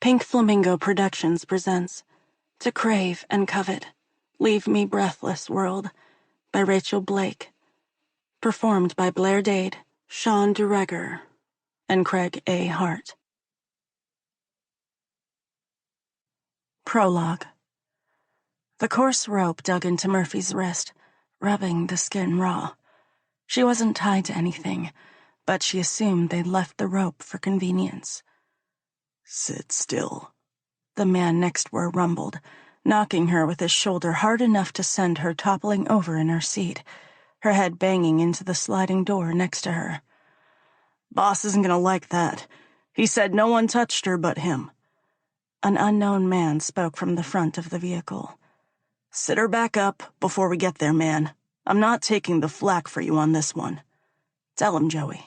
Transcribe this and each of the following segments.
Pink Flamingo Productions presents To Crave and Covet, Leave Me Breathless World by Rachel Blake. Performed by Blair Dade, Sean DeRegger, and Craig A. Hart. Prologue. The coarse rope dug into Murphy's wrist, rubbing the skin raw. She wasn't tied to anything, but she assumed they'd left the rope for convenience. "Sit still," the man next to her rumbled, knocking her with his shoulder hard enough to send her toppling over in her seat, her head banging into the sliding door next to her. "Boss isn't gonna like that. He said no one touched her but him." An unknown man spoke from the front of the vehicle. "Sit her back up before we get there, man. I'm not taking the flak for you on this one. Tell him, Joey."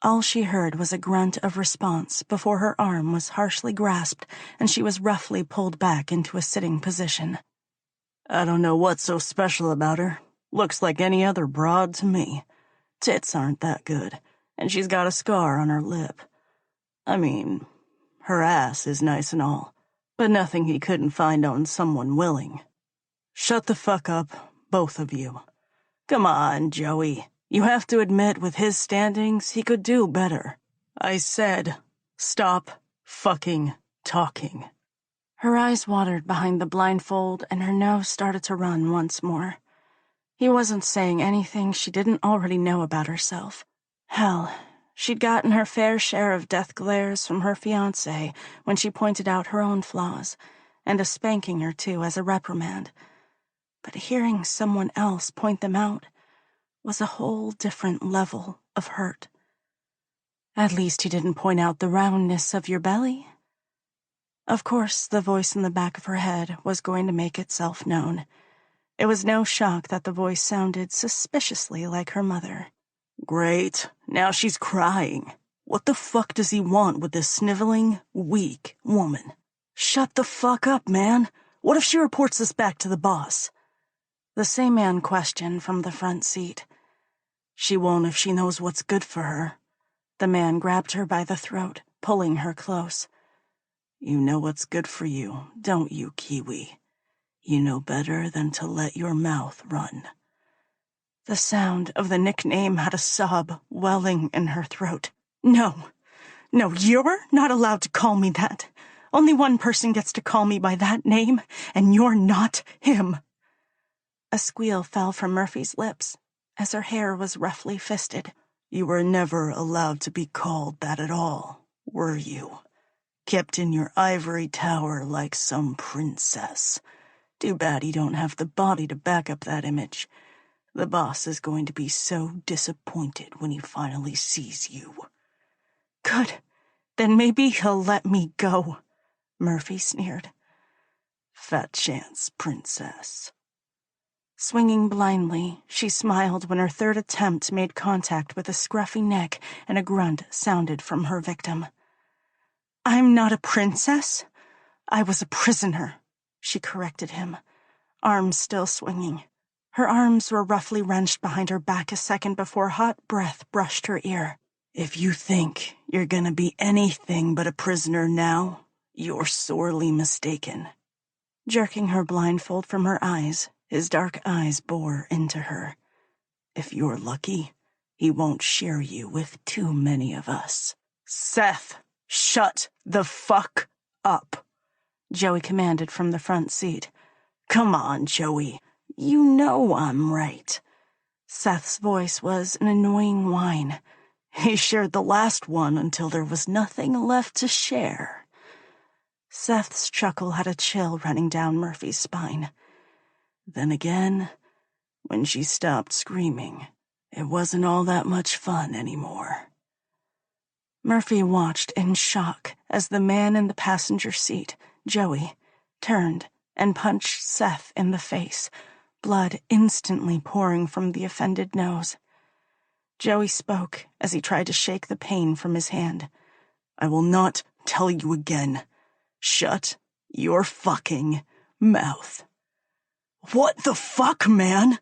All she heard was a grunt of response before her arm was harshly grasped and she was roughly pulled back into a sitting position. "I don't know what's so special about her. Looks like any other broad to me. Tits aren't that good, and she's got a scar on her lip. I mean, her ass is nice and all, but nothing he couldn't find on someone willing. Shut the fuck up, both of you. Come on, Joey. You have to admit, with his standings, he could do better. I said, stop fucking talking." Her eyes watered behind the blindfold and her nose started to run once more. He wasn't saying anything she didn't already know about herself. Hell, she'd gotten her fair share of death glares from her fiancé when she pointed out her own flaws, and a spanking or two as a reprimand. But hearing someone else point them out was a whole different level of hurt. At least he didn't point out the roundness of your belly. Of course, the voice in the back of her head was going to make itself known. It was no shock that the voice sounded suspiciously like her mother. "Great, now she's crying. What the fuck does he want with this sniveling, weak woman? Shut the fuck up, man. What if she reports us back to the boss?" The same man questioned from the front seat. "She won't if she knows what's good for her." The man grabbed her by the throat, pulling her close. "You know what's good for you, don't you, Kiwi? You know better than to let your mouth run." The sound of the nickname had a sob welling in her throat. No, you're not allowed to call me that. Only one person gets to call me by that name, and you're not him." A squeal fell from Murphy's lips as her hair was roughly fisted. "You were never allowed to be called that at all, were you? Kept in your ivory tower like some princess. Too bad you don't have the body to back up that image. The boss is going to be so disappointed when he finally sees you." "Good. Then maybe he'll let me go," Murphy sneered. "Fat chance, princess." Swinging blindly, she smiled when her third attempt made contact with a scruffy neck and a grunt sounded from her victim. "I'm not a princess. I was a prisoner," she corrected him, arms still swinging. Her arms were roughly wrenched behind her back a second before hot breath brushed her ear. "If you think you're gonna be anything but a prisoner now, you're sorely mistaken." Jerking her blindfold from her eyes, his dark eyes bore into her. "If you're lucky, he won't share you with too many of us." "Seth, shut the fuck up," Joey commanded from the front seat. "Come on, Joey. You know I'm right." Seth's voice was an annoying whine. "He shared the last one until there was nothing left to share." Seth's chuckle had a chill running down Murphy's spine. Then again, when she stopped screaming, it wasn't all that much fun anymore. Murphy watched in shock as the man in the passenger seat, Joey, turned and punched Seth in the face, blood instantly pouring from the offended nose. Joey spoke as he tried to shake the pain from his hand. "I will not tell you again. Shut your fucking mouth." "What the fuck, man?"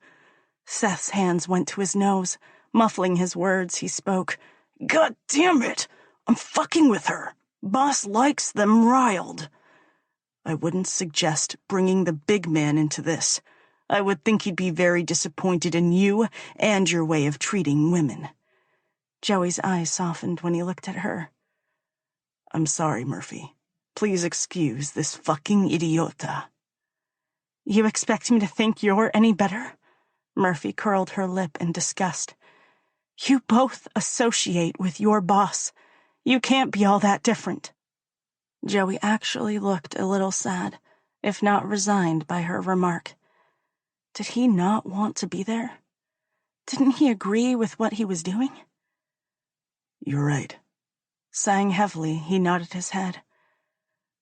Seth's hands went to his nose, muffling his words. He spoke. "God damn it! I'm fucking with her. Boss likes them riled. I wouldn't suggest bringing the big man into this. I would think he'd be very disappointed in you and your way of treating women." Joey's eyes softened when he looked at her. "I'm sorry, Murphy. Please excuse this fucking idiota." "You expect me to think you're any better?" Murphy curled her lip in disgust. "You both associate with your boss. You can't be all that different." Joey actually looked a little sad, if not resigned by her remark. Did he not want to be there? Didn't he agree with what he was doing? "You're right." Sighing heavily, he nodded his head.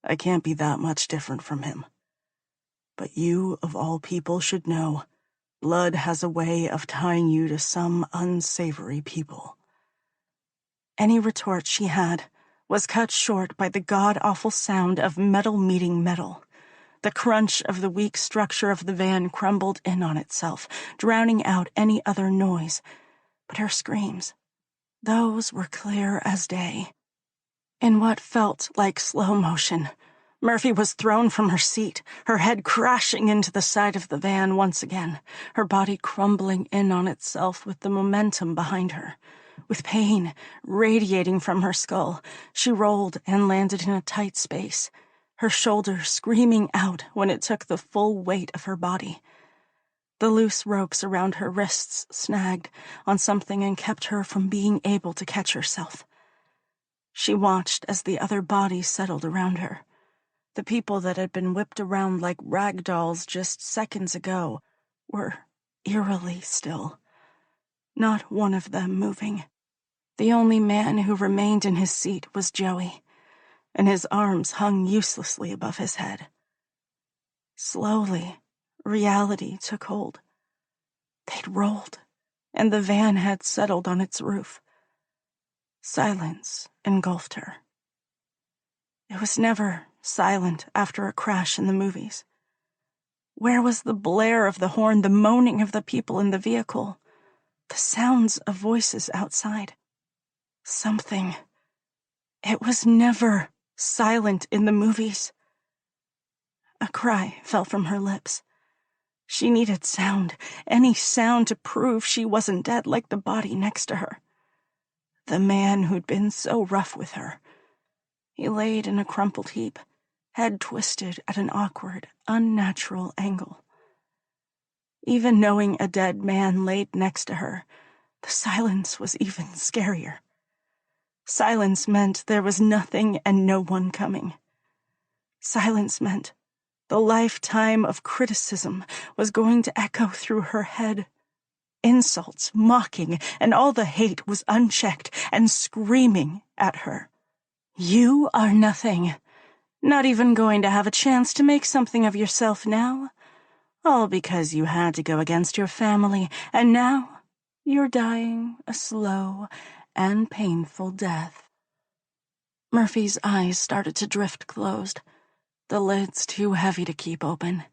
"I can't be that much different from him. But you, of all people, should know, blood has a way of tying you to some unsavory people." Any retort she had was cut short by the god-awful sound of metal meeting metal. The crunch of the weak structure of the van crumbled in on itself, drowning out any other noise. But her screams, those were clear as day. In what felt like slow motion, Murphy was thrown from her seat, her head crashing into the side of the van once again, her body crumbling in on itself with the momentum behind her. With pain radiating from her skull, she rolled and landed in a tight space, her shoulder screaming out when it took the full weight of her body. The loose ropes around her wrists snagged on something and kept her from being able to catch herself. She watched as the other bodies settled around her. The people that had been whipped around like rag dolls just seconds ago were eerily still. Not one of them moving. The only man who remained in his seat was Joey, and his arms hung uselessly above his head. Slowly, reality took hold. They'd rolled, and the van had settled on its roof. Silence engulfed her. It was never silent after a crash in the movies. Where was the blare of the horn, the moaning of the people in the vehicle, the sounds of voices outside? Something. It was never silent in the movies. A cry fell from her lips. She needed sound, any sound to prove she wasn't dead like the body next to her. The man who'd been so rough with her. He laid in a crumpled heap, head twisted at an awkward, unnatural angle. Even knowing a dead man laid next to her, the silence was even scarier. Silence meant there was nothing and no one coming. Silence meant the lifetime of criticism was going to echo through her head. Insults, mocking, and all the hate was unchecked and screaming at her. You are nothing. Not even going to have a chance to make something of yourself now. All because you had to go against your family, and now you're dying a slow and painful death. Murphy's eyes started to drift closed, the lids too heavy to keep open.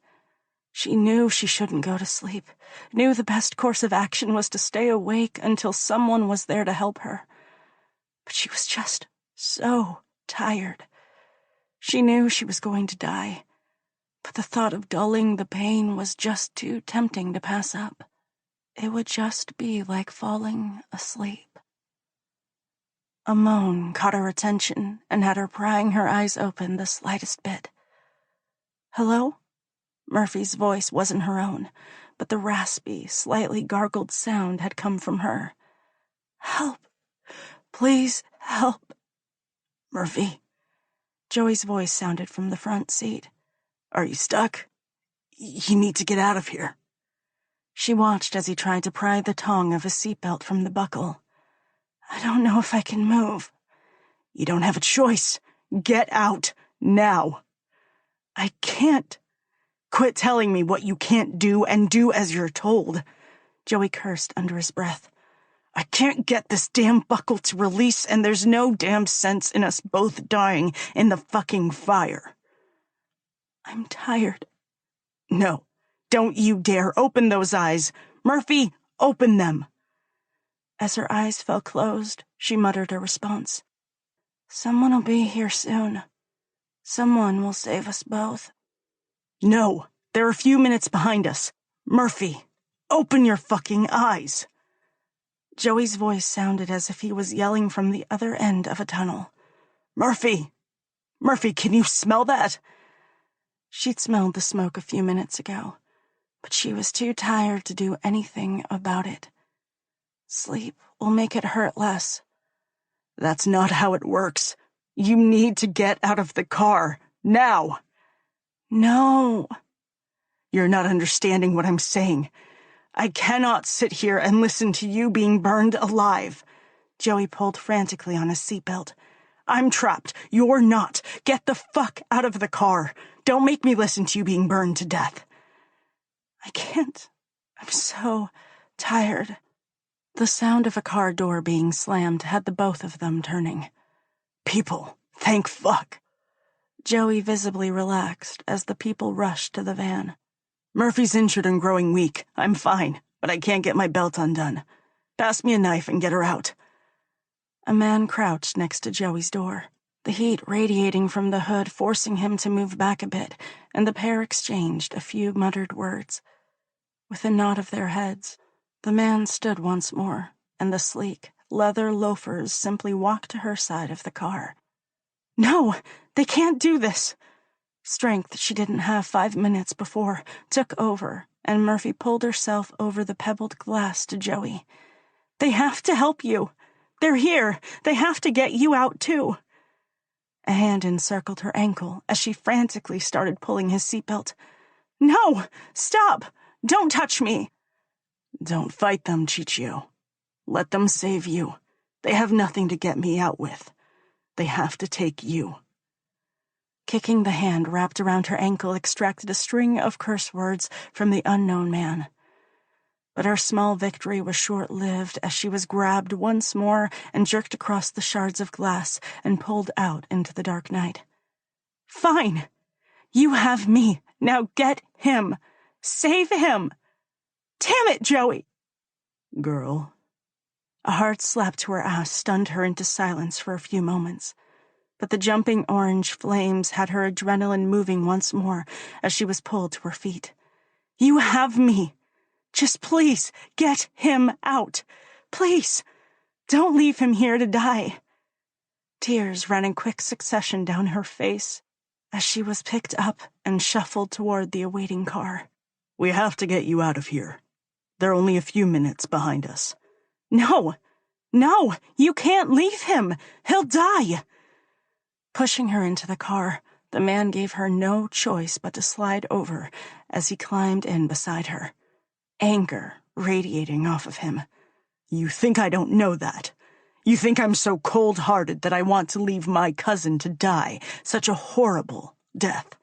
She knew she shouldn't go to sleep, knew the best course of action was to stay awake until someone was there to help her. But she was just so tired. She knew she was going to die, but the thought of dulling the pain was just too tempting to pass up. It would just be like falling asleep. A moan caught her attention and had her prying her eyes open the slightest bit. "Hello?" Murphy's voice wasn't her own, but the raspy, slightly gargled sound had come from her. "Help! Please help!" "Murphy?" Joey's voice sounded from the front seat. "Are you stuck? You need to get out of here." She watched as he tried to pry the tongue of his seatbelt from the buckle. "I don't know if I can move." "You don't have a choice. Get out, now." "I can't." "Quit telling me what you can't do and do as you're told." Joey cursed under his breath. "I can't get this damn buckle to release, and there's no damn sense in us both dying in the fucking fire." "I'm tired." "No, don't you dare open those eyes. Murphy, open them." As her eyes fell closed, she muttered a response. Someone will be here soon. Someone will save us both. No, they're a few minutes behind us. Murphy, open your fucking eyes. Joey's voice sounded as if he was yelling from the other end of a tunnel. Murphy! Murphy, can you smell that? She'd smelled the smoke a few minutes ago, but she was too tired to do anything about it. Sleep will make it hurt less. That's not how it works. You need to get out of the car, now. No. You're not understanding what I'm saying. I cannot sit here and listen to you being burned alive. Joey pulled frantically on his seatbelt. I'm trapped. You're not. Get the fuck out of the car. Don't make me listen to you being burned to death. I can't. I'm so tired. The sound of a car door being slammed had the both of them turning. People, thank fuck. Joey visibly relaxed as the people rushed to the van. Murphy's injured and growing weak. I'm fine, but I can't get my belt undone. Pass me a knife and get her out. A man crouched next to Joey's door, the heat radiating from the hood forcing him to move back a bit, and the pair exchanged a few muttered words. With a nod of their heads, the man stood once more, and the sleek, leather loafers simply walked to her side of the car. No, they can't do this! Strength she didn't have 5 minutes before took over, and Murphy pulled herself over the pebbled glass to Joey. They have to help you. They're here. They have to get you out, too. A hand encircled her ankle as she frantically started pulling his seatbelt. No! Stop! Don't touch me! Don't fight them, Chichio. Let them save you. They have nothing to get me out with. They have to take you. Kicking the hand wrapped around her ankle extracted a string of curse words from the unknown man. But her small victory was short-lived as she was grabbed once more and jerked across the shards of glass and pulled out into the dark night. Fine. You have me. Now get him. Save him. Damn it, Joey. Girl. A hard slap to her ass stunned her into silence for a few moments. But the jumping orange flames had her adrenaline moving once more as she was pulled to her feet. You have me. Just please get him out. Please. Don't leave him here to die. Tears ran in quick succession down her face as she was picked up and shuffled toward the awaiting car. We have to get you out of here. They're only a few minutes behind us. No, you can't leave him. He'll die. Pushing her into the car, the man gave her no choice but to slide over as he climbed in beside her, anger radiating off of him. You think I don't know that? You think I'm so cold-hearted that I want to leave my cousin to die such a horrible death?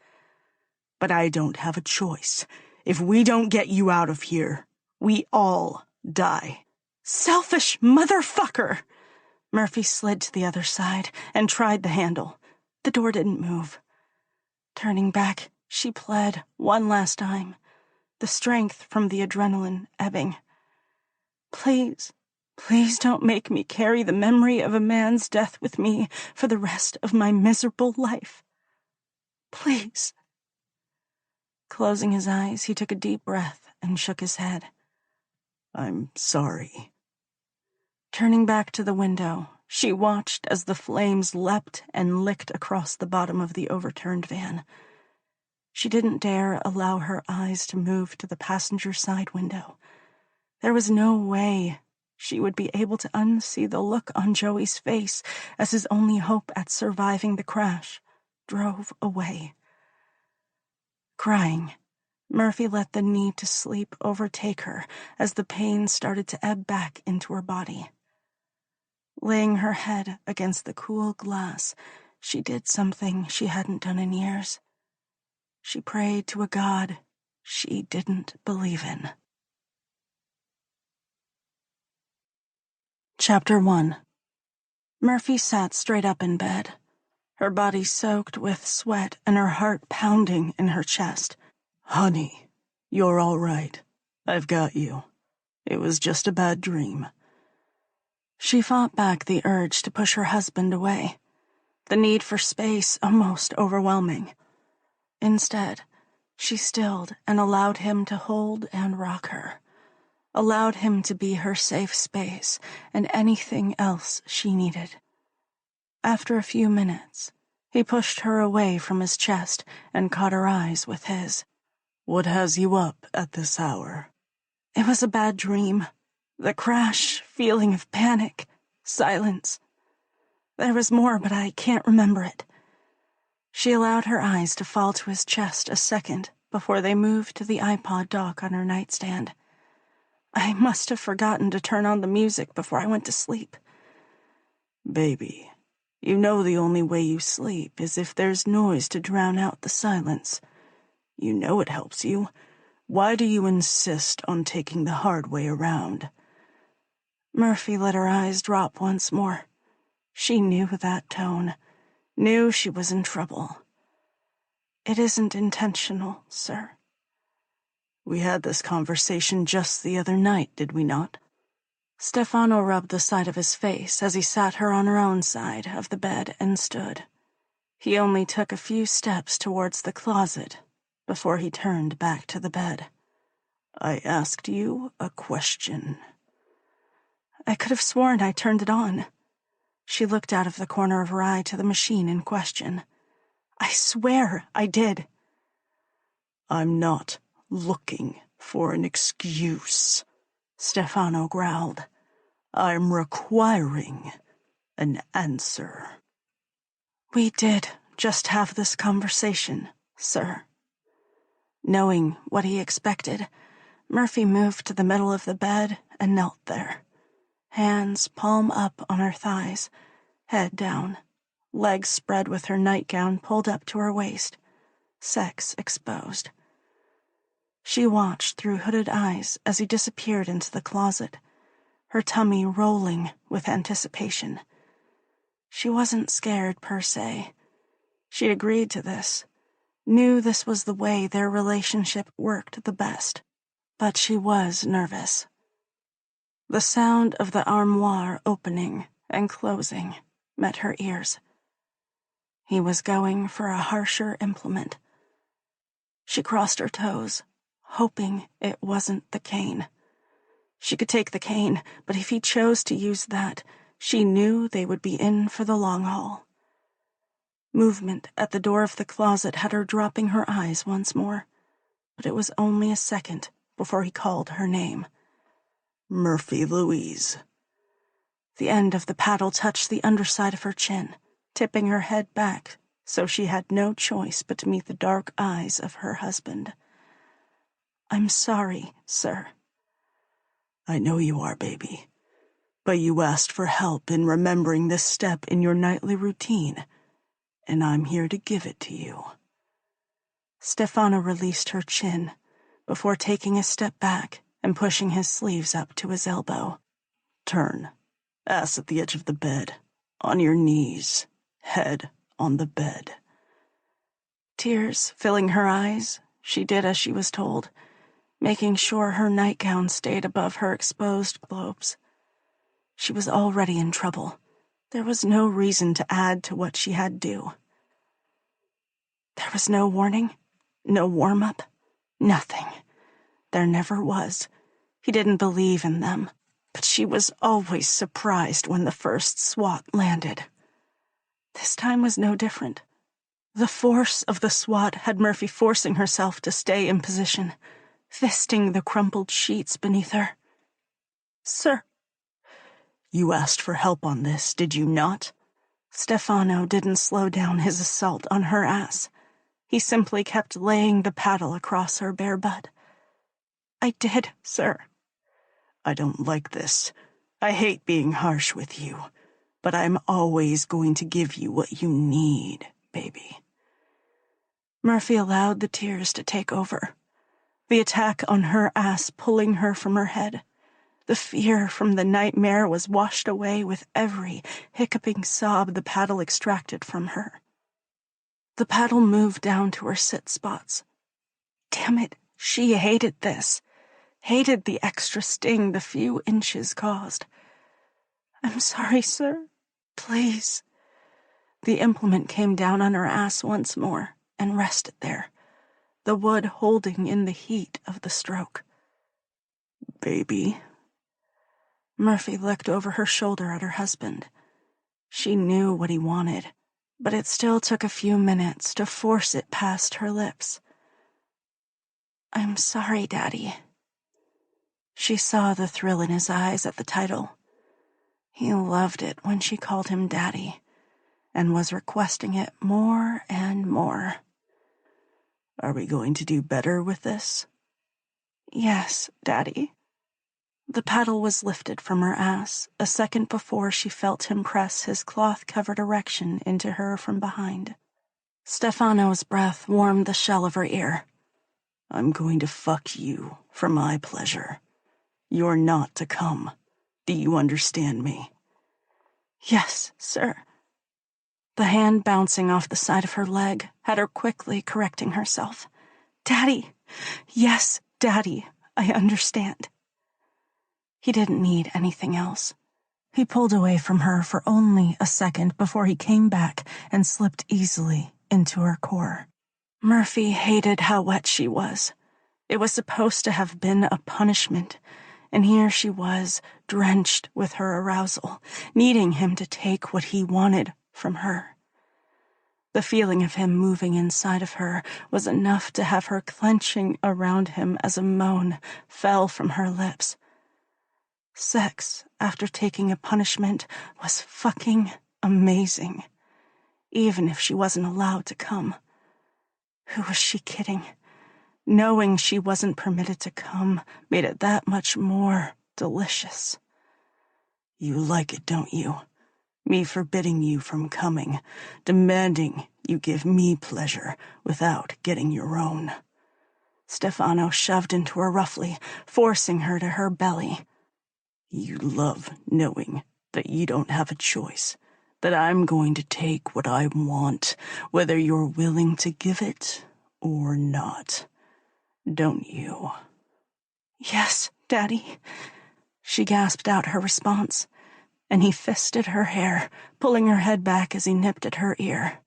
But I don't have a choice. If we don't get you out of here, we all die. Selfish motherfucker! Murphy slid to the other side and tried the handle. The door didn't move. Turning back, she pled one last time, the strength from the adrenaline ebbing. Please don't make me carry the memory of a man's death with me for the rest of my miserable life. Please. Closing his eyes, he took a deep breath and shook his head. I'm sorry. Turning back to the window, she watched as the flames leapt and licked across the bottom of the overturned van. She didn't dare allow her eyes to move to the passenger side window. There was no way she would be able to unsee the look on Joey's face as his only hope at surviving the crash drove away. Crying, Murphy let the need to sleep overtake her as the pain started to ebb back into her body. Laying her head against the cool glass, she did something she hadn't done in years. She prayed to a God she didn't believe in. Chapter 1. Murphy sat straight up in bed, her body soaked with sweat and her heart pounding in her chest. Honey, you're all right. I've got you. It was just a bad dream. She fought back the urge to push her husband away. the need for space almost overwhelming. Instead, she stilled and allowed him to hold and rock her, allowed him to be her safe space and anything else she needed. After a few minutes, he pushed her away from his chest and caught her eyes with his. "What has you up at this hour?" It was a bad dream. The crash, feeling of panic, silence. There was more, but I can't remember it. She allowed her eyes to fall to his chest a second before they moved to the iPod dock on her nightstand. I must have forgotten to turn on the music before I went to sleep. "Baby, you know the only way you sleep is if there's noise to drown out the silence. You know it helps you. Why do you insist on taking the hard way around?" Murphy let her eyes drop once more. She knew that tone, knew she was in trouble. "It isn't intentional, sir." "We had this conversation just the other night, did we not?" Stefano rubbed the side of his face as he sat her on her own side of the bed and stood. He only took a few steps towards the closet before he turned back to the bed. "I asked you a question." I could have sworn I turned it on. She looked out of the corner of her eye to the machine in question. I swear I did. "I'm not looking for an excuse," Stefano growled. "I'm requiring an answer." We did just have this conversation, sir. Knowing what he expected, Murphy moved to the middle of the bed and knelt there. Hands palm up on her thighs, head down, legs spread with her nightgown pulled up to her waist, sex exposed. She watched through hooded eyes as he disappeared into the closet, her tummy rolling with anticipation. She wasn't scared per se. She agreed to this, knew this was the way their relationship worked the best, but she was nervous. The sound of the armoire opening and closing met her ears. He was going for a harsher implement. She crossed her toes, hoping it wasn't the cane. She could take the cane, but if he chose to use that, she knew they would be in for the long haul. Movement at the door of the closet had her dropping her eyes once more, but it was only a second before he called her name. "Murphy Louise." The end of the paddle touched the underside of her chin, tipping her head back so she had no choice but to meet the dark eyes of her husband. "I'm sorry, sir." "I know you are, baby. But you asked for help in remembering this step in your nightly routine, and I'm here to give it to you." Stefano released her chin before taking a step back and pushing his sleeves up to his elbow. "Turn, ass at the edge of the bed, on your knees, head on the bed." Tears filling her eyes, she did as she was told, making sure her nightgown stayed above her exposed globes. She was already in trouble. There was no reason to add to what she had due. There was no warning, no warm-up, nothing. There never was. He didn't believe in them, but she was always surprised when the first swat landed. This time was no different. The force of the swat had Murphy forcing herself to stay in position, fisting the crumpled sheets beneath her. "Sir." "You asked for help on this, did you not?" Stefano didn't slow down his assault on her ass. He simply kept laying the paddle across her bare butt. "I did, sir." "I don't like this. I hate being harsh with you, but I'm always going to give you what you need, baby." Murphy allowed the tears to take over. The attack on her ass pulling her from her head. The fear from the nightmare was washed away with every hiccuping sob the paddle extracted from her. The paddle moved down to her sit spots. Damn it, she hated this. Hated the extra sting the few inches caused. "I'm sorry, sir. Please." The implement came down on her ass once more and rested there, the wood holding in the heat of the stroke. Baby. Murphy looked over her shoulder at her husband. She knew what he wanted, but it still took a few minutes to force it past her lips. "I'm sorry, Daddy." She saw the thrill in his eyes at the title. He loved it when she called him Daddy, and was requesting it more and more. Are we going to do better with this? "Yes, Daddy." The paddle was lifted from her ass a second before she felt him press his cloth-covered erection into her from behind. Stefano's breath warmed the shell of her ear. I'm going to fuck you for my pleasure. You're not to come. Do you understand me? "Yes, sir." The hand bouncing off the side of her leg had her quickly correcting herself. "Daddy! Yes, Daddy, I understand." He didn't need anything else. He pulled away from her for only a second before he came back and slipped easily into her core. Murphy hated how wet she was. It was supposed to have been a punishment, and here she was, drenched with her arousal, needing him to take what he wanted from her. The feeling of him moving inside of her was enough to have her clenching around him as a moan fell from her lips. Sex, after taking a punishment, was fucking amazing, even if she wasn't allowed to come. Who was she kidding? Knowing she wasn't permitted to come made it that much more delicious. You like it, don't you? Me forbidding you from coming, demanding you give me pleasure without getting your own. Stefano shoved into her roughly, forcing her to her belly. You love knowing that you don't have a choice, that I'm going to take what I want, whether you're willing to give it or not. Don't you? "Yes, Daddy." She gasped out her response, and he fisted her hair, pulling her head back as he nipped at her ear.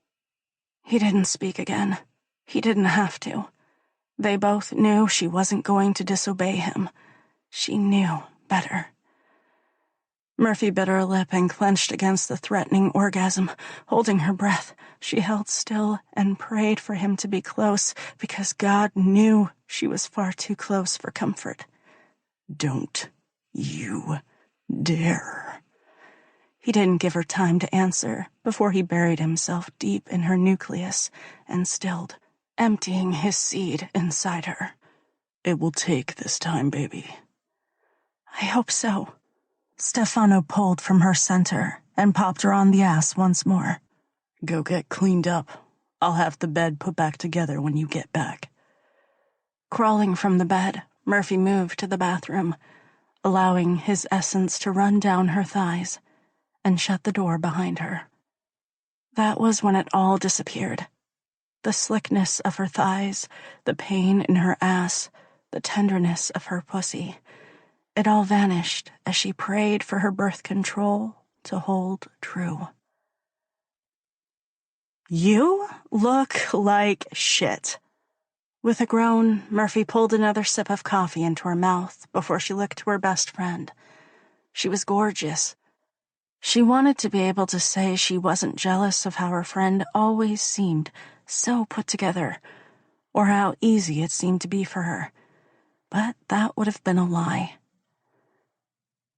He didn't speak again. He didn't have to. They both knew she wasn't going to disobey him. She knew better. Murphy bit her lip and clenched against the threatening orgasm. Holding her breath, she held still and prayed for him to be close, because God knew she was far too close for comfort. Don't you dare. He didn't give her time to answer before he buried himself deep in her nucleus and stilled, emptying his seed inside her. It will take this time, baby. "I hope so." Stefano pulled from her center and popped her on the ass once more. Go get cleaned up. I'll have the bed put back together when you get back. Crawling from the bed, Murphy moved to the bathroom, allowing his essence to run down her thighs, and shut the door behind her. That was when it all disappeared. The slickness of her thighs, the pain in her ass, the tenderness of her pussy. It all vanished as she prayed for her birth control to hold true. "You look like shit." With a groan, Murphy pulled another sip of coffee into her mouth before she looked to her best friend. She was gorgeous. She wanted to be able to say she wasn't jealous of how her friend always seemed so put together, or how easy it seemed to be for her. But that would have been a lie.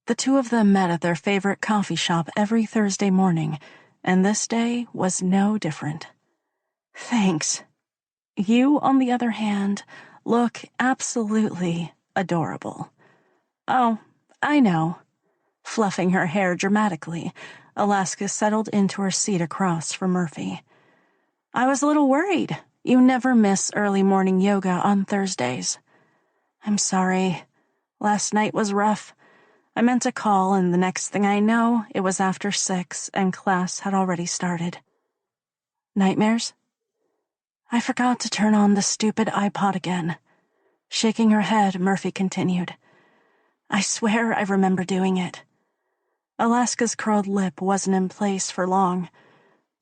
The two of them met at their favorite coffee shop every Thursday morning, and this day was no different. "Thanks. You, on the other hand, look absolutely adorable." "Oh, I know." Fluffing her hair dramatically, Alaska settled into her seat across from Murphy. "I was a little worried. You never miss early morning yoga on Thursdays." "I'm sorry. Last night was rough. I meant to call, and the next thing I know, it was after 6 and class had already started." "Nightmares?" "I forgot to turn on the stupid iPod again." Shaking her head, Murphy continued. "I swear I remember doing it." Alaska's curled lip wasn't in place for long,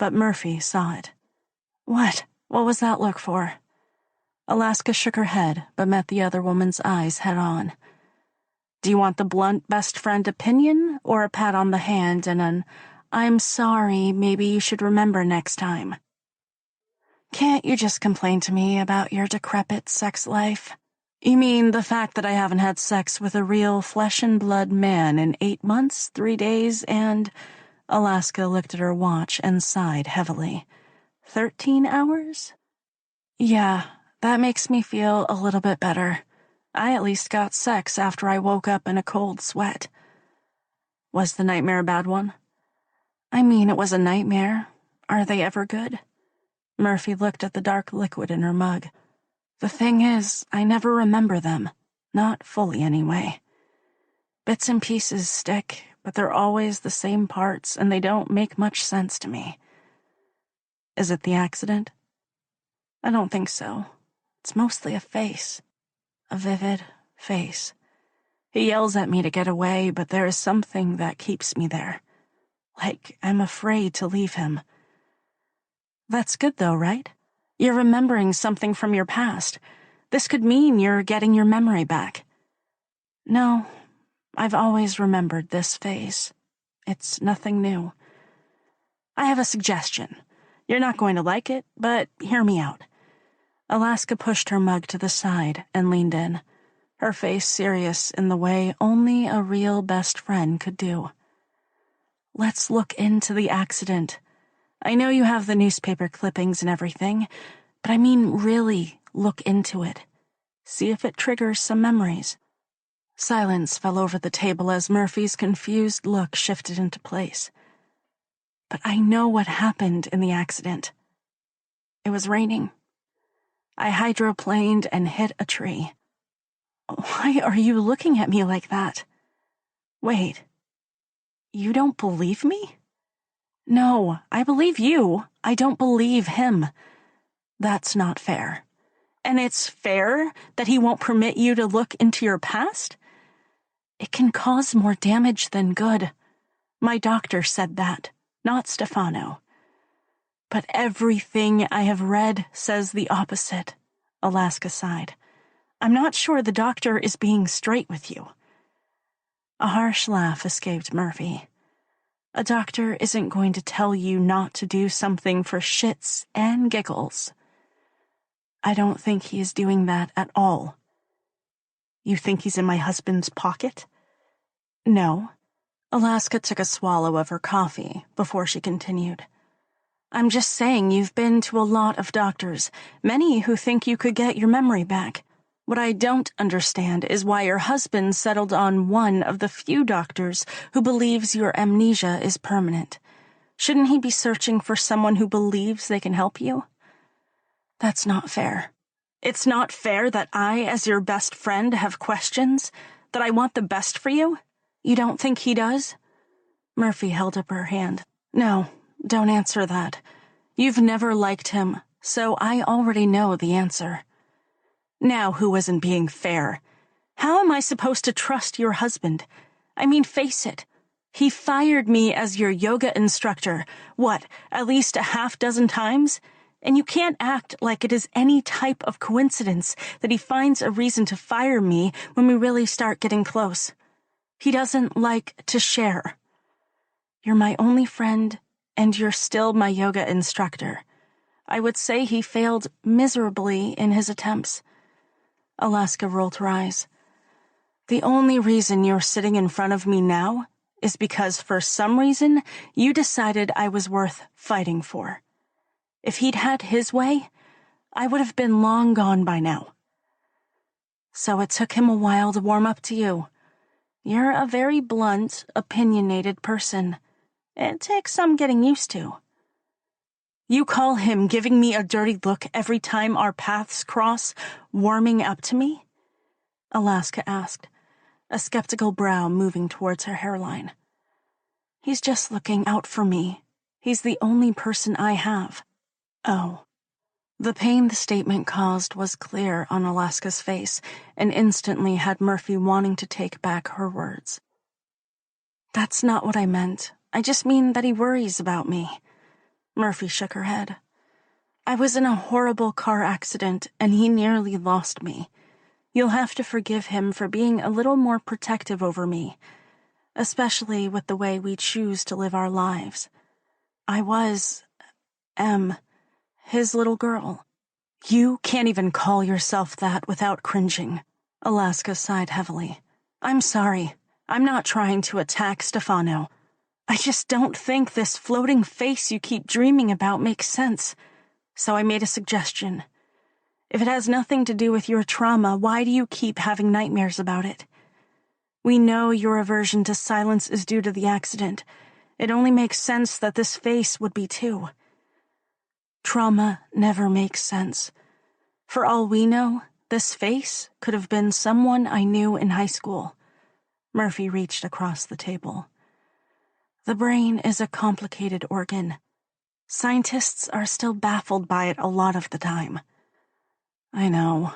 but Murphy saw it. What? What was that look for? Alaska shook her head, but met the other woman's eyes head-on. Do you want the blunt best friend opinion, or a pat on the hand and an, I'm sorry, maybe you should remember next time? Can't you just complain to me about your decrepit sex life? You mean the fact that I haven't had sex with a real flesh-and-blood man in 8 months, 3 days, and... Alaska looked at her watch and sighed heavily. 13 hours? Yeah, that makes me feel a little bit better. I at least got sex after I woke up in a cold sweat. Was the nightmare a bad one? I mean, it was a nightmare. Are they ever good? Murphy looked at the dark liquid in her mug. The thing is, I never remember them. Not fully, anyway. Bits and pieces stick, but they're always the same parts, and they don't make much sense to me. Is it the accident? I don't think so. It's mostly a face. A vivid face. He yells at me to get away, but there is something that keeps me there. Like I'm afraid to leave him. That's good though, right? You're remembering something from your past. This could mean you're getting your memory back. No, I've always remembered this phase. It's nothing new. I have a suggestion. You're not going to like it, but hear me out. Alaska pushed her mug to the side and leaned in, her face serious in the way only a real best friend could do. Let's look into the accident. I know you have the newspaper clippings and everything, but I mean really look into it. See if it triggers some memories. Silence fell over the table as Murphy's confused look shifted into place. But I know what happened in the accident. It was raining. I hydroplaned and hit a tree. Why are you looking at me like that? Wait. You don't believe me? No, I believe you. I don't believe him. That's not fair. And it's fair that he won't permit you to look into your past? It can cause more damage than good. My doctor said that, not Stefano. But everything I have read says the opposite, Alaska sighed. I'm not sure the doctor is being straight with you. A harsh laugh escaped Murphy. A doctor isn't going to tell you not to do something for shits and giggles. I don't think he is doing that at all. You think he's in my husband's pocket? No. Alaska took a swallow of her coffee before she continued. I'm just saying you've been to a lot of doctors, many who think you could get your memory back. What I don't understand is why your husband settled on one of the few doctors who believes your amnesia is permanent. Shouldn't he be searching for someone who believes they can help you? That's not fair. It's not fair that I, as your best friend, have questions, that I want the best for you? You don't think he does? Murphy held up her hand. No, don't answer that. You've never liked him, so I already know the answer. Now who isn't being fair? How am I supposed to trust your husband? I mean, face it. He fired me as your yoga instructor, what, at least a half dozen times? And you can't act like it is any type of coincidence that he finds a reason to fire me when we really start getting close. He doesn't like to share. You're my only friend, and you're still my yoga instructor. I would say he failed miserably in his attempts. Alaska rolled her eyes. The only reason you're sitting in front of me now is because for some reason you decided I was worth fighting for. If he'd had his way, I would have been long gone by now. So it took him a while to warm up to you. You're a very blunt, opinionated person. It takes some getting used to. You call him giving me a dirty look every time our paths cross, warming up to me? Alaska asked, a skeptical brow moving towards her hairline. He's just looking out for me. He's the only person I have. Oh. The pain the statement caused was clear on Alaska's face and instantly had Murphy wanting to take back her words. That's not what I meant. I just mean that he worries about me. Murphy shook her head. I was in a horrible car accident, and he nearly lost me. You'll have to forgive him for being a little more protective over me, especially with the way we choose to live our lives. I am, his little girl. You can't even call yourself that without cringing. Alaska sighed heavily. I'm sorry. I'm not trying to attack Stefano. I just don't think this floating face you keep dreaming about makes sense. So I made a suggestion. If it has nothing to do with your trauma, why do you keep having nightmares about it? We know your aversion to silence is due to the accident. It only makes sense that this face would be too. Trauma never makes sense. For all we know, this face could have been someone I knew in high school. Murphy reached across the table. The brain is a complicated organ. Scientists are still baffled by it a lot of the time. I know.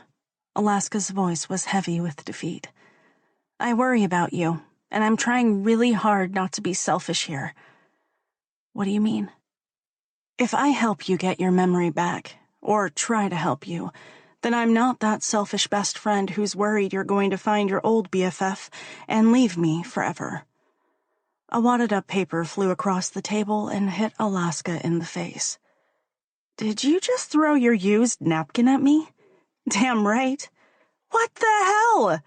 Alaska's voice was heavy with defeat. I worry about you, and I'm trying really hard not to be selfish here. What do you mean? If I help you get your memory back, or try to help you, then I'm not that selfish best friend who's worried you're going to find your old BFF and leave me forever. A wadded-up paper flew across the table and hit Alaska in the face. Did you just throw your used napkin at me? Damn right. What the hell?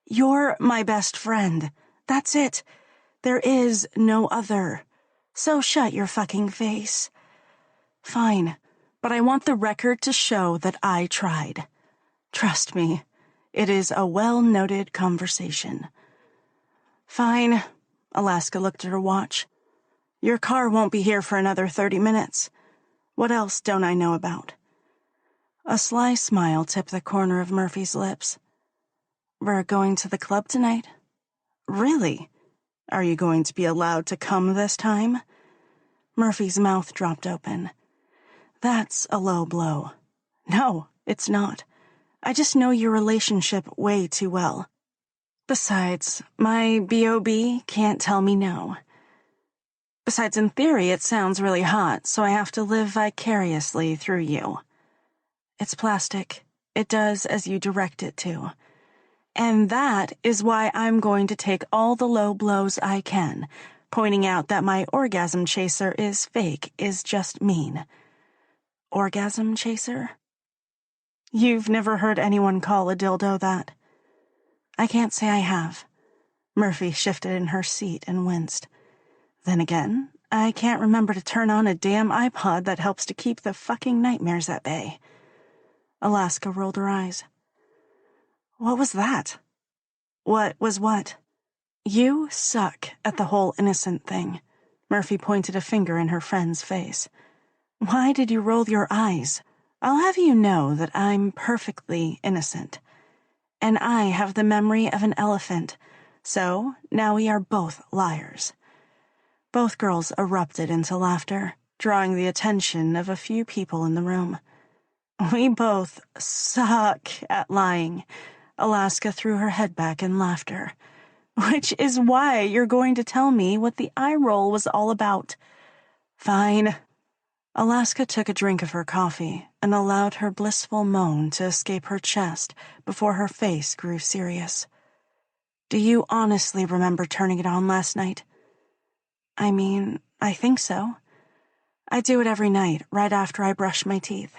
You're my best friend. That's it. There is no other. So shut your fucking face. Fine, but I want the record to show that I tried. Trust me, it is a well-noted conversation. Fine. Alaska looked at her watch. Your car won't be here for another 30 minutes. What else don't I know about? A sly smile tipped the corner of Murphy's lips. We're going to the club tonight. Really? Are you going to be allowed to come this time? Murphy's mouth dropped open. That's a low blow. No, it's not. I just know your relationship way too well. Besides, my B.O.B. can't tell me no. Besides, in theory, it sounds really hot, so I have to live vicariously through you. It's plastic. It does as you direct it to. And that is why I'm going to take all the low blows I can. Pointing out that my orgasm chaser is fake is just mean. Orgasm chaser? You've never heard anyone call a dildo that? I can't say I have. Murphy shifted in her seat and winced. Then again, I can't remember to turn on a damn iPod that helps to keep the fucking nightmares at bay. Alaska rolled her eyes. What was that? What was what? You suck at the whole innocent thing. Murphy pointed a finger in her friend's face. Why did you roll your eyes? I'll have you know that I'm perfectly innocent. And I have the memory of an elephant, so now we are both liars. Both girls erupted into laughter, drawing the attention of a few people in the room. We both suck at lying. Alaska threw her head back in laughter. Which is why you're going to tell me what the eye roll was all about. Fine. Alaska took a drink of her coffee and allowed her blissful moan to escape her chest before her face grew serious. Do you honestly remember turning it on last night? I mean, I think so. I do it every night, right after I brush my teeth.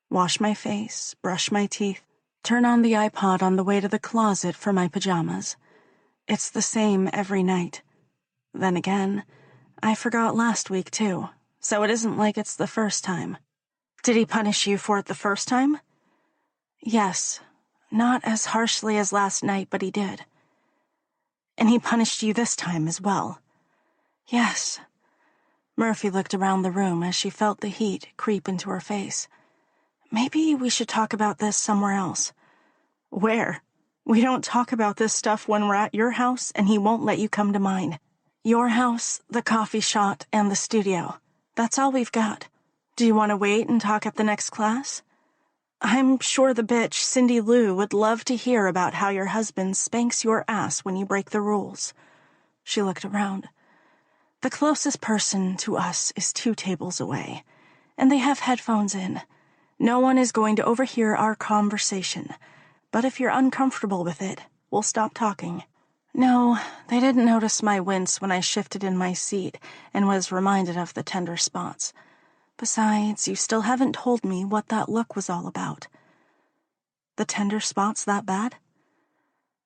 Wash my face, brush my teeth, turn on the iPod on the way to the closet for my pajamas. It's the same every night. Then again, I forgot last week too, so it isn't like it's the first time. Did he punish you for it the first time? Yes, not as harshly as last night, but he did. And he punished you this time as well. Yes. Murphy looked around the room as she felt the heat creep into her face. Maybe we should talk about this somewhere else. Where? We don't talk about this stuff when we're at your house, and he won't let you come to mine. Your house, the coffee shop, and the studio. That's all we've got. Do you want to wait and talk at the next class? I'm sure the bitch, Cindy Lou, would love to hear about how your husband spanks your ass when you break the rules. She looked around. The closest person to us is 2 tables away. and they have headphones in. No one is going to overhear our conversation, but if you're uncomfortable with it, we'll stop talking." No, they didn't notice my wince when I shifted in my seat and was reminded of the tender spots. Besides, you still haven't told me what that look was all about. The tender spots that bad?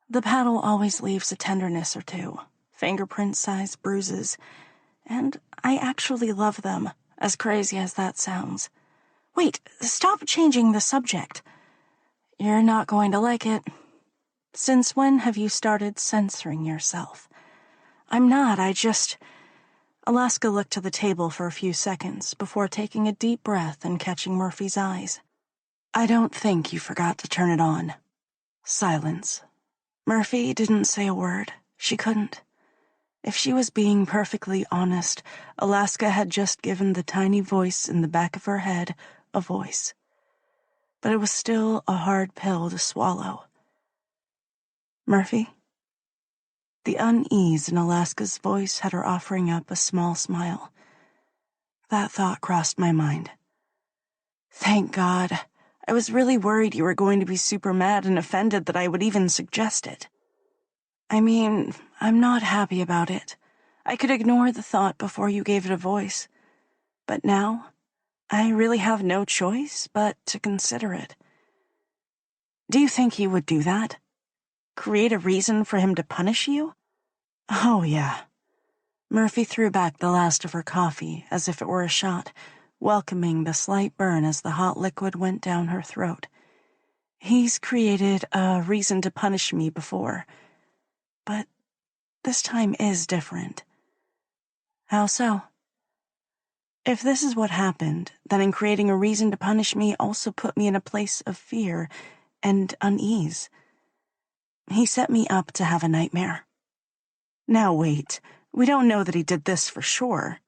The paddle always leaves a tenderness or two, fingerprint-sized bruises, and I actually love them, as crazy as that sounds. Wait, stop changing the subject. You're not going to like it. Since when have you started censoring yourself? I'm not, Alaska looked to the table for a few seconds before taking a deep breath and catching Murphy's eyes. "I don't think you forgot to turn it on." Silence. Murphy didn't say a word. She couldn't. If she was being perfectly honest, Alaska had just given the tiny voice in the back of her head a voice. But it was still a hard pill to swallow. "Murphy?" The unease in Alaska's voice had her offering up a small smile. That thought crossed my mind. Thank God. I was really worried you were going to be super mad and offended that I would even suggest it. I mean, I'm not happy about it. I could ignore the thought before you gave it a voice. But now, I really have no choice but to consider it. Do you think he would do that? Create a reason for him to punish you? Oh, yeah. Murphy threw back the last of her coffee as if it were a shot, welcoming the slight burn as the hot liquid went down her throat. He's created a reason to punish me before, but this time is different. How so? If this is what happened, then in creating a reason to punish me also put me in a place of fear and unease. He set me up to have a nightmare. Now wait, we don't know that he did this for sure.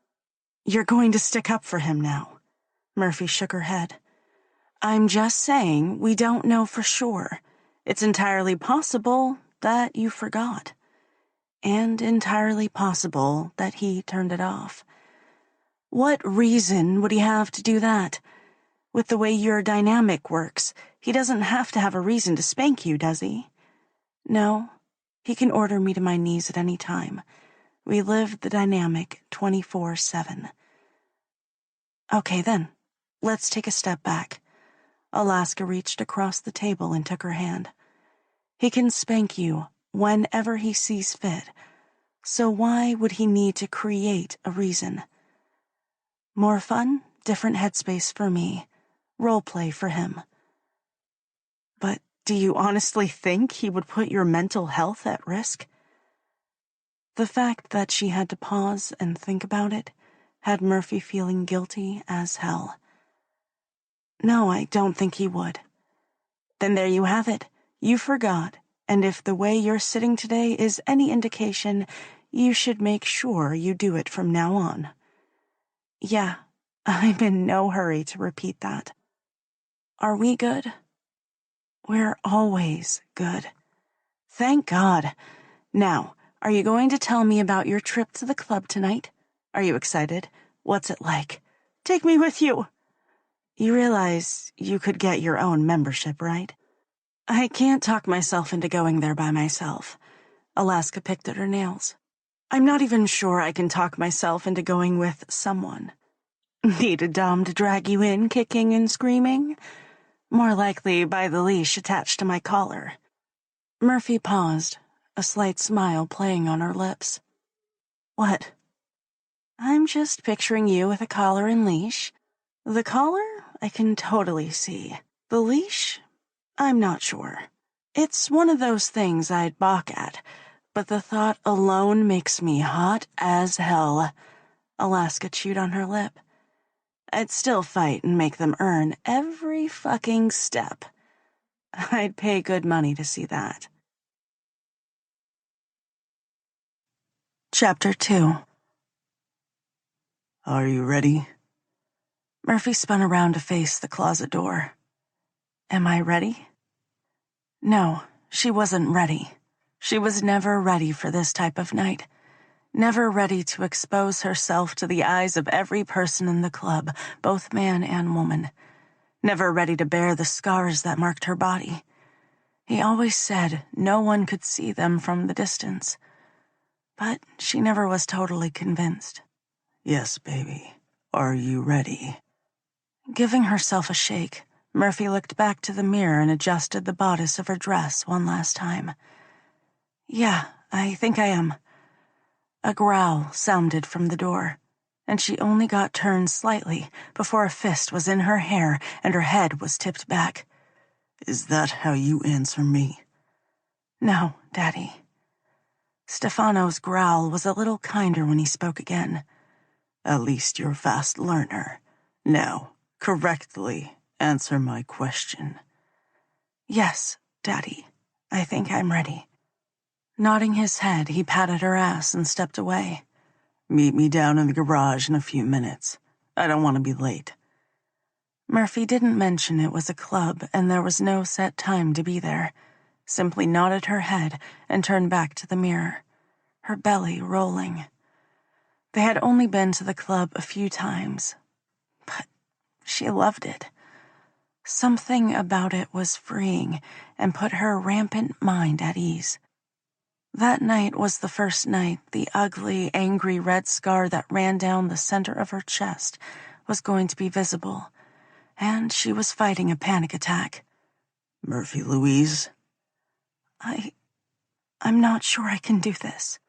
You're going to stick up for him now. Murphy shook her head. I'm just saying we don't know for sure. It's entirely possible that you forgot. And entirely possible that he turned it off. What reason would he have to do that? With the way your dynamic works, he doesn't have to have a reason to spank you, does he? No, he can order me to my knees at any time. We live the dynamic 24/7. Okay then, let's take a step back. Alaska reached across the table and took her hand. He can spank you whenever he sees fit, so why would he need to create a reason? More fun, different headspace for me. Role play for him. But do you honestly think he would put your mental health at risk? The fact that she had to pause and think about it had Murphy feeling guilty as hell. No, I don't think he would. Then there you have it. You forgot, and if the way you're sitting today is any indication, you should make sure you do it from now on. Yeah, I'm in no hurry to repeat that. Are we good? We're always good. Thank God. Now, are you going to tell me about your trip to the club tonight? Are you excited? What's it like? Take me with you. You realize you could get your own membership, right? I can't talk myself into going there by myself. Alaska picked at her nails. I'm not even sure I can talk myself into going with someone. Need a dom to drag you in, kicking and screaming? More likely by the leash attached to my collar. Murphy paused, a slight smile playing on her lips. What? I'm just picturing you with a collar and leash. The collar, I can totally see. The leash, I'm not sure. It's one of those things I'd balk at, but the thought alone makes me hot as hell. Alaska chewed on her lip. I'd still fight and make them earn every fucking step. I'd pay good money to see that. Chapter 2. Are you ready? Murphy spun around to face the closet door. Am I ready? No, she wasn't ready. She was never ready for this type of night. never ready to expose herself to the eyes of every person in the club, both man and woman, never ready to bear the scars that marked her body. He always said no one could see them from the distance, but she never was totally convinced. Yes, baby. Are you ready? Giving herself a shake, Murphy looked back to the mirror and adjusted the bodice of her dress one last time. Yeah, I think I am. A growl sounded from the door, and she only got turned slightly before a fist was in her hair and her head was tipped back. Is that how you answer me? No, Daddy. Stefano's growl was a little kinder when he spoke again. At least you're a fast learner. Now, correctly answer my question. Yes, Daddy. I think I'm ready. Nodding his head, he patted her ass and stepped away. Meet me down in the garage in a few minutes. I don't want to be late. Murphy didn't mention it was a club and there was no set time to be there. Simply nodded her head and turned back to the mirror, her belly rolling. They had only been to the club a few times, but she loved it. Something about it was freeing and put her rampant mind at ease. That night was the first night the ugly, angry red scar that ran down the center of her chest was going to be visible, and she was fighting a panic attack. Murphy Louise? I'm not sure I can do this.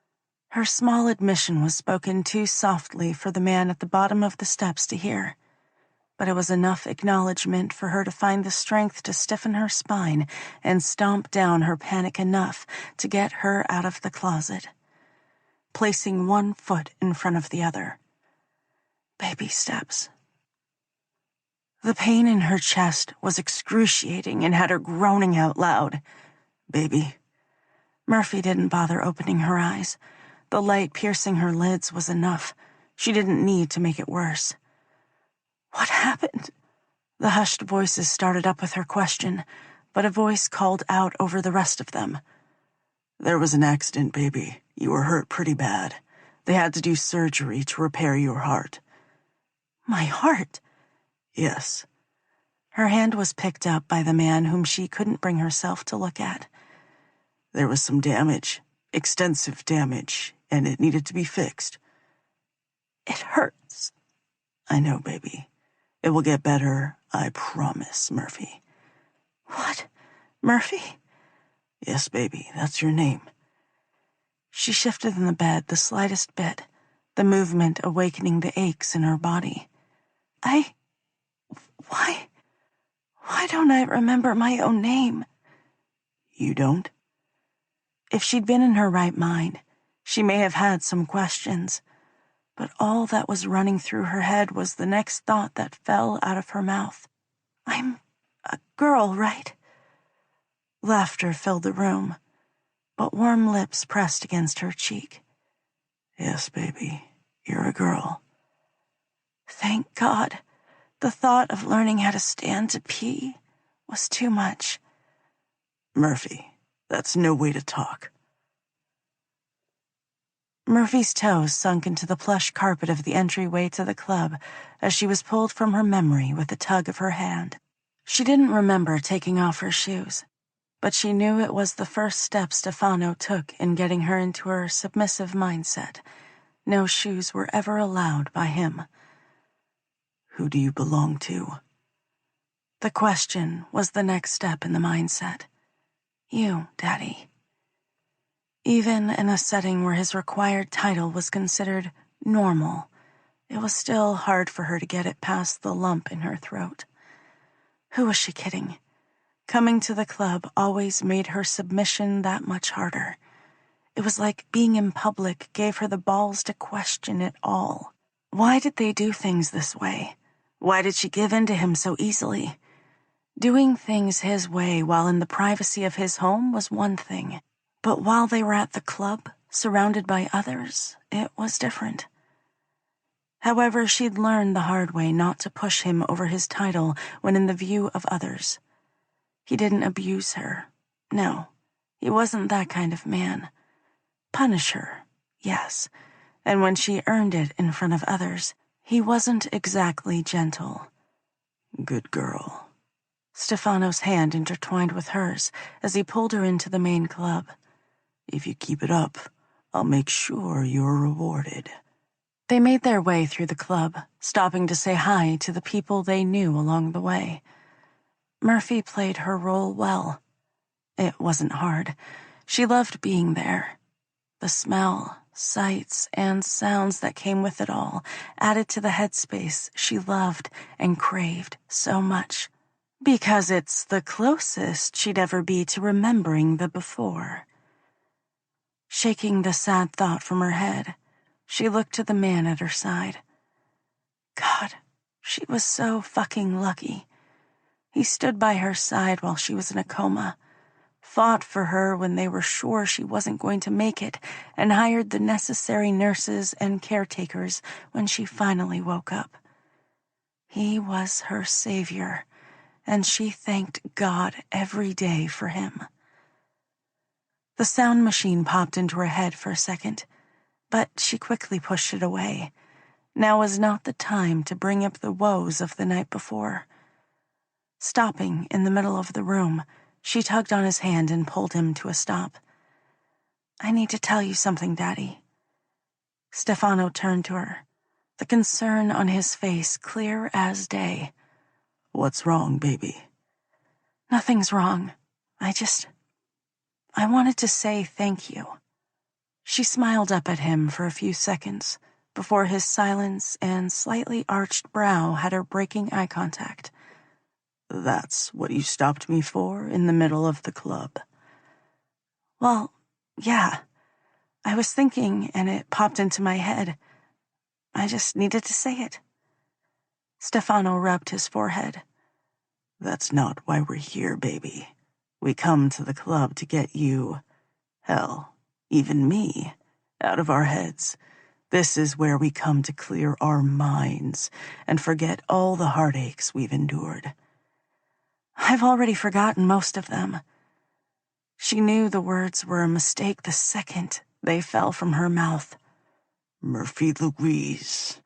Her small admission was spoken too softly for the man at the bottom of the steps to hear, but it was enough acknowledgement for her to find the strength to stiffen her spine and stomp down her panic enough to get her out of the closet, placing one foot in front of the other. Baby steps. The pain in her chest was excruciating and had her groaning out loud. Baby. Murphy didn't bother opening her eyes. The light piercing her lids was enough. She didn't need to make it worse. What happened? The hushed voices started up with her question, but a voice called out over the rest of them. There was an accident, baby. You were hurt pretty bad. They had to do surgery to repair your heart. My heart? Yes. Her hand was picked up by the man whom she couldn't bring herself to look at. There was some damage, extensive damage, and it needed to be fixed. It hurts. I know, baby. It will get better, I promise, Murphy. What? Murphy? Yes, baby, that's your name. She shifted in the bed the slightest bit, the movement awakening the aches in her body. Why don't I remember my own name? You don't? If she'd been in her right mind, she may have had some questions, but all that was running through her head was the next thought that fell out of her mouth. I'm a girl, right? Laughter filled the room, but warm lips pressed against her cheek. Yes, baby, you're a girl. Thank God. The thought of learning how to stand to pee was too much. Murphy, that's no way to talk. Murphy's toes sunk into the plush carpet of the entryway to the club as she was pulled from her memory with a tug of her hand. She didn't remember taking off her shoes, but she knew it was the first step Stefano took in getting her into her submissive mindset. No shoes were ever allowed by him. Who do you belong to? The question was the next step in the mindset. You, Daddy. Even in a setting where his required title was considered normal, it was still hard for her to get it past the lump in her throat. Who was she kidding? Coming to the club always made her submission that much harder. It was like being in public gave her the balls to question it all. Why did they do things this way? Why did she give in to him so easily? Doing things his way while in the privacy of his home was one thing, but while they were at the club, surrounded by others, it was different. However, she'd learned the hard way not to push him over his title when in the view of others. He didn't abuse her. No, he wasn't that kind of man. Punish her, yes, and when she earned it in front of others, he wasn't exactly gentle. Good girl. Stefano's hand intertwined with hers as he pulled her into the main club. If you keep it up, I'll make sure you're rewarded. They made their way through the club, stopping to say hi to the people they knew along the way. Murphy played her role well. It wasn't hard. She loved being there. The smell, sights, and sounds that came with it all added to the headspace she loved and craved so much. Because it's the closest she'd ever be to remembering the before. Shaking the sad thought from her head, she looked to the man at her side. God, she was so fucking lucky. He stood by her side while she was in a coma, fought for her when they were sure she wasn't going to make it, and hired the necessary nurses and caretakers when she finally woke up. He was her savior, and she thanked God every day for him. The sound machine popped into her head for a second, but she quickly pushed it away. Now was not the time to bring up the woes of the night before. Stopping in the middle of the room, she tugged on his hand and pulled him to a stop. I need to tell you something, Daddy. Stefano turned to her, the concern on his face clear as day. What's wrong, baby? Nothing's wrong. I wanted to say thank you. She smiled up at him for a few seconds before his silence and slightly arched brow had her breaking eye contact. That's what you stopped me for in the middle of the club? Well, yeah. I was thinking and it popped into my head. I just needed to say it. Stefano rubbed his forehead. That's not why we're here, baby. We come to the club to get you, hell, even me, out of our heads. This is where we come to clear our minds and forget all the heartaches we've endured. I've already forgotten most of them. She knew the words were a mistake the second they fell from her mouth. Murphy Louise.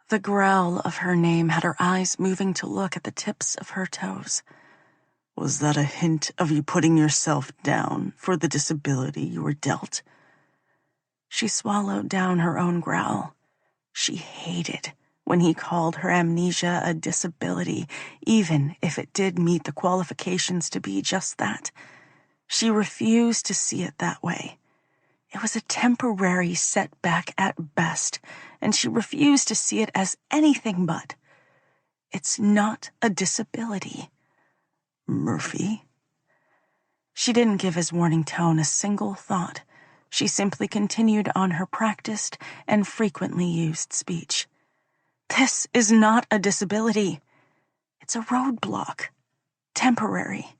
The growl of her name had her eyes moving to look at the tips of her toes. Was that a hint of you putting yourself down for the disability you were dealt? She swallowed down her own growl. She hated when he called her amnesia a disability, even if it did meet the qualifications to be just that. She refused to see it that way. It was a temporary setback at best, and she refused to see it as anything but. It's not a disability. Murphy? She didn't give his warning tone a single thought. She simply continued on her practiced and frequently used speech. This is not a disability. It's a roadblock. Temporary.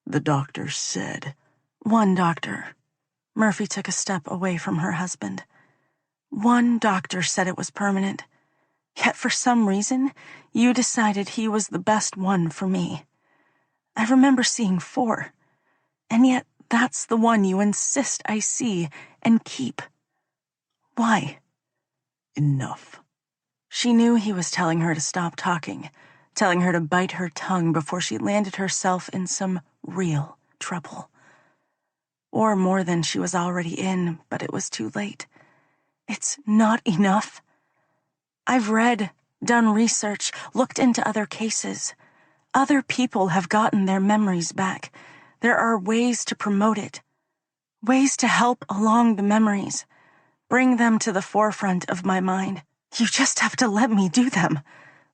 The doctor said. One doctor. Murphy took a step away from her husband. One doctor said it was permanent. Yet for some reason, you decided he was the best one for me. I remember seeing 4, and yet that's the one you insist I see and keep. Why? Enough. She knew he was telling her to stop talking, telling her to bite her tongue before she landed herself in some real trouble. Or more than she was already in, but it was too late. It's not enough. I've read, done research, looked into other cases. Other people have gotten their memories back. There are ways to promote it. Ways to help along the memories. Bring them to the forefront of my mind. You just have to let me do them.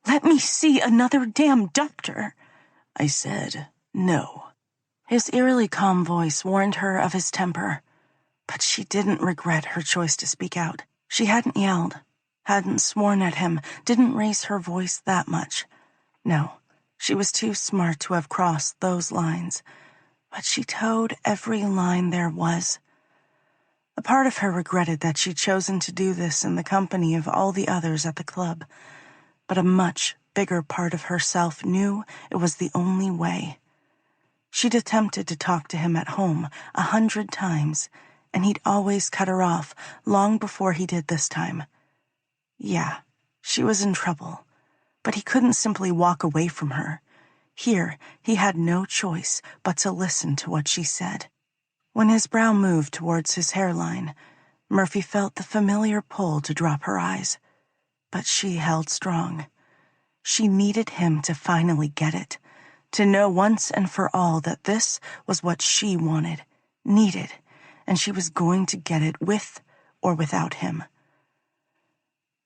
Let me see another damn doctor. I said no. His eerily calm voice warned her of his temper. But she didn't regret her choice to speak out. She hadn't yelled, hadn't sworn at him, didn't raise her voice that much. No, she was too smart to have crossed those lines. But she towed every line there was. A part of her regretted that she'd chosen to do this in the company of all the others at the club, but a much bigger part of herself knew it was the only way. She'd attempted to talk to him at home 100 times, and he'd always cut her off long before he did this time. Yeah, she was in trouble, but he couldn't simply walk away from her. Here, he had no choice but to listen to what she said. When his brow moved towards his hairline, Murphy felt the familiar pull to drop her eyes, but she held strong. She needed him to finally get it, to know once and for all that this was what she wanted, needed, and she was going to get it with or without him.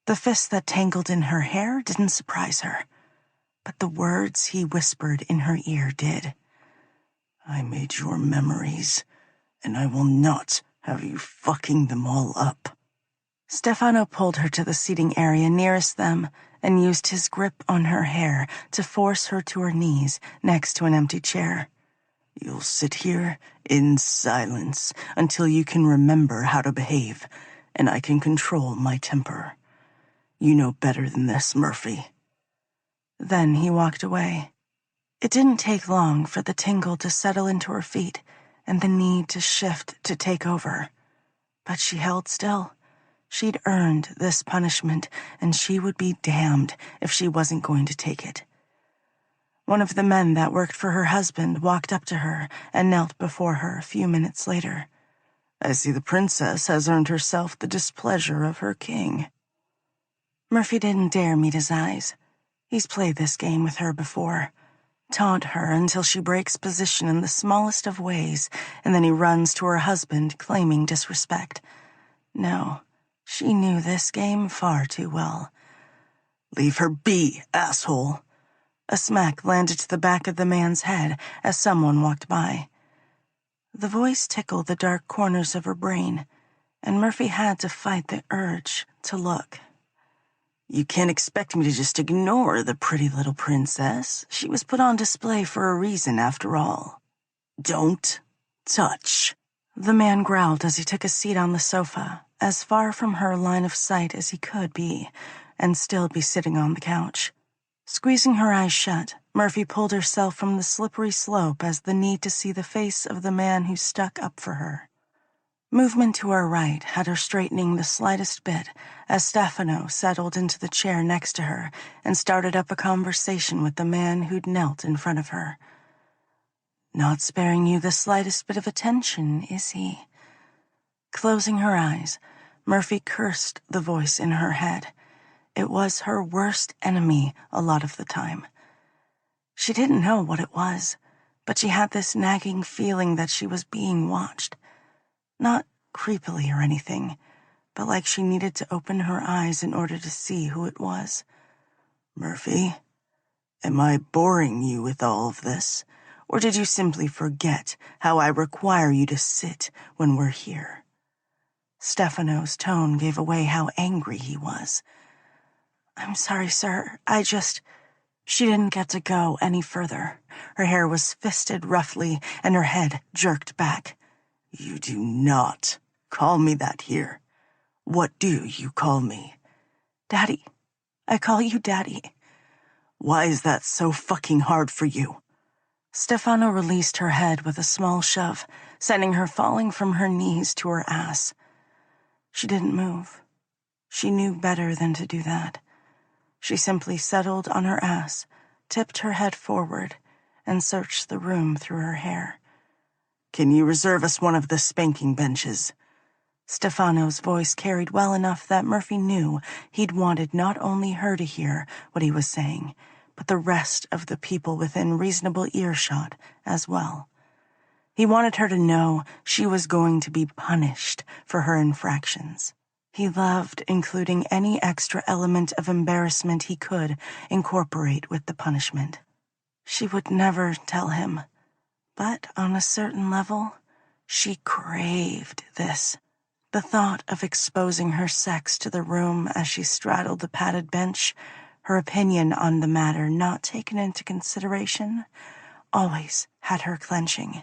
The fist that tangled in her hair didn't surprise her, but the words he whispered in her ear did. I made your memories, and I will not have you fucking them all up. Stefano pulled her to the seating area nearest them and used his grip on her hair to force her to her knees next to an empty chair. You'll sit here in silence until you can remember how to behave, and I can control my temper. You know better than this, Murphy. Then he walked away. It didn't take long for the tingle to settle into her feet and the need to shift to take over. But she held still. She'd earned this punishment, and she would be damned if she wasn't going to take it. One of the men that worked for her husband walked up to her and knelt before her a few minutes later. I see the princess has earned herself the displeasure of her king. Murphy didn't dare meet his eyes. He's played this game with her before. Taunt her until she breaks position in the smallest of ways, and then he runs to her husband, claiming disrespect. No, she knew this game far too well. Leave her be, asshole. A smack landed to the back of the man's head as someone walked by. The voice tickled the dark corners of her brain, and Murphy had to fight the urge to look. You can't expect me to just ignore the pretty little princess. She was put on display for a reason, after all. Don't touch. The man growled as he took a seat on the sofa, as far from her line of sight as he could be, and still be sitting on the couch. Squeezing her eyes shut, Murphy pulled herself from the slippery slope as the need to see the face of the man who stuck up for her. Movement to her right had her straightening the slightest bit as Stefano settled into the chair next to her and started up a conversation with the man who'd knelt in front of her. Not sparing you the slightest bit of attention, is he? Closing her eyes, Murphy cursed the voice in her head. It was her worst enemy a lot of the time. She didn't know what it was, but she had this nagging feeling that she was being watched. Not creepily or anything, but like she needed to open her eyes in order to see who it was. Murphy, am I boring you with all of this, or did you simply forget how I require you to sit when we're here? Stefano's tone gave away how angry he was. I'm sorry, sir. She didn't get to go any further. Her hair was fisted roughly, and her head jerked back. You do not call me that here. What do you call me? Daddy. I call you Daddy. Why is that so fucking hard for you? Stefano released her head with a small shove, sending her falling from her knees to her ass. She didn't move. She knew better than to do that. She simply settled on her ass, tipped her head forward, and searched the room through her hair. Can you reserve us one of the spanking benches? Stefano's voice carried well enough that Murphy knew he'd wanted not only her to hear what he was saying, but the rest of the people within reasonable earshot as well. He wanted her to know she was going to be punished for her infractions. He loved including any extra element of embarrassment he could incorporate with the punishment. She would never tell him, but on a certain level, she craved this. The thought of exposing her sex to the room as she straddled the padded bench, her opinion on the matter not taken into consideration, always had her clenching.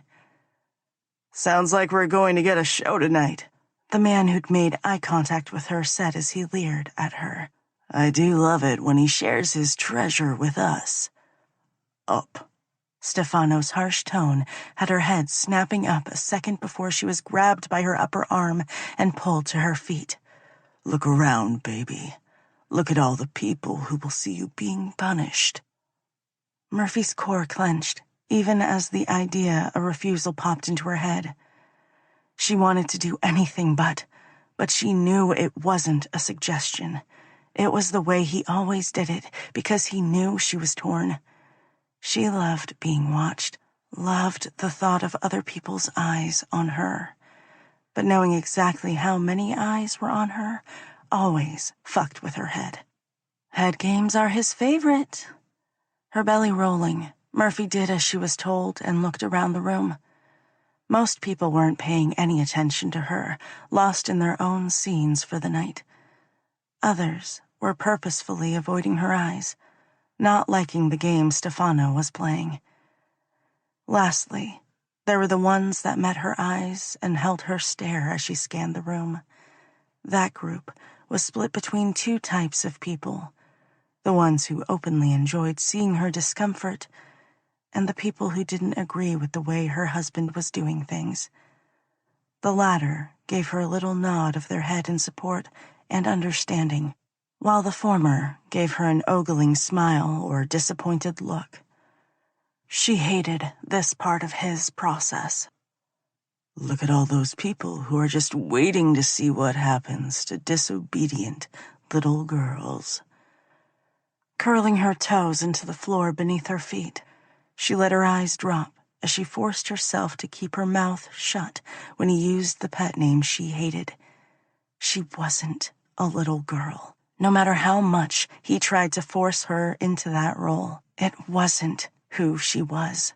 Sounds like we're going to get a show tonight, the man who'd made eye contact with her said as he leered at her. I do love it when he shares his treasure with us. Up. Stefano's harsh tone had her head snapping up a second before she was grabbed by her upper arm and pulled to her feet. Look around, baby. Look at all the people who will see you being punished. Murphy's core clenched, even as the idea of refusal popped into her head. She wanted to do anything but she knew it wasn't a suggestion. It was the way he always did it, because he knew she was torn. She loved being watched, loved the thought of other people's eyes on her. But knowing exactly how many eyes were on her always fucked with her head. Head games are his favorite. Her belly rolling, Murphy did as she was told and looked around the room. Most people weren't paying any attention to her, lost in their own scenes for the night. Others were purposefully avoiding her eyes, not liking the game Stefano was playing. Lastly, there were the ones that met her eyes and held her stare as she scanned the room. That group was split between two types of people: the ones who openly enjoyed seeing her discomfort, and the people who didn't agree with the way her husband was doing things. The latter gave her a little nod of their head in support and understanding, while the former gave her an ogling smile or disappointed look. She hated this part of his process. Look at all those people who are just waiting to see what happens to disobedient little girls. Curling her toes into the floor beneath her feet, she let her eyes drop as she forced herself to keep her mouth shut when he used the pet name she hated. She wasn't a little girl. No matter how much he tried to force her into that role, it wasn't who she was.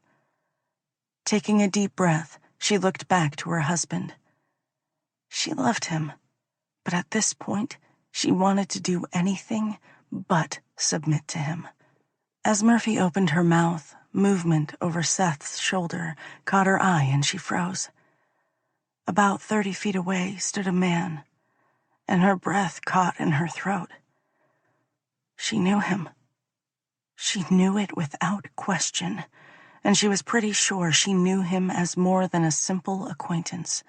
Taking a deep breath, she looked back to her husband. She loved him, but at this point, she wanted to do anything but submit to him. As Murphy opened her mouth, movement over Seth's shoulder caught her eye and she froze. About 30 feet away stood a man, and her breath caught in her throat. She knew him. She knew it without question, and she was pretty sure she knew him as more than a simple acquaintance.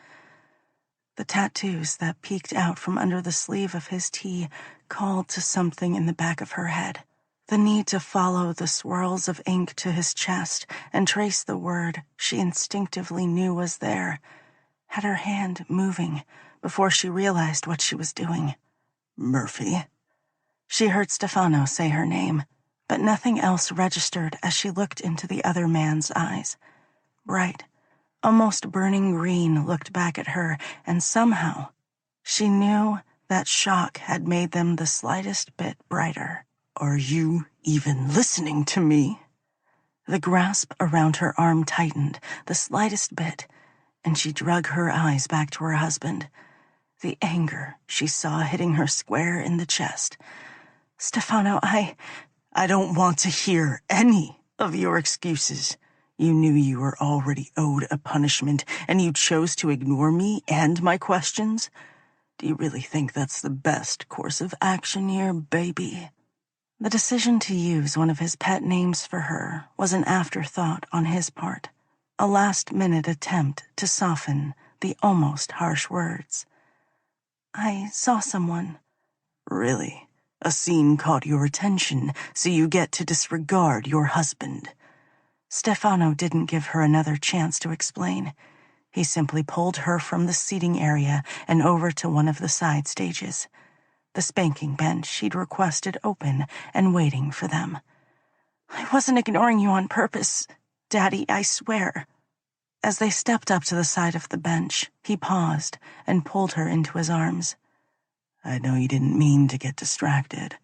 The tattoos that peeked out from under the sleeve of his tee called to something in the back of her head. The need to follow the swirls of ink to his chest and trace the word she instinctively knew was there had her hand moving before she realized what she was doing. Murphy. She heard Stefano say her name, but nothing else registered as she looked into the other man's eyes. Bright, almost burning green looked back at her, and somehow she knew that shock had made them the slightest bit brighter. Are you even listening to me? The grasp around her arm tightened the slightest bit, and she drug her eyes back to her husband. The anger she saw hitting her square in the chest. Stefano, I don't want to hear any of your excuses. You knew you were already owed a punishment, and you chose to ignore me and my questions? Do you really think that's the best course of action here, baby? The decision to use one of his pet names for her was an afterthought on his part, a last-minute attempt to soften the almost harsh words. I saw someone. Really? A scene caught your attention, so you get to disregard your husband. Stefano didn't give her another chance to explain. He simply pulled her from the seating area and over to one of the side stages. The spanking bench she'd requested open and waiting for them. I wasn't ignoring you on purpose, Daddy, I swear. As they stepped up to the side of the bench, he paused and pulled her into his arms. I know you didn't mean to get distracted,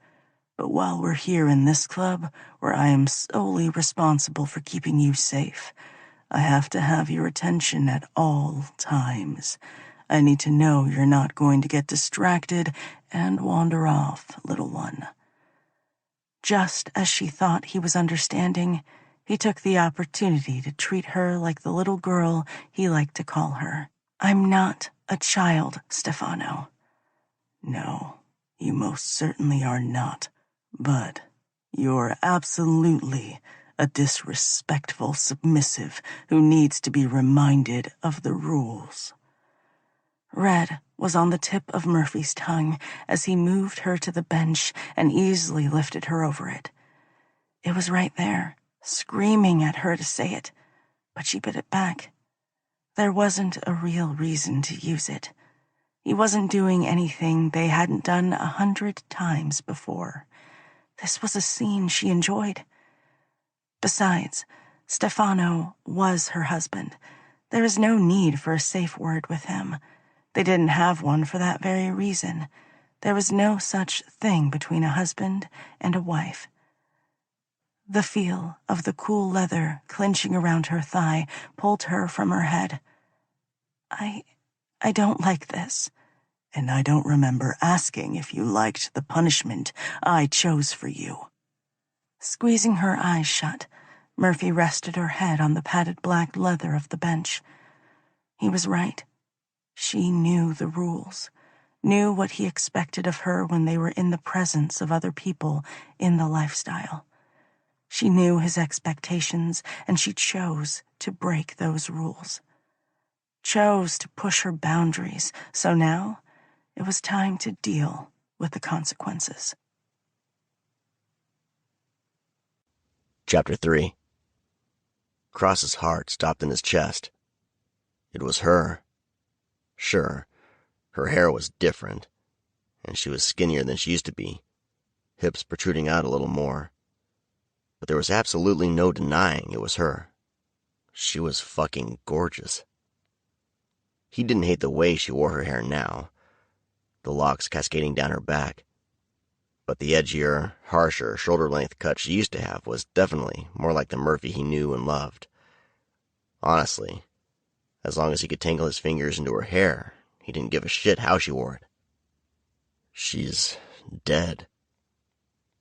but while we're here in this club, where I am solely responsible for keeping you safe, I have to have your attention at all times. I need to know you're not going to get distracted and wander off, little one. Just as she thought he was understanding, he took the opportunity to treat her like the little girl he liked to call her. I'm not a child, Stefano. No, you most certainly are not. But you're absolutely a disrespectful submissive who needs to be reminded of the rules. Red was on the tip of Murphy's tongue as he moved her to the bench and easily lifted her over it. It was right there, screaming at her to say it, but she bit it back. There wasn't a real reason to use it. He wasn't doing anything they hadn't done 100 times before. This was a scene she enjoyed. Besides, Stefano was her husband. There was no need for a safe word with him. They didn't have one for that very reason. There was no such thing between a husband and a wife. The feel of the cool leather clinching around her thigh pulled her from her head. I don't like this. And I don't remember asking if you liked the punishment I chose for you. Squeezing her eyes shut, Murphy rested her head on the padded black leather of the bench. He was right. She knew the rules, knew what he expected of her when they were in the presence of other people in the lifestyle. She knew his expectations, and she chose to break those rules. Chose to push her boundaries, so now it was time to deal with the consequences. Chapter 3. Cross's heart stopped in his chest. It was her. Sure, her hair was different, and she was skinnier than she used to be, hips protruding out a little more. But there was absolutely no denying it was her. She was fucking gorgeous. He didn't hate the way she wore her hair now, the locks cascading down her back. But the edgier, harsher, shoulder-length cut she used to have was definitely more like the Murphy he knew and loved. Honestly, as long as he could tangle his fingers into her hair, he didn't give a shit how she wore it. She's dead.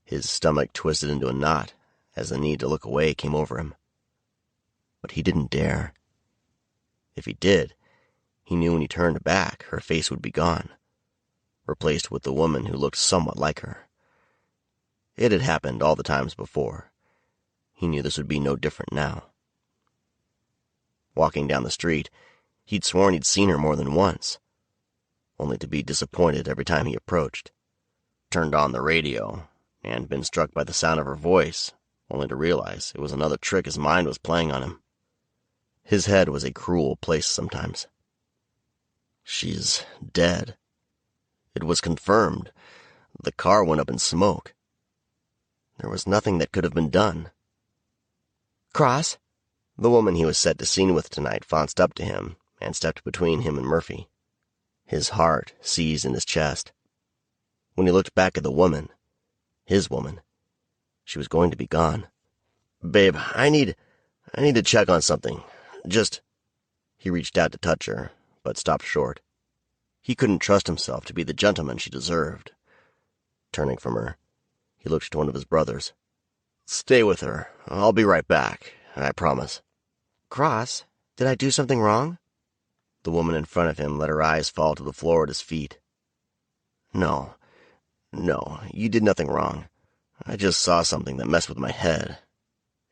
His stomach twisted into a knot as the need to look away came over him. But he didn't dare. If he did, he knew when he turned back, her face would be gone, replaced with the woman who looked somewhat like her. It had happened all the times before. He knew this would be no different now. Walking down the street, he'd sworn he'd seen her more than once, only to be disappointed every time he approached. Turned on the radio, and been struck by the sound of her voice, only to realize it was another trick his mind was playing on him. His head was a cruel place sometimes. She's dead. It was confirmed. The car went up in smoke. There was nothing that could have been done. "Cross?" The woman he was set to scene with tonight flounced up to him and stepped between him and Murphy. His heart seized in his chest. When he looked back at the woman, his woman, she was going to be gone. "Babe, I need to check on something. Just..." He reached out to touch her, but stopped short. He couldn't trust himself to be the gentleman she deserved. Turning from her, he looked to one of his brothers. "Stay with her. I'll be right back, I promise." "Cross, did I do something wrong?" The woman in front of him let her eyes fall to the floor at his feet. No, you did nothing wrong. I just saw something that messed with my head.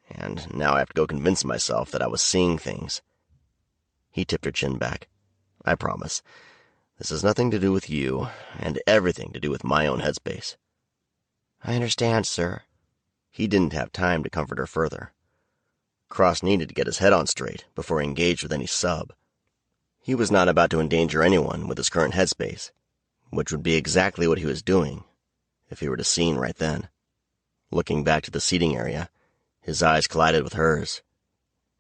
And now I have to go convince myself that I was seeing things." He tipped her chin back. "I promise. This has nothing to do with you, and everything to do with my own headspace." "I understand, sir." He didn't have time to comfort her further. Cross needed to get his head on straight before he engaged with any sub. He was not about to endanger anyone with his current headspace, which would be exactly what he was doing if he were to scene right then. Looking back to the seating area, his eyes collided with hers,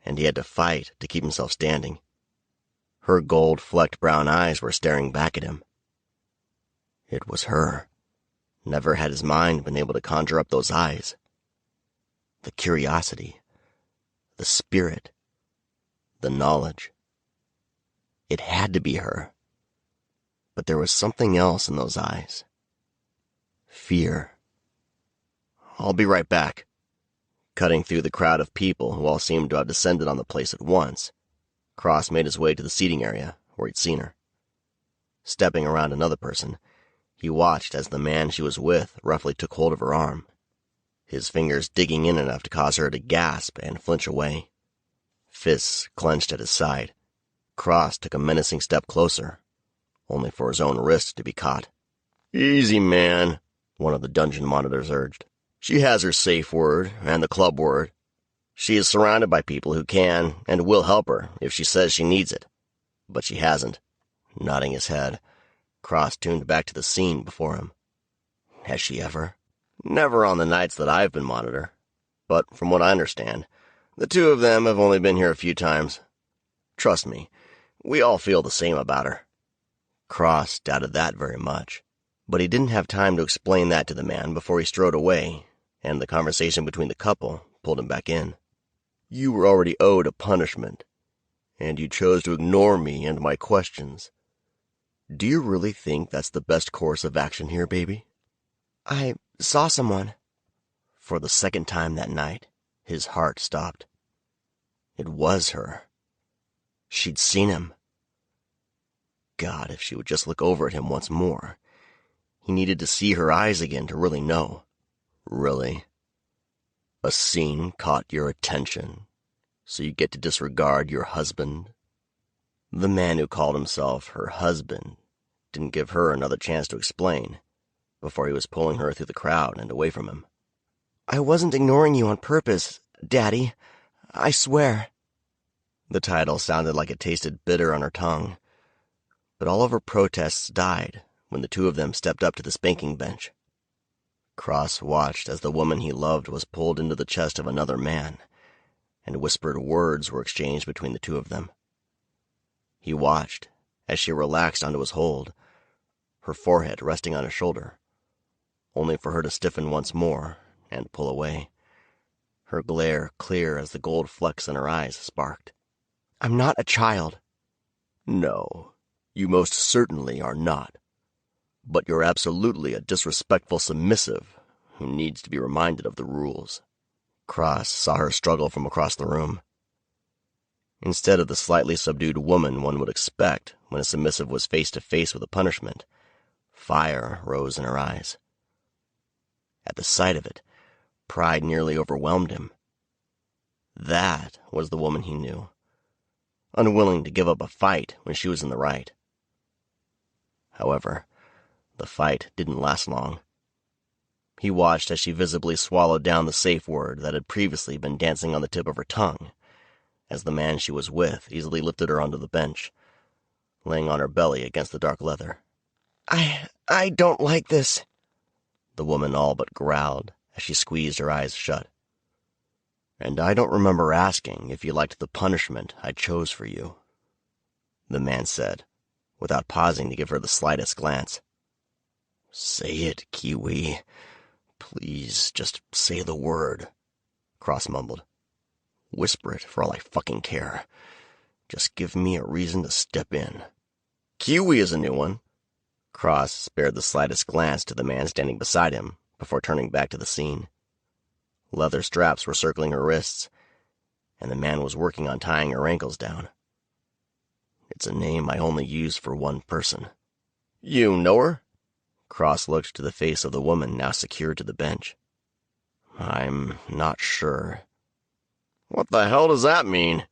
and he had to fight to keep himself standing. Her gold-flecked brown eyes were staring back at him. It was her. Never had his mind been able to conjure up those eyes. The curiosity, the spirit, the knowledge. It had to be her. But there was something else in those eyes. Fear. "I'll be right back." Cutting through the crowd of people who all seemed to have descended on the place at once, Cross made his way to the seating area where he'd seen her. Stepping around another person, he watched as the man she was with roughly took hold of her arm. his fingers digging in enough to cause her to gasp and flinch away. Fists clenched at his side, Cross took a menacing step closer, only for his own wrist to be caught. "Easy, man," one of the dungeon monitors urged. "She has her safe word and the club word. She is surrounded by people who can and will help her if she says she needs it. But she hasn't." Nodding his head, Cross tuned back to the scene before him. "Has she ever?" "Never on the nights that I've been monitor. But from what I understand, the two of them have only been here a few times. Trust me, we all feel the same about her." Cross doubted that very much, but he didn't have time to explain that to the man before he strode away, and the conversation between the couple pulled him back in. "You were already owed a punishment, and you chose to ignore me and my questions. Do you really think that's the best course of action here, baby?" "I saw someone." For the second time that night, his heart stopped. It was her. She'd seen him. God, if she would just look over at him once more. He needed to see her eyes again to really know. Really? A scene caught your attention, so you get to disregard your husband? The man who called himself her husband didn't give her another chance to explain before he was pulling her through the crowd and away from him. "I wasn't ignoring you on purpose, Daddy. I swear." The title sounded like it tasted bitter on her tongue, but all of her protests died when the two of them stepped up to the spanking bench. Cross watched as the woman he loved was pulled into the chest of another man, and whispered words were exchanged between the two of them. He watched as she relaxed onto his hold, her forehead resting on his shoulder, only for her to stiffen once more and pull away, her glare clear as the gold flecks in her eyes sparked. "I'm not a child." "No, you most certainly are not. But you're absolutely a disrespectful submissive who needs to be reminded of the rules." Cross saw her struggle from across the room. Instead of the slightly subdued woman one would expect when a submissive was face to face with a punishment, fire rose in her eyes. At the sight of it, pride nearly overwhelmed him. That was the woman he knew, unwilling to give up a fight when she was in the right. However, the fight didn't last long. He watched as she visibly swallowed down the safe word that had previously been dancing on the tip of her tongue, as the man she was with easily lifted her onto the bench, laying on her belly against the dark leather. I don't like this," the woman all but growled as she squeezed her eyes shut. "And I don't remember asking if you liked the punishment I chose for you," the man said, without pausing to give her the slightest glance. "Say it, Kiwi. Please, just say the word," Cross mumbled. "Whisper it for all I fucking care. Just give me a reason to step in." "Kiwi is a new one." Cross spared the slightest glance to the man standing beside him before turning back to the scene. Leather straps were circling her wrists, and the man was working on tying her ankles down. "It's a name I only use for one person." "You know her?" Cross looked to the face of the woman now secured to the bench. "I'm not sure." "What the hell does that mean?"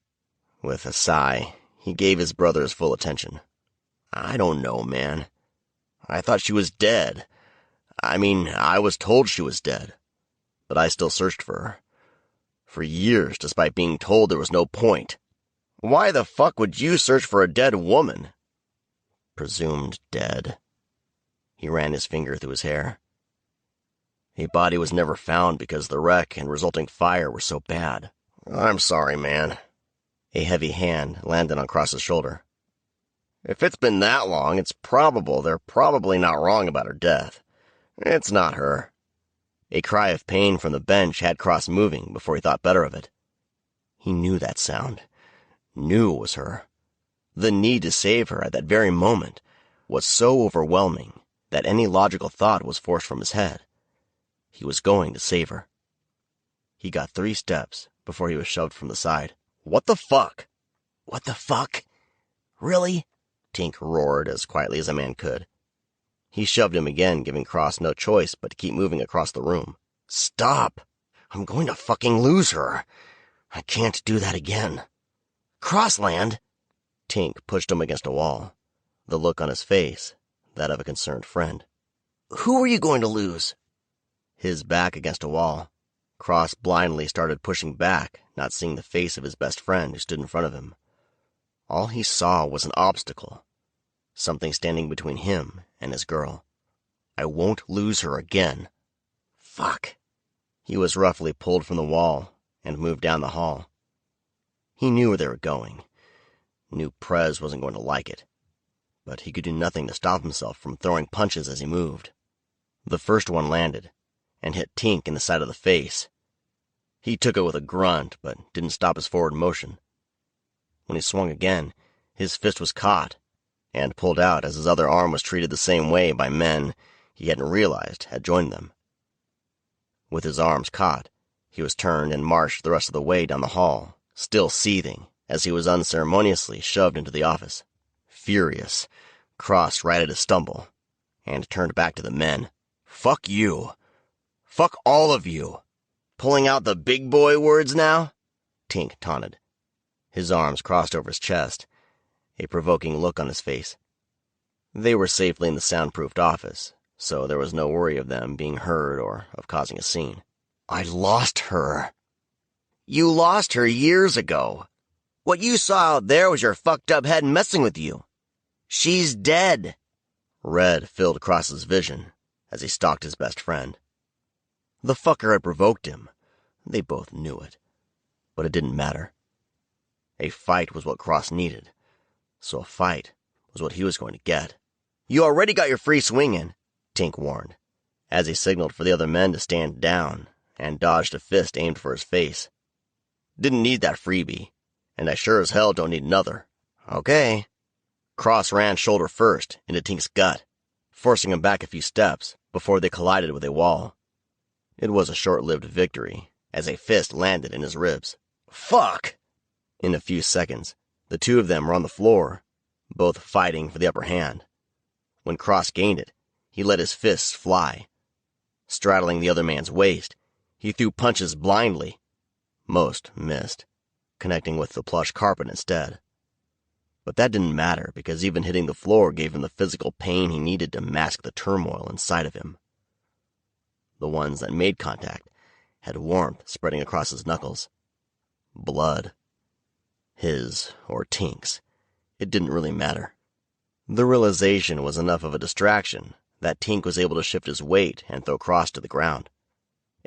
With a sigh, he gave his brother his full attention. "I don't know, man. I thought she was dead. I was told she was dead. But I still searched for her. For years, despite being told there was no point. Why the fuck would you search for a dead woman?" "Presumed dead." He ran his finger through his hair. "A body was never found because the wreck and resulting fire were so bad." "I'm sorry, man." A heavy hand landed on Cross's shoulder. "If it's been that long, it's probable they're probably not wrong about her death. It's not her." A cry of pain from the bench had Cross moving before he thought better of it. He knew that sound. Knew it was her. The need to save her at that very moment was so overwhelming that any logical thought was forced from his head. He was going to save her. He got 3 steps before he was shoved from the side. "What the fuck?" "What the fuck? Really?" Tink roared as quietly as a man could. He shoved him again, giving Cross no choice but to keep moving across the room. Stop. I'm going to fucking lose her. I can't do that again. Crossland! Tink pushed him against a wall, the look on his face, that of a concerned friend. Who are you going to lose? His back against a wall, Cross blindly started pushing back, not seeing the face of his best friend who stood in front of him. All he saw was an obstacle, something standing between him and his girl. I won't lose her again. Fuck. He was roughly pulled from the wall and moved down the hall. He knew where they were going. Knew Prez wasn't going to like it, but he could do nothing to stop himself from throwing punches as he moved. The first one landed and hit Tink in the side of the face. He took it with a grunt, but didn't stop his forward motion. When he swung again, his fist was caught and pulled out as his other arm was treated the same way by men he hadn't realized had joined them. With his arms caught, he was turned and marched the rest of the way down the hall, still seething, as he was unceremoniously shoved into the office. Furious, Cross righted a stumble and turned back to the men. Fuck you. Fuck all of you. Pulling out the big boy words now? Tink taunted. His arms crossed over his chest, a provoking look on his face. They were safely in the soundproofed office, so there was no worry of them being heard or of causing a scene. I lost her. You lost her years ago. What you saw out there was your fucked up head messing with you. She's dead. Red filled Cross's vision as he stalked his best friend. The fucker had provoked him. They both knew it. But it didn't matter. A fight was what Cross needed, so a fight was what he was going to get. You already got your free swing in, Tink warned, as he signaled for the other men to stand down and dodged a fist aimed for his face. Didn't need that freebie, and I sure as hell don't need another. Okay. Cross ran shoulder first into Tink's gut, forcing him back a few steps before they collided with a wall. It was a short-lived victory, as a fist landed in his ribs. Fuck! In a few seconds, the two of them were on the floor, both fighting for the upper hand. When Cross gained it, he let his fists fly. Straddling the other man's waist, he threw punches blindly. Most missed, connecting with the plush carpet instead. But that didn't matter, because even hitting the floor gave him the physical pain he needed to mask the turmoil inside of him. The ones that made contact had warmth spreading across his knuckles. Blood. His or Tink's. It didn't really matter. The realization was enough of a distraction that Tink was able to shift his weight and throw Cross to the ground.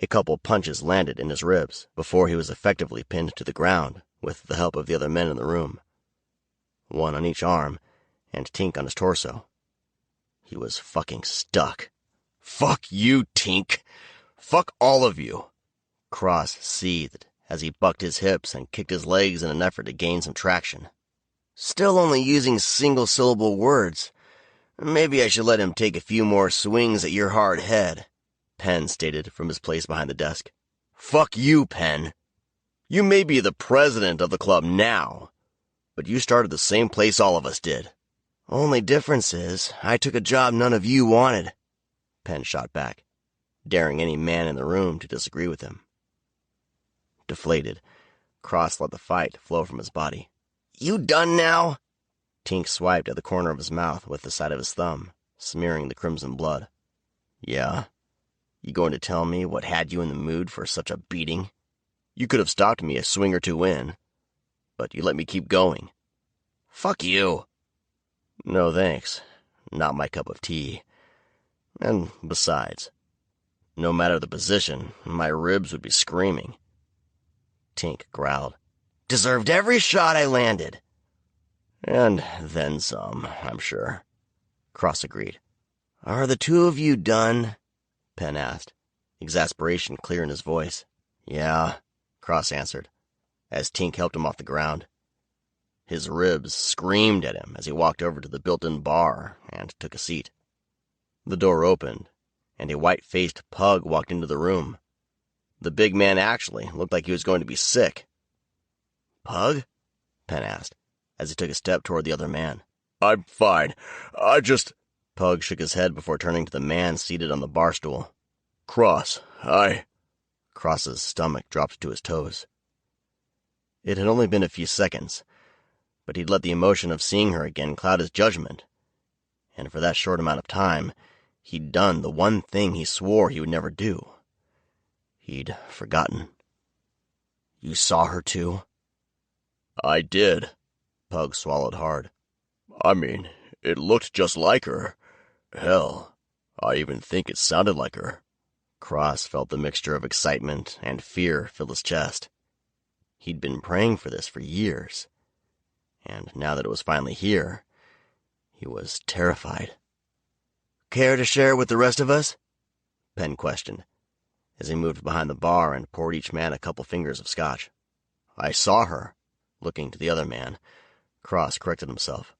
A couple punches landed in his ribs before he was effectively pinned to the ground with the help of the other men in the room. One on each arm, and Tink on his torso. He was fucking stuck. Fuck you, Tink. Fuck all of you. Cross seethed as he bucked his hips and kicked his legs in an effort to gain some traction. Still only using single-syllable words. Maybe I should let him take a few more swings at your hard head, Penn stated from his place behind the desk. Fuck you, Penn. You may be the president of the club now, but you started the same place all of us did. Only difference is, I took a job none of you wanted, Penn shot back, daring any man in the room to disagree with him. Deflated, Cross let the fight flow from his body. You done now? Tink swiped at the corner of his mouth with the side of his thumb, smearing the crimson blood. Yeah? You going to tell me what had you in the mood for such a beating? You could have stopped me a swing or two in, but you let me keep going. Fuck you. No thanks. Not my cup of tea. And besides, no matter the position, my ribs would be screaming. Tink growled. Deserved every shot I landed. And then some, I'm sure. Cross agreed. Are the two of you done? Penn asked, exasperation clear in his voice. Yeah, Cross answered, as Tink helped him off the ground. His ribs screamed at him as he walked over to the built-in bar and took a seat. The door opened, and a white-faced pug walked into the room. The big man actually looked like he was going to be sick. Pug? Penn asked, as he took a step toward the other man. I'm fine. Pug shook his head before turning to the man seated on the bar stool. Cross, Cross's stomach dropped to his toes. It had only been a few seconds, but he'd let the emotion of seeing her again cloud his judgment. And for that short amount of time, he'd done the one thing he swore he would never do. He'd forgotten. You saw her too? I did. Pug swallowed hard. I mean, it looked just like her. Hell, I even think it sounded like her. Cross felt the mixture of excitement and fear fill his chest. He'd been praying for this for years, and now that it was finally here, he was terrified. Care to share with the rest of us? Penn questioned, as he moved behind the bar and poured each man a couple fingers of scotch. I saw her. Looking to the other man, Cross corrected himself.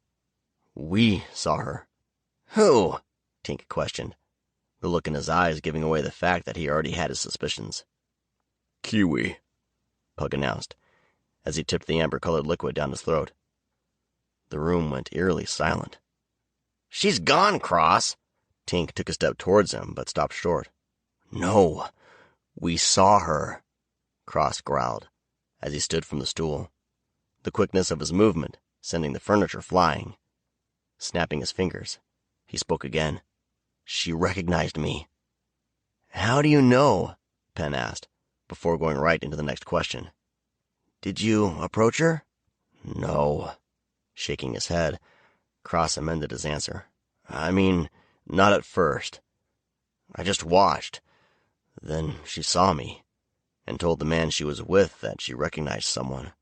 We saw her. Who? Tink questioned, the look in his eyes giving away the fact that he already had his suspicions. Kiwi, Pug announced, as he tipped the amber-colored liquid down his throat. The room went eerily silent. She's gone, Cross! Tink took a step towards him, but stopped short. No, we saw her, Cross growled, as he stood from the stool, the quickness of his movement sending the furniture flying. Snapping his fingers, he spoke again. She recognized me. How do you know? Penn asked, before going right into the next question. Did you approach her? No. Shaking his head, Cross amended his answer. I mean, not at first. I just watched. Then she saw me, and told the man she was with that she recognized someone.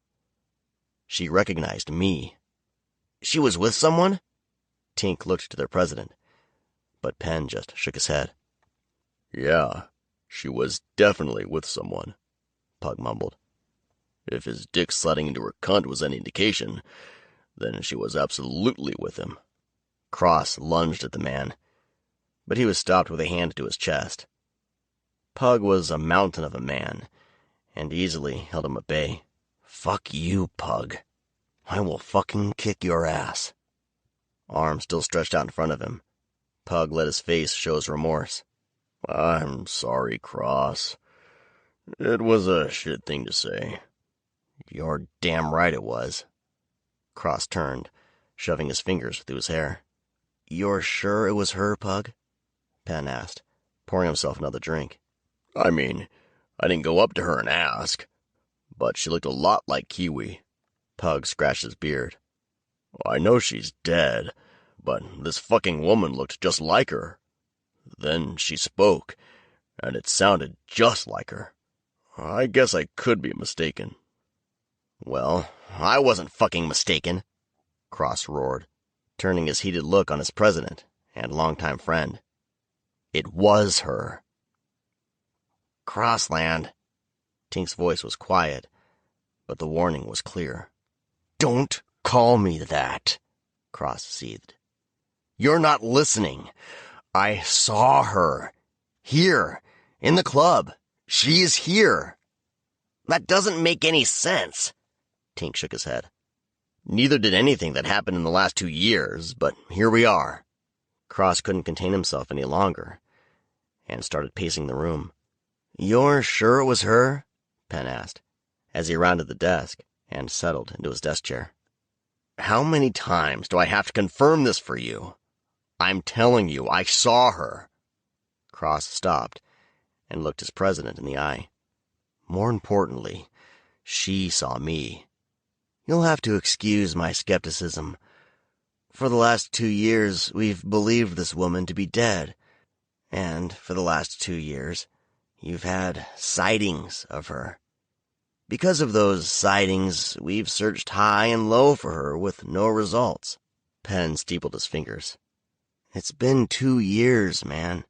She recognized me. She was with someone? Tink looked to their president, but Penn just shook his head. Yeah, she was definitely with someone, Pug mumbled. If his dick sliding into her cunt was any indication, then she was absolutely with him. Cross lunged at the man, but he was stopped with a hand to his chest. Pug was a mountain of a man, and easily held him at bay. Fuck you, Pug. I will fucking kick your ass. Arm still stretched out in front of him, Pug let his face show his remorse. I'm sorry, Cross. It was a shit thing to say. You're damn right it was. Cross turned, shoving his fingers through his hair. You're sure it was her, Pug? Penn asked, pouring himself another drink. I mean, I didn't go up to her and ask, but she looked a lot like Kiwi. Pug scratched his beard. I know she's dead, but this fucking woman looked just like her. Then she spoke, and it sounded just like her. I guess I could be mistaken. Well, I wasn't fucking mistaken, Cross roared, turning his heated look on his president and longtime friend. It was her. Crossland. Tink's voice was quiet, but the warning was clear. Don't call me that, Cross seethed. You're not listening. I saw her. Here, in the club. She's here. That doesn't make any sense. Tink shook his head. Neither did anything that happened in the last 2 years, but here we are. Cross couldn't contain himself any longer, and started pacing the room. You're sure it was her? Penn asked, as he rounded the desk and settled into his desk chair. How many times do I have to confirm this for you? I'm telling you, I saw her. Cross stopped and looked his president in the eye. More importantly, she saw me. You'll have to excuse my skepticism. For the last 2 years, we've believed this woman to be dead. And for the last 2 years, you've had sightings of her. Because of those sightings, we've searched high and low for her with no results. Penn steepled his fingers. It's been 2 years, man,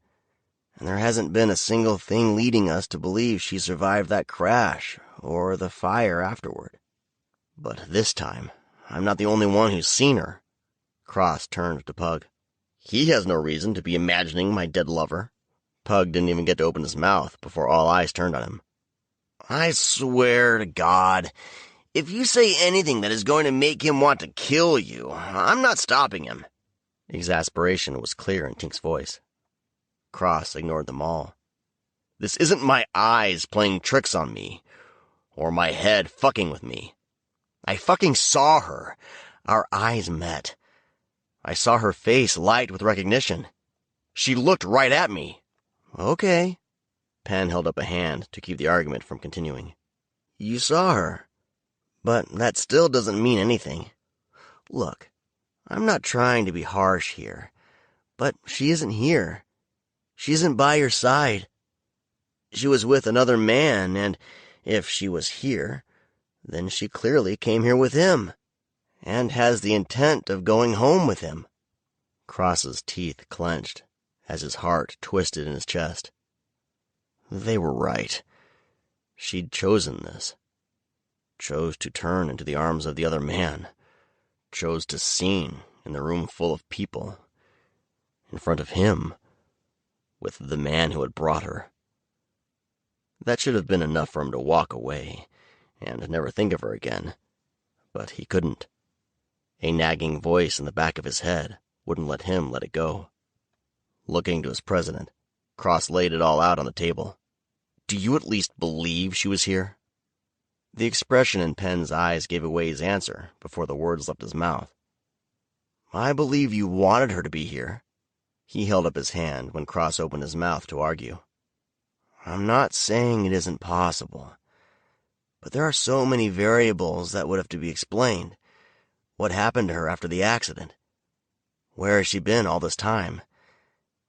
and there hasn't been a single thing leading us to believe she survived that crash or the fire afterward. But this time, I'm not the only one who's seen her. Cross turned to Pug. He has no reason to be imagining my dead lover. Pug didn't even get to open his mouth before all eyes turned on him. I swear to God, if you say anything that is going to make him want to kill you, I'm not stopping him. Exasperation was clear in Tink's voice. Cross ignored them all. This isn't my eyes playing tricks on me, or my head fucking with me. I fucking saw her. Our eyes met. I saw her face light with recognition. She looked right at me. Okay. Penn held up a hand to keep the argument from continuing. You saw her, but that still doesn't mean anything. Look, I'm not trying to be harsh here, but she isn't here. She isn't by your side. She was with another man, and if she was here, then she clearly came here with him, and has the intent of going home with him. Cross's teeth clenched as his heart twisted in his chest. They were right. She'd chosen this. Chose to turn into the arms of the other man. Chose to scene in the room full of people. In front of him, with the man who had brought her. That should have been enough for him to walk away and never think of her again. But he couldn't. A nagging voice in the back of his head wouldn't let him let it go. Looking to his president, Cross laid it all out on the table. Do you at least believe she was here? The expression in Penn's eyes gave away his answer before the words left his mouth. I believe you wanted her to be here. He held up his hand when Cross opened his mouth to argue. I'm not saying it isn't possible, but there are so many variables that would have to be explained. What happened to her after the accident? Where has she been all this time?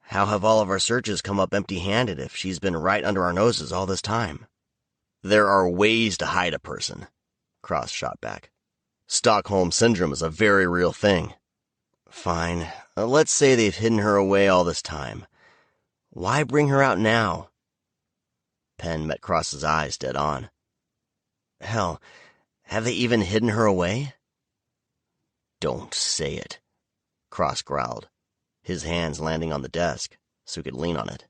How have all of our searches come up empty-handed if she's been right under our noses all this time? There are ways to hide a person, Cross shot back. Stockholm Syndrome is a very real thing. Fine, let's say they've hidden her away all this time. Why bring her out now? Penn met Cross's eyes dead on. Hell, have they even hidden her away? Don't say it, Cross growled, his hands landing on the desk so he could lean on it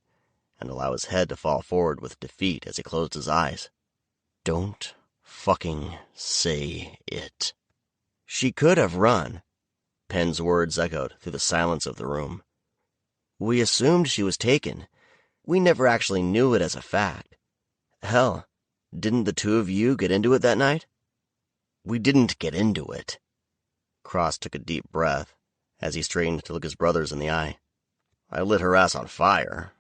and allow his head to fall forward with defeat as he closed his eyes. Don't fucking say it. She could have run, Penn's words echoed through the silence of the room. We assumed she was taken. We never actually knew it as a fact. Hell, didn't the two of you get into it that night? We didn't get into it. Cross took a deep breath as he straightened to look his brothers in the eye. I lit her ass on fire,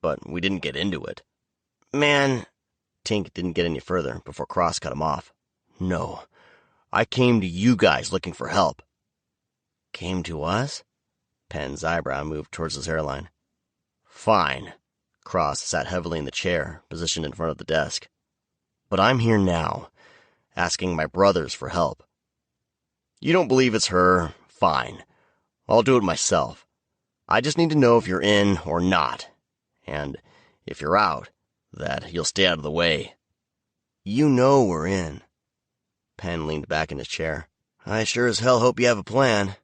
but we didn't get into it. Man, Tink didn't get any further before Cross cut him off. No, I came to you guys looking for help. Came to us? Penn's eyebrow moved towards his hairline. Fine. Cross sat heavily in the chair, positioned in front of the desk. But I'm here now, asking my brothers for help. You don't believe it's her? Fine. I'll do it myself. I just need to know if you're in or not. And if you're out, that you'll stay out of the way. You know we're in. Penn leaned back in his chair. I sure as hell hope you have a plan.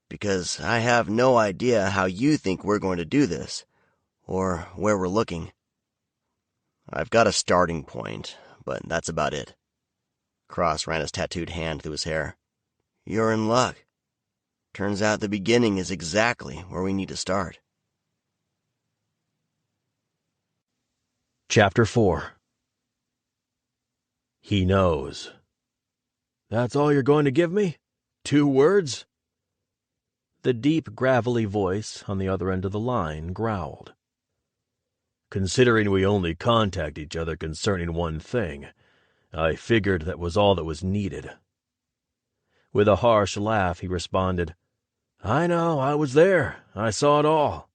Because I have no idea how you think we're going to do this, or where we're looking. I've got a starting point, but that's about it. Cross ran his tattooed hand through his hair. You're in luck. Turns out the beginning is exactly where we need to start. Chapter 4. He knows. That's all you're going to give me? 2 words? The deep, gravelly voice on the other end of the line growled. Considering we only contact each other concerning one thing, I figured that was all that was needed. With a harsh laugh, he responded, I know, I was there. I saw it all.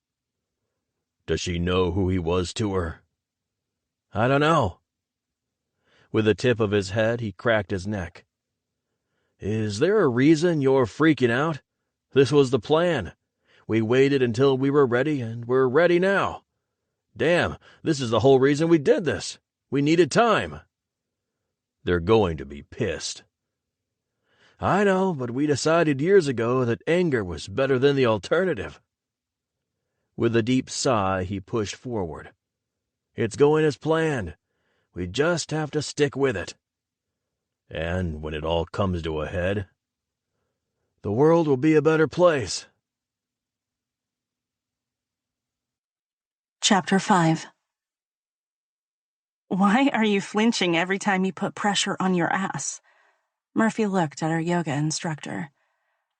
Does she know who he was to her? I don't know. With the tip of his head, he cracked his neck. Is there a reason you're freaking out? This was the plan. We waited until we were ready, and we're ready now. Damn, this is the whole reason we did this. We needed time. They're going to be pissed. I know, but we decided years ago that anger was better than the alternative. With a deep sigh, he pushed forward. It's going as planned. We just have to stick with it. And when it all comes to a head, the world will be a better place. Chapter 5. Why are you flinching every time you put pressure on your ass? Murphy looked at her yoga instructor.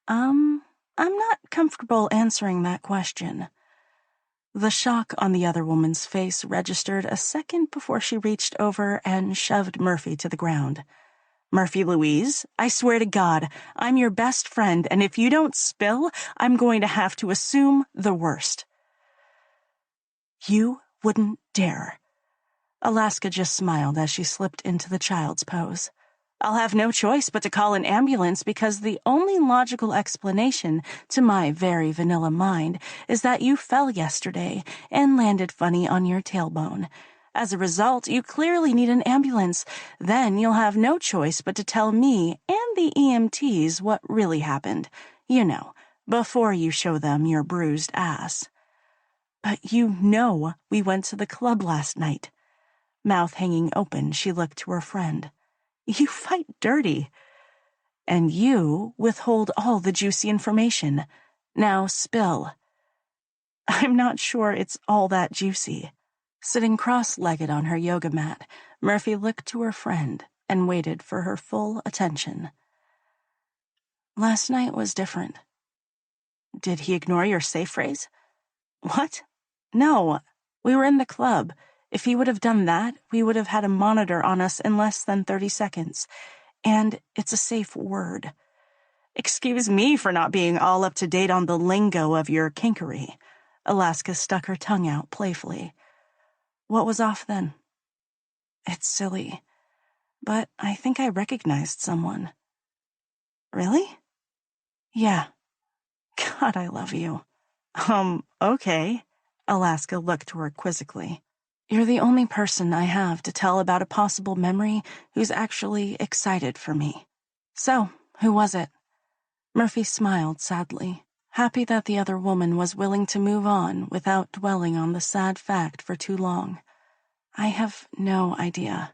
I'm not comfortable answering that question. The shock on the other woman's face registered a second before she reached over and shoved Murphy to the ground. Murphy Louise, I swear to God, I'm your best friend, and if you don't spill, I'm going to have to assume the worst. You wouldn't dare. Alaska just smiled as she slipped into the child's pose. I'll have no choice but to call an ambulance because the only logical explanation to my very vanilla mind is that you fell yesterday and landed funny on your tailbone. As a result, you clearly need an ambulance. Then you'll have no choice but to tell me and the EMTs what really happened. You know, before you show them your bruised ass. But you know we went to the club last night. Mouth hanging open, she looked to her friend. You fight dirty. And you withhold all the juicy information. Now spill. I'm not sure it's all that juicy. Sitting cross-legged on her yoga mat, Murphy looked to her friend and waited for her full attention. Last night was different. Did he ignore your safe phrase? What? No, we were in the club. If he would have done that, we would have had a monitor on us in less than 30 seconds. And it's a safe word. Excuse me for not being all up to date on the lingo of your kinkery. Alaska stuck her tongue out playfully. What was off then? It's silly, but I think I recognized someone. Really? Yeah. God, I love you. Okay. Alaska looked to her quizzically. You're the only person I have to tell about a possible memory who's actually excited for me. So, who was it? Murphy smiled sadly, happy that the other woman was willing to move on without dwelling on the sad fact for too long. I have no idea.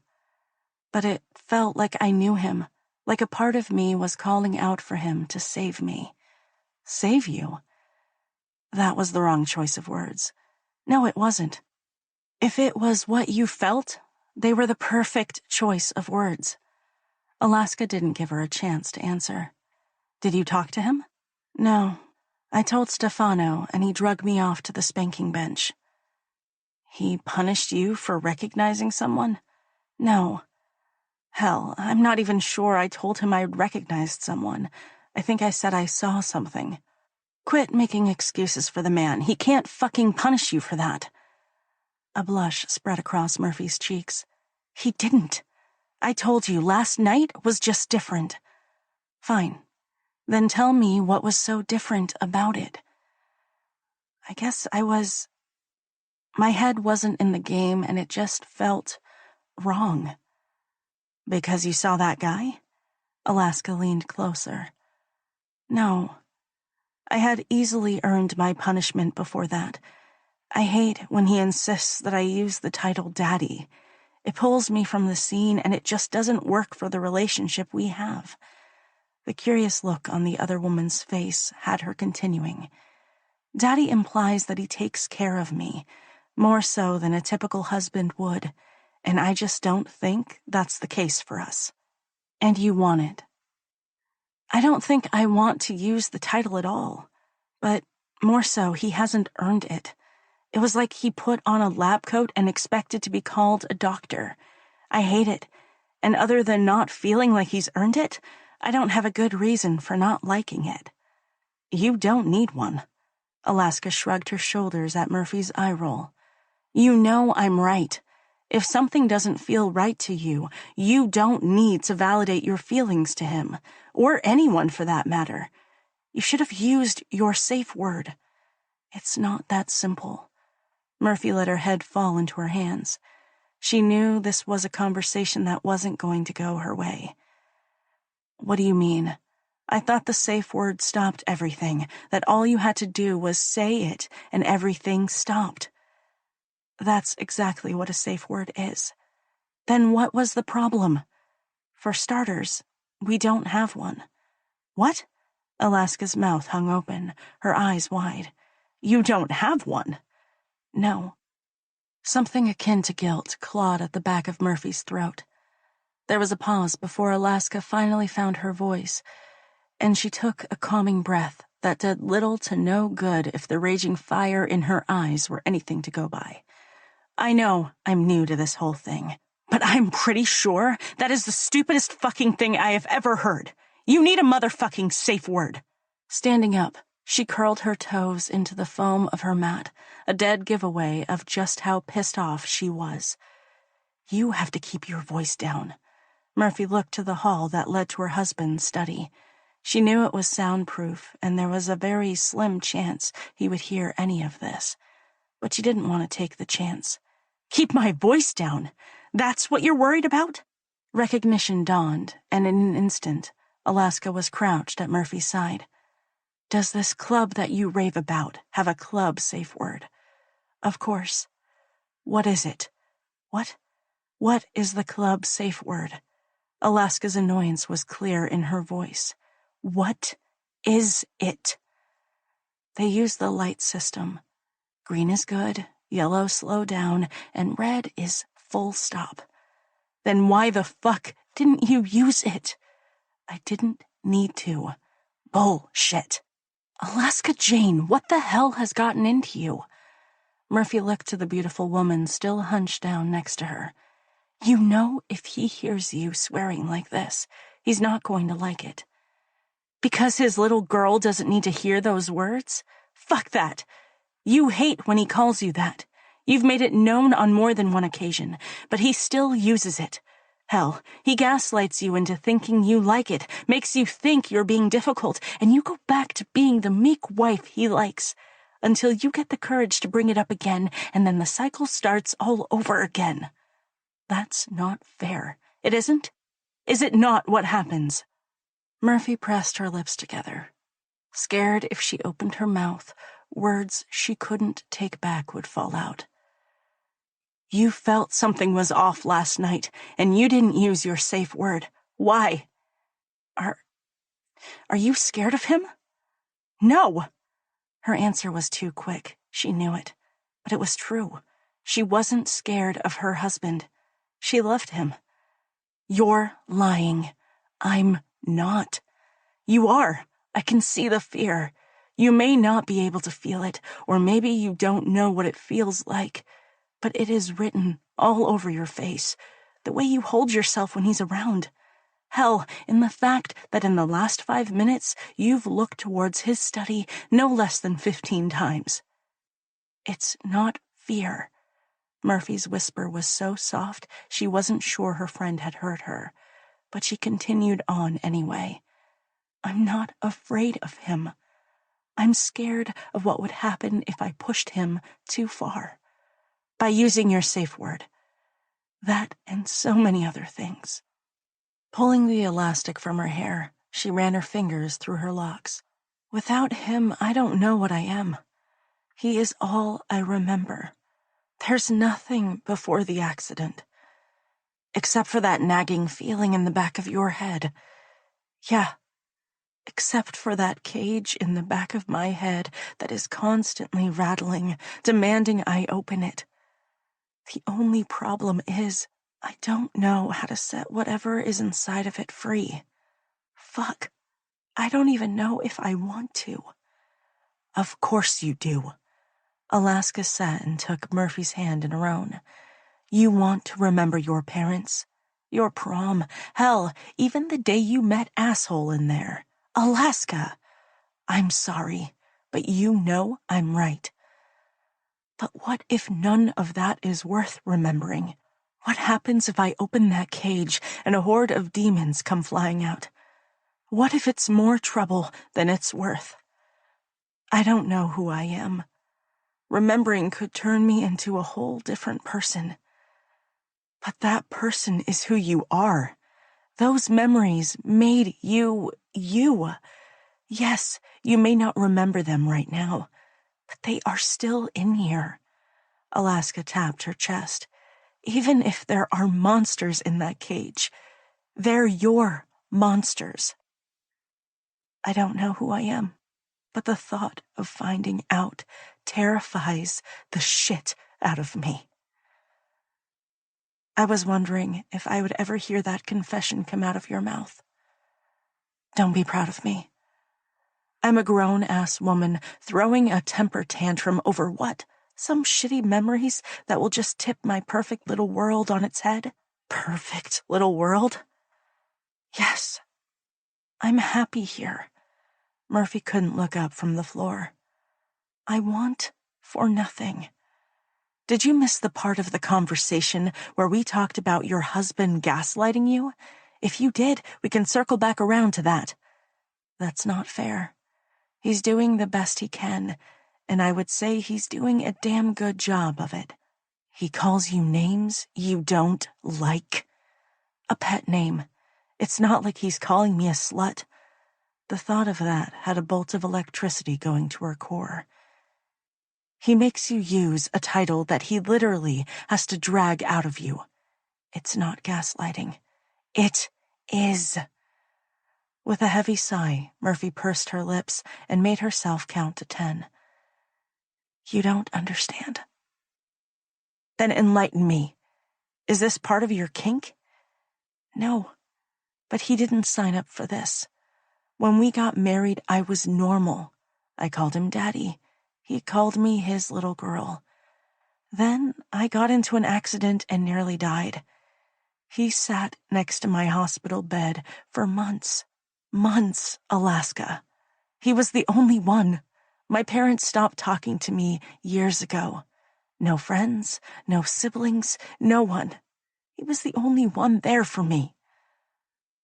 But it felt like I knew him, like a part of me was calling out for him to save me. Save you? That was the wrong choice of words. No, it wasn't. If it was what you felt, they were the perfect choice of words. Alaska didn't give her a chance to answer. Did you talk to him? No. I told Stefano, and he drugged me off to the spanking bench. He punished you for recognizing someone? No. Hell, I'm not even sure I told him I'd recognized someone. I think I said I saw something. Quit making excuses for the man. He can't fucking punish you for that. A blush spread across Murphy's cheeks. He didn't. I told you, last night was just different. Fine. Then tell me what was so different about it. I guess my head wasn't in the game and it just felt wrong. Because you saw that guy? Alaska leaned closer. No. I had easily earned my punishment before that. I hate when he insists that I use the title Daddy. It pulls me from the scene and it just doesn't work for the relationship we have. The curious look on the other woman's face had her continuing. Daddy implies that he takes care of me, more so than a typical husband would, and I just don't think that's the case for us. And you want it. I don't think I want to use the title at all, but more so he hasn't earned it. It was like he put on a lab coat and expected to be called a doctor. I hate it, and other than not feeling like he's earned it, I don't have a good reason for not liking it. You don't need one. Alaska shrugged her shoulders at Murphy's eye roll. You know I'm right. If something doesn't feel right to you, you don't need to validate your feelings to him, or anyone for that matter. You should have used your safe word. It's not that simple. Murphy let her head fall into her hands. She knew this was a conversation that wasn't going to go her way. What do you mean? I thought the safe word stopped everything, that all you had to do was say it and everything stopped. That's exactly what a safe word is. Then what was the problem? For starters, we don't have one. What? Alaska's mouth hung open, her eyes wide. You don't have one? No. Something akin to guilt clawed at the back of Murphy's throat. There was a pause before Alaska finally found her voice, and she took a calming breath that did little to no good if the raging fire in her eyes were anything to go by. I know I'm new to this whole thing, but I'm pretty sure that is the stupidest fucking thing I have ever heard. You need a motherfucking safe word. Standing up, she curled her toes into the foam of her mat, a dead giveaway of just how pissed off she was. You have to keep your voice down. Murphy looked to the hall that led to her husband's study. She knew it was soundproof, and there was a very slim chance he would hear any of this. But she didn't want to take the chance. Keep my voice down? That's what you're worried about? Recognition dawned, and in an instant, Alaska was crouched at Murphy's side. Does this club that you rave about have a club safe word? Of course. What is it? What is the club safe word? Alaska's annoyance was clear in her voice. What is it? They use the light system. Green is good, yellow slow down, and red is full stop. Then why the fuck didn't you use it? I didn't need to. Bullshit. Alaska Jane, what the hell has gotten into you? Murphy looked to the beautiful woman still hunched down next to her. You know if he hears you swearing like this, he's not going to like it. Because his little girl doesn't need to hear those words? Fuck that. You hate when he calls you that. You've made it known on more than one occasion, but he still uses it. Hell, he gaslights you into thinking you like it, makes you think you're being difficult, and you go back to being the meek wife he likes, until you get the courage to bring it up again, and then the cycle starts all over again. That's not fair. It isn't? Is it not what happens? Murphy pressed her lips together. Scared if she opened her mouth, words she couldn't take back would fall out. You felt something was off last night, and you didn't use your safe word. Why? Are you scared of him? No. Her answer was too quick. She knew it. But it was true. She wasn't scared of her husband. She loved him. You're lying. I'm not. You are. I can see the fear. You may not be able to feel it, or maybe you don't know what it feels like, but it is written all over your face, the way you hold yourself when he's around. Hell, in the fact that in the last 5 minutes you've looked towards his study no less than 15 times. It's not fear. Murphy's whisper was so soft she wasn't sure her friend had heard her, but she continued on anyway. I'm not afraid of him. I'm scared of what would happen if I pushed him too far. By using your safe word. That and so many other things. Pulling the elastic from her hair, she ran her fingers through her locks. Without him, I don't know what I am. He is all I remember. There's nothing before the accident. Except for that nagging feeling in the back of your head. Yeah. Except for that cage in the back of my head that is constantly rattling, demanding I open it. The only problem is, I don't know how to set whatever is inside of it free. Fuck. I don't even know if I want to. Of course you do. Alaska sat and took Murphy's hand in her own. You want to remember your parents, your prom, hell, even the day you met asshole in there. Alaska. I'm sorry, but you know I'm right. But what if none of that is worth remembering? What happens if I open that cage and a horde of demons come flying out? What if it's more trouble than it's worth? I don't know who I am. Remembering could turn me into a whole different person. But that person is who you are. Those memories made you, you. Yes, you may not remember them right now, but they are still in here. Alaska tapped her chest. Even if there are monsters in that cage, they're your monsters. I don't know who I am, but the thought of finding out terrifies the shit out of me. I was wondering if I would ever hear that confession come out of your mouth. Don't be proud of me. I'm a grown-ass woman throwing a temper tantrum over what? Some shitty memories that will just tip my perfect little world on its head? Perfect little world? Yes. I'm happy here. Murphy couldn't look up from the floor. I want for nothing. Did you miss the part of the conversation where we talked about your husband gaslighting you? If you did, we can circle back around to that. That's not fair. He's doing the best he can, and I would say he's doing a damn good job of it. He calls you names you don't like. A pet name. It's not like he's calling me a slut. The thought of that had a bolt of electricity going to her core. He makes you use a title that he literally has to drag out of you. It's not gaslighting. It is. With a heavy sigh, Murphy pursed her lips and made herself count to 10. You don't understand. Then enlighten me. Is this part of your kink? No, but he didn't sign up for this. When we got married, I was normal. I called him Daddy. He called me his little girl. Then I got into an accident and nearly died. He sat next to my hospital bed for months. Months, Alaska. He was the only one. My parents stopped talking to me years ago. No friends, no siblings, no one. He was the only one there for me.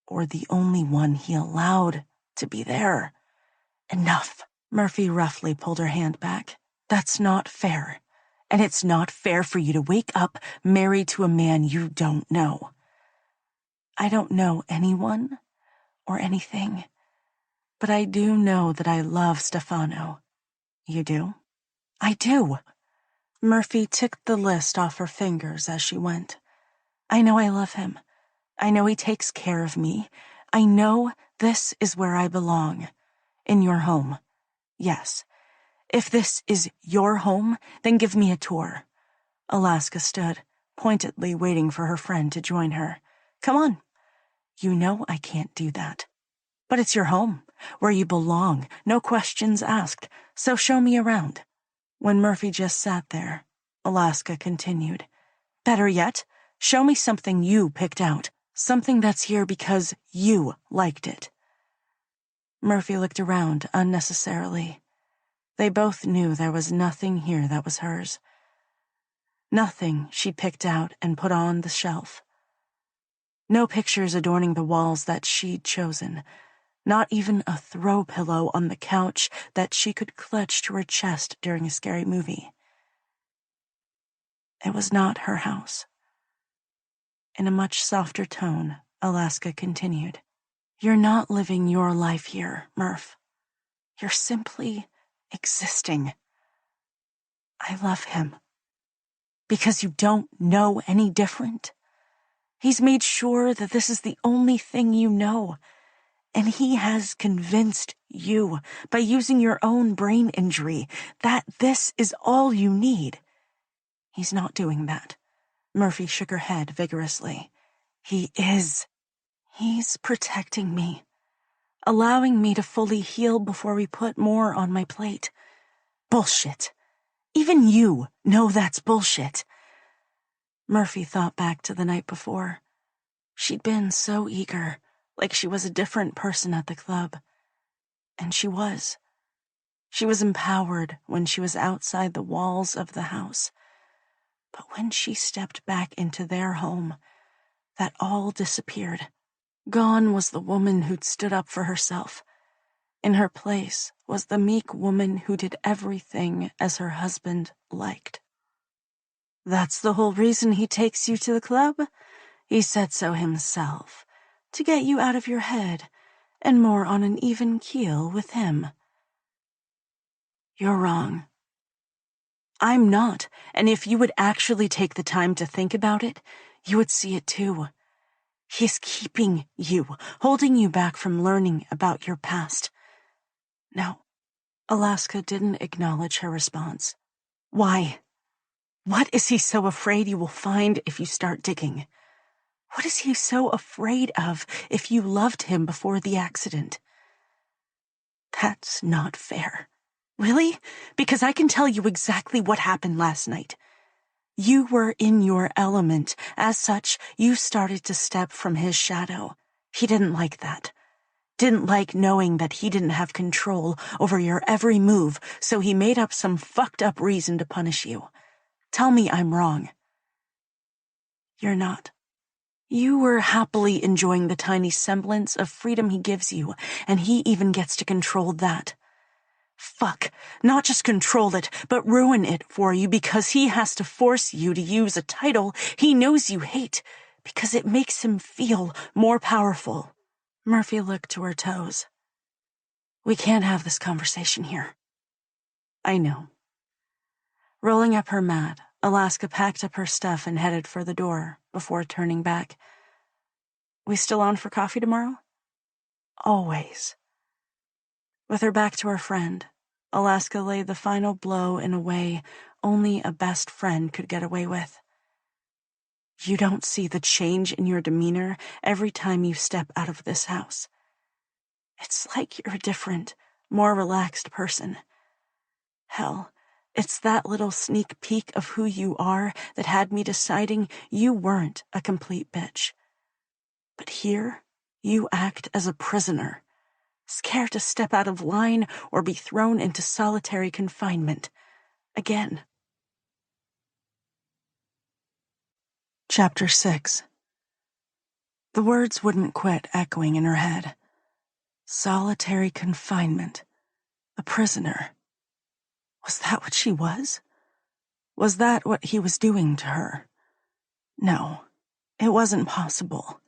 Or the only one he allowed to be there. Enough. Murphy roughly pulled her hand back. That's not fair. And it's not fair for you to wake up married to a man you don't know. I don't know anyone or anything, but I do know that I love Stefano. You do? I do. Murphy ticked the list off her fingers as she went. I know I love him. I know he takes care of me. I know this is where I belong. In your home. Yes. If this is your home, then give me a tour. Alaska stood, pointedly waiting for her friend to join her. Come on. You know I can't do that. But it's your home, where you belong, no questions asked, so show me around. When Murphy just sat there, Alaska continued. Better yet, show me something you picked out, something that's here because you liked it. Murphy looked around unnecessarily. They both knew there was nothing here that was hers. Nothing she picked out and put on the shelf. No pictures adorning the walls that she'd chosen. Not even a throw pillow on the couch that she could clutch to her chest during a scary movie. It was not her house. In a much softer tone, Alaska continued. You're not living your life here, Murph. You're simply existing. I love him. Because you don't know any different. He's made sure that this is the only thing you know. And he has convinced you, by using your own brain injury, that this is all you need. He's not doing that. Murphy shook her head vigorously. He is. He's protecting me, allowing me to fully heal before we put more on my plate. Bullshit. Even you know that's bullshit. Murphy thought back to the night before. She'd been so eager, like she was a different person at the club. And she was. She was empowered when she was outside the walls of the house. But when she stepped back into their home, that all disappeared. Gone was the woman who'd stood up for herself. In her place was the meek woman who did everything as her husband liked. That's the whole reason he takes you to the club? He said so himself, to get you out of your head and more on an even keel with him. You're wrong. I'm not, and if you would actually take the time to think about it, you would see it too. He's keeping you, holding you back from learning about your past. No, Alaska didn't acknowledge her response. Why? What is he so afraid you will find if you start digging? What is he so afraid of if you loved him before the accident? That's not fair. Really? Because I can tell you exactly what happened last night. You were in your element. As such, you started to step from his shadow. He didn't like that. Didn't like knowing that he didn't have control over your every move, so he made up some fucked up reason to punish you. Tell me I'm wrong. You're not. You were happily enjoying the tiny semblance of freedom he gives you, and he even gets to control that. Fuck, not just control it, but ruin it for you because he has to force you to use a title he knows you hate, because it makes him feel more powerful. Murphy looked to her toes. We can't have this conversation here. I know. Rolling up her mat, Alaska packed up her stuff and headed for the door before turning back. We still on for coffee tomorrow? Always. With her back to her friend, Alaska laid the final blow in a way only a best friend could get away with. You don't see the change in your demeanor every time you step out of this house. It's like you're a different, more relaxed person. Hell, it's that little sneak peek of who you are that had me deciding you weren't a complete bitch. But here, you act as a prisoner, scared to step out of line or be thrown into solitary confinement. Again. Chapter 6. The words wouldn't quit echoing in her head. Solitary confinement. A prisoner. Was that what she was? Was that what he was doing to her? No, it wasn't possible.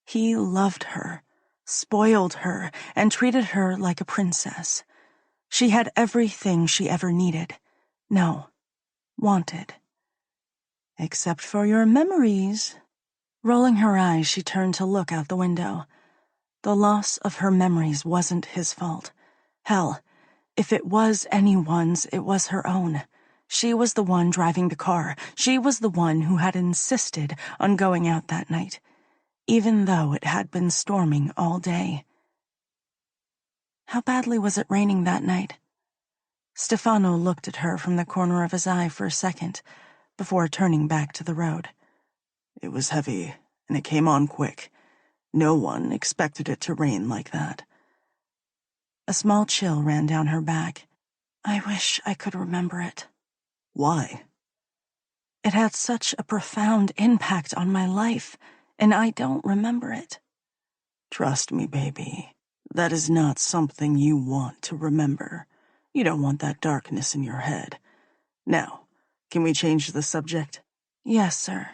He loved her, spoiled her, and treated her like a princess. She had everything she ever needed. No, wanted. Except for your memories. Rolling her eyes, she turned to look out the window. The loss of her memories wasn't his fault. Hell, if it was anyone's, it was her own. She was the one driving the car. She was the one who had insisted on going out that night, even though it had been storming all day. How badly was it raining that night? Stefano looked at her from the corner of his eye for a second, before turning back to the road. It was heavy, and it came on quick. No one expected it to rain like that. A small chill ran down her back. I wish I could remember it. Why? It had such a profound impact on my life, and I don't remember it. Trust me, baby. That is not something you want to remember. You don't want that darkness in your head. Now, can we change the subject? Yes, sir.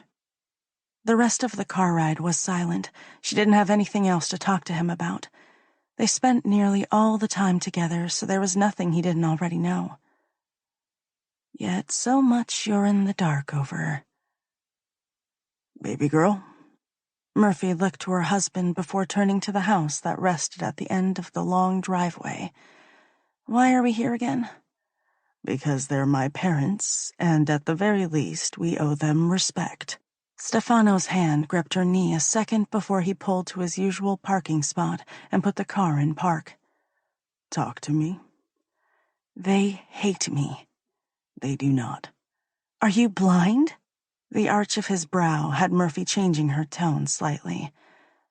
The rest of the car ride was silent. She didn't have anything else to talk to him about. They spent nearly all the time together, so there was nothing he didn't already know. Yet so much you're in the dark over. Baby girl? Murphy looked to her husband before turning to the house that rested at the end of the long driveway. Why are we here again? Because they're my parents, and at the very least, we owe them respect. Stefano's hand gripped her knee a second before he pulled to his usual parking spot and put the car in park. Talk to me. They hate me. They do not. Are you blind? The arch of his brow had Murphy changing her tone slightly.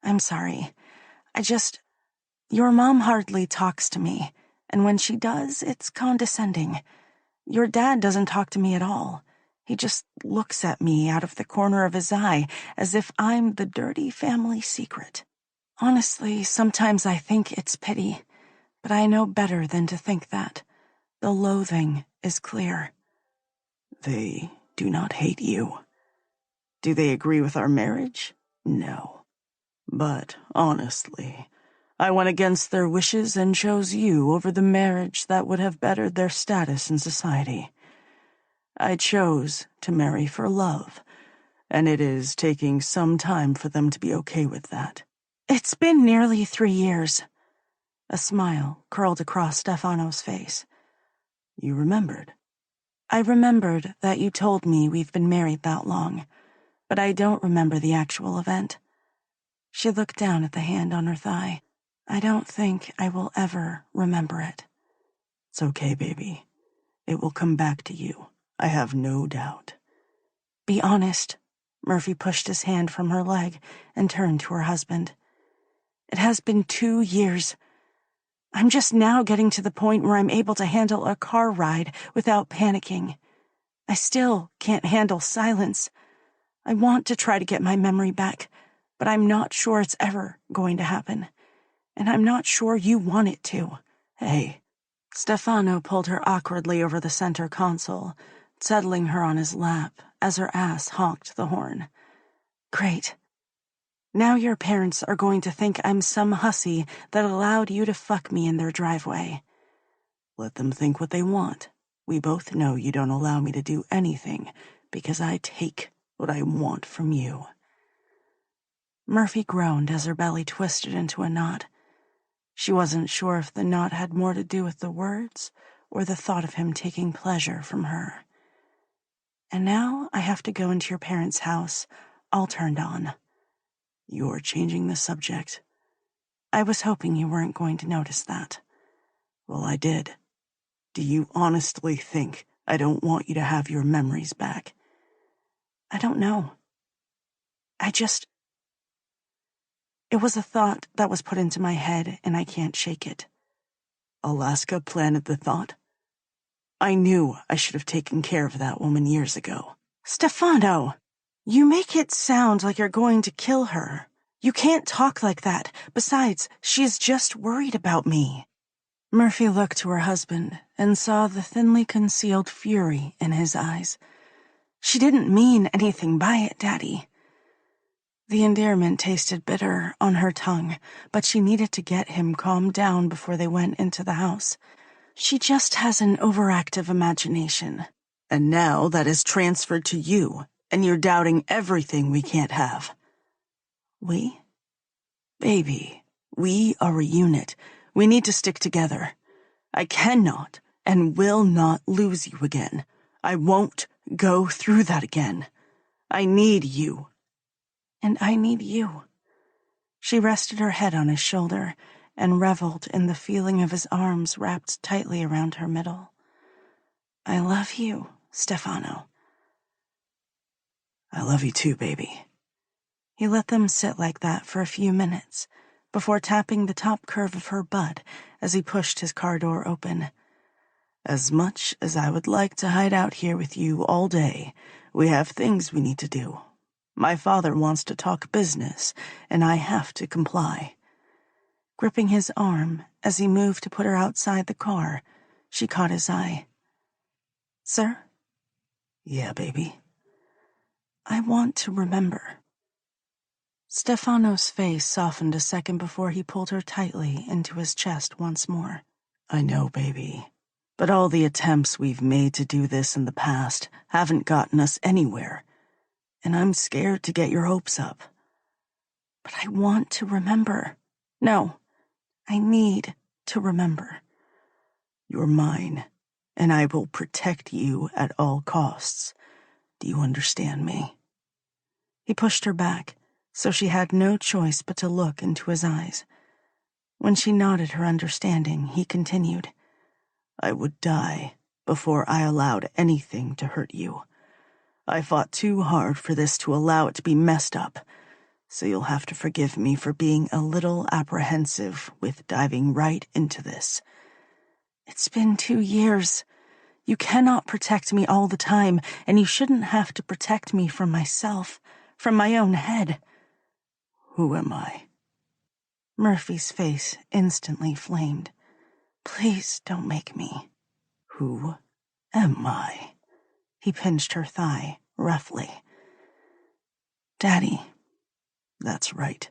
I'm sorry. Your mom hardly talks to me, and when she does, it's condescending. Your dad doesn't talk to me at all. He just looks at me out of the corner of his eye as if I'm the dirty family secret. Honestly, sometimes I think it's pity, but I know better than to think that. The loathing is clear. They do not hate you. Do they agree with our marriage? No. But, honestly, I went against their wishes and chose you over the marriage that would have bettered their status in society. I chose to marry for love, and it is taking some time for them to be okay with that. It's been nearly 3 years. A smile curled across Stefano's face. You remembered. I remembered that you told me we've been married that long, but I don't remember the actual event. She looked down at the hand on her thigh. I don't think I will ever remember it. It's okay, baby. It will come back to you. I have no doubt. Be honest. Murphy pushed his hand from her leg and turned to her husband. It has been 2 years. I'm just now getting to the point where I'm able to handle a car ride without panicking. I still can't handle silence. I want to try to get my memory back, but I'm not sure it's ever going to happen. And I'm not sure you want it to. Hey. Stefano pulled her awkwardly over the center console, settling her on his lap as her ass honked the horn. Great. Now your parents are going to think I'm some hussy that allowed you to fuck me in their driveway. Let them think what they want. We both know you don't allow me to do anything because I take what I want from you. Murphy groaned as her belly twisted into a knot. She wasn't sure if the knot had more to do with the words or the thought of him taking pleasure from her. And now I have to go into your parents' house, all turned on. You're changing the subject. I was hoping you weren't going to notice that. Well, I did. Do you honestly think I don't want you to have your memories back? I don't know. It was a thought that was put into my head, and I can't shake it. Alaska planted the thought? I knew I should have taken care of that woman years ago. Stefano! You make it sound like you're going to kill her. You can't talk like that. Besides, she is just worried about me. Murphy looked to her husband and saw the thinly concealed fury in his eyes. She didn't mean anything by it, Daddy. The endearment tasted bitter on her tongue, but she needed to get him calmed down before they went into the house. She just has an overactive imagination. And now that is transferred to you, and you're doubting everything we can't have. We? Baby, we are a unit. We need to stick together. I cannot and will not lose you again. I won't go through that again. I need you. And I need you. She rested her head on his shoulder and reveled in the feeling of his arms wrapped tightly around her middle. I love you, Stefano. I love you too, baby. He let them sit like that for a few minutes before tapping the top curve of her butt as he pushed his car door open. As much as I would like to hide out here with you all day, we have things we need to do. My father wants to talk business, and I have to comply. Gripping his arm as he moved to put her outside the car, she caught his eye. Sir? Yeah, baby. I want to remember. Stefano's face softened a second before he pulled her tightly into his chest once more. I know, baby. But all the attempts we've made to do this in the past haven't gotten us anywhere. And I'm scared to get your hopes up. But I want to remember. No, I need to remember. You're mine, and I will protect you at all costs. Do you understand me? He pushed her back, so she had no choice but to look into his eyes. When she nodded her understanding, he continued. I would die before I allowed anything to hurt you. I fought too hard for this to allow it to be messed up, so you'll have to forgive me for being a little apprehensive with diving right into this. It's been 2 years. You cannot protect me all the time, and you shouldn't have to protect me from myself, from my own head. Who am I? Murphy's face instantly flamed. Please don't make me. Who am I? He pinched her thigh, roughly. Daddy. That's right.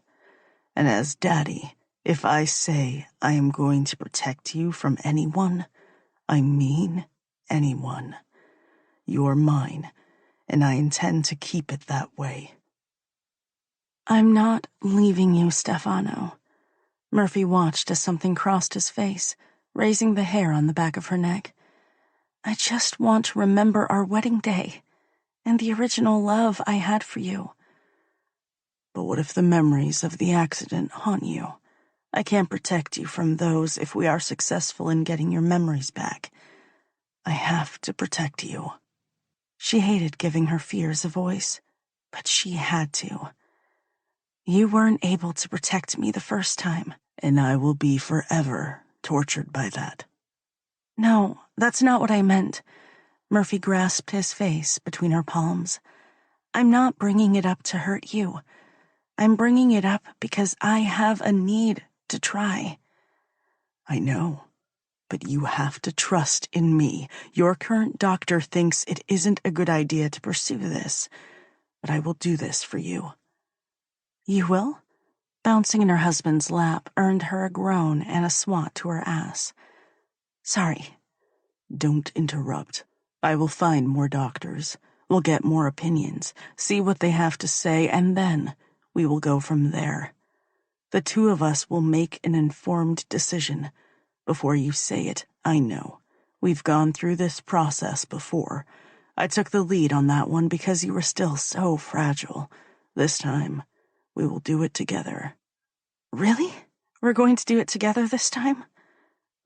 And as Daddy, if I say I am going to protect you from anyone, I mean anyone. You're mine, and I intend to keep it that way. I'm not leaving you, Stefano. Murphy watched as something crossed his face, raising the hair on the back of her neck. I just want to remember our wedding day and the original love I had for you. But what if the memories of the accident haunt you? I can't protect you from those if we are successful in getting your memories back. I have to protect you. She hated giving her fears a voice, but she had to. You weren't able to protect me the first time, and I will be forever tortured by that. No, that's not what I meant. Murphy grasped his face between her palms. I'm not bringing it up to hurt you. I'm bringing it up because I have a need to try. I know, but you have to trust in me. Your current doctor thinks it isn't a good idea to pursue this, but I will do this for you. You will? Bouncing in her husband's lap earned her a groan and a swat to her ass. Sorry. Don't interrupt. I will find more doctors. We'll get more opinions, see what they have to say, and then we will go from there. The two of us will make an informed decision. Before you say it, I know. We've gone through this process before. I took the lead on that one because you were still so fragile. This time, we will do it together. Really? We're going to do it together this time?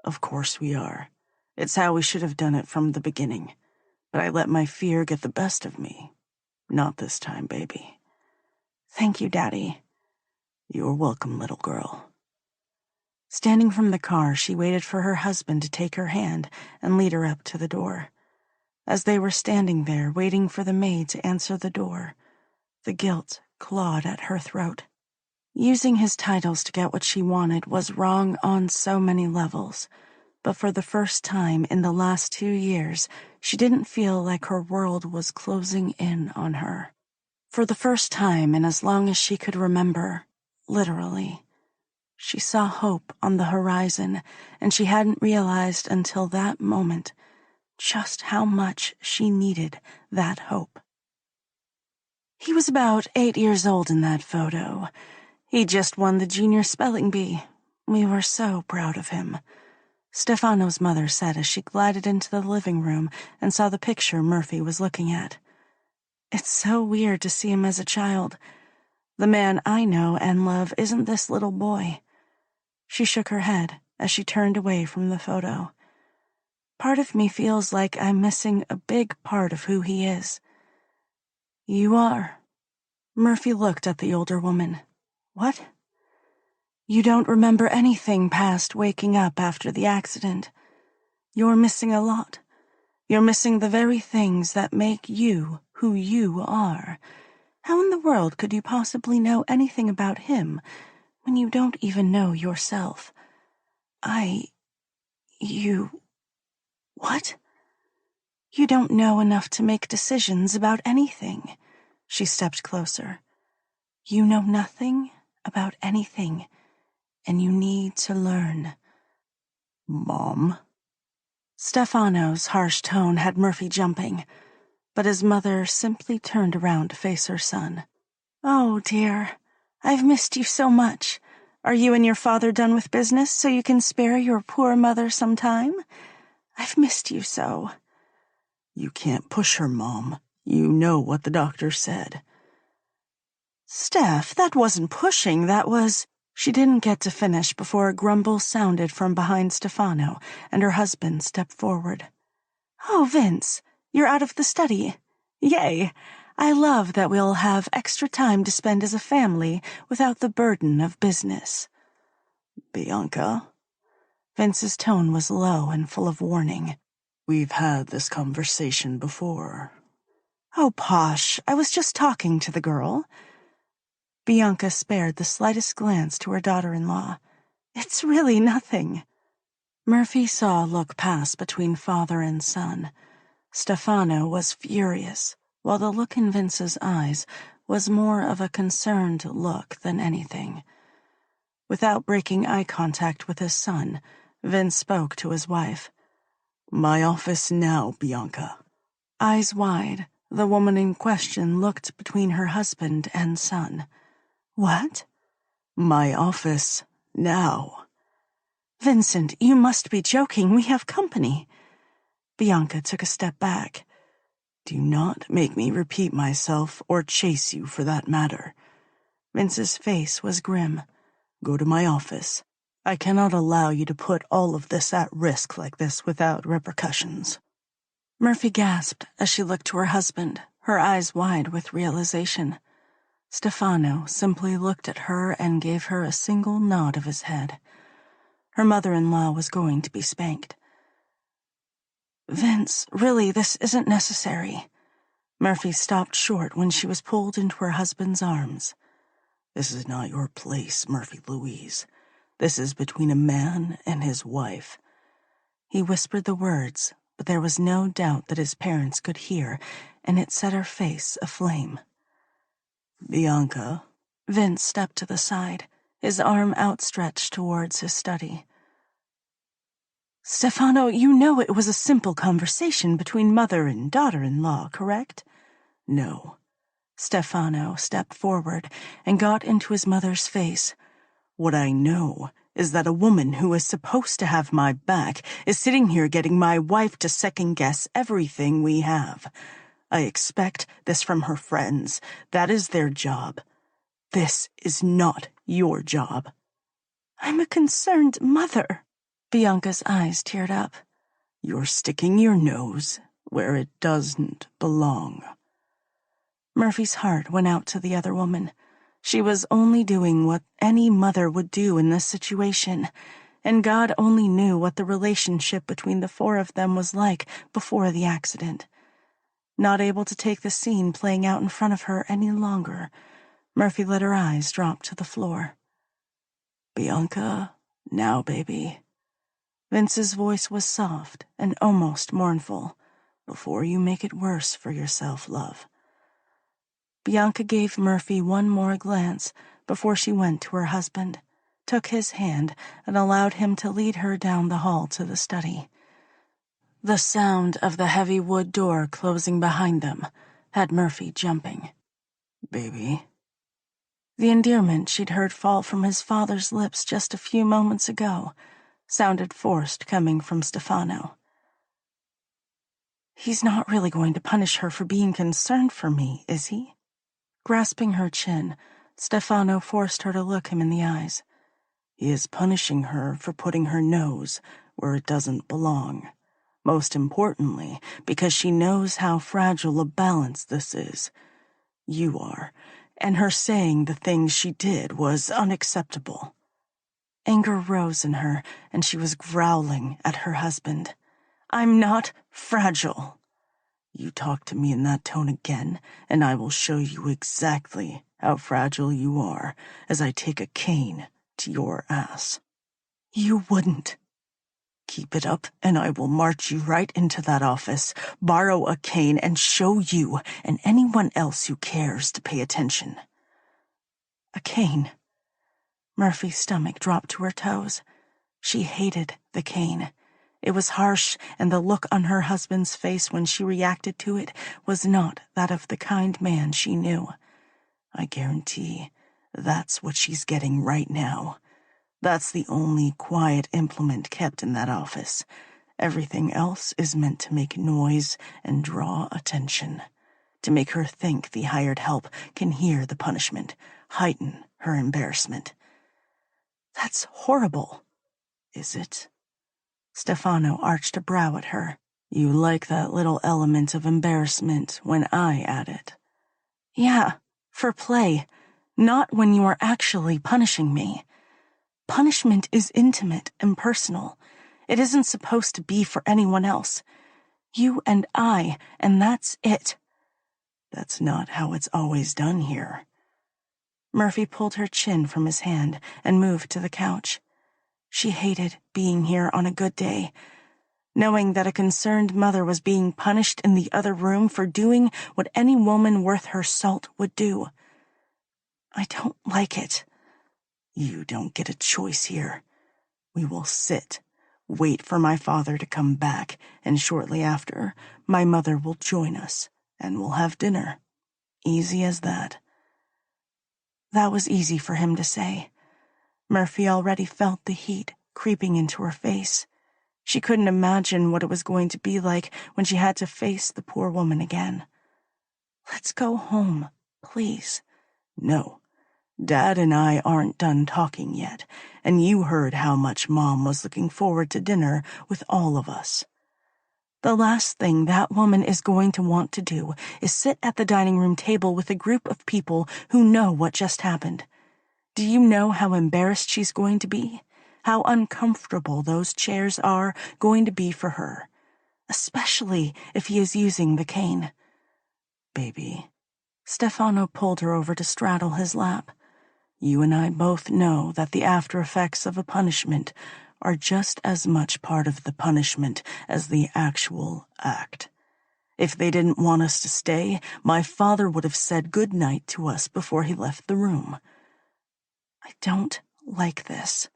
Of course we are. It's how we should have done it from the beginning. But I let my fear get the best of me. Not this time, baby. Thank you, Daddy. You're welcome, little girl. Standing from the car, she waited for her husband to take her hand and lead her up to the door. As they were standing there, waiting for the maid to answer the door, the guilt clawed at her throat. Using his titles to get what she wanted was wrong on so many levels, but for the first time in the last 2 years, she didn't feel like her world was closing in on her. For the first time in as long as she could remember, literally, she saw hope on the horizon, and she hadn't realized until that moment just how much she needed that hope. He was about 8 years old in that photo. He just won the junior spelling bee. We were so proud of him. Stefano's mother said as she glided into the living room and saw the picture Murphy was looking at. It's so weird to see him as a child. The man I know and love isn't this little boy. She shook her head as she turned away from the photo. Part of me feels like I'm missing a big part of who he is. You are. Murphy looked at the older woman. What? You don't remember anything past waking up after the accident. You're missing a lot. You're missing the very things that make you who you are. How in the world could you possibly know anything about him when you don't even know yourself? What? You don't know enough to make decisions about anything. She stepped closer. You know nothing about anything, and you need to learn. Mom? Stefano's harsh tone had Murphy jumping, but his mother simply turned around to face her son. Oh, dear. I've missed you so much. Are you and your father done with business so you can spare your poor mother some time? I've missed you so. You can't push her, Mom. You know what the doctor said. Steph, that wasn't pushing, that was... She didn't get to finish before a grumble sounded from behind Stefano, and her husband stepped forward. Oh, Vince, you're out of the study. Yay! I love that we'll have extra time to spend as a family without the burden of business. Bianca? Vince's tone was low and full of warning. We've had this conversation before. Oh, Posh, I was just talking to the girl. Bianca spared the slightest glance to her daughter-in-law. It's really nothing. Murphy saw a look pass between father and son. Stefano was furious, while the look in Vince's eyes was more of a concerned look than anything. Without breaking eye contact with his son, Vince spoke to his wife. My office now, Bianca. Eyes wide, the woman in question looked between her husband and son. What? My office now. Vincent, you must be joking. We have company. Bianca took a step back. Do not make me repeat myself or chase you for that matter. Vince's face was grim. Go to my office. I cannot allow you to put all of this at risk like this without repercussions. Murphy gasped as she looked to her husband, her eyes wide with realization. Stefano simply looked at her and gave her a single nod of his head. Her mother-in-law was going to be spanked. Vince, really, this isn't necessary. Murphy stopped short when she was pulled into her husband's arms. This is not your place, Murphy Louise. This is between a man and his wife. He whispered the words, but there was no doubt that his parents could hear, and it set her face aflame. Bianca. Vince stepped to the side, his arm outstretched towards his study. Stefano, you know it was a simple conversation between mother and daughter-in-law, correct? No. Stefano stepped forward and got into his mother's face. What I know is that a woman who is supposed to have my back is sitting here getting my wife to second-guess everything we have. I expect this from her friends. That is their job. This is not your job. I'm a concerned mother. Bianca's eyes teared up. You're sticking your nose where it doesn't belong. Murphy's heart went out to the other woman. She was only doing what any mother would do in this situation, and God only knew what the relationship between the four of them was like before the accident. Not able to take the scene playing out in front of her any longer, Murphy let her eyes drop to the floor. Bianca, now, baby. Vince's voice was soft and almost mournful. Before you make it worse for yourself, love. Bianca gave Murphy one more glance before she went to her husband, took his hand, and allowed him to lead her down the hall to the study. The sound of the heavy wood door closing behind them had Murphy jumping. Baby. The endearment she'd heard fall from his father's lips just a few moments ago sounded forced coming from Stefano. He's not really going to punish her for being concerned for me, is he? Grasping her chin, Stefano forced her to look him in the eyes. He is punishing her for putting her nose where it doesn't belong. Most importantly, because she knows how fragile a balance this is. You are, and her saying the things she did was unacceptable. Anger rose in her, and she was growling at her husband. I'm not fragile. You talk to me in that tone again, and I will show you exactly how fragile you are as I take a cane to your ass. You wouldn't. Keep it up, and I will march you right into that office, borrow a cane, and show you and anyone else who cares to pay attention. A cane. Murphy's stomach dropped to her toes. She hated the cane. It was harsh, and the look on her husband's face when she reacted to it was not that of the kind man she knew. I guarantee that's what she's getting right now. That's the only quiet implement kept in that office. Everything else is meant to make noise and draw attention, to make her think the hired help can hear the punishment, heighten her embarrassment. That's horrible. Is it? Stefano arched a brow at her. You like that little element of embarrassment when I add it? Yeah, for play, not when you are actually punishing me. Punishment is intimate and personal. It isn't supposed to be for anyone else. You and I, and that's it. That's not how it's always done here. Murphy pulled her chin from his hand and moved to the couch. She hated being here on a good day, knowing that a concerned mother was being punished in the other room for doing what any woman worth her salt would do. I don't like it. You don't get a choice here. We will sit, wait for my father to come back, and shortly after, my mother will join us, and we'll have dinner. Easy as that. That was easy for him to say. Murphy already felt the heat creeping into her face. She couldn't imagine what it was going to be like when she had to face the poor woman again. "Let's go home, please." "No. Dad and I aren't done talking yet, and you heard how much Mom was looking forward to dinner with all of us." "The last thing that woman is going to want to do is sit at the dining room table with a group of people who know what just happened. Do you know how embarrassed she's going to be? How uncomfortable those chairs are going to be for her, especially if he is using the cane." "Baby," Stefano pulled her over to straddle his lap, "you and I both know that the after effects of a punishment are just as much part of the punishment as the actual act. If they didn't want us to stay, my father would have said good night to us before he left the room." "I don't like this."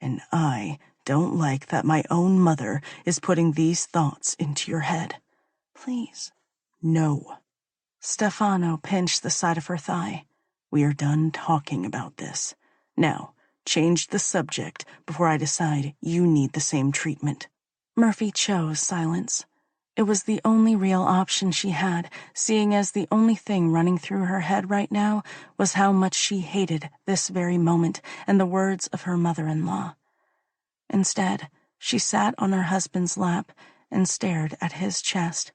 "And I don't like that my own mother is putting these thoughts into your head." "Please." "No." Stefano pinched the side of her thigh. "We are done talking about this. Now, change the subject before I decide you need the same treatment." Murphy chose silence. It was the only real option she had, seeing as the only thing running through her head right now was how much she hated this very moment and the words of her mother-in-law. Instead, she sat on her husband's lap and stared at his chest,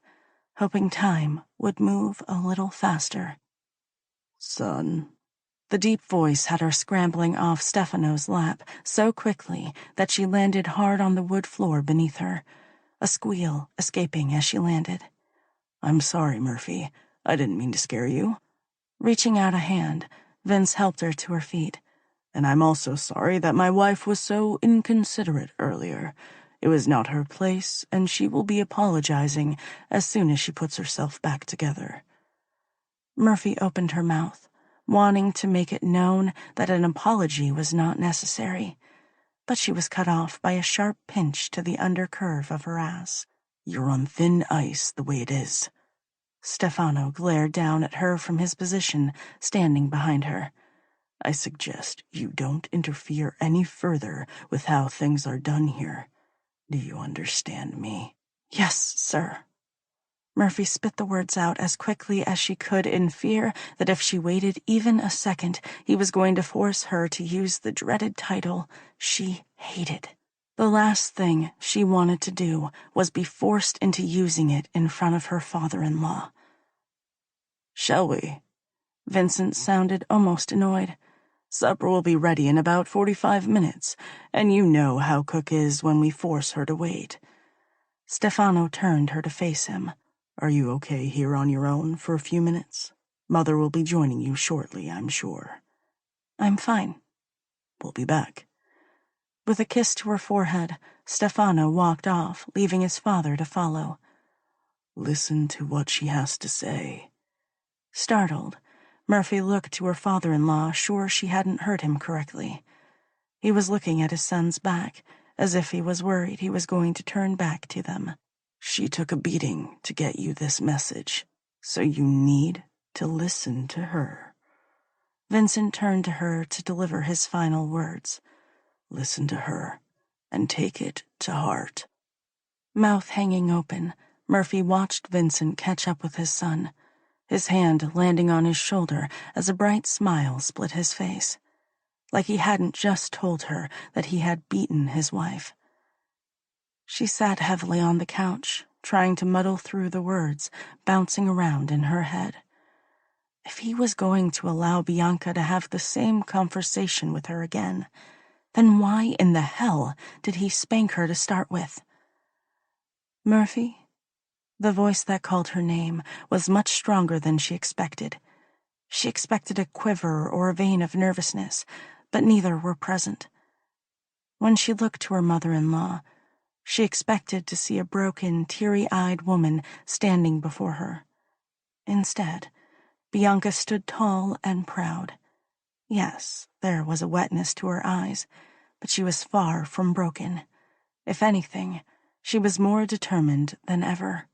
hoping time would move a little faster. "Son." The deep voice had her scrambling off Stefano's lap so quickly that she landed hard on the wood floor beneath her, a squeal escaping as she landed. "I'm sorry, Murphy. I didn't mean to scare you." Reaching out a hand, Vince helped her to her feet. "And I'm also sorry that my wife was so inconsiderate earlier. It was not her place, and she will be apologizing as soon as she puts herself back together." Murphy opened her mouth, wanting to make it known that an apology was not necessary, but she was cut off by a sharp pinch to the undercurve of her ass. "You're on thin ice the way it is." Stefano glared down at her from his position, standing behind her. "I suggest you don't interfere any further with how things are done here. Do you understand me?" "Yes, sir." Murphy spit the words out as quickly as she could in fear that if she waited even a second, he was going to force her to use the dreaded title she hated. The last thing she wanted to do was be forced into using it in front of her father-in-law. "Shall we?" Vincent sounded almost annoyed. "Supper will be ready in about 45 minutes, and you know how Cook is when we force her to wait." Stefano turned her to face him. "Are you okay here on your own for a few minutes? Mother will be joining you shortly, I'm sure." "I'm fine." "We'll be back." With a kiss to her forehead, Stefano walked off, leaving his father to follow. "Listen to what she has to say." Startled, Murphy looked to her father-in-law, sure she hadn't heard him correctly. He was looking at his son's back, as if he was worried he was going to turn back to them. "She took a beating to get you this message, so you need to listen to her." Vincent turned to her to deliver his final words. "Listen to her, and take it to heart." Mouth hanging open, Murphy watched Vincent catch up with his son, his hand landing on his shoulder as a bright smile split his face, like he hadn't just told her that he had beaten his wife. She sat heavily on the couch, trying to muddle through the words bouncing around in her head. If he was going to allow Bianca to have the same conversation with her again, then why in the hell did he spank her to start with? "Murphy?" The voice that called her name was much stronger than she expected. She expected a quiver or a vein of nervousness, but neither were present. When she looked to her mother-in-law, she expected to see a broken, teary-eyed woman standing before her. Instead, Bianca stood tall and proud. Yes, there was a wetness to her eyes, but she was far from broken. If anything, she was more determined than ever.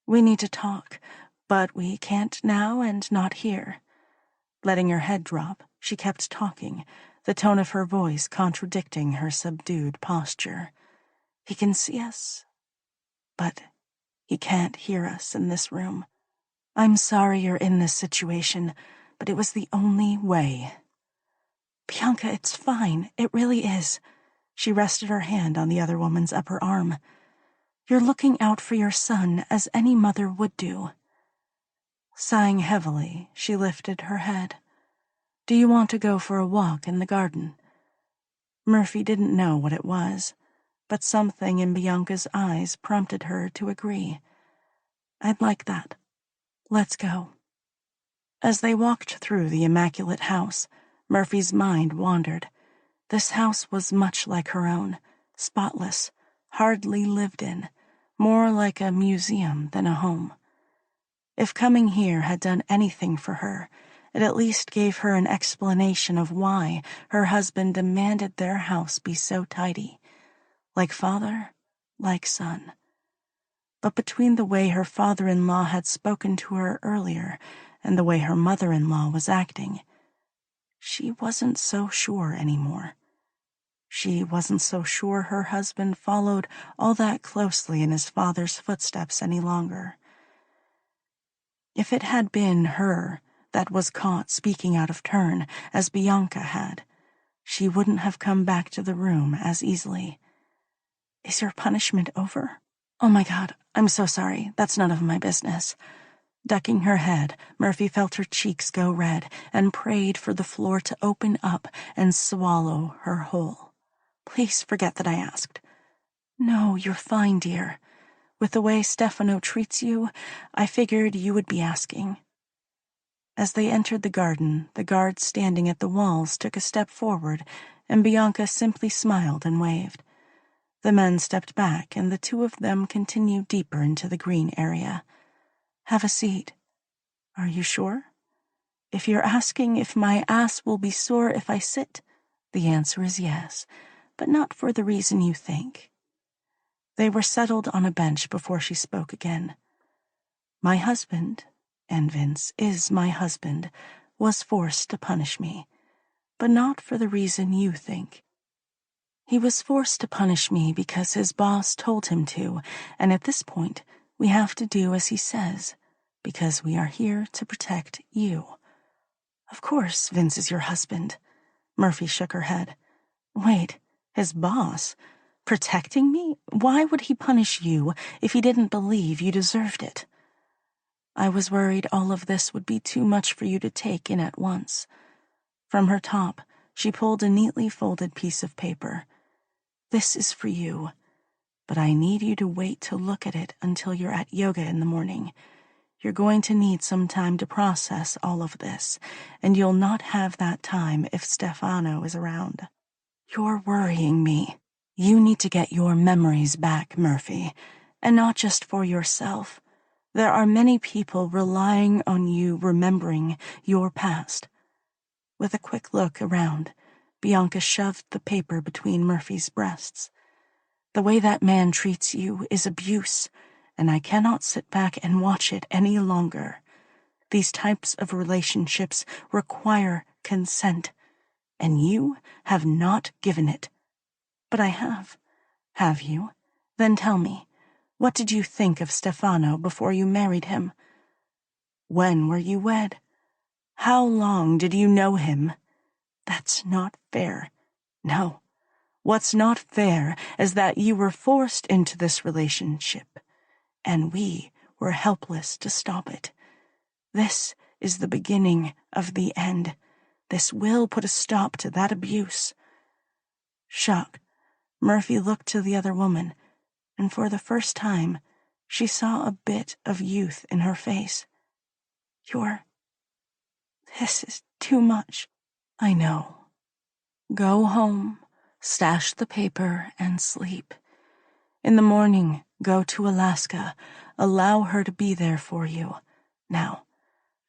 "We need to talk, but we can't now and not here." Letting her head drop, she kept talking, the tone of her voice contradicting her subdued posture. He can see us, but he can't hear us in this room. I'm sorry you're in this situation, but it was the only way. Bianca, it's fine. It really is. She rested her hand on the other woman's upper arm. You're looking out for your son as any mother would do. Sighing heavily, she lifted her head. Do you want to go for a walk in the garden? Murphy didn't know what it was, but something in Bianca's eyes prompted her to agree. I'd like that. Let's go. As they walked through the immaculate house, Murphy's mind wandered. This house was much like her own, spotless, hardly lived in, more like a museum than a home. If coming here had done anything for her, it at least gave her an explanation of why her husband demanded their house be so tidy. Like father, like son. But between the way her father-in-law had spoken to her earlier and the way her mother-in-law was acting, she wasn't so sure anymore. She wasn't so sure her husband followed all that closely in his father's footsteps any longer. If it had been her that was caught speaking out of turn, as Bianca had, she wouldn't have come back to the room as easily. Is your punishment over? Oh my God, I'm so sorry. That's none of my business. Ducking her head, Murphy felt her cheeks go red and prayed for the floor to open up and swallow her whole. Please forget that I asked. No, you're fine, dear. With the way Stefano treats you, I figured you would be asking. As they entered the garden, the guard standing at the walls took a step forward, and Bianca simply smiled and waved. The men stepped back, and the two of them continued deeper into the green area. Have a seat. Are you sure? If you're asking if my ass will be sore if I sit, the answer is yes, but not for the reason you think. They were settled on a bench before she spoke again. My husband, and Vince is my husband, was forced to punish me, but not for the reason you think. He was forced to punish me because his boss told him to, and at this point, we have to do as he says, because we are here to protect you. Of course, Vince is your husband. Murphy shook her head. Wait, his boss? Protecting me? Why would he punish you if he didn't believe you deserved it? I was worried all of this would be too much for you to take in at once. From her top, she pulled a neatly folded piece of paper. This is for you, but I need you to wait to look at it until you're at yoga in the morning. You're going to need some time to process all of this, and you'll not have that time if Stefano is around. You're worrying me. You need to get your memories back, Murphy, and not just for yourself. There are many people relying on you remembering your past. With a quick look around, Bianca shoved the paper between Murphy's breasts. The way that man treats you is abuse, and I cannot sit back and watch it any longer. These types of relationships require consent, and you have not given it. But I have. Have you? Then tell me, what did you think of Stefano before you married him? When were you wed? How long did you know him? That's not fair. No. What's not fair is that you were forced into this relationship, and we were helpless to stop it. This is the beginning of the end. This will put a stop to that abuse. Shocked, Murphy looked to the other woman, and for the first time, she saw a bit of youth in her face. This is too much. I know. Go home, stash the paper, and sleep. In the morning, go to Alaska. Allow her to be there for you. Now,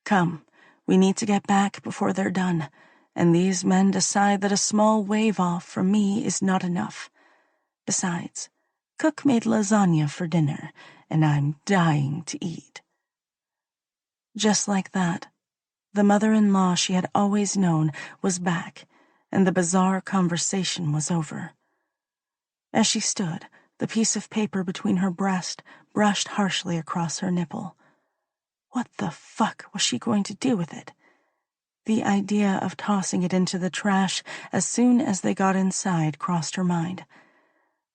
come, we need to get back before they're done, and these men decide that a small wave off from me is not enough. Besides, Cook made lasagna for dinner, and I'm dying to eat. Just like that, the mother-in-law she had always known was back, and the bizarre conversation was over. As she stood, The piece of paper between her breast brushed harshly across her nipple. What the fuck was she going to do with it? The idea of tossing it into the trash as soon as they got inside crossed her mind,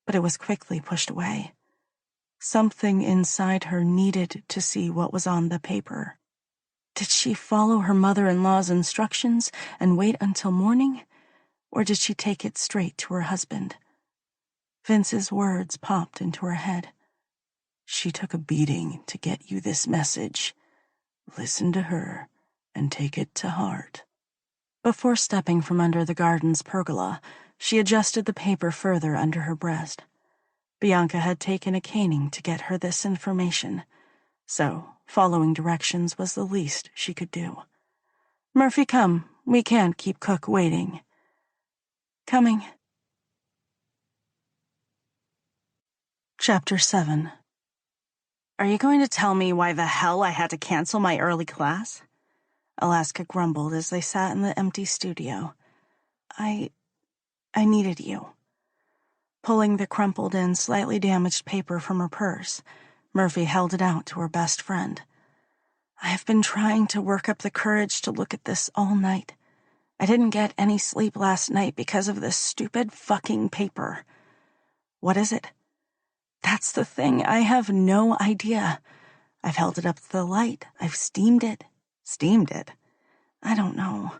but it was quickly pushed away. Something inside her needed to see what was on the paper. Did she follow her mother-in-law's instructions and wait until morning, or did she take it straight to her husband? Vince's words popped into her head. She took a beating to get you this message. Listen to her and take it to heart. Before stepping from under the garden's pergola, she adjusted the paper further under her breast. Bianca had taken a caning to get her this information, so following directions was the least she could do. Murphy, come. We can't keep Cook waiting. Coming. Chapter 7. Are you going to tell me why the hell I had to cancel my early class? Alaska grumbled as they sat in the empty studio. I needed you. Pulling the crumpled and slightly damaged paper from her purse, Murphy held it out to her best friend. I have been trying to work up the courage to look at this all night. I didn't get any sleep last night because of this stupid fucking paper. What is it? That's the thing. I have no idea. I've held it up to the light. I've steamed it. Steamed it? I don't know.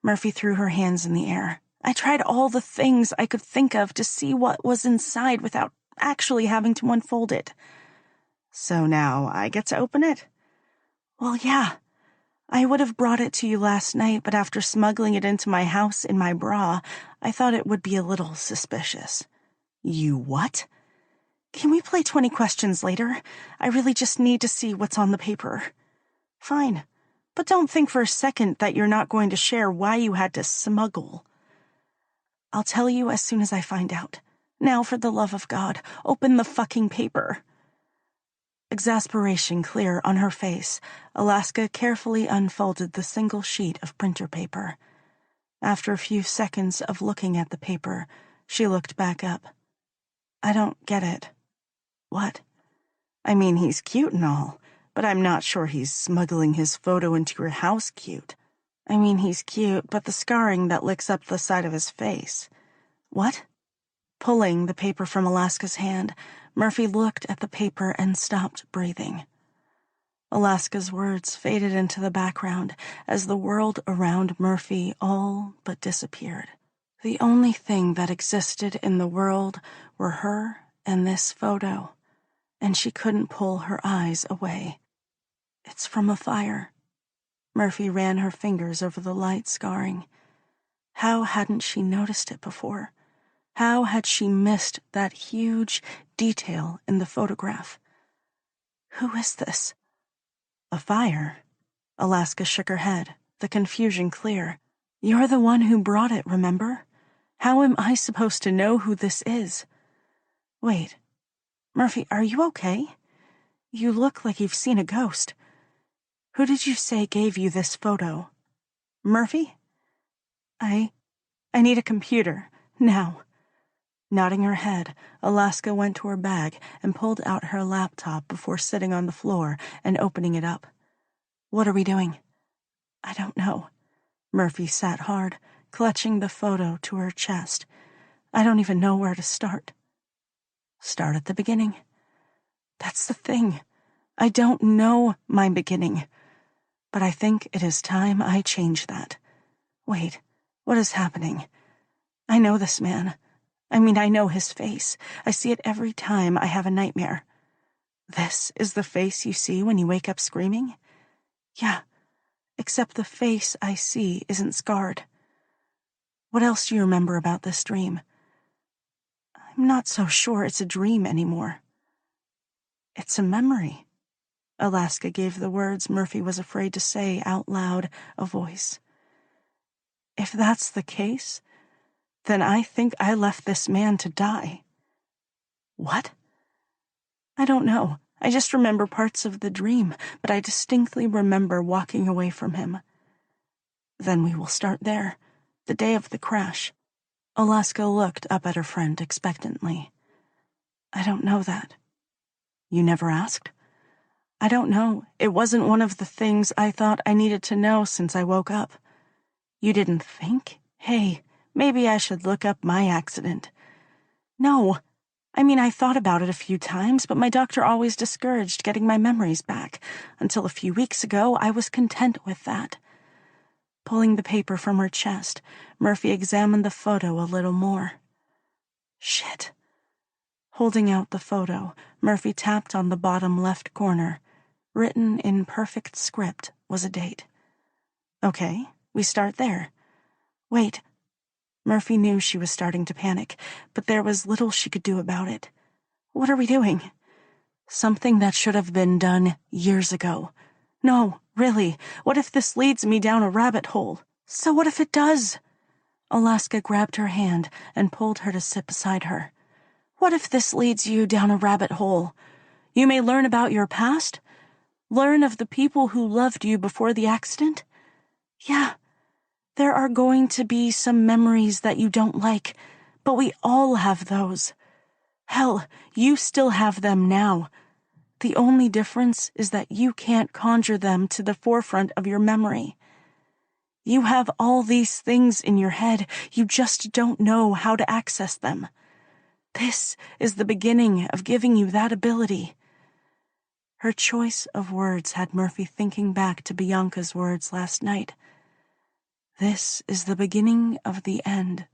Murphy threw her hands in the air. I tried all the things I could think of to see what was inside without actually having to unfold it. So now I get to open it? Well, yeah. I would have brought it to you last night, but after smuggling it into my house in my bra, I thought it would be a little suspicious. You what? Can we play 20 questions later? I really just need to see what's on the paper. Fine, but don't think for a second that you're not going to share why you had to smuggle. I'll tell you as soon as I find out. Now, for the love of God, open the fucking paper. Exasperation clear on her face, Alaska carefully unfolded the single sheet of printer paper. After a few seconds of looking at the paper, she looked back up. I don't get it. What? I mean, he's cute and all, but I'm not sure he's smuggling his photo into your house cute. I mean, he's cute, but the scarring that licks up the side of his face. What? Pulling the paper from Alaska's hand, Murphy looked at the paper and stopped breathing. Alaska's words faded into the background as the world around Murphy all but disappeared. The only thing that existed in the world were her and this photo, and she couldn't pull her eyes away. It's from a fire. Murphy ran her fingers over the light scarring. How hadn't she noticed it before? How had she missed that huge detail in the photograph? Who is this? A fire? Alaska shook her head, the confusion clear. You're the one who brought it, remember? How am I supposed to know who this is? Wait, Murphy, are you okay? You look like you've seen a ghost. Who did you say gave you this photo? Murphy? I need a computer, now. Nodding her head, Alaska went to her bag and pulled out her laptop before sitting on the floor and opening it up. What are we doing? I don't know. Murphy sat hard, clutching the photo to her chest. I don't even know where to start. Start at the beginning. That's the thing. I don't know my beginning. But I think it is time I change that. Wait, what is happening? I know this man. I mean, I know his face. I see it every time I have a nightmare. This is the face you see when you wake up screaming? Yeah, except the face I see isn't scarred. What else do you remember about this dream? I'm not so sure it's a dream anymore. It's a memory. Alaska gave the words Murphy was afraid to say out loud a voice. If that's the case, then I think I left this man to die. What? I don't know. I just remember parts of the dream, but I distinctly remember walking away from him. Then we will start there, the day of the crash. Alaska looked up at her friend expectantly. I don't know that. You never asked? I don't know. It wasn't one of the things I thought I needed to know since I woke up. You didn't think, hey, maybe I should look up my accident? No. I mean, I thought about it a few times, but my doctor always discouraged getting my memories back. Until a few weeks ago, I was content with that. Pulling the paper from her chest, Murphy examined the photo a little more. Shit. Holding out the photo, Murphy tapped on the bottom left corner. Written in perfect script was a date. Okay, we start there. Wait. Murphy knew she was starting to panic, but there was little she could do about it. What are we doing? Something that should have been done years ago. No, really, what if this leads me down a rabbit hole? So what if it does? Alaska grabbed her hand and pulled her to sit beside her. What if this leads you down a rabbit hole? You may learn about your past, learn of the people who loved you before the accident. Yeah, there are going to be some memories that you don't like, but we all have those. Hell, you still have them now. The only difference is that you can't conjure them to the forefront of your memory. You have all these things in your head, you just don't know how to access them. This is the beginning of giving you that ability. Her choice of words had Murphy thinking back to Bianca's words last night. This is the beginning of the end.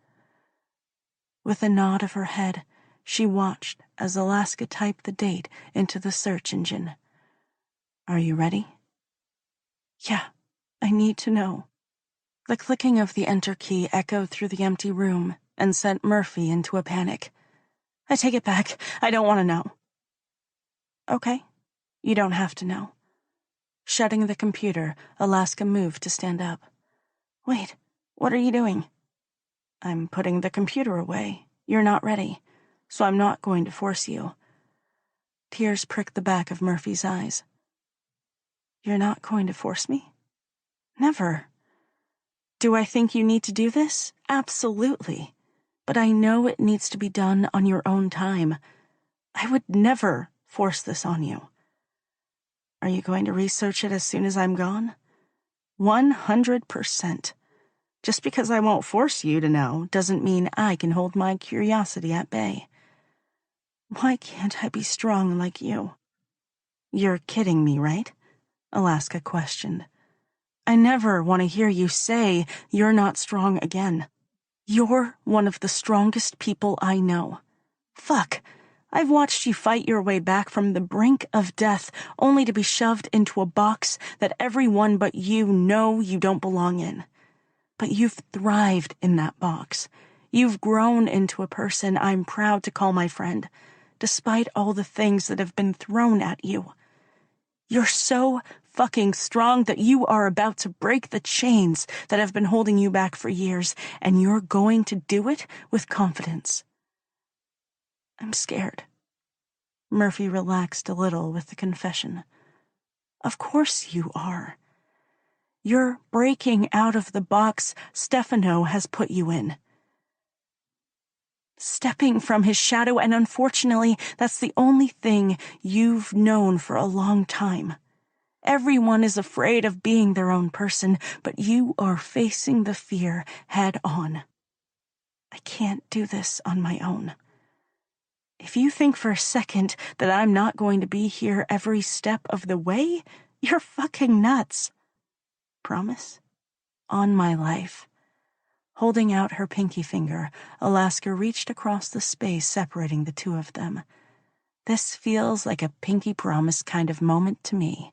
With a nod of her head, she watched as Alaska typed the date into the search engine. Are you ready? Yeah, I need to know. The clicking of the enter key echoed through the empty room and sent Murphy into a panic. I take it back. I don't want to know. Okay, you don't have to know. Shutting the computer, Alaska moved to stand up. Wait, what are you doing? I'm putting the computer away. You're not ready, so I'm not going to force you. Tears pricked the back of Murphy's eyes. You're not going to force me? Never. Do I think you need to do this? Absolutely. But I know it needs to be done on your own time. I would never force this on you. Are you going to research it as soon as I'm gone? 100%. Just because I won't force you to know doesn't mean I can hold my curiosity at bay. Why can't I be strong like you? You're kidding me, right? Alaska questioned. I never want to hear you say you're not strong again. You're one of the strongest people I know. Fuck. I've watched you fight your way back from the brink of death only to be shoved into a box that everyone but you know you don't belong in. But you've thrived in that box. You've grown into a person I'm proud to call my friend, despite all the things that have been thrown at you. You're so fucking strong that you are about to break the chains that have been holding you back for years, and you're going to do it with confidence. I'm scared. Murphy relaxed a little with the confession. Of course you are. You're breaking out of the box Stefano has put you in. Stepping from his shadow, and unfortunately, that's the only thing you've known for a long time. Everyone is afraid of being their own person, but you are facing the fear head on. I can't do this on my own. If you think for a second that I'm not going to be here every step of the way, you're fucking nuts. Promise? On my life. Holding out her pinky finger, Alaska reached across the space separating the two of them. This feels like a pinky promise kind of moment to me.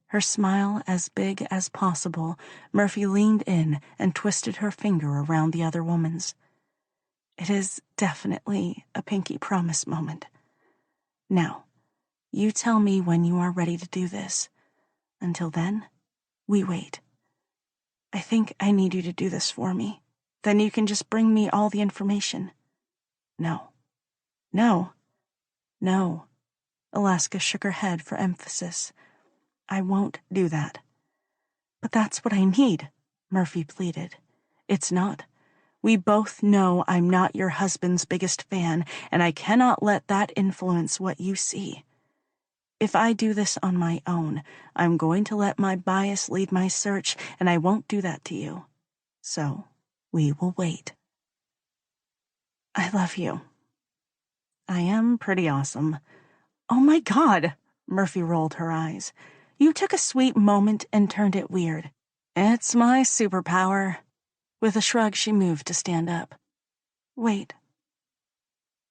Her smile as big as possible, Murphy leaned in and twisted her finger around the other woman's. It is definitely a pinky promise moment. Now, you tell me when you are ready to do this. Until then, we wait. I think I need you to do this for me. Then you can just bring me all the information. No. No. No. Alaska shook her head for emphasis. I won't do that. But that's what I need, Murphy pleaded. It's not. We both know I'm not your husband's biggest fan, and I cannot let that influence what you see. If I do this on my own, I'm going to let my bias lead my search, and I won't do that to you. So, we will wait. I love you. I am pretty awesome. Oh my God, Murphy rolled her eyes. You took a sweet moment and turned it weird. It's my superpower. With a shrug, she moved to stand up. Wait.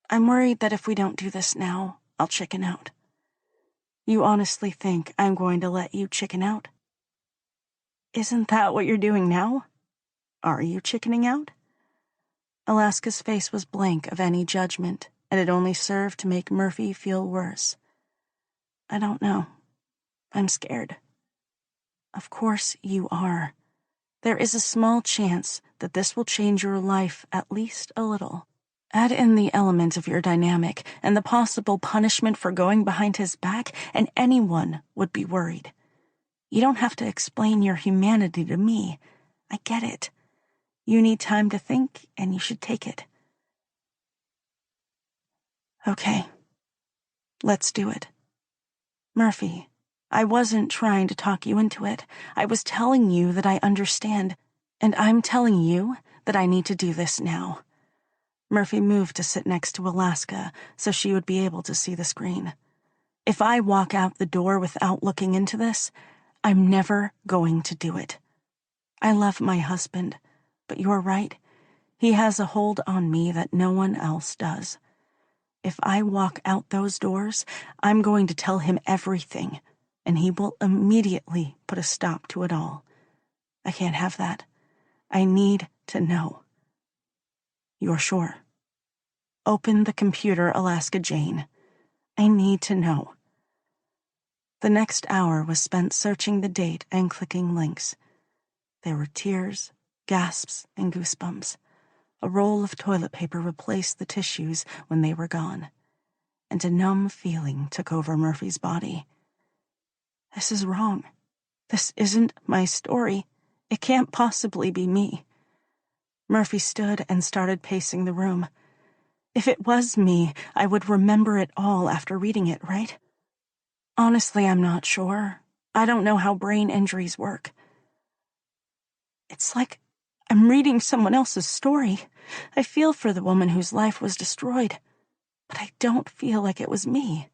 I'm worried that if we don't do this now, I'll chicken out. You honestly think I'm going to let you chicken out? Isn't that what you're doing now? Are you chickening out? Alaska's face was blank of any judgment, and it only served to make Murphy feel worse. I don't know. I'm scared. Of course you are. There is a small chance that this will change your life at least a little. Add in the element of your dynamic and the possible punishment for going behind his back, and anyone would be worried. You don't have to explain your humanity to me. I get it. You need time to think, and you should take it. Okay. Let's do it. Murphy, I wasn't trying to talk you into it. I was telling you that I understand, and I'm telling you that I need to do this now. Murphy moved to sit next to Alaska so she would be able to see the screen. If I walk out the door without looking into this, I'm never going to do it. I love my husband, but you're right. He has a hold on me that no one else does. If I walk out those doors, I'm going to tell him everything, and he will immediately put a stop to it all. I can't have that. I need to know. You're sure? Open the computer, Alaska Jane. I need to know. The next hour was spent searching the date and clicking links. There were tears, gasps, and goosebumps. A roll of toilet paper replaced the tissues when they were gone, and a numb feeling took over Murphy's body. This is wrong. This isn't my story. It can't possibly be me. Murphy stood and started pacing the room. If it was me, I would remember it all after reading it, right? Honestly, I'm not sure. I don't know how brain injuries work. It's like I'm reading someone else's story. I feel for the woman whose life was destroyed, but I don't feel like it was me.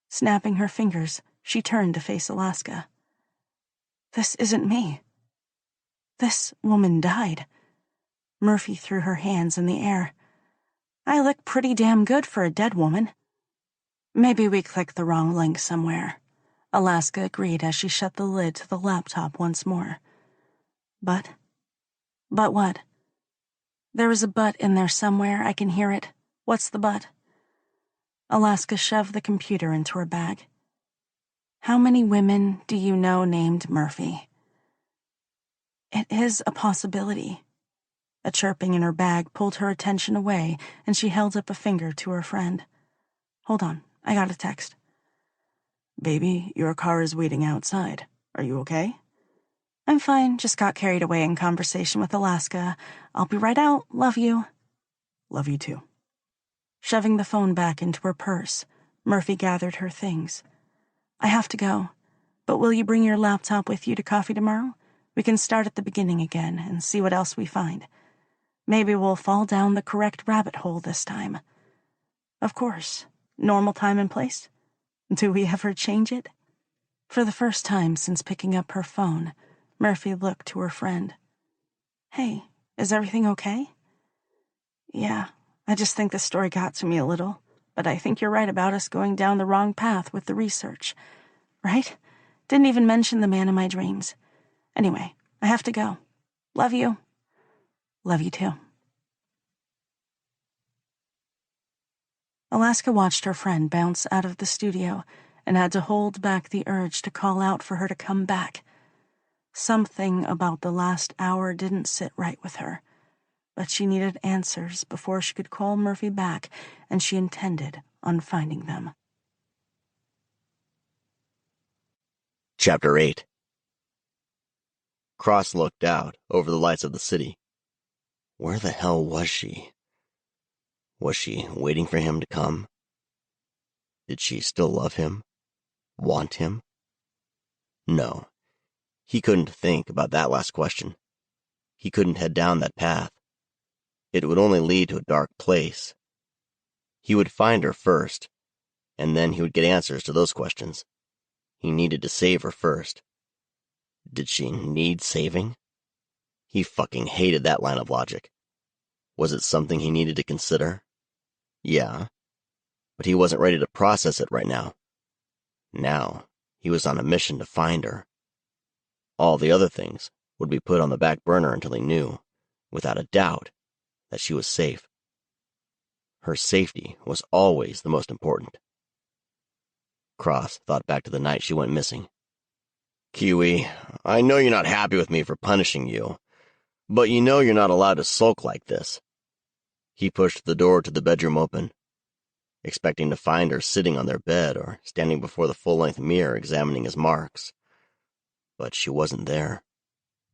Snapping her fingers, she turned to face Alaska. This isn't me. This woman died. Murphy threw her hands in the air. I look pretty damn good for a dead woman. Maybe we clicked the wrong link somewhere. Alaska agreed as she shut the lid to the laptop once more. But what? There is a but in there somewhere. I can hear it. What's the but? Alaska shoved the computer into her bag. How many women do you know named Murphy? It is a possibility. A chirping in her bag pulled her attention away, and she held up a finger to her friend. Hold on, I got a text. Baby, your car is waiting outside. Are you okay? I'm fine, just got carried away in conversation with Alaska. I'll be right out. Love you. Love you too. Shoving the phone back into her purse, Murphy gathered her things. I have to go, but will you bring your laptop with you to coffee tomorrow? We can start at the beginning again and see what else we find. Maybe we'll fall down the correct rabbit hole this time. Of course. Normal time and place? Do we ever change it? For the first time since picking up her phone, Murphy looked to her friend. Hey, is everything okay? Yeah, I just think the story got to me a little, but I think you're right about us going down the wrong path with the research. Right? Didn't even mention the man in my dreams. Anyway, I have to go. Love you. Love you too. Alaska watched her friend bounce out of the studio and had to hold back the urge to call out for her to come back. Something about the last hour didn't sit right with her, but she needed answers before she could call Murphy back, and she intended on finding them. Chapter 8. Cross looked out over the lights of the city. Where the hell was she? Was she waiting for him to come? Did she still love him? Want him? No. He couldn't think about that last question. He couldn't head down that path. It would only lead to a dark place. He would find her first, and then he would get answers to those questions. He needed to save her first. Did she need saving? He fucking hated that line of logic. Was it something he needed to consider? Yeah, but he wasn't ready to process it right now. Now, he was on a mission to find her. All the other things would be put on the back burner until he knew, without a doubt, that she was safe. Her safety was always the most important. Cross thought back to the night she went missing. Kiwi, I know you're not happy with me for punishing you, but you know you're not allowed to sulk like this. He pushed the door to the bedroom open, expecting to find her sitting on their bed or standing before the full-length mirror examining his marks. But she wasn't there.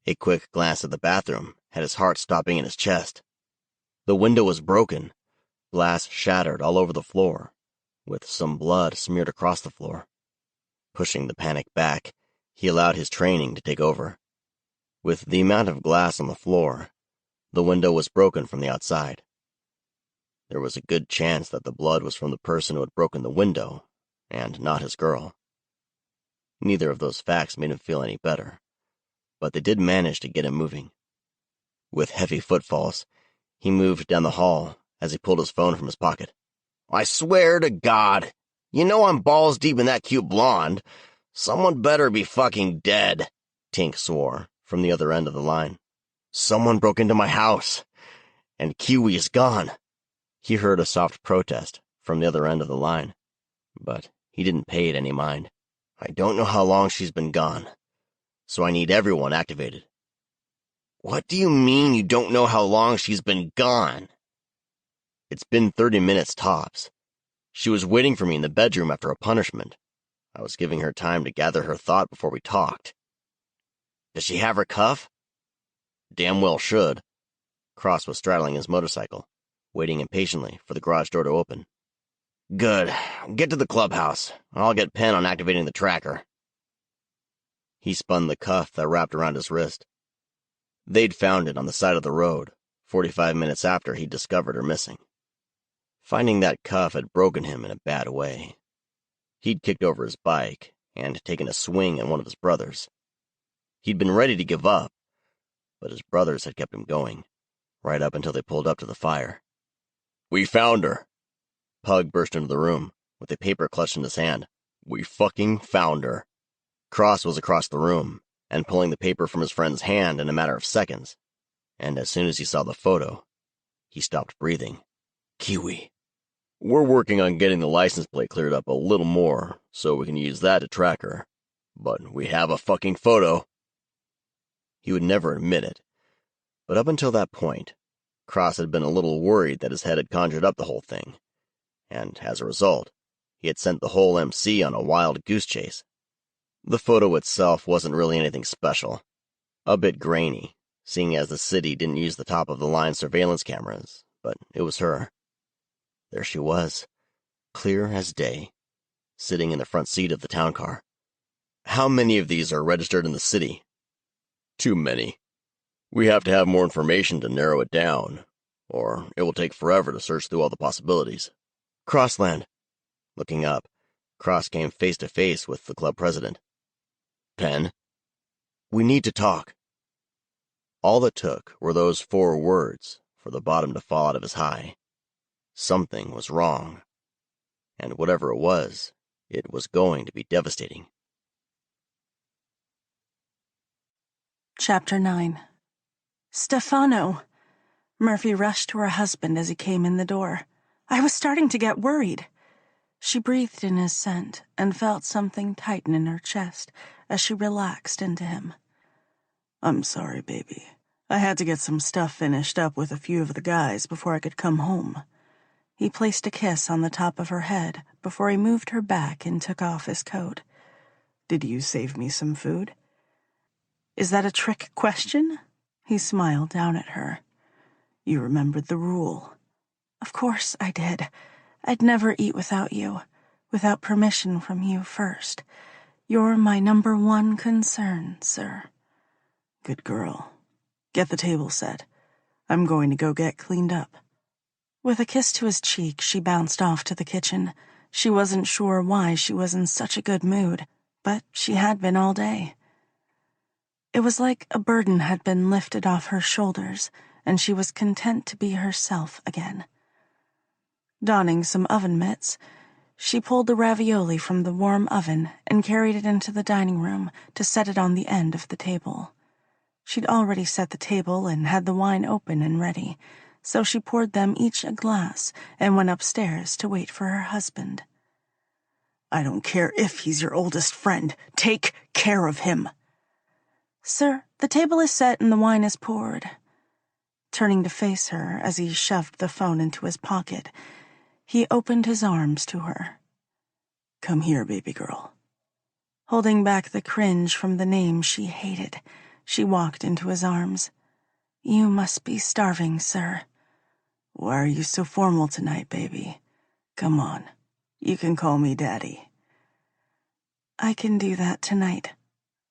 A quick glance at the bathroom had his heart stopping in his chest. The window was broken, glass shattered all over the floor, with some blood smeared across the floor. Pushing the panic back, he allowed his training to take over. With the amount of glass on the floor, the window was broken from the outside. There was a good chance that the blood was from the person who had broken the window, and not his girl. Neither of those facts made him feel any better, but they did manage to get him moving. With heavy footfalls, he moved down the hall as he pulled his phone from his pocket. I swear to God, you know I'm balls deep in that cute blonde. Someone better be fucking dead, Tink swore from the other end of the line. Someone broke into my house, and Kiwi is gone. He heard a soft protest from the other end of the line, but he didn't pay it any mind. I don't know how long she's been gone, so I need everyone activated. What do you mean you don't know how long she's been gone? It's been 30 minutes tops. She was waiting for me in the bedroom after a punishment. I was giving her time to gather her thought before we talked. Does she have her cuff? Damn well should. Cross was straddling his motorcycle, waiting impatiently for the garage door to open. Good. Get to the clubhouse. I'll get Penn on activating the tracker. He spun the cuff that wrapped around his wrist. They'd found it on the side of the road, 45 minutes after he'd discovered her missing. Finding that cuff had broken him in a bad way. He'd kicked over his bike and taken a swing at one of his brothers. He'd been ready to give up, but his brothers had kept him going, right up until they pulled up to the fire. We found her. Pug burst into the room, with a paper clutched in his hand. We fucking found her. Cross was across the room, and pulling the paper from his friend's hand in a matter of seconds, and as soon as he saw the photo, he stopped breathing. Kiwi. We're working on getting the license plate cleared up a little more, so we can use that to track her. But we have a fucking photo. He would never admit it, but up until that point, Cross had been a little worried that his head had conjured up the whole thing, and as a result, he had sent the whole MC on a wild goose chase. The photo itself wasn't really anything special. A bit grainy, seeing as the city didn't use the top-of-the-line surveillance cameras, but it was her. There she was, clear as day, sitting in the front seat of the town car. How many of these are registered in the city? Too many. We have to have more information to narrow it down, or it will take forever to search through all the possibilities. Crossland. Looking up, Cross came face to face with the club president. Penn, we need to talk. All it took were those 4 words for the bottom to fall out of his high. Something was wrong, and whatever it was going to be devastating. Chapter 9. Stefano! Murphy rushed to her husband as he came in the door. I was starting to get worried. She breathed in his scent and felt something tighten in her chest as she relaxed into him. I'm sorry, baby. I had to get some stuff finished up with a few of the guys before I could come home. He placed a kiss on the top of her head before he moved her back and took off his coat. Did you save me some food? Is that a trick question? He smiled down at her. You remembered the rule. Of course I did. I'd never eat without you, without permission from you first. You're my number one concern, sir. Good girl. Get the table set. I'm going to go get cleaned up. With a kiss to his cheek, she bounced off to the kitchen. She wasn't sure why she was in such a good mood, but she had been all day. It was like a burden had been lifted off her shoulders, and she was content to be herself again. Donning some oven mitts, she pulled the ravioli from the warm oven and carried it into the dining room to set it on the end of the table. She'd already set the table and had the wine open and ready, so she poured them each a glass and went upstairs to wait for her husband. I don't care if he's your oldest friend. Take care of him. Sir, the table is set and the wine is poured. Turning to face her as he shoved the phone into his pocket, he opened his arms to her. Come here, baby girl. Holding back the cringe from the name she hated, she walked into his arms. You must be starving, sir. Why are you so formal tonight, baby? Come on. You can call me Daddy. I can do that tonight.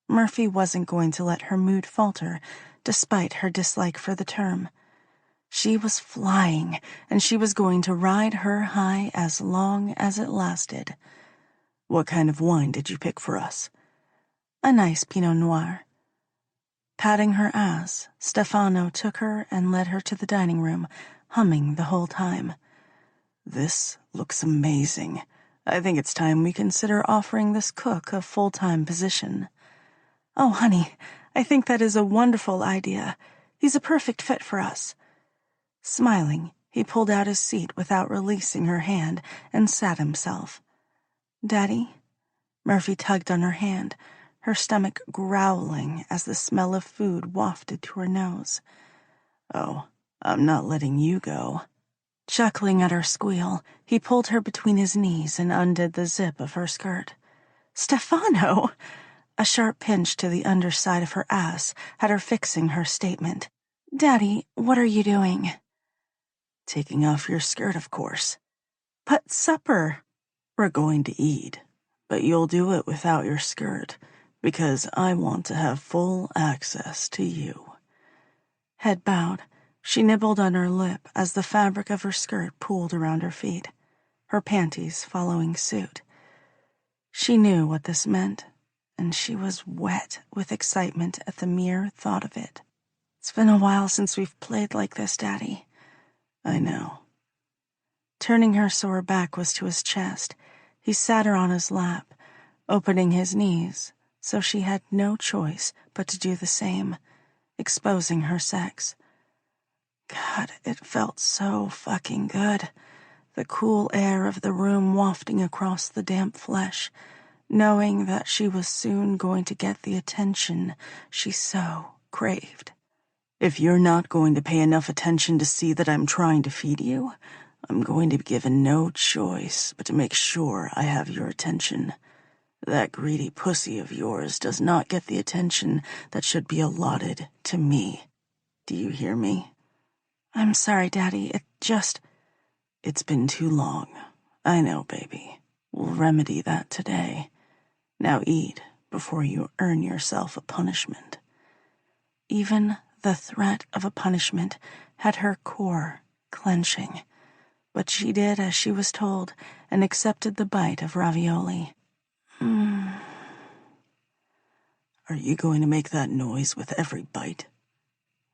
Murphy wasn't going to let her mood falter, despite her dislike for the term. She was flying, and she was going to ride her high as long as it lasted. What kind of wine did you pick for us? A nice Pinot Noir. Patting her ass, Stefano took her and led her to the dining room, humming the whole time. This looks amazing. I think it's time we consider offering this cook a full-time position. Oh, honey, I think that is a wonderful idea. He's a perfect fit for us. Smiling, he pulled out his seat without releasing her hand and sat himself. Daddy? Murphy tugged on her hand, her stomach growling as the smell of food wafted to her nose. Oh, I'm not letting you go. Chuckling at her squeal, he pulled her between his knees and undid the zip of her skirt. Stefano! A sharp pinch to the underside of her ass had her fixing her statement. Daddy, what are you doing? Taking off your skirt, of course. But supper. We're going to eat, but you'll do it without your skirt, because I want to have full access to you. Head bowed, she nibbled on her lip as the fabric of her skirt pooled around her feet, her panties following suit. She knew what this meant, and she was wet with excitement at the mere thought of it. It's been a while since we've played like this, Daddy. I know. Turning her sore back was to his chest, he sat her on his lap, opening his knees, so she had no choice but to do the same, exposing her sex. God, it felt so fucking good. The cool air of the room wafting across the damp flesh, knowing that she was soon going to get the attention she so craved. If you're not going to pay enough attention to see that I'm trying to feed you, I'm going to be given no choice but to make sure I have your attention. That greedy pussy of yours does not get the attention that should be allotted to me. Do you hear me? I'm sorry, Daddy. It's been too long. I know, baby. We'll remedy that today. Now eat before you earn yourself a punishment. Even the threat of a punishment had her core clenching, but she did as she was told and accepted the bite of ravioli. Are you going to make that noise with every bite?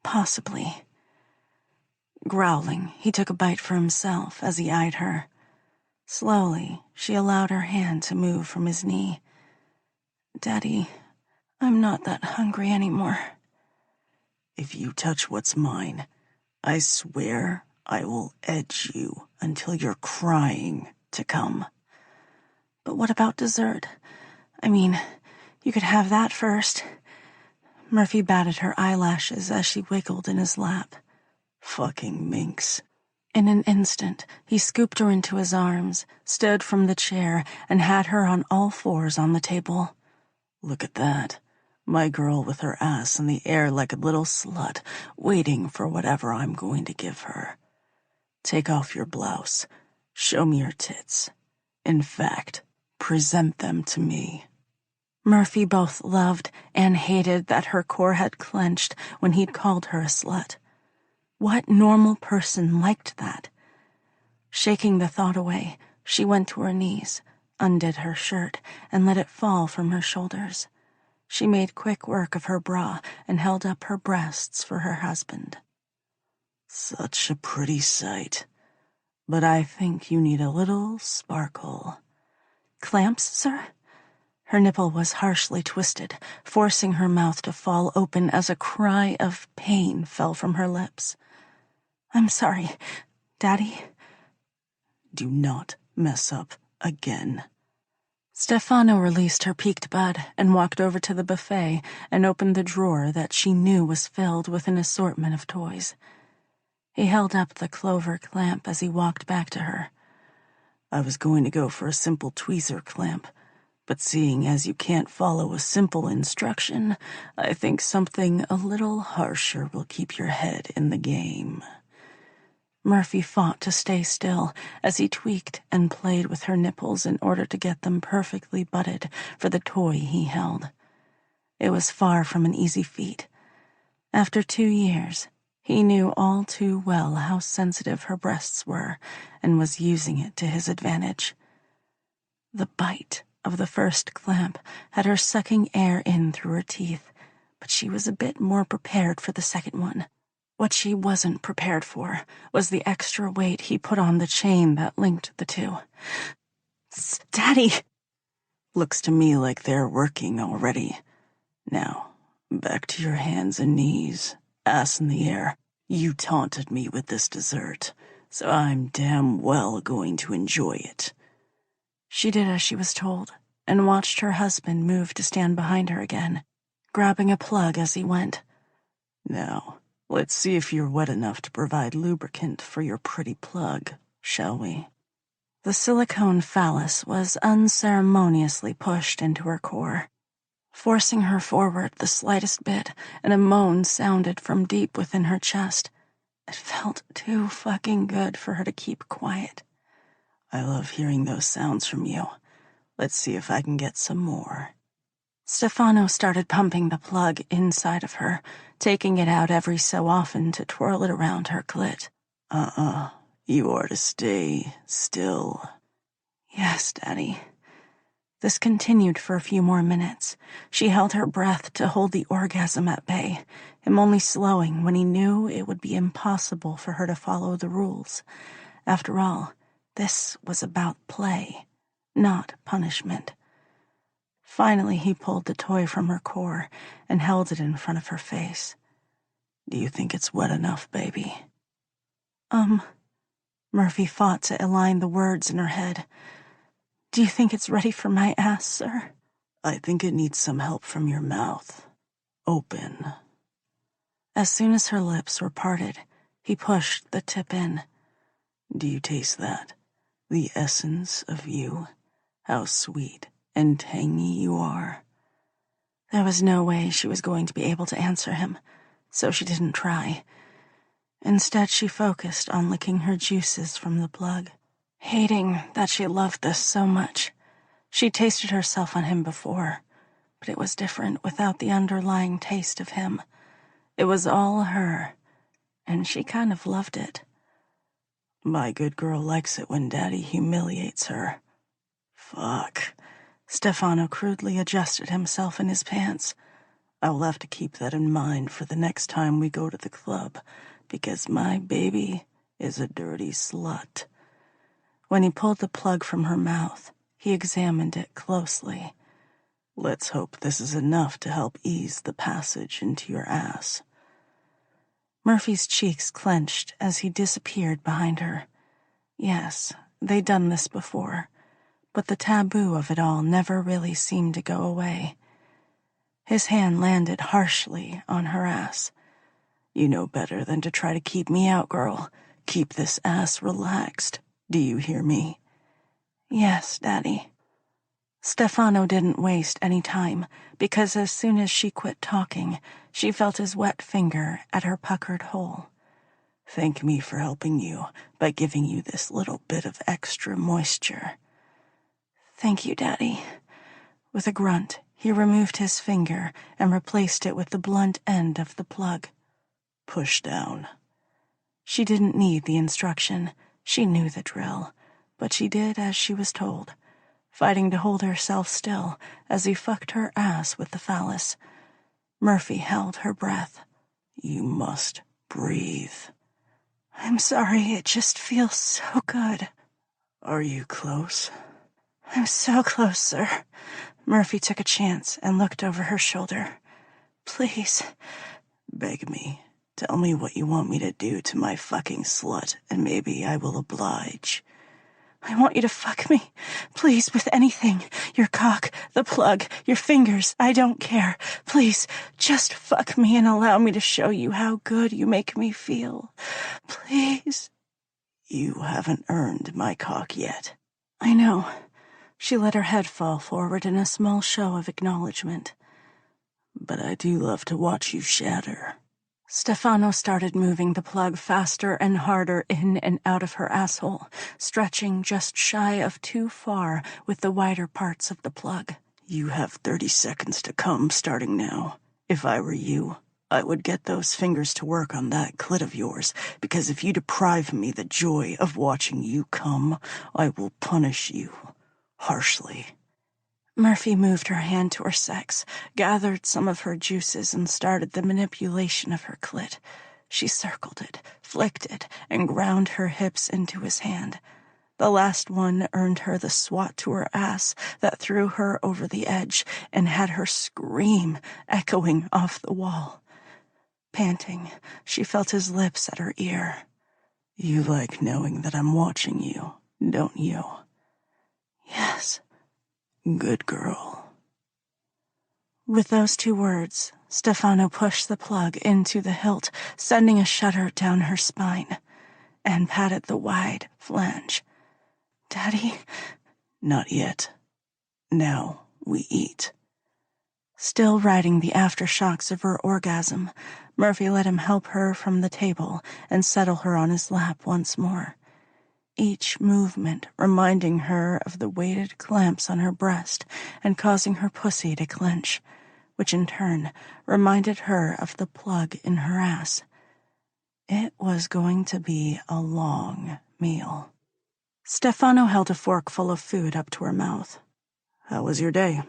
Possibly. Growling, he took a bite for himself as he eyed her. Slowly, she allowed her hand to move from his knee. Daddy, I'm not that hungry anymore. If you touch what's mine, I swear I will edge you until you're crying to come. But what about dessert? I mean, you could have that first. Murphy batted her eyelashes as she wiggled in his lap. Fucking minx. In an instant, he scooped her into his arms, stood from the chair, and had her on all fours on the table. Look at that. My girl with her ass in the air like a little slut, waiting for whatever I'm going to give her. Take off your blouse. Show me your tits. In fact, present them to me. Murphy both loved and hated that her core had clenched when he'd called her a slut. What normal person liked that? Shaking the thought away, she went to her knees, undid her shirt, and let it fall from her shoulders. She made quick work of her bra and held up her breasts for her husband. Such a pretty sight. But I think you need a little sparkle. Clamps, sir? Her nipple was harshly twisted, forcing her mouth to fall open as a cry of pain fell from her lips. I'm sorry, Daddy. Do not mess up again. Stefano released her peaked bud and walked over to the buffet and opened the drawer that she knew was filled with an assortment of toys. He held up the clover clamp as he walked back to her. I was going to go for a simple tweezer clamp, but seeing as you can't follow a simple instruction, I think something a little harsher will keep your head in the game. Murphy fought to stay still as he tweaked and played with her nipples in order to get them perfectly butted for the toy he held. It was far from an easy feat. After 2 years, he knew all too well how sensitive her breasts were and was using it to his advantage. The bite of the first clamp had her sucking air in through her teeth, but she was a bit more prepared for the second one. What she wasn't prepared for was the extra weight he put on the chain that linked the two. Daddy! Looks to me like they're working already. Now, back to your hands and knees, ass in the air. You taunted me with this dessert, so I'm damn well going to enjoy it. She did as she was told, and watched her husband move to stand behind her again, grabbing a plug as he went. Now, let's see if you're wet enough to provide lubricant for your pretty plug, shall we? The silicone phallus was unceremoniously pushed into her core, forcing her forward the slightest bit, and a moan sounded from deep within her chest. It felt too fucking good for her to keep quiet. I love hearing those sounds from you. Let's see if I can get some more. Stefano started pumping the plug inside of her, taking it out every so often to twirl it around her clit. You are to stay still. Yes, Daddy. This continued for a few more minutes. She held her breath to hold the orgasm at bay, him only slowing when he knew it would be impossible for her to follow the rules. After all, this was about play, not punishment. Finally, he pulled the toy from her core and held it in front of her face. Do you think it's wet enough, baby? Murphy fought to align the words in her head. Do you think it's ready for my ass, sir? I think it needs some help from your mouth. Open. As soon as her lips were parted, he pushed the tip in. Do you taste that? The essence of you? How sweet and tangy you are. There was no way she was going to be able to answer him, so she didn't try. Instead, she focused on licking her juices from the plug, hating that she loved this so much. She tasted herself on him before, but it was different without the underlying taste of him. It was all her, and she kind of loved it. My good girl likes it when Daddy humiliates her. Fuck. Stefano crudely adjusted himself in his pants. I will have to keep that in mind for the next time we go to the club, because my baby is a dirty slut. When he pulled the plug from her mouth, he examined it closely. Let's hope this is enough to help ease the passage into your ass. Murphy's cheeks clenched as he disappeared behind her. Yes, they'd done this before, but the taboo of it all never really seemed to go away. His hand landed harshly on her ass. You know better than to try to keep me out, girl. Keep this ass relaxed. Do you hear me? Yes, Daddy. Stefano didn't waste any time, because as soon as she quit talking, she felt his wet finger at her puckered hole. Thank me for helping you by giving you this little bit of extra moisture. Thank you, Daddy. With a grunt, he removed his finger and replaced it with the blunt end of the plug. Push down. She didn't need the instruction. She knew the drill, but she did as she was told, fighting to hold herself still as he fucked her ass with the phallus. Murphy held her breath. You must breathe. I'm sorry, it just feels so good. Are you close? I'm so close, sir. Murphy took a chance and looked over her shoulder. Please. Beg me. Tell me what you want me to do to my fucking slut, and maybe I will oblige. I want you to fuck me. Please, with anything. Your cock, the plug, your fingers, I don't care. Please, just fuck me and allow me to show you how good you make me feel. Please. You haven't earned my cock yet. I know. She let her head fall forward in a small show of acknowledgement. But I do love to watch you shatter. Stefano started moving the plug faster and harder in and out of her asshole, stretching just shy of too far with the wider parts of the plug. You have 30 seconds to come starting now. If I were you, I would get those fingers to work on that clit of yours, because if you deprive me the joy of watching you come, I will punish you harshly. Murphy moved her hand to her sex, gathered some of her juices, and started the manipulation of her clit. She circled it, flicked it, and ground her hips into his hand. The last one earned her the swat to her ass that threw her over the edge and had her scream echoing off the wall. Panting, she felt his lips at her ear. You like knowing that I'm watching you, don't you? Yes. Good girl. With those two words, Stefano pushed the plug into the hilt, sending a shudder down her spine, and patted the wide flange. Daddy? Not yet. Now we eat. Still riding the aftershocks of her orgasm, Murphy let him help her from the table and settle her on his lap once more, each movement reminding her of the weighted clamps on her breast and causing her pussy to clench, which in turn reminded her of the plug in her ass. It was going to be a long meal. Stefano held a fork full of food up to her mouth. How was your day?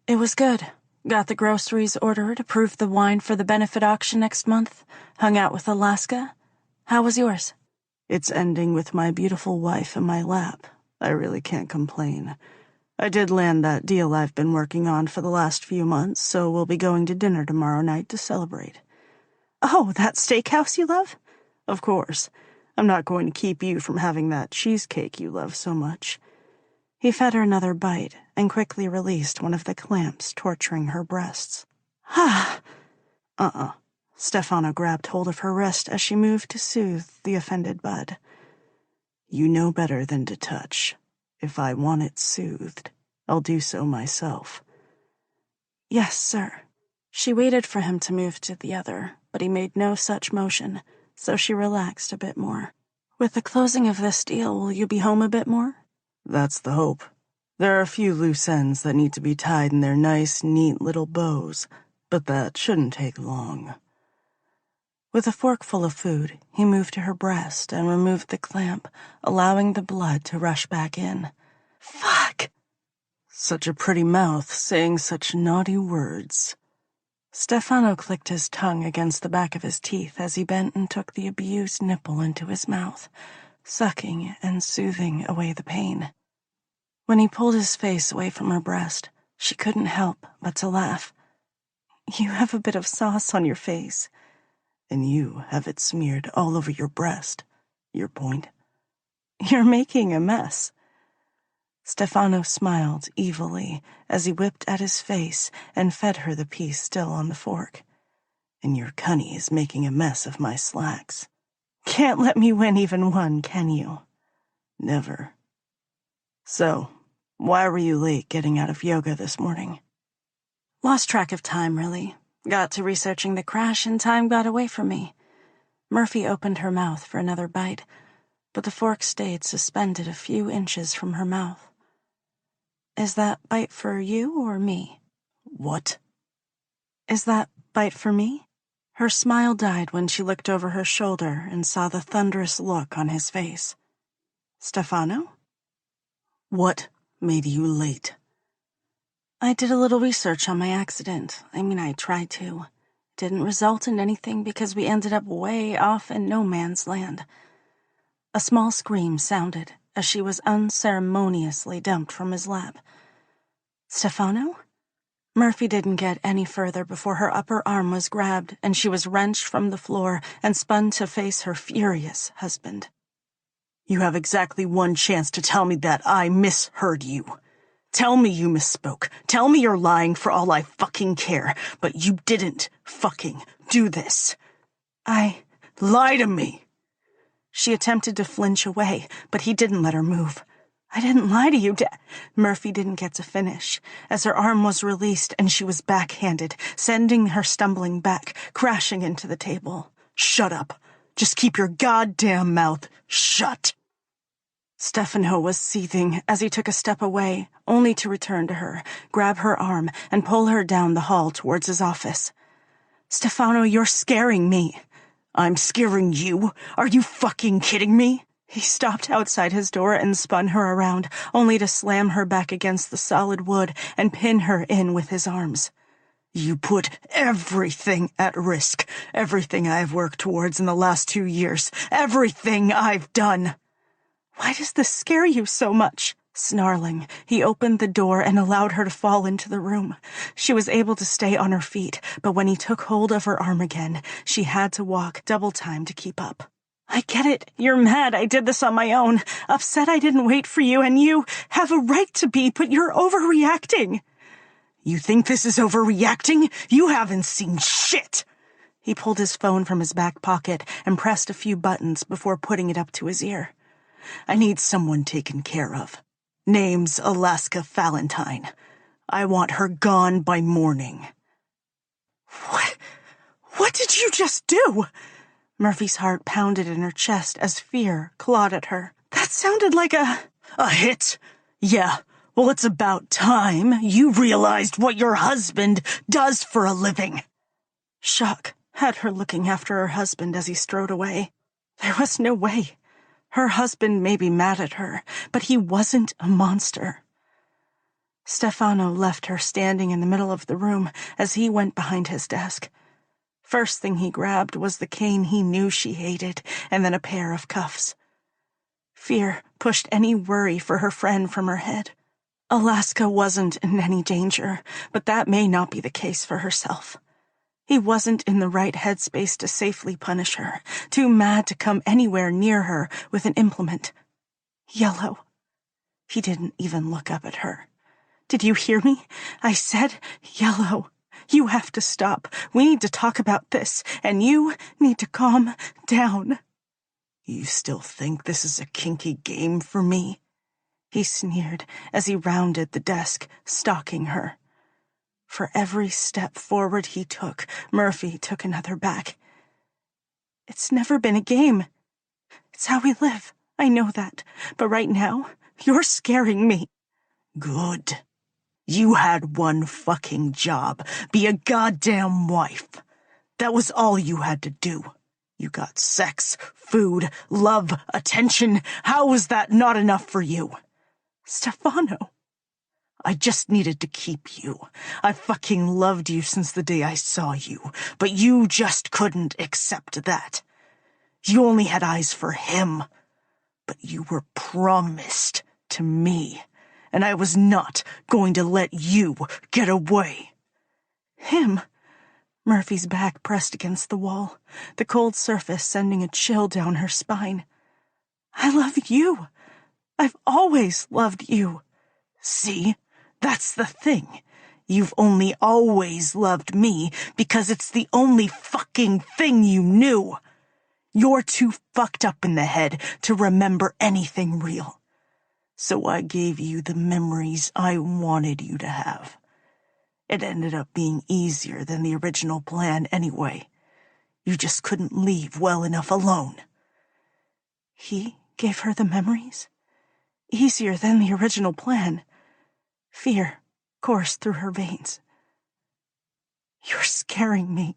It was good. Got the groceries ordered, approved the wine for the benefit auction next month, hung out with Alaska. How was yours? It's ending with my beautiful wife in my lap. I really can't complain. I did land that deal I've been working on for the last few months, so we'll be going to dinner tomorrow night to celebrate. Oh, that steakhouse you love? Of course. I'm not going to keep you from having that cheesecake you love so much. He fed her another bite and quickly released one of the clamps torturing her breasts. Ha! Stefano grabbed hold of her wrist as she moved to soothe the offended bud. You know better than to touch. If I want it soothed, I'll do so myself. Yes, sir. She waited for him to move to the other, but he made no such motion, so she relaxed a bit more. With the closing of this deal, will you be home a bit more? That's the hope. There are a few loose ends that need to be tied in their nice, neat little bows, but that shouldn't take long. With a fork full of food, he moved to her breast and removed the clamp, allowing the blood to rush back in. Fuck! Such a pretty mouth saying such naughty words. Stefano clicked his tongue against the back of his teeth as he bent and took the abused nipple into his mouth, sucking and soothing away the pain. When he pulled his face away from her breast, she couldn't help but to laugh. You have a bit of sauce on your face. And you have it smeared all over your breast. Your point? You're making a mess. Stefano smiled evilly as he whipped at his face and fed her the piece still on the fork. And your cunny is making a mess of my slacks. Can't let me win even one, can you? Never. So, Why were you late getting out of yoga this morning? Lost track of time, really. Got to researching the crash and time got away from me. Murphy opened her mouth for another bite, but the fork stayed suspended a few inches from her mouth. Is that bite for you or me? What? Is that bite for me? Her smile died when she looked over her shoulder and saw the thunderous look on his face. Stefano? What made you late? I did a little research on my accident. I tried to. Didn't result in anything because we ended up way off in no man's land. A small scream sounded as she was unceremoniously dumped from his lap. Stefano? Murphy didn't get any further before her upper arm was grabbed and she was wrenched from the floor and spun to face her furious husband. You have exactly one chance to tell me that I misheard you. Tell me you misspoke. Tell me you're lying for all I fucking care, but you didn't fucking do this. Lie to me. She attempted to flinch away, but he didn't let her move. I didn't lie to you, Murphy didn't get to finish, as her arm was released and she was backhanded, sending her stumbling back, crashing into the table. Shut up. Just keep your goddamn mouth shut. Stefano was seething as he took a step away, only to return to her, grab her arm, and pull her down the hall towards his office. Stefano, you're scaring me. I'm scaring you? Are you fucking kidding me? He stopped outside his door and spun her around, only to slam her back against the solid wood and pin her in with his arms. You put everything at risk. Everything I've worked towards in the last 2 years. Everything I've done. Why does this scare you so much? Snarling, he opened the door and allowed her to fall into the room. She was able to stay on her feet, but when he took hold of her arm again, she had to walk double time to keep up. I get it. You're mad I did this on my own. Upset I didn't wait for you, and you have a right to be, but you're overreacting. You think this is overreacting? You haven't seen shit. He pulled his phone from his back pocket and pressed a few buttons before putting it up to his ear. I need someone taken care of. Name's Alaska Valentine. I want her gone by morning. What did you just do? Murphy's heart pounded in her chest as fear clawed at her. That sounded like a hit? Yeah. Well, it's about time you realized what your husband does for a living. Shock had her looking after her husband as he strode away. There was no way. Her husband may be mad at her, but he wasn't a monster. Stefano left her standing in the middle of the room as he went behind his desk. First thing he grabbed was the cane he knew she hated, and then a pair of cuffs. Fear pushed any worry for her friend from her head. Alaska wasn't in any danger, but that may not be the case for herself. He wasn't in the right headspace to safely punish her, too mad to come anywhere near her with an implement. Yellow. He didn't even look up at her. Did you hear me? I said yellow. You have to stop. We need to talk about this, and you need to calm down. You still think this is a kinky game for me? He sneered as he rounded the desk, stalking her. For every step forward he took, Murphy took another back. It's never been a game. It's how we live. I know that. But right now, you're scaring me. Good. You had one fucking job. Be a goddamn wife. That was all you had to do. You got sex, food, love, attention. How was that not enough for you? Stefano. I just needed to keep you. I fucking loved you since the day I saw you, but you just couldn't accept that. You only had eyes for him, but you were promised to me, and I was not going to let you get away. Him? Murphy's back pressed against the wall, the cold surface sending a chill down her spine. I love you. I've always loved you. See? That's the thing. You've only always loved me because it's the only fucking thing you knew. You're too fucked up in the head to remember anything real. So I gave you the memories I wanted you to have. It ended up being easier than the original plan anyway. You just couldn't leave well enough alone." He gave her the memories? Easier than the original plan. Fear coursed through her veins. "You're scaring me."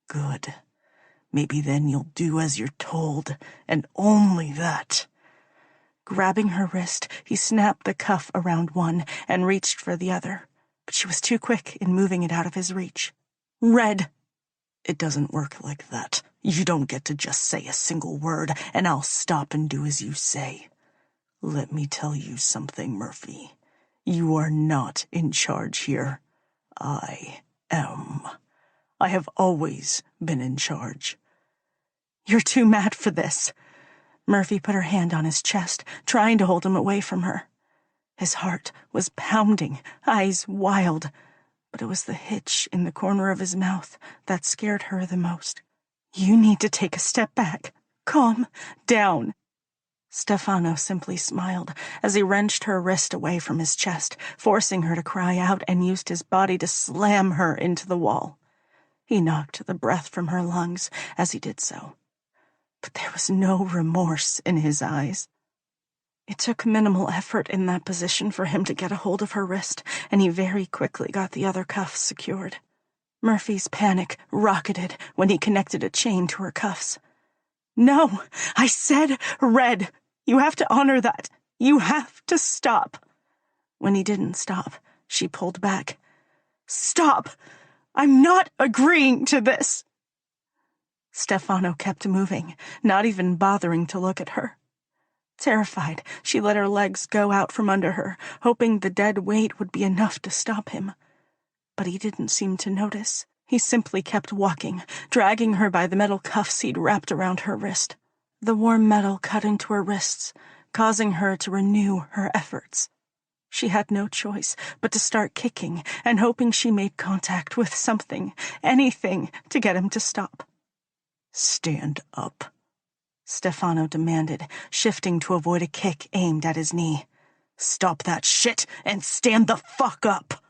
"Good. Maybe then you'll do as you're told, and only that." Grabbing her wrist, he snapped the cuff around one and reached for the other, but she was too quick in moving it out of his reach. "Red." "It doesn't work like that. You don't get to just say a single word, and I'll stop and do as you say. Let me tell you something, Murphy. You are not in charge here. I am. I have always been in charge." "You're too mad for this." Murphy put her hand on his chest, trying to hold him away from her. His heart was pounding, eyes wild, but it was the hitch in the corner of his mouth that scared her the most. "You need to take a step back. Calm down." Stefano simply smiled as he wrenched her wrist away from his chest, forcing her to cry out, and used his body to slam her into the wall. He knocked the breath from her lungs as he did so, but there was no remorse in his eyes. It took minimal effort in that position for him to get a hold of her wrist, and he very quickly got the other cuff secured. Murphy's panic rocketed when he connected a chain to her cuffs. "No, I said red. You have to honor that. You have to stop." When he didn't stop, she pulled back. "Stop! I'm not agreeing to this." Stefano kept moving, not even bothering to look at her. Terrified, she let her legs go out from under her, hoping the dead weight would be enough to stop him. But he didn't seem to notice. He simply kept walking, dragging her by the metal cuffs he'd wrapped around her wrist. The warm metal cut into her wrists, causing her to renew her efforts. She had no choice but to start kicking and hoping she made contact with something, anything, to get him to stop. "Stand up," Stefano demanded, shifting to avoid a kick aimed at his knee. "Stop that shit and stand the fuck up."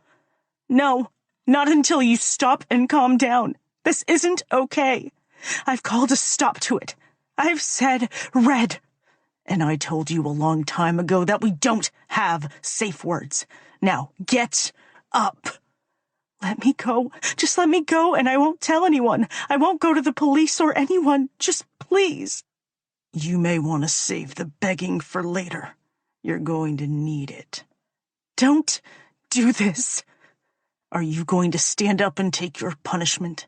"No, not until you stop and calm down. This isn't okay. I've called a stop to it. I've said red." "And I told you a long time ago that we don't have safe words. Now get up." "Let me go. Just let me go, and I won't tell anyone. I won't go to the police or anyone. Just please." "You may want to save the begging for later. You're going to need it." "Don't do this." "Are you going to stand up and take your punishment?"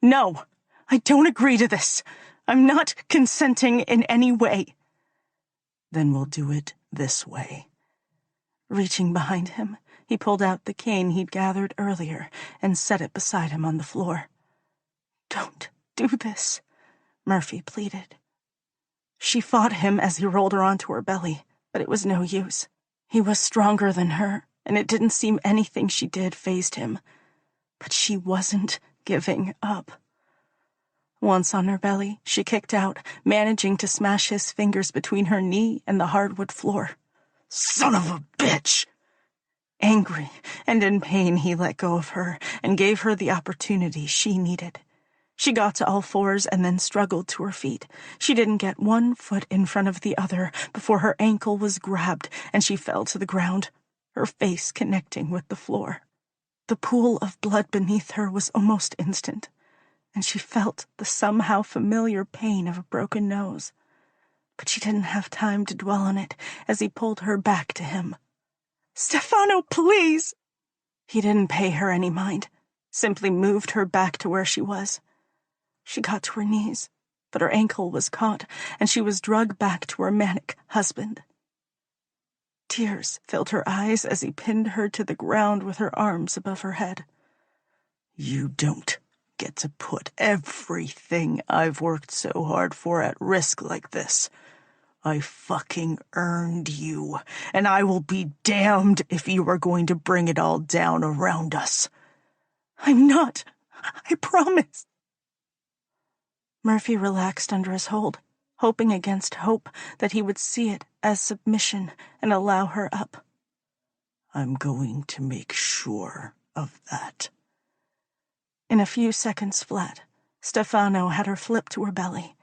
"No, I don't agree to this. I'm not consenting in any way." "Then we'll do it this way." Reaching behind him, he pulled out the cane he'd gathered earlier and set it beside him on the floor. "Don't do this," Murphy pleaded. She fought him as he rolled her onto her belly, but it was no use. He was stronger than her, and it didn't seem anything she did fazed him. But she wasn't giving up. Once on her belly, she kicked out, managing to smash his fingers between her knee and the hardwood floor. "Son of a bitch!" Angry and in pain, he let go of her and gave her the opportunity she needed. She got to all fours and then struggled to her feet. She didn't get one foot in front of the other before her ankle was grabbed and she fell to the ground, her face connecting with the floor. The pool of blood beneath her was almost instant, and she felt the somehow familiar pain of a broken nose. But she didn't have time to dwell on it as he pulled her back to him. "Stefano, please!" He didn't pay her any mind, simply moved her back to where she was. She got to her knees, but her ankle was caught, and she was dragged back to her manic husband. Tears filled her eyes as he pinned her to the ground with her arms above her head. "You don't get to put everything I've worked so hard for at risk like this. I fucking earned you, and I will be damned if you are going to bring it all down around us." "I'm not. I promise." Murphy relaxed under his hold, hoping against hope that he would see it as submission and allow her up. I'm going to make sure of that. In a few seconds flat, Stefano had her flip to her belly,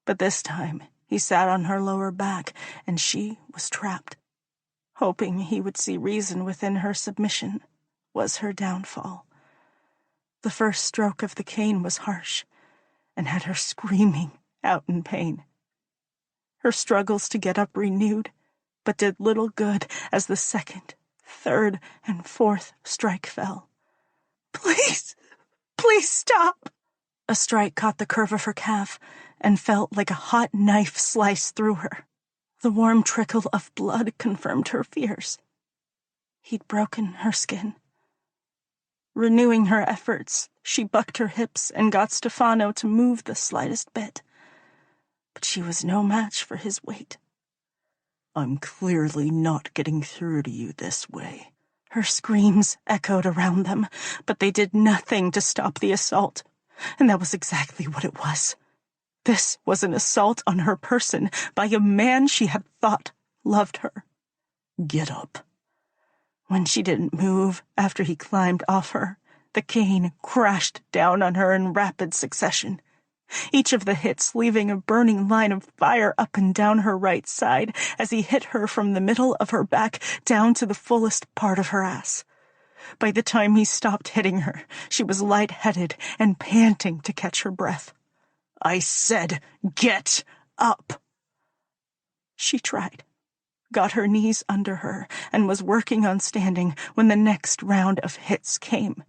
but this time he sat on her lower back and she was trapped. Hoping he would see reason within her submission was her downfall. The first stroke of the cane was harsh and had her screaming out in pain. Her struggles to get up renewed, but did little good as the second, third, and fourth strike fell. Please stop! A strike caught the curve of her calf and felt like a hot knife sliced through her. The warm trickle of blood confirmed her fears. He'd broken her skin. Renewing her efforts, she bucked her hips and got Stefano to move the slightest bit. But she was no match for his weight. I'm clearly not getting through to you this way. Her screams echoed around them, but they did nothing to stop the assault. And that was exactly what it was. This was an assault on her person by a man she had thought loved her. Get up. When she didn't move after he climbed off her, the cane crashed down on her in rapid succession. Each of the hits leaving a burning line of fire up and down her right side as he hit her from the middle of her back down to the fullest part of her ass. By the time he stopped hitting her, she was lightheaded and panting to catch her breath. I said, get up! She tried, got her knees under her, and was working on standing when the next round of hits came.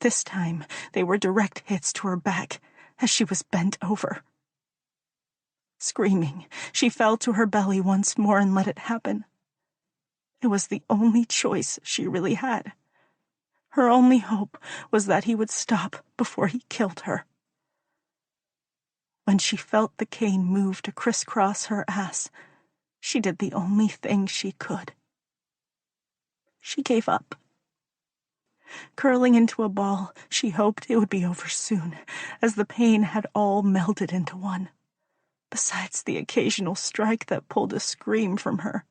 This time, they were direct hits to her back as she was bent over. Screaming, she fell to her belly once more and let it happen. It was the only choice she really had. Her only hope was that he would stop before he killed her. When she felt the cane move to crisscross her ass, she did the only thing she could. She gave up. Curling into a ball, she hoped it would be over soon, as the pain had all melded into one. Besides the occasional strike that pulled a scream from her,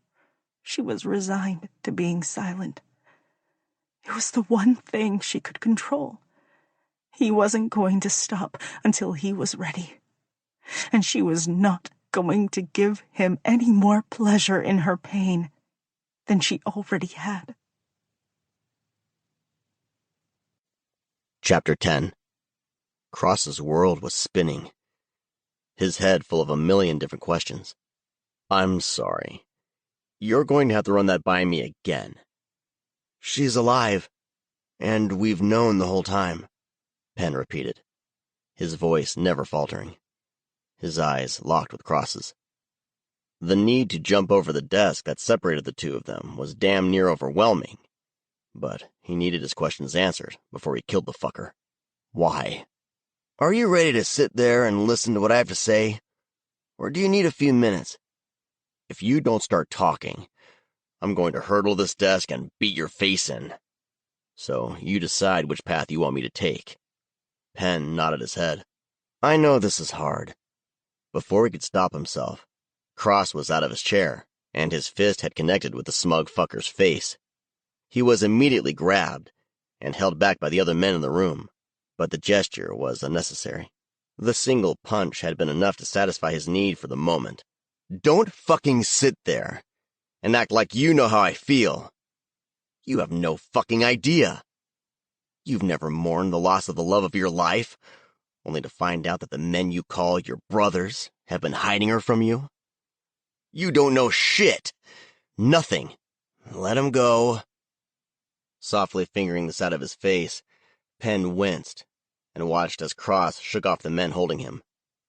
she was resigned to being silent. It was the one thing she could control. He wasn't going to stop until he was ready. And she was not going to give him any more pleasure in her pain than she already had. Chapter 10. Cross's world was spinning, his head full of a million different questions. I'm sorry. You're going to have to run that by me again. She's alive, and we've known the whole time, Penn repeated, his voice never faltering. His eyes locked with Cross's. The need to jump over the desk that separated the two of them was damn near overwhelming, but he needed his questions answered before he killed the fucker. Why? Are you ready to sit there and listen to what I have to say? Or do you need a few minutes? If you don't start talking, I'm going to hurdle this desk and beat your face in. So you decide which path you want me to take. Penn nodded his head. I know this is hard. Before he could stop himself, Cross was out of his chair, and his fist had connected with the smug fucker's face. He was immediately grabbed and held back by the other men in the room, but the gesture was unnecessary. The single punch had been enough to satisfy his need for the moment. Don't fucking sit there and act like you know how I feel. You have no fucking idea. You've never mourned the loss of the love of your life, only to find out that the men you call your brothers have been hiding her from you. You don't know shit. Nothing. Let him go. Softly fingering the side of his face, Penn winced and watched as Cross shook off the men holding him.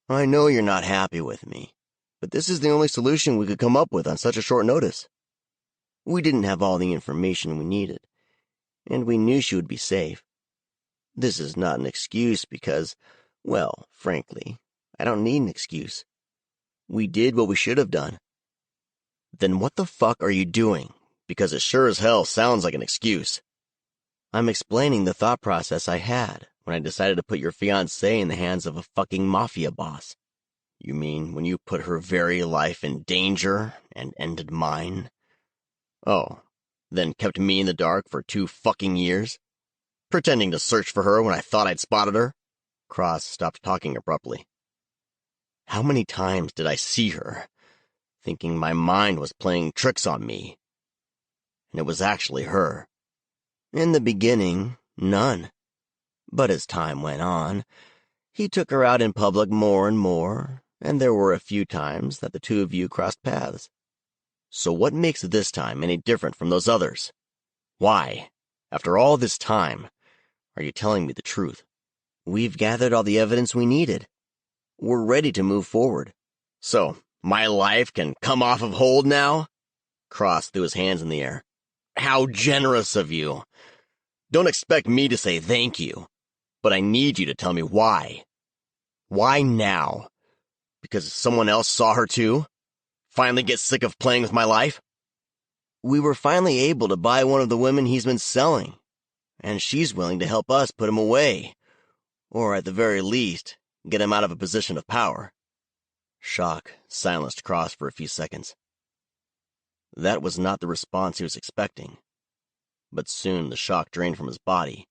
I know you're not happy with me, but this is the only solution we could come up with on such a short notice. We didn't have all the information we needed, and we knew she would be safe. This is not an excuse because, well, frankly, I don't need an excuse. We did what we should have done. Then what the fuck are you doing? Because it sure as hell sounds like an excuse. I'm explaining the thought process I had when I decided to put your fiancé in the hands of a fucking mafia boss. You mean when you put her very life in danger and ended mine? Oh, then kept me in the dark for 2 fucking years? Pretending to search for her when I thought I'd spotted her? Cross stopped talking abruptly. How many times did I see her, thinking my mind was playing tricks on me? And it was actually her. In the beginning, none. But as time went on, he took her out in public more and more, and there were a few times that the two of you crossed paths. So what makes this time any different from those others? Why, after all this time, are you telling me the truth? We've gathered all the evidence we needed. We're ready to move forward. So, my life can come off of hold now? Cross threw his hands in the air. How generous of you. Don't expect me to say thank you, but I need you to tell me why. Why now? Because someone else saw her too? Finally get sick of playing with my life? We were finally able to buy one of the women he's been selling, and she's willing to help us put him away, or at the very least, get him out of a position of power. Shock silenced Cross for a few seconds. That was not the response he was expecting, but soon the shock drained from his body,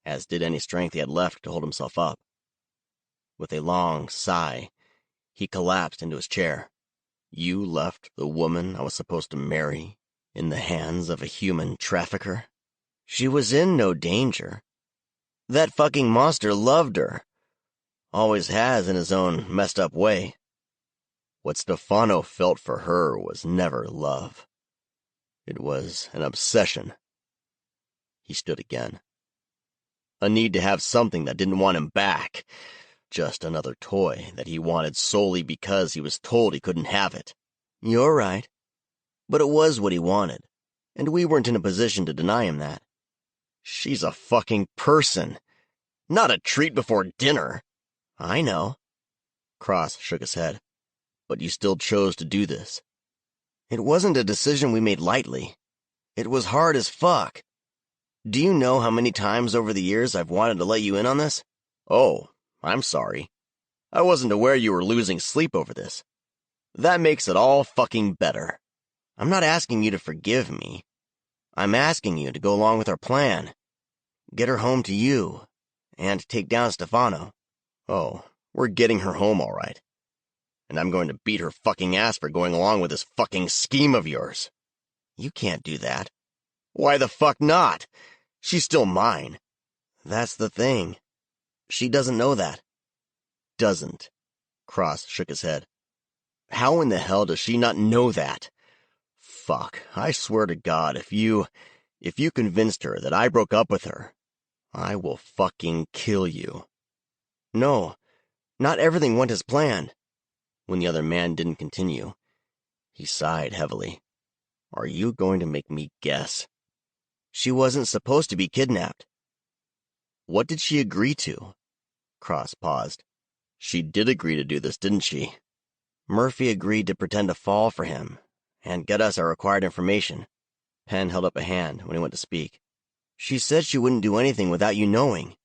as did any strength he had left to hold himself up. With a long sigh, he collapsed into his chair. You left the woman I was supposed to marry in the hands of a human trafficker? She was in no danger. That fucking monster loved her. Always has in his own messed up way. What Stefano felt for her was never love. It was an obsession. He stood again. A need to have something that didn't want him back. Just another toy that he wanted solely because he was told he couldn't have it. You're right. But it was what he wanted, and we weren't in a position to deny him that. She's a fucking person, not a treat before dinner. I know. Cross shook his head. But you still chose to do this. It wasn't a decision we made lightly. It was hard as fuck. Do you know how many times over the years I've wanted to let you in on this? Oh, I'm sorry. I wasn't aware you were losing sleep over this. That makes it all fucking better. I'm not asking you to forgive me. I'm asking you to go along with our plan. Get her home to you, and take down Stefano. Oh, we're getting her home all right. And I'm going to beat her fucking ass for going along with this fucking scheme of yours. You can't do that. Why the fuck not? She's still mine. That's the thing. She doesn't know that. Doesn't. Cross shook his head. How in the hell does she not know that? Fuck, I swear to God, if you convinced her that I broke up with her, I will fucking kill you. No, not everything went as planned. When the other man didn't continue, he sighed heavily. Are you going to make me guess? She wasn't supposed to be kidnapped. What did she agree to? Cross paused. She did agree to do this, didn't she? Murphy agreed to pretend to fall for him and get us our required information. Penn held up a hand when he went to speak. She said she wouldn't do anything without you knowing.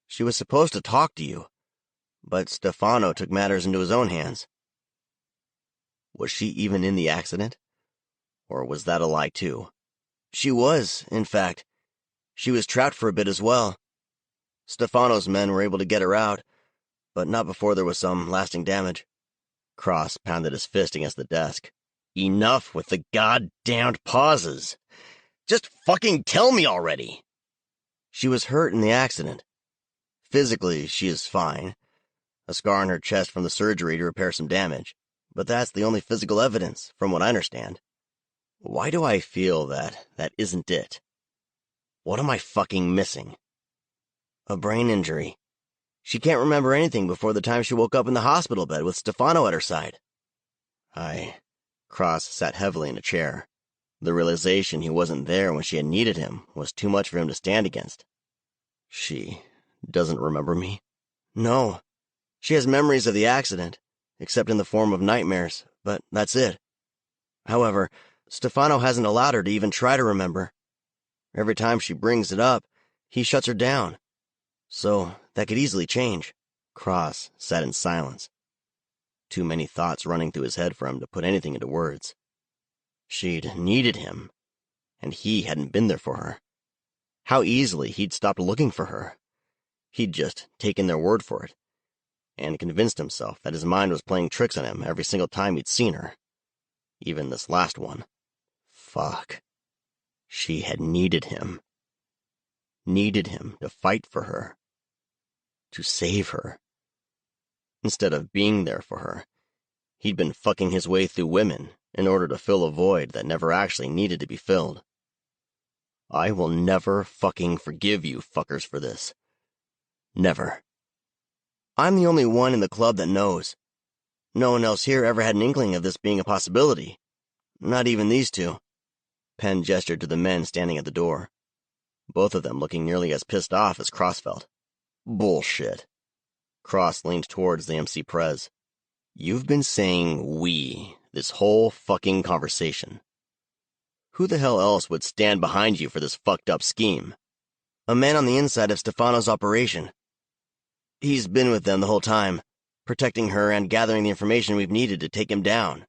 She was supposed to talk to you, but Stefano took matters into his own hands. Was she even in the accident? Or was that a lie, too? She was, in fact. She was trapped for a bit as well. Stefano's men were able to get her out, but not before there was some lasting damage. Cross pounded his fist against the desk. Enough with the goddamned pauses. Just fucking tell me already. She was hurt in the accident. Physically, she is fine. A scar on her chest from the surgery to repair some damage. But that's the only physical evidence, from what I understand. Why do I feel that isn't it? What am I fucking missing? A brain injury. She can't remember anything before the time she woke up in the hospital bed with Stefano at her side. Cross sat heavily in a chair. The realization he wasn't there when she had needed him was too much for him to stand against. She doesn't remember me? No. She has memories of the accident, except in the form of nightmares, but that's it. However, Stefano hasn't allowed her to even try to remember. Every time she brings it up, he shuts her down. So, that could easily change. Cross sat in silence. too many thoughts running through his head for him to put anything into words. She'd needed him, and he hadn't been there for her. How easily he'd stopped looking for her. He'd just taken their word for it, and convinced himself that his mind was playing tricks on him every single time he'd seen her. Even this last one. Fuck. She had needed him. Needed him to fight for her. To save her. Instead of being there for her, he'd been fucking his way through women in order to fill a void that never actually needed to be filled. I will never fucking forgive you fuckers for this. Never. I'm the only one in the club that knows. No one else here ever had an inkling of this being a possibility. Not even these two. Penn gestured to the men standing at the door, both of them looking nearly as pissed off as Cross felt. Bullshit. Cross leaned towards the MC Prez. You've been saying we this whole fucking conversation. Who the hell else would stand behind you for this fucked up scheme? A man on the inside of Stefano's operation. He's been with them the whole time, protecting her and gathering the information we've needed to take him down.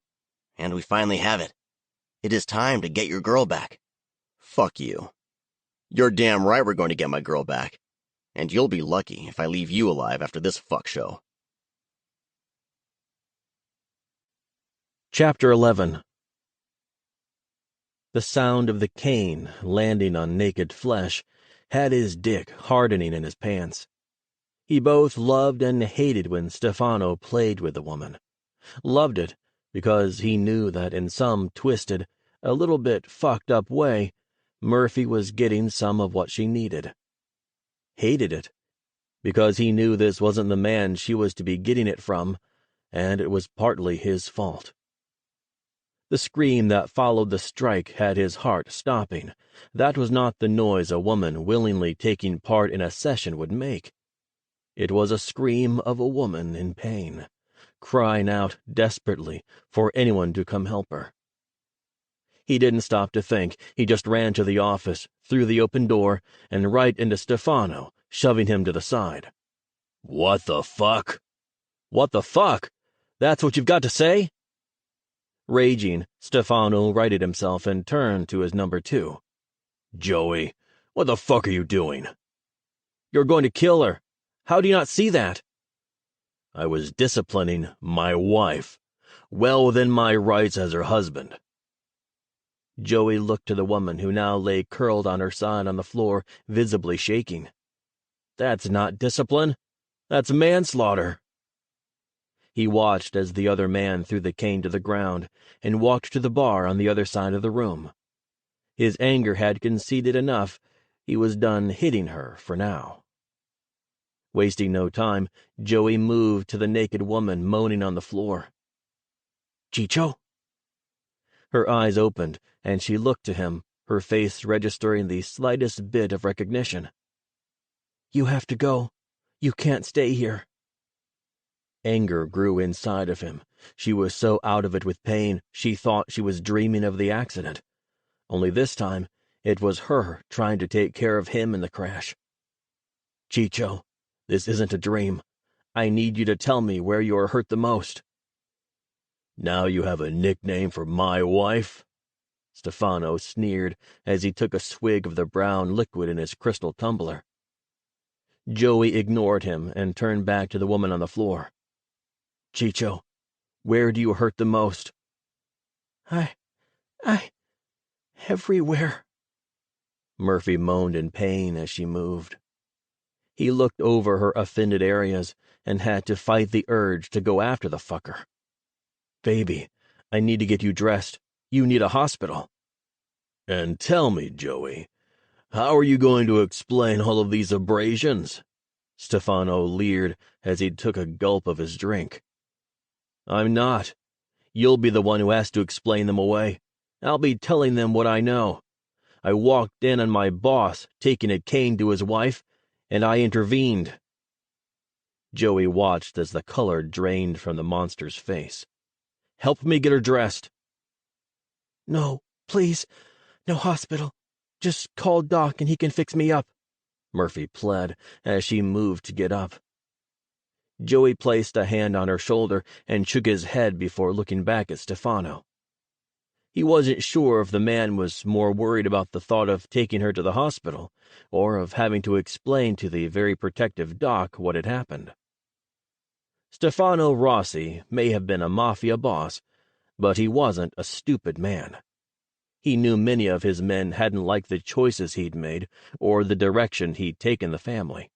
And we finally have it. It is time to get your girl back. Fuck you. You're damn right we're going to get my girl back. And you'll be lucky if I leave you alive after this fuck show. Chapter 11. The sound of the cane landing on naked flesh had his dick hardening in his pants. He both loved and hated when Stefano played with the woman. Loved it because he knew that in some twisted, a little bit fucked up way, Murphy was getting some of what she needed. Hated it because he knew this wasn't the man she was to be getting it from, and it was partly his fault. The scream that followed the strike had his heart stopping. That was not the noise a woman willingly taking part in a session would make. It was a scream of a woman in pain, crying out desperately for anyone to come help her. He didn't stop to think. He just ran to the office, through the open door, and right into Stefano, shoving him to the side. "What the fuck? What the fuck? That's what you've got to say?" Raging, Stefano righted himself and turned to his number two. "Joey, what the fuck are you doing?" "You're going to kill her. How do you not see that?" "I was disciplining my wife, well within my rights as her husband." Joey looked to the woman who now lay curled on her side on the floor, visibly shaking. "That's not discipline. That's manslaughter." He watched as the other man threw the cane to the ground and walked to the bar on the other side of the room. His anger had conceded enough. He was done hitting her for now. Wasting no time, Joey moved to the naked woman moaning on the floor. "Chicho?" Her eyes opened, and she looked to him, her face registering the slightest bit of recognition. "You have to go. You can't stay here." Anger grew inside of him. She was so out of it with pain, she thought she was dreaming of the accident. Only this time, it was her trying to take care of him in the crash. "Chicho, this isn't a dream. I need you to tell me where you are hurt the most." "Now you have a nickname for my wife?" Stefano sneered as he took a swig of the brown liquid in his crystal tumbler. Joey ignored him and turned back to the woman on the floor. "Chicho, where do you hurt the most?" I, everywhere." Murphy moaned in pain as she moved. He looked over her offended areas and had to fight the urge to go after the fucker. "Baby, I need to get you dressed. You need a hospital." "And tell me, Joey, how are you going to explain all of these abrasions?" Stefano leered as he took a gulp of his drink. "I'm not. You'll be the one who has to explain them away. I'll be telling them what I know. I walked in on my boss taking a cane to his wife, and I intervened." Joey watched as the color drained from the monster's face. "Help me get her dressed." "No, please, no hospital. Just call Doc and he can fix me up," Murphy pled as she moved to get up. Joey placed a hand on her shoulder and shook his head before looking back at Stefano. He wasn't sure if the man was more worried about the thought of taking her to the hospital or of having to explain to the very protective doc what had happened. Stefano Rossi may have been a mafia boss, but he wasn't a stupid man. He knew many of his men hadn't liked the choices he'd made or the direction he'd taken the family.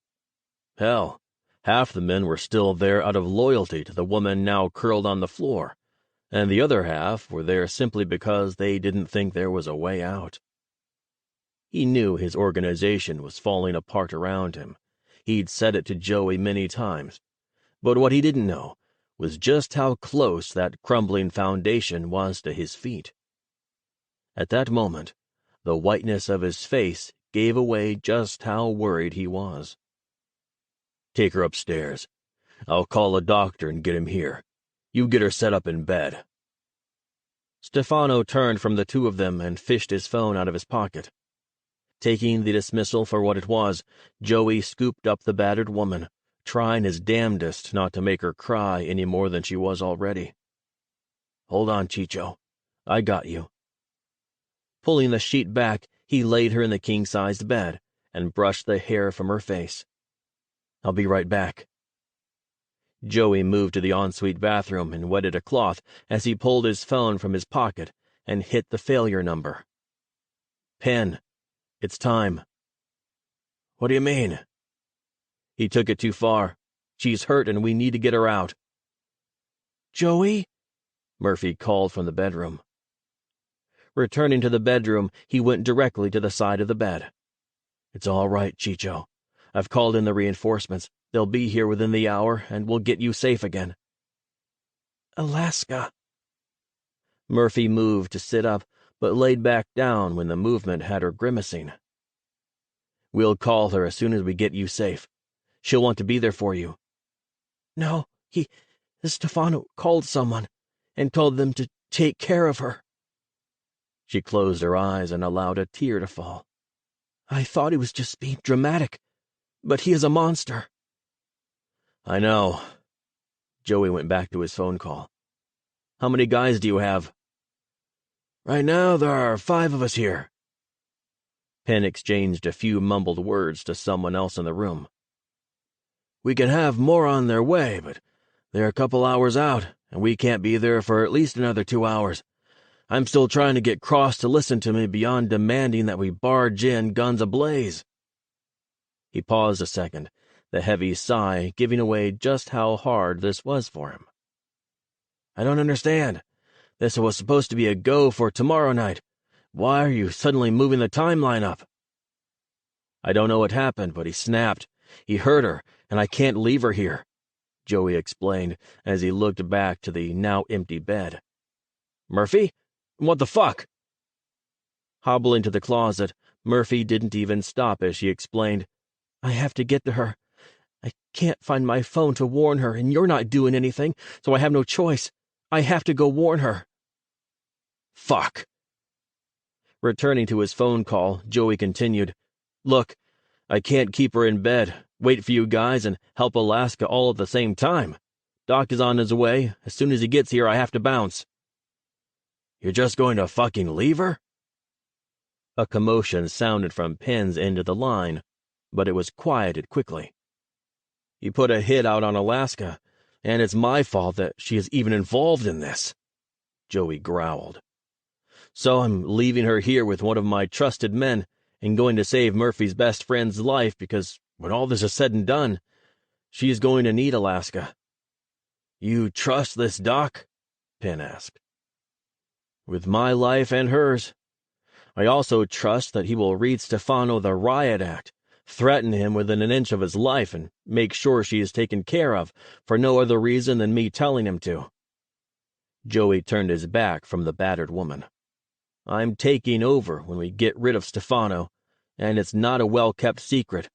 Hell, half the men were still there out of loyalty to the woman now curled on the floor, and the other half were there simply because they didn't think there was a way out. He knew his organization was falling apart around him. He'd said it to Joey many times, but what he didn't know was just how close that crumbling foundation was to his feet. At that moment, the whiteness of his face gave away just how worried he was. "Take her upstairs. I'll call a doctor and get him here. You get her set up in bed." Stefano turned from the two of them and fished his phone out of his pocket. Taking the dismissal for what it was, Joey scooped up the battered woman, trying his damnedest not to make her cry any more than she was already. "Hold on, Chicho. I got you." Pulling the sheet back, he laid her in the king-sized bed and brushed the hair from her face. "I'll be right back." Joey moved to the ensuite bathroom and wetted a cloth as he pulled his phone from his pocket and hit the failure number. "Pen, it's time." "What do you mean?" "He took it too far. She's hurt and we need to get her out." "Joey?" Murphy called from the bedroom. Returning to the bedroom, he went directly to the side of the bed. "It's all right, Chicho. I've called in the reinforcements. They'll be here within the hour, and we'll get you safe again." "Alaska." Murphy moved to sit up, but laid back down when the movement had her grimacing. "We'll call her as soon as we get you safe. She'll want to be there for you." "No, Stefano called someone and told them to take care of her." She closed her eyes and allowed a tear to fall. "I thought he was just being dramatic, but he is a monster." "I know." Joey went back to his phone call. "How many guys do you have?" "Right now, there are 5 of us here." Penn exchanged a few mumbled words to someone else in the room. "We can have more on their way, but they're a couple hours out, and we can't be there for at least another 2 hours. I'm still trying to get Cross to listen to me beyond demanding that we barge in guns ablaze." He paused a second, the heavy sigh giving away just how hard this was for him. "I don't understand. This was supposed to be a go for tomorrow night. Why are you suddenly moving the timeline up?" "I don't know what happened, but he snapped. He hurt her, and I can't leave her here," Joey explained as he looked back to the now empty bed. "Murphy? What the fuck?" Hobbling to the closet, Murphy didn't even stop as she explained. "I have to get to her. I can't find my phone to warn her, and you're not doing anything, so I have no choice. I have to go warn her." "Fuck." Returning to his phone call, Joey continued, "Look, I can't keep her in bed, wait for you guys, and help Alaska all at the same time. Doc is on his way. As soon as he gets here, I have to bounce." "You're just going to fucking leave her?" A commotion sounded from Penn's end of the line, but it was quieted quickly. "You put a hit out on Alaska, and it's my fault that she is even involved in this," Joey growled. "So I'm leaving her here with one of my trusted men and going to save Murphy's best friend's life because when all this is said and done, she's going to need Alaska." "You trust this doc?" Penn asked. "With my life and hers. I also trust that he will read Stefano the riot act, threaten him within an inch of his life, and make sure she is taken care of for no other reason than me telling him to." Joey turned his back from the battered woman. "I'm taking over when we get rid of Stefano, and it's not a well-kept secret.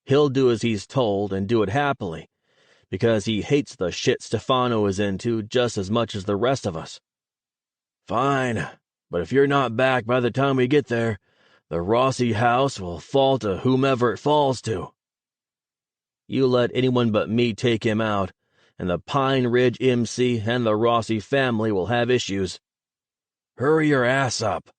He'll do as he's told and do it happily, because he hates the shit Stefano is into just as much as the rest of us." "Fine, but if you're not back by the time we get there, the Rossi house will fall to whomever it falls to." You let anyone but me take him out, and the Pine Ridge MC and the Rossi family will have issues. Hurry your ass up."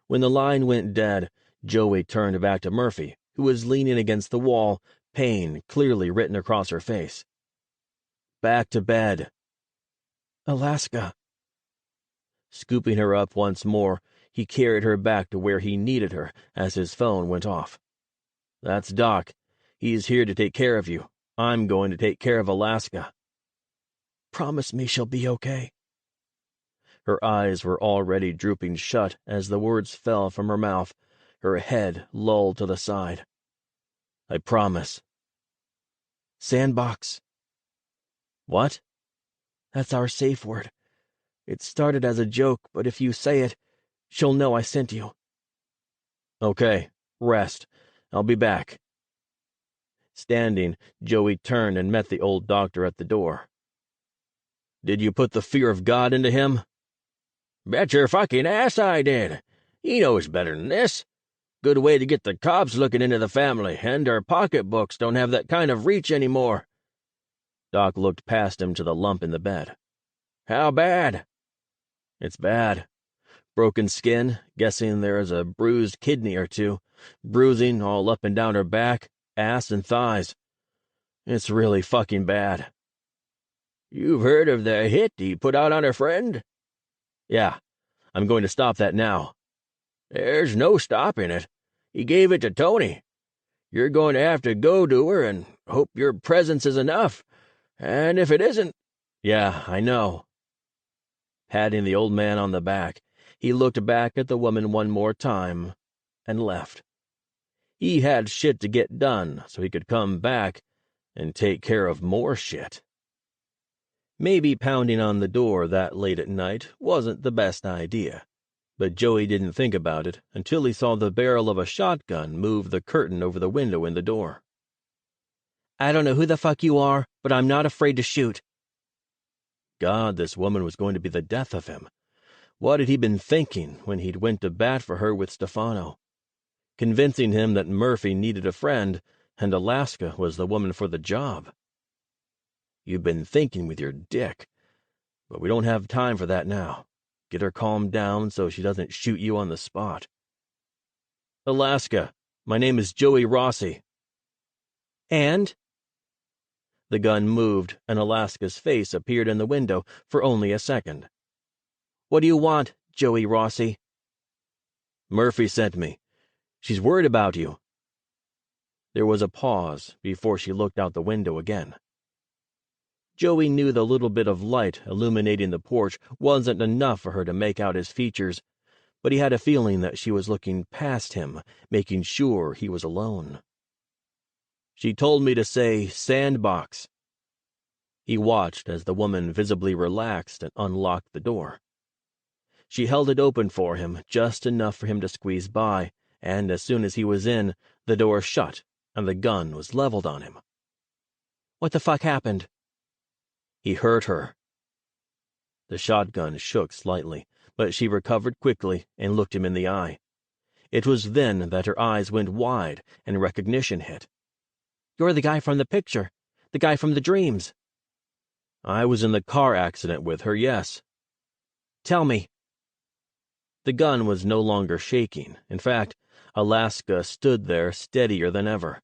When the line went dead, Joey turned back to Murphy, who was leaning against the wall, pain clearly written across her face. "Back to bed." "Alaska." Scooping her up once more, he carried her back to where he needed her as his phone went off. "That's Doc. He's here to take care of you. I'm going to take care of Alaska." "Promise me she'll be okay." Her eyes were already drooping shut as the words fell from her mouth, her head lolled to the side. "I promise." "Sandbox." "What?" "That's our safe word. It started as a joke, but if you say it, she'll know I sent you." "Okay, rest. I'll be back." Standing, Joey turned and met the old doctor at the door. "Did you put the fear of God into him?" "Bet your fucking ass I did. He knows better than this. Good way to get the cops looking into the family, and our pocketbooks don't have that kind of reach anymore." Doc looked past him to the lump in the bed. "How bad?" "It's bad. Broken skin, guessing there's a bruised kidney or two, bruising all up and down her back, ass and thighs. It's really fucking bad." "You've heard of the hit he put out on her friend?" "Yeah, I'm going to stop that now." "There's no stopping it. He gave it to Tony. You're going to have to go to her and hope your presence is enough. And if it isn't—" "Yeah, I know." Patting the old man on the back, he looked back at the woman one more time and left. He had shit to get done so he could come back and take care of more shit. Maybe pounding on the door that late at night wasn't the best idea, but Joey didn't think about it until he saw the barrel of a shotgun move the curtain over the window in the door. "I don't know who the fuck you are, but I'm not afraid to shoot." God, this woman was going to be the death of him. What had he been thinking when he'd went to bat for her with Stefano? Convincing him that Murphy needed a friend and Alaska was the woman for the job. "You've been thinking with your dick, but we don't have time for that now. Get her calmed down so she doesn't shoot you on the spot." "Alaska, my name is Joey Rossi." "And?" The gun moved, and Alaska's face appeared in the window for only a second. "What do you want, Joey Rossi?" "Murphy sent me. She's worried about you." There was a pause before she looked out the window again. Joey knew the little bit of light illuminating the porch wasn't enough for her to make out his features, but he had a feeling that she was looking past him, making sure he was alone. "She told me to say sandbox." He watched as the woman visibly relaxed and unlocked the door. She held it open for him, just enough for him to squeeze by, and as soon as he was in, the door shut and the gun was leveled on him. "What the fuck happened?" "He hurt her." The shotgun shook slightly, but she recovered quickly and looked him in the eye. It was then that her eyes went wide and recognition hit. "You're the guy from the picture. The guy from the dreams." "I was in the car accident with her, yes." "Tell me." The gun was no longer shaking. In fact, Alaska stood there steadier than ever.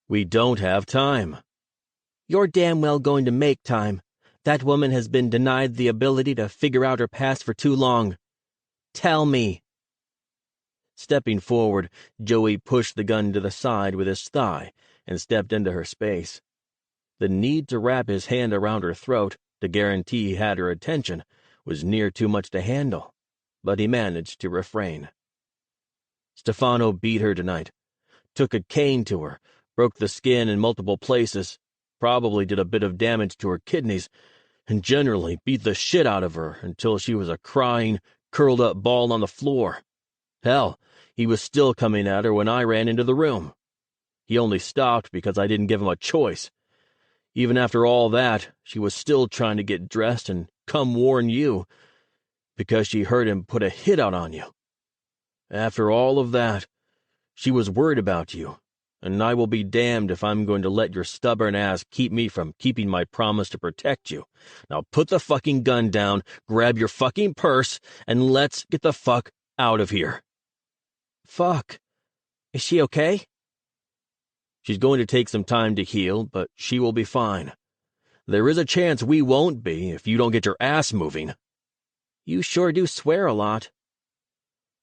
"We don't have time." "You're damn well going to make time. That woman has been denied the ability to figure out her past for too long. Tell me." Stepping forward, Joey pushed the gun to the side with his thigh and stepped into her space. The need to wrap his hand around her throat to guarantee he had her attention was near too much to handle, but he managed to refrain. "Stefano beat her tonight. Took a cane to her, broke the skin in multiple places, probably did a bit of damage to her kidneys, and generally beat the shit out of her until she was a crying, curled-up ball on the floor. Hell, he was still coming at her when I ran into the room. He only stopped because I didn't give him a choice. Even after all that, she was still trying to get dressed and come warn you, because she heard him put a hit out on you. After all of that, she was worried about you, and I will be damned if I'm going to let your stubborn ass keep me from keeping my promise to protect you. Now put the fucking gun down, grab your fucking purse, and let's get the fuck out of here." Fuck. Is she okay? She's going to take some time to heal, but she will be fine. There is a chance we won't be if you don't get your ass moving. You sure do swear a lot.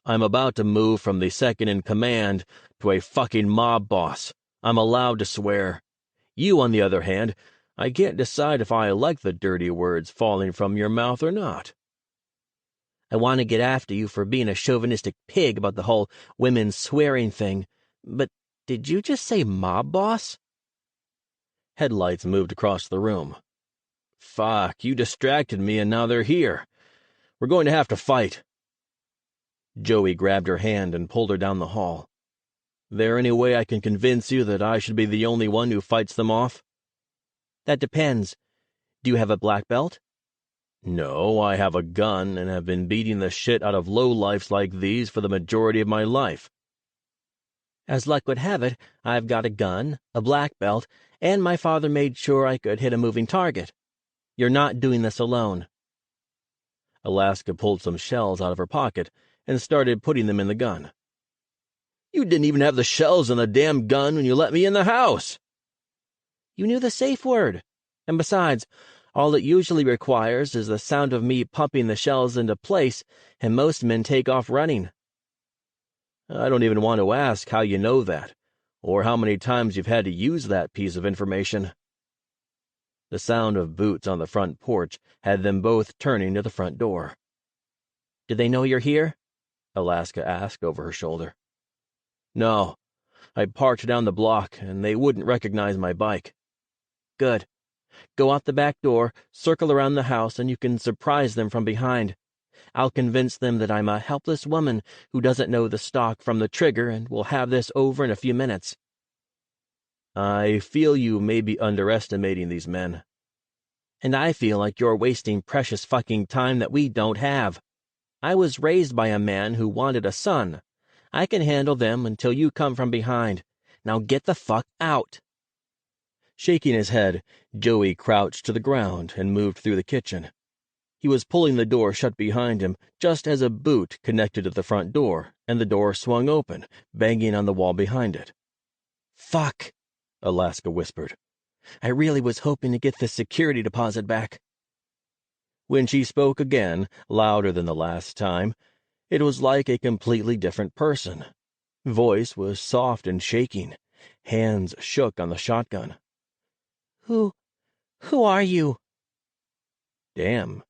I'm about to move from the second-in-command to a fucking mob boss. I'm allowed to swear. You, on the other hand, I can't decide if I like the dirty words falling from your mouth or not. I want to get after you for being a chauvinistic pig about the whole women swearing thing, but did you just say mob boss? Headlights moved across the room. Fuck, you distracted me and now they're here. We're going to have to fight. Joey grabbed her hand and pulled her down the hall. There any way I can convince you that I should be the only one who fights them off? That depends. Do you have a black belt? No, I have a gun and have been beating the shit out of lowlifes like these for the majority of my life. As luck would have it, I've got a gun, a black belt, and my father made sure I could hit a moving target. You're not doing this alone. Alaska pulled some shells out of her pocket and started putting them in the gun. You didn't even have the shells in the damn gun when you let me in the house. You knew the safe word. And besides, all it usually requires is the sound of me pumping the shells into place, and most men take off running. I don't even want to ask how you know that, or how many times you've had to use that piece of information. The sound of boots on the front porch had them both turning to the front door. "Do they know you're here?" Alaska asked over her shoulder. No, I parked down the block, and they wouldn't recognize my bike. Good. Go out the back door, circle around the house, and you can surprise them from behind. I'll convince them that I'm a helpless woman who doesn't know the stock from the trigger, and we'll have this over in a few minutes. I feel you may be underestimating these men. And I feel like you're wasting precious fucking time that we don't have. I was raised by a man who wanted a son. I can handle them until you come from behind. Now get the fuck out." Shaking his head, Joey crouched to the ground and moved through the kitchen. He was pulling the door shut behind him just as a boot connected to the front door, and the door swung open, banging on the wall behind it. "Fuck," Alaska whispered. "I really was hoping to get this security deposit back." When she spoke again, louder than the last time, it was like a completely different person. Voice was soft and shaking. Hands shook on the shotgun. Who are you?" Damn.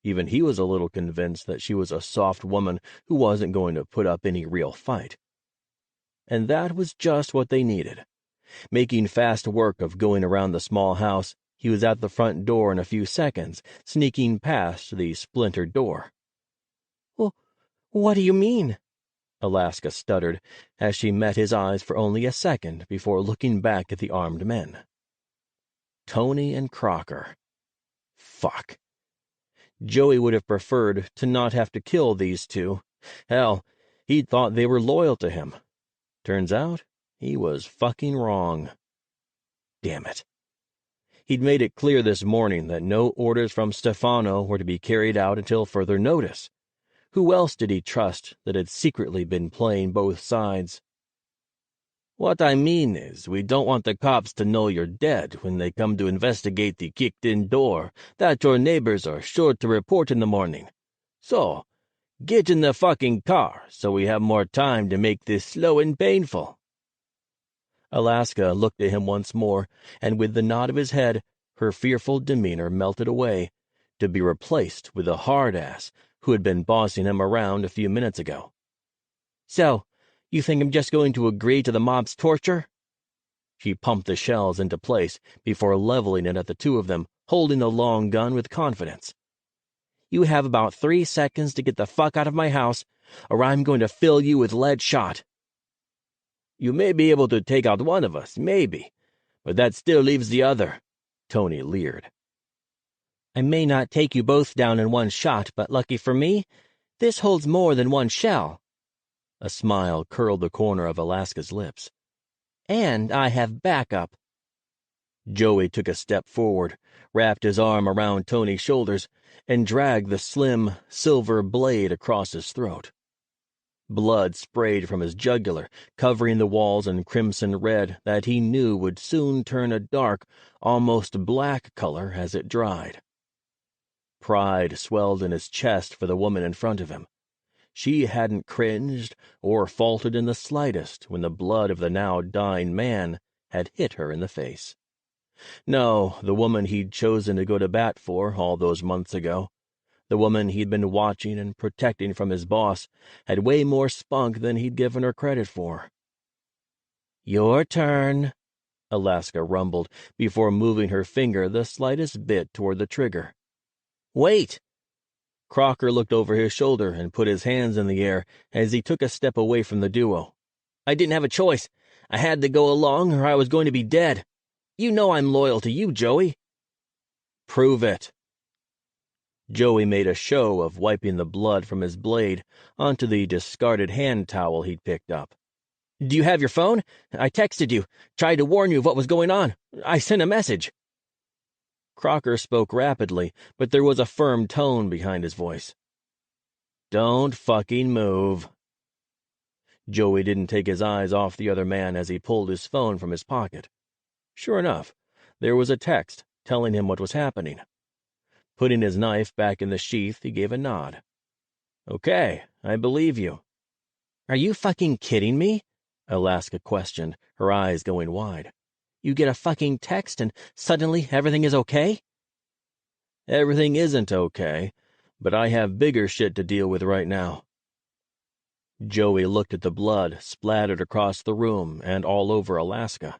Even he was a little convinced that she was a soft woman who wasn't going to put up any real fight. And that was just what they needed. Making fast work of going around the small house, he was at the front door in a few seconds, sneaking past the splintered door. "What do you mean?" Alaska stuttered as she met his eyes for only a second before looking back at the armed men. Tony and Crocker. Fuck. Joey would have preferred to not have to kill these two. Hell, he'd thought they were loyal to him. Turns out, he was fucking wrong. Damn it. He'd made it clear this morning that no orders from Stefano were to be carried out until further notice. Who else did he trust that had secretly been playing both sides? What I mean is, we don't want the cops to know you're dead when they come to investigate the kicked-in door that your neighbors are sure to report in the morning. So, get in the fucking car so we have more time to make this slow and painful." Alaska looked at him once more, and with the nod of his head, her fearful demeanor melted away, to be replaced with the hard-ass who had been bossing him around a few minutes ago. "So, you think I'm just going to agree to the mob's torture?" She pumped the shells into place before leveling it at the two of them, holding the long gun with confidence. "You have about 3 seconds to get the fuck out of my house, or I'm going to fill you with lead shot." "You may be able to take out one of us, maybe, but that still leaves the other," Tony leered. "I may not take you both down in one shot, but lucky for me, this holds more than one shell." A smile curled the corner of Alaska's lips. And I have backup. Joey took a step forward, wrapped his arm around Tony's shoulders, and dragged the slim, silver blade across his throat. Blood sprayed from his jugular, covering the walls in crimson red that he knew would soon turn a dark, almost black color as it dried. Pride swelled in his chest for the woman in front of him. She hadn't cringed or faltered in the slightest when the blood of the now dying man had hit her in the face. No, the woman he'd chosen to go to bat for all those months ago, the woman he'd been watching and protecting from his boss, had way more spunk than he'd given her credit for. Your turn, Alaska rumbled before moving her finger the slightest bit toward the trigger. Wait! Crocker looked over his shoulder and put his hands in the air as he took a step away from the duo. I didn't have a choice. I had to go along or I was going to be dead. You know I'm loyal to you, Joey. Prove it. Joey made a show of wiping the blood from his blade onto the discarded hand towel he'd picked up. Do you have your phone? I texted you, tried to warn you of what was going on. I sent a message. Crocker spoke rapidly, but there was a firm tone behind his voice. Don't fucking move. Joey didn't take his eyes off the other man as he pulled his phone from his pocket. Sure enough, there was a text telling him what was happening. Putting his knife back in the sheath, he gave a nod. Okay, I believe you. Are you fucking kidding me? Alaska questioned, her eyes going wide. You get a fucking text and suddenly everything is okay? Everything isn't okay, but I have bigger shit to deal with right now. Joey looked at the blood splattered across the room and all over Alaska.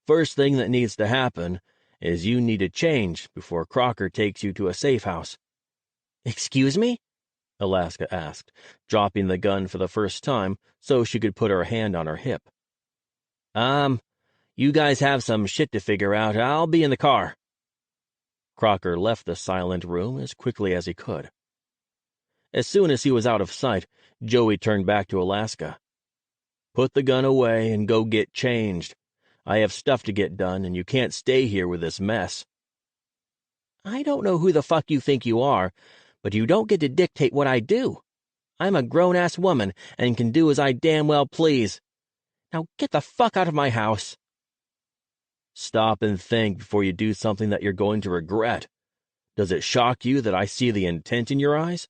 First thing that needs to happen is you need to change before Crocker takes you to a safe house. Excuse me? Alaska asked, dropping the gun for the first time so she could put her hand on her hip. You guys have some shit to figure out. I'll be in the car. Crocker left the silent room as quickly as he could. As soon as he was out of sight, Joey turned back to Alaska. Put the gun away and go get changed. I have stuff to get done, and you can't stay here with this mess. I don't know who the fuck you think you are, but you don't get to dictate what I do. I'm a grown-ass woman and can do as I damn well please. Now get the fuck out of my house. Stop and think before you do something that you're going to regret. Does it shock you that I see the intent in your eyes?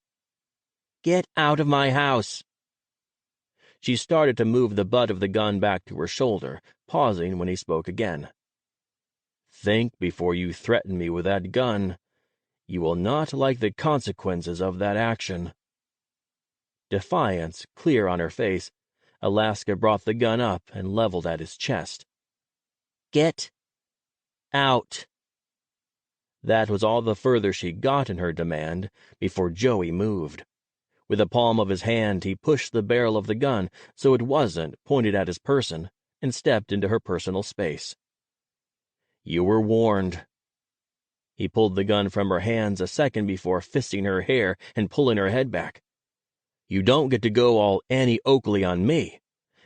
Get out of my house. She started to move the butt of the gun back to her shoulder, pausing when he spoke again. Think before you threaten me with that gun. You will not like the consequences of that action. Defiance clear on her face, Alaska brought the gun up and leveled at his chest. Get out. That was all the further she got in her demand before Joey moved. With the palm of his hand, he pushed the barrel of the gun so it wasn't pointed at his person and stepped into her personal space. You were warned. He pulled the gun from her hands a second before fisting her hair and pulling her head back. You don't get to go all Annie Oakley on me.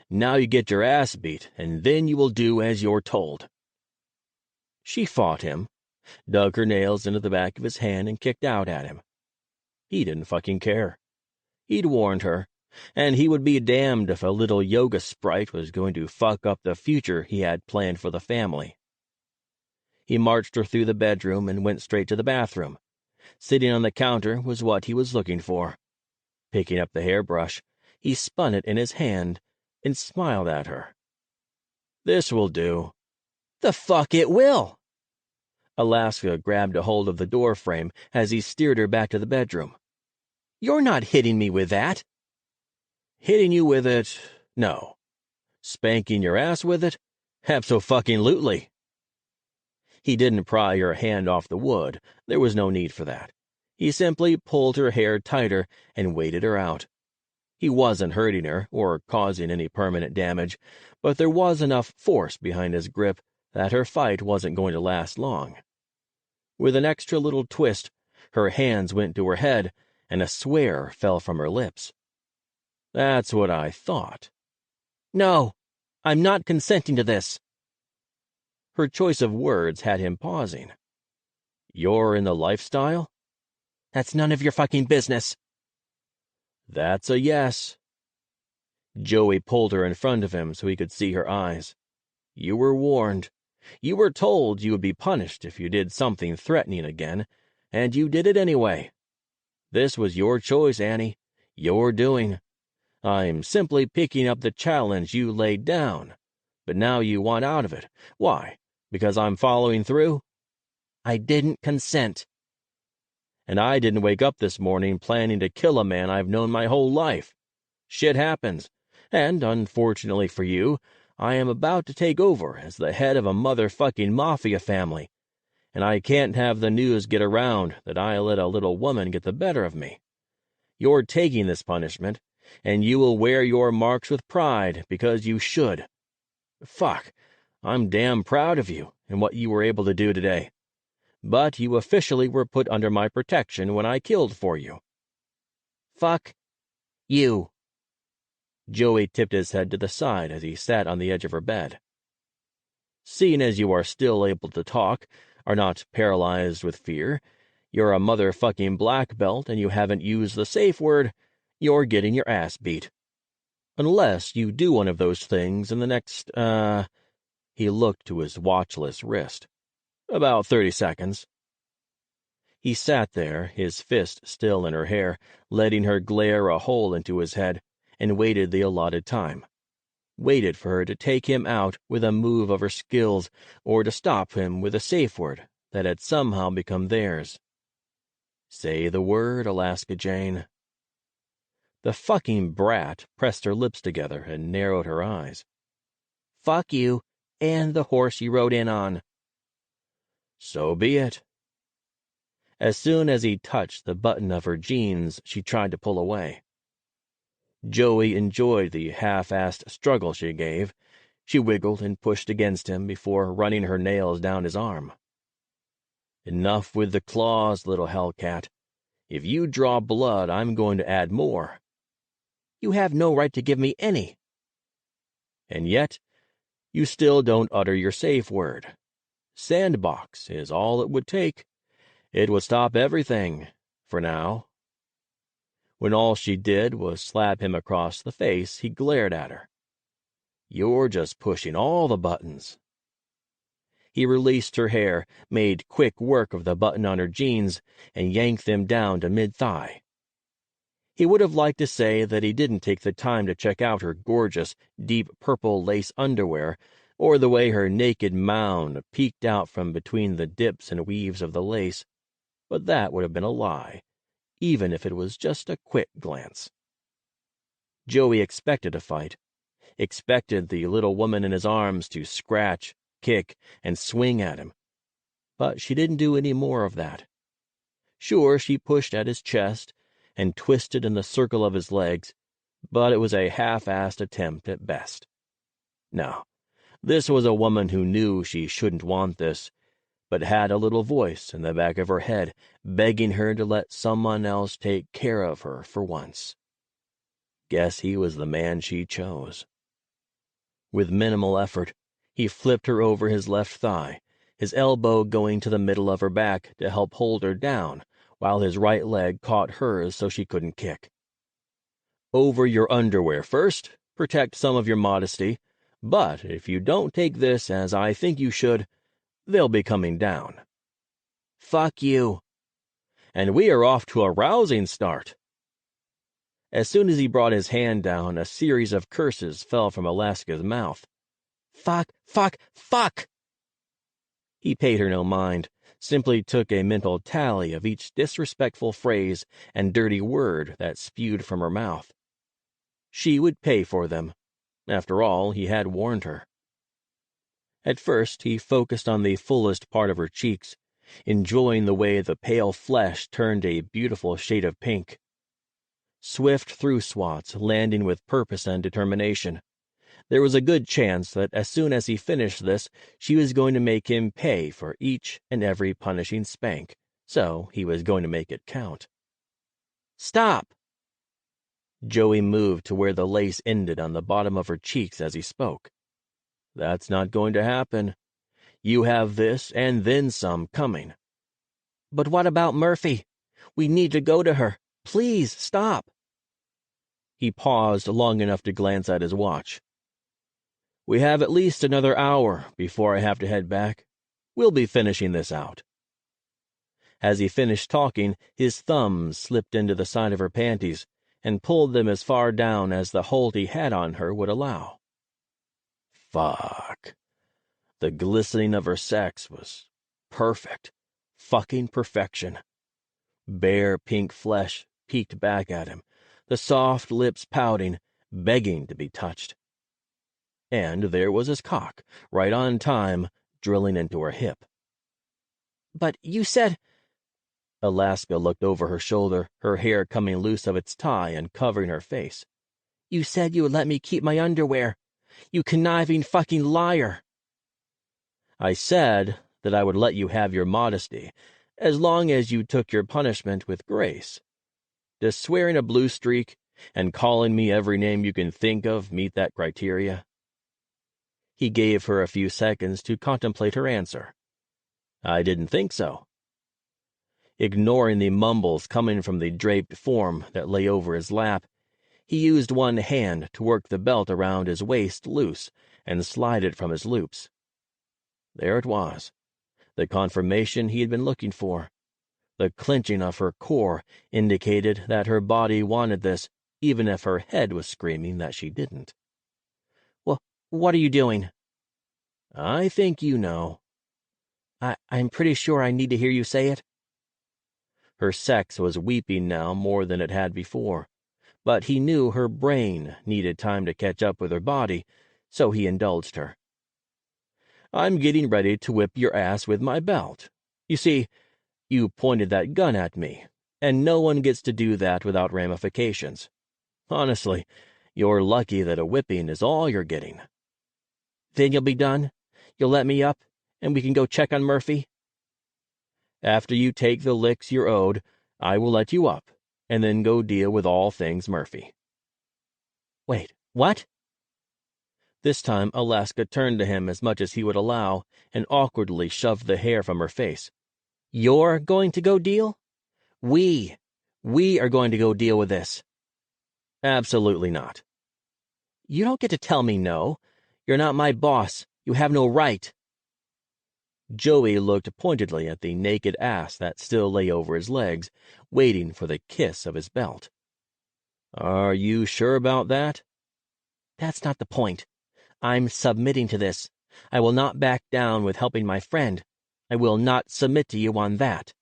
Now you get your ass beat, and then you will do as you're told. She fought him, dug her nails into the back of his hand and kicked out at him. He didn't fucking care. He'd warned her, and he would be damned if a little yoga sprite was going to fuck up the future he had planned for the family. He marched her through the bedroom and went straight to the bathroom. Sitting on the counter was what he was looking for. Picking up the hairbrush, he spun it in his hand and smiled at her. This will do. The fuck it will! Alaska grabbed a hold of the door frame as he steered her back to the bedroom. You're not hitting me with that. Hitting you with it? No. Spanking your ass with it? Abso-fucking-lutely. He didn't pry her hand off the wood. There was no need for that. He simply pulled her hair tighter and waited her out. He wasn't hurting her or causing any permanent damage, but there was enough force behind his grip that her fight wasn't going to last long. With an extra little twist, her hands went to her head, and a swear fell from her lips. That's what I thought. No, I'm not consenting to this." Her choice of words had him pausing. "You're in the lifestyle?" "That's none of your fucking business." "That's a yes." Joey pulled her in front of him so he could see her eyes. "You were warned. You were told you would be punished if you did something threatening again, and you did it anyway. This was your choice, Annie. Your doing. I'm simply picking up the challenge you laid down. But now you want out of it. Why? Because I'm following through?" "I didn't consent." "And I didn't wake up this morning planning to kill a man I've known my whole life. Shit happens. And, unfortunately for you, I am about to take over as the head of a motherfucking mafia family. And I can't have the news get around that I let a little woman get the better of me. You're taking this punishment, and you will wear your marks with pride because you should. Fuck, I'm damn proud of you and what you were able to do today. But you officially were put under my protection when I killed for you." "Fuck you." Joey tipped his head to the side as he sat on the edge of her bed. "Seeing as you are still able to talk, are not paralyzed with fear, you're a motherfucking black belt and you haven't used the safe word, you're getting your ass beat. Unless you do one of those things in the next, he looked to his watchless wrist. "About 30 seconds. He sat there, his fist still in her hair, letting her glare a hole into his head, and waited the allotted time. Waited for her to take him out with a move of her skills, or to stop him with a safe word that had somehow become theirs. Say the word, Alaska Jane. The fucking brat pressed her lips together and narrowed her eyes. "Fuck you, and the horse you rode in on." "So be it." As soon as he touched the button of her jeans, she tried to pull away. Joey enjoyed the half-assed struggle she gave. She wiggled and pushed against him before running her nails down his arm. "Enough with the claws, little hellcat. If you draw blood, I'm going to add more." "You have no right to give me any." "And yet, you still don't utter your safe word. Sandbox is all it would take. It would stop everything, for now." When all she did was slap him across the face, he glared at her. "You're just pushing all the buttons." He released her hair, made quick work of the button on her jeans, and yanked them down to mid-thigh. He would have liked to say that he didn't take the time to check out her gorgeous, deep purple lace underwear, or the way her naked mound peeked out from between the dips and weaves of the lace, but that would have been a lie, even if it was just a quick glance. Joey expected a fight, expected the little woman in his arms to scratch, kick, and swing at him, but she didn't do any more of that. Sure, she pushed at his chest and twisted in the circle of his legs, but it was a half-assed attempt at best. No, this was a woman who knew she shouldn't want this, but had a little voice in the back of her head begging her to let someone else take care of her for once. Guess he was the man she chose. With minimal effort, he flipped her over his left thigh, his elbow going to the middle of her back to help hold her down, while his right leg caught hers so she couldn't kick. "Over your underwear first, protect some of your modesty, but if you don't take this as I think you should, they'll be coming down." "Fuck you." "And we are off to a rousing start." As soon as he brought his hand down, a series of curses fell from Alaska's mouth. "Fuck, fuck, fuck!" He paid her no mind, simply took a mental tally of each disrespectful phrase and dirty word that spewed from her mouth. She would pay for them. After all, he had warned her. At first, he focused on the fullest part of her cheeks, enjoying the way the pale flesh turned a beautiful shade of pink. Swift through swats, landing with purpose and determination. There was a good chance that as soon as he finished this, she was going to make him pay for each and every punishing spank, so he was going to make it count. "Stop!" Joey moved to where the lace ended on the bottom of her cheeks as he spoke. That's not going to happen. You have this and then some coming. But what about Murphy? We need to go to her. Please, stop. He paused long enough to glance at his watch. We have at least another hour before I have to head back. We'll be finishing this out. As he finished talking, his thumbs slipped into the side of her panties and pulled them as far down as the hold he had on her would allow. Fuck. The glistening of her sex was perfect. Fucking perfection. Bare pink flesh peeked back at him, the soft lips pouting, begging to be touched. And there was his cock, right on time, drilling into her hip. But you said... Alaska looked over her shoulder, her hair coming loose of its tie and covering her face. You said you would let me keep my underwear. You conniving fucking liar. I said that I would let you have your modesty, as long as you took your punishment with grace. Does swearing a blue streak and calling me every name you can think of meet that criteria? He gave her a few seconds to contemplate her answer. I didn't think so. Ignoring the mumbles coming from the draped form that lay over his lap, he used one hand to work the belt around his waist loose and slide it from his loops. There it was, the confirmation he had been looking for. The clenching of her core indicated that her body wanted this, even if her head was screaming that she didn't. Well, what are you doing? I think you know. I'm pretty sure I need to hear you say it. Her sex was weeping now more than it had before, but he knew her brain needed time to catch up with her body, so he indulged her. I'm getting ready to whip your ass with my belt. You see, you pointed that gun at me, and no one gets to do that without ramifications. Honestly, you're lucky that a whipping is all you're getting. Then you'll be done? You'll let me up, and we can go check on Murphy? After you take the licks you're owed, I will let you up, and then go deal with all things Murphy. Wait, what? This time Alaska turned to him as much as he would allow and awkwardly shoved the hair from her face. You're going to go deal? We are going to go deal with this. Absolutely not. You don't get to tell me no. You're not my boss. You have no right. Joey looked pointedly at the naked ass that still lay over his legs, waiting for the kiss of his belt. Are you sure about that? That's not the point. I'm submitting to this. I will not back down with helping my friend. I will not submit to you on that.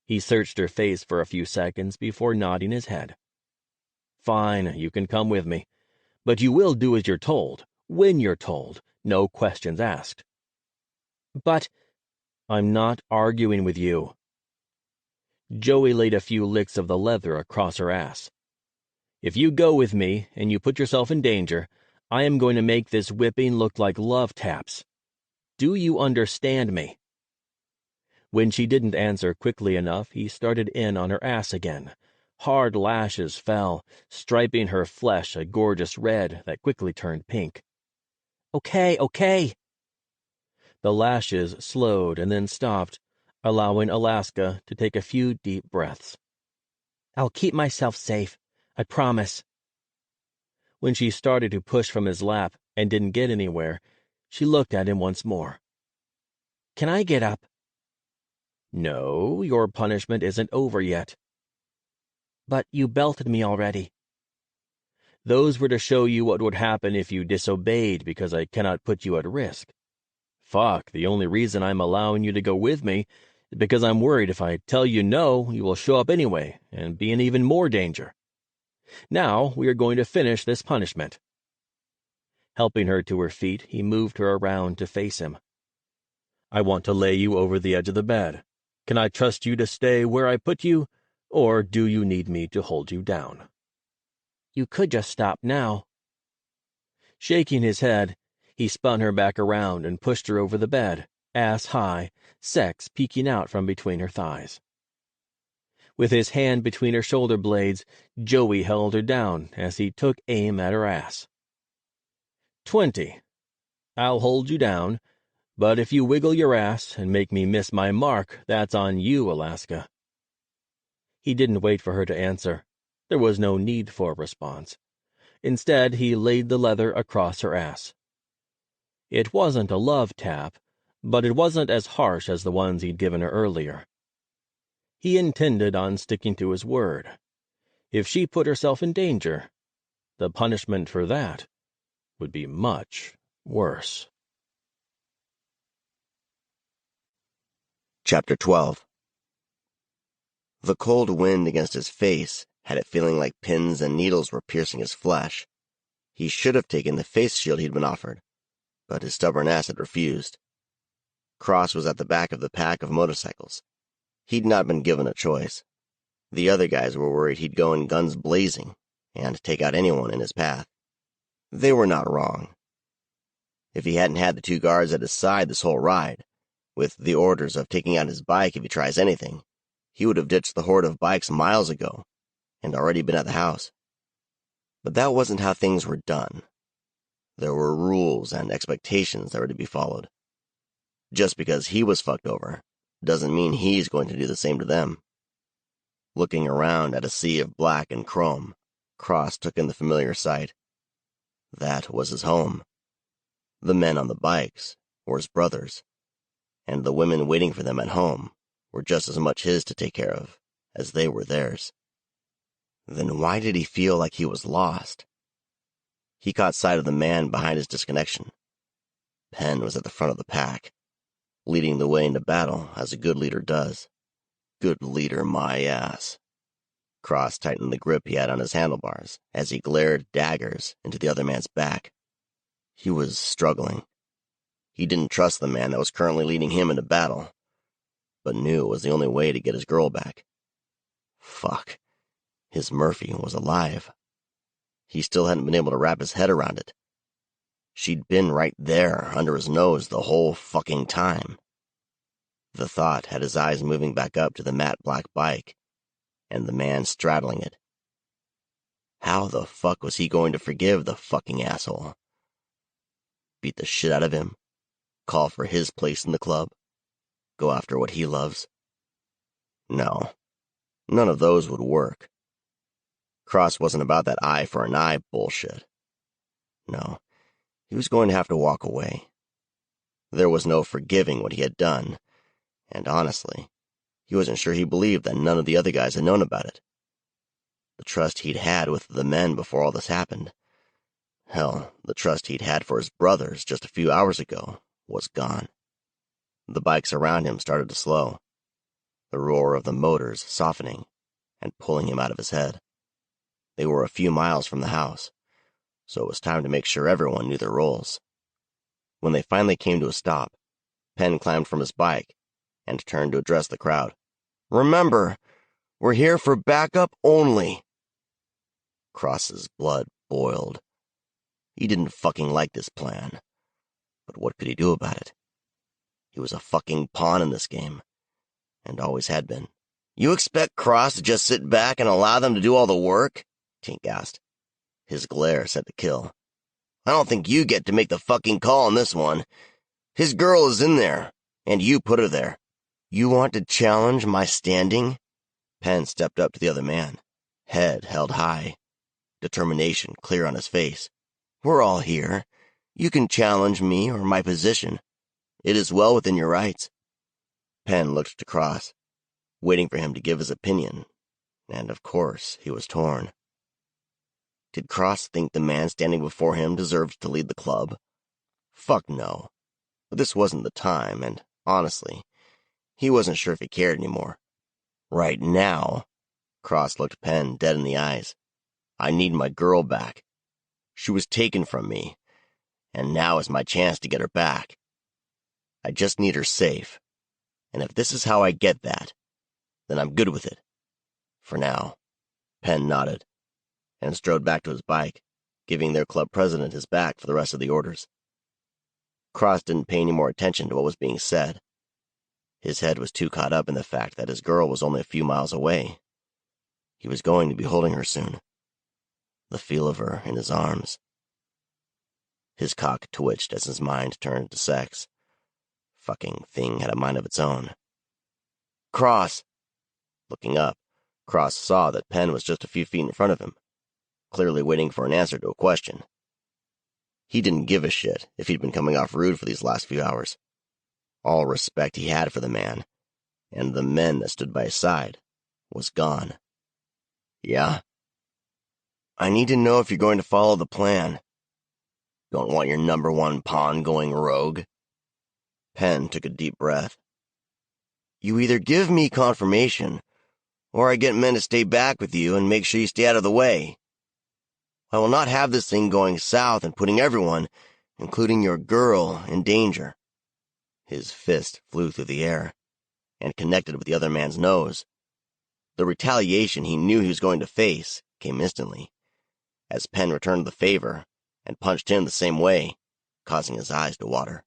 He searched her face for a few seconds before nodding his head. Fine, you can come with me. But you will do as you're told, when you're told, no questions asked. But I'm not arguing with you. Joey laid a few licks of the leather across her ass. If you go with me and you put yourself in danger, I am going to make this whipping look like love taps. Do you understand me? When she didn't answer quickly enough, he started in on her ass again. Hard lashes fell, striping her flesh a gorgeous red that quickly turned pink. Okay. The lashes slowed and then stopped, allowing Alaska to take a few deep breaths. I'll keep myself safe. I promise. When she started to push from his lap and didn't get anywhere, she looked at him once more. Can I get up? No, your punishment isn't over yet. But you belted me already. Those were to show you what would happen if you disobeyed because I cannot put you at risk. Fuck, the only reason I'm allowing you to go with me is because I'm worried if I tell you no, you will show up anyway and be in even more danger. Now we are going to finish this punishment. Helping her to her feet, he moved her around to face him. I want to lay you over the edge of the bed. Can I trust you to stay where I put you, or do you need me to hold you down? You could just stop now. Shaking his head, he spun her back around and pushed her over the bed, ass high, sex peeking out from between her thighs. With his hand between her shoulder blades, Joey held her down as he took aim at her ass. 20. I'll hold you down, but if you wiggle your ass and make me miss my mark, that's on you, Alaska." He didn't wait for her to answer. There was no need for a response. Instead, he laid the leather across her ass. It wasn't a love tap, but it wasn't as harsh as the ones he'd given her earlier. He intended on sticking to his word. If she put herself in danger, the punishment for that would be much worse. Chapter 12. The cold wind against his face had it feeling like pins and needles were piercing his flesh. He should have taken the face shield he'd been offered, but his stubborn ass had refused. Cross was at the back of the pack of motorcycles. He'd not been given a choice. The other guys were worried he'd go in guns blazing and take out anyone in his path. They were not wrong. If he hadn't had the two guards at his side this whole ride, with the orders of taking out his bike if he tries anything, he would have ditched the horde of bikes miles ago and already been at the house. But that wasn't how things were done. There were rules and expectations that were to be followed. Just because he was fucked over doesn't mean he's going to do the same to them. Looking around at a sea of black and chrome, Cross took in the familiar sight. That was his home. The men on the bikes were his brothers, and the women waiting for them at home were just as much his to take care of as they were theirs. Then why did he feel like he was lost? He caught sight of the man behind his disconnection. Penn was at the front of the pack, leading the way into battle as a good leader does. Good leader, my ass. Cross tightened the grip he had on his handlebars as he glared daggers into the other man's back. He was struggling. He didn't trust the man that was currently leading him into battle, but knew it was the only way to get his girl back. Fuck. His Murphy was alive. He still hadn't been able to wrap his head around it. She'd been right there under his nose the whole fucking time. The thought had his eyes moving back up to the matte black bike, and the man straddling it. How the fuck was he going to forgive the fucking asshole? Beat the shit out of him? Call for his place in the club? Go after what he loves? No, none of those would work. Cross wasn't about that eye for an eye bullshit. No, he was going to have to walk away. There was no forgiving what he had done, and honestly, he wasn't sure he believed that none of the other guys had known about it. The trust he'd had with the men before all this happened, hell, the trust he'd had for his brothers just a few hours ago, was gone. The bikes around him started to slow, the roar of the motors softening and pulling him out of his head. They were a few miles from the house, so it was time to make sure everyone knew their roles. When they finally came to a stop, Penn climbed from his bike and turned to address the crowd. "Remember, we're here for backup only." Cross's blood boiled. He didn't fucking like this plan, but what could he do about it? He was a fucking pawn in this game, and always had been. "You expect Cross to just sit back and allow them to do all the work?" Tink asked. His glare set to kill. "I don't think you get to make the fucking call on this one. His girl is in there, and you put her there. You want to challenge my standing?" Penn stepped up to the other man, head held high, determination clear on his face. "We're all here. You can challenge me or my position. It is well within your rights." Penn looked to Cross, waiting for him to give his opinion, and of course he was torn. Did Cross think the man standing before him deserved to lead the club? Fuck no. But this wasn't the time, and honestly, he wasn't sure if he cared anymore. Right now, Cross looked Penn dead in the eyes. "I need my girl back. She was taken from me, and now is my chance to get her back. I just need her safe, and if this is how I get that, then I'm good with it. For now." Penn nodded, and strode back to his bike, giving their club president his back for the rest of the orders. Cross didn't pay any more attention to what was being said. His head was too caught up in the fact that his girl was only a few miles away. He was going to be holding her soon. The feel of her in his arms. His cock twitched as his mind turned to sex. Fucking thing had a mind of its own. Cross! Looking up, Cross saw that Penn was just a few feet in front of him, clearly waiting for an answer to a question. He didn't give a shit if he'd been coming off rude for these last few hours. All respect he had for the man, and the men that stood by his side, was gone. Yeah? I need to know if you're going to follow the plan. Don't want your number one pawn going rogue. Penn took a deep breath. You either give me confirmation, or I get men to stay back with you and make sure you stay out of the way. I will not have this thing going south and putting everyone, including your girl, in danger. His fist flew through the air and connected with the other man's nose. The retaliation he knew he was going to face came instantly, as Penn returned the favor and punched him the same way, causing his eyes to water.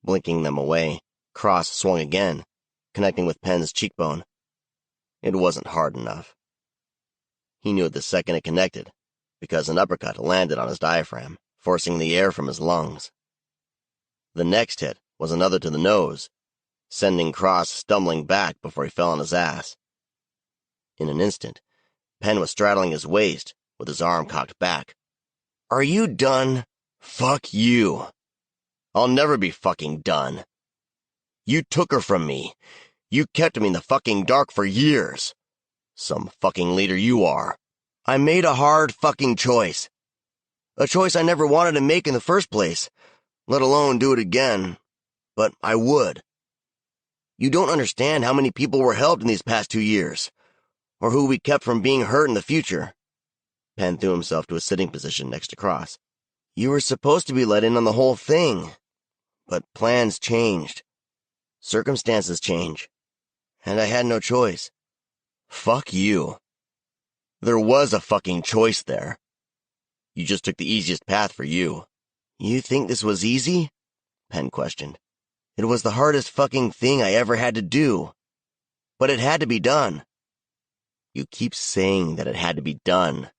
Blinking them away, Cross swung again, connecting with Penn's cheekbone. It wasn't hard enough. He knew it the second it connected, because an uppercut landed on his diaphragm, forcing the air from his lungs. The next hit was another to the nose, sending Cross stumbling back before he fell on his ass. In an instant, Penn was straddling his waist, with his arm cocked back. Are you done? Fuck you. I'll never be fucking done. You took her from me. You kept me in the fucking dark for years. Some fucking leader you are. I made a hard fucking choice. A choice I never wanted to make in the first place, let alone do it again. But I would. You don't understand how many people were helped in these past 2 years, or who we kept from being hurt in the future. Penn threw himself to a sitting position next to Cross. You were supposed to be let in on the whole thing, but plans changed. Circumstances change, and I had no choice. Fuck you. There was a fucking choice there. You just took the easiest path for you. You think this was easy? Penn questioned. It was the hardest fucking thing I ever had to do. But it had to be done. You keep saying that it had to be done.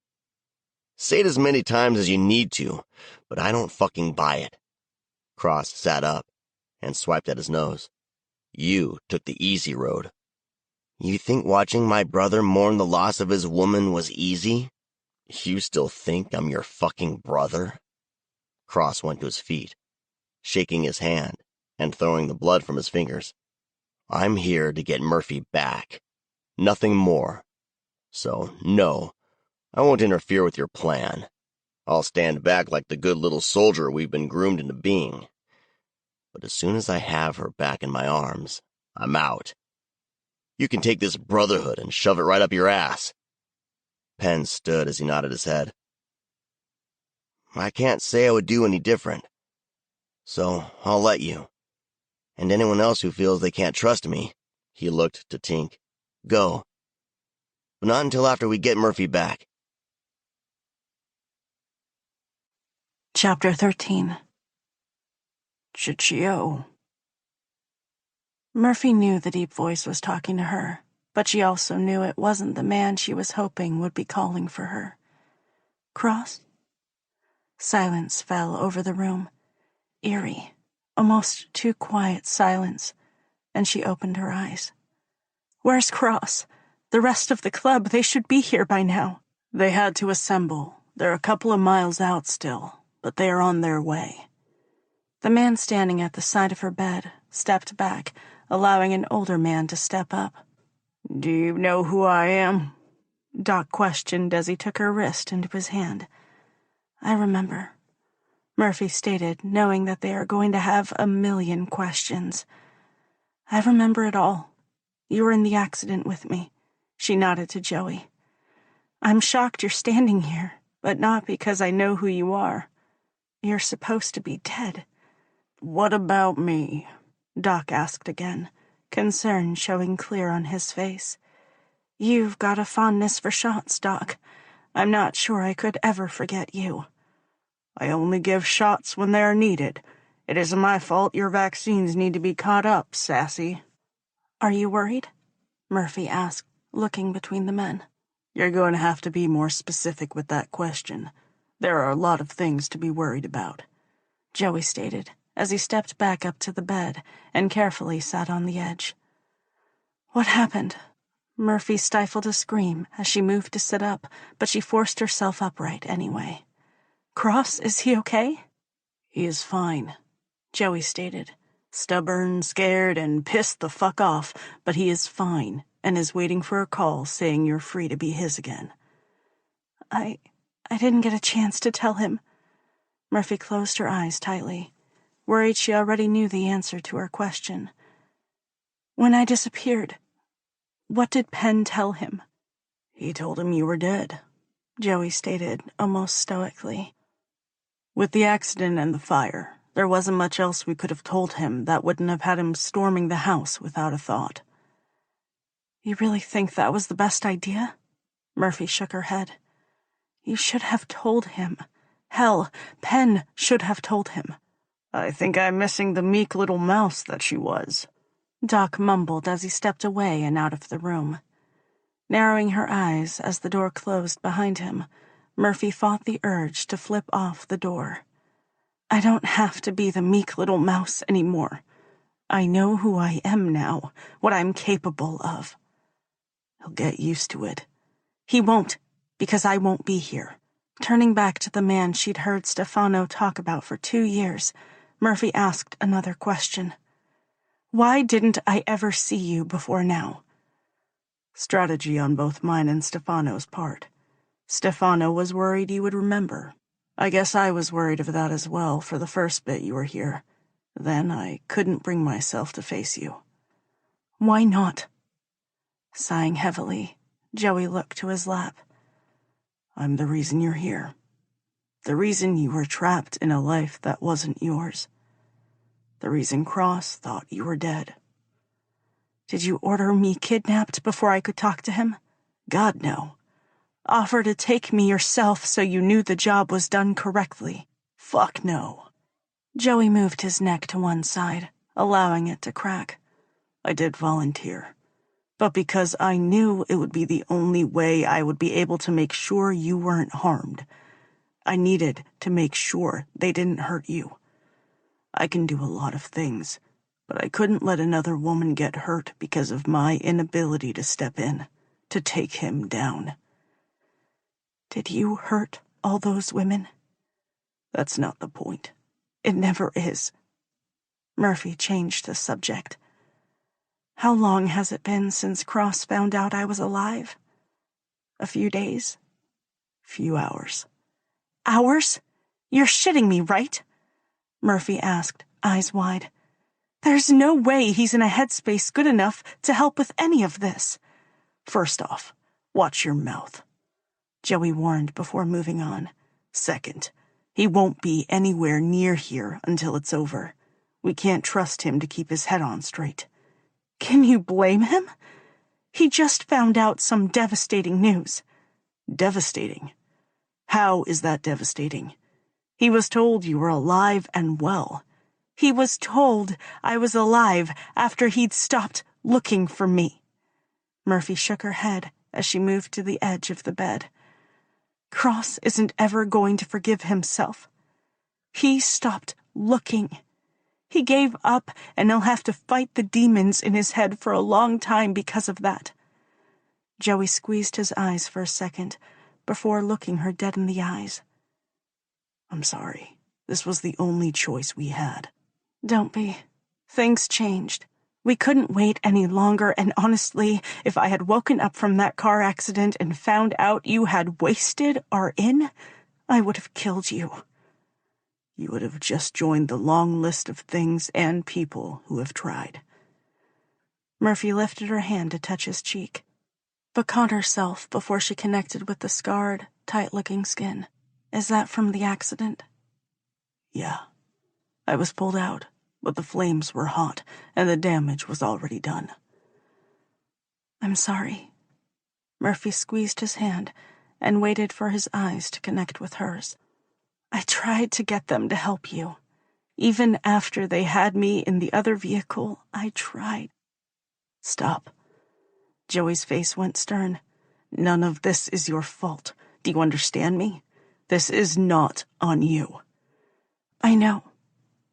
Say it as many times as you need to, but I don't fucking buy it. Cross sat up and swiped at his nose. You took the easy road. You think watching my brother mourn the loss of his woman was easy? You still think I'm your fucking brother? Cross went to his feet, shaking his hand and throwing the blood from his fingers. I'm here to get Murphy back. Nothing more. So, no, I won't interfere with your plan. I'll stand back like the good little soldier we've been groomed into being. But as soon as I have her back in my arms, I'm out. You can take this brotherhood and shove it right up your ass. Penn stood as he nodded his head. I can't say I would do any different. So I'll let you. And anyone else who feels they can't trust me, he looked to Tink, go. But not until after we get Murphy back. Chapter 13. Chichio. Murphy knew the deep voice was talking to her, but she also knew it wasn't the man she was hoping would be calling for her. Cross? Silence fell over the room. Eerie, almost too quiet silence, and she opened her eyes. Where's Cross? The rest of the club, they should be here by now. They had to assemble. They're a couple of miles out still, but they are on their way. The man standing at the side of her bed stepped back, allowing an older man to step up. Do you know who I am? Doc questioned as he took her wrist into his hand. I remember, Murphy stated, knowing that they are going to have a million questions. I remember it all. You were in the accident with me. She nodded to Joey. I'm shocked you're standing here, but not because I know who you are. You're supposed to be dead. What about me? Doc asked again, concern showing clear on his face. You've got a fondness for shots, Doc. I'm not sure I could ever forget you. I only give shots when they are needed. It isn't my fault your vaccines need to be caught up, Sassy. Are you worried? Murphy asked, looking between the men. You're going to have to be more specific with that question. There are a lot of things to be worried about. Joey stated, as he stepped back up to the bed and carefully sat on the edge. What happened? Murphy stifled a scream as she moved to sit up, but she forced herself upright anyway. Cross, is he okay? He is fine, Joey stated. Stubborn, scared, and pissed the fuck off, but he is fine and is waiting for a call saying you're free to be his again. I didn't get a chance to tell him. Murphy closed her eyes tightly, worried she already knew the answer to her question. When I disappeared, what did Penn tell him? He told him you were dead, Joey stated, almost stoically. With the accident and the fire, there wasn't much else we could have told him that wouldn't have had him storming the house without a thought. You really think that was the best idea? Murphy shook her head. You should have told him. Hell, Penn should have told him. I think I'm missing the meek little mouse that she was, Doc mumbled as he stepped away and out of the room. Narrowing her eyes as the door closed behind him, Murphy fought the urge to flip off the door. I don't have to be the meek little mouse anymore. I know who I am now, what I'm capable of. He'll get used to it. He won't, because I won't be here. Turning back to the man she'd heard Stefano talk about for 2 years, Murphy asked another question. Why didn't I ever see you before now? Strategy on both mine and Stefano's part. Stefano was worried you would remember. I guess I was worried of that as well for the first bit you were here. Then I couldn't bring myself to face you. Why not? Sighing heavily, Joey looked to his lap. I'm the reason you're here. The reason you were trapped in a life that wasn't yours. The reason Cross thought you were dead. Did you order me kidnapped before I could talk to him? God, no. Offer to take me yourself so you knew the job was done correctly? Fuck no. Joey moved his neck to one side, allowing it to crack. I did volunteer. But because I knew it would be the only way I would be able to make sure you weren't harmed. I needed to make sure they didn't hurt you. I can do a lot of things, but I couldn't let another woman get hurt because of my inability to step in, to take him down. Did you hurt all those women? That's not the point. It never is. Murphy changed the subject. How long has it been since Cross found out I was alive? A few days? Few hours. Hours? You're shitting me, right? Murphy asked, eyes wide. There's no way he's in a headspace good enough to help with any of this. First off, watch your mouth, Joey warned before moving on. Second, he won't be anywhere near here until it's over. We can't trust him to keep his head on straight. Can you blame him? He just found out some devastating news. Devastating? How is that devastating? He was told you were alive and well. He was told I was alive after he'd stopped looking for me. Murphy shook her head as she moved to the edge of the bed. Cross isn't ever going to forgive himself. He stopped looking. He gave up, and he'll have to fight the demons in his head for a long time because of that. Joey squeezed his eyes for a second before looking her dead in the eyes. I'm sorry. This was the only choice we had. Don't be. Things changed. We couldn't wait any longer, and honestly, if I had woken up from that car accident and found out you had wasted our inn, I would have killed you. You would have just joined the long list of things and people who have tried. Murphy lifted her hand to touch his cheek, but caught herself before she connected with the scarred, tight-looking skin. Is that from the accident? Yeah. I was pulled out, but the flames were hot, and the damage was already done. I'm sorry. Murphy squeezed his hand and waited for his eyes to connect with hers. I tried to get them to help you. Even after they had me in the other vehicle, I tried. Stop. Joey's face went stern. None of this is your fault. Do you understand me? This is not on you. I know.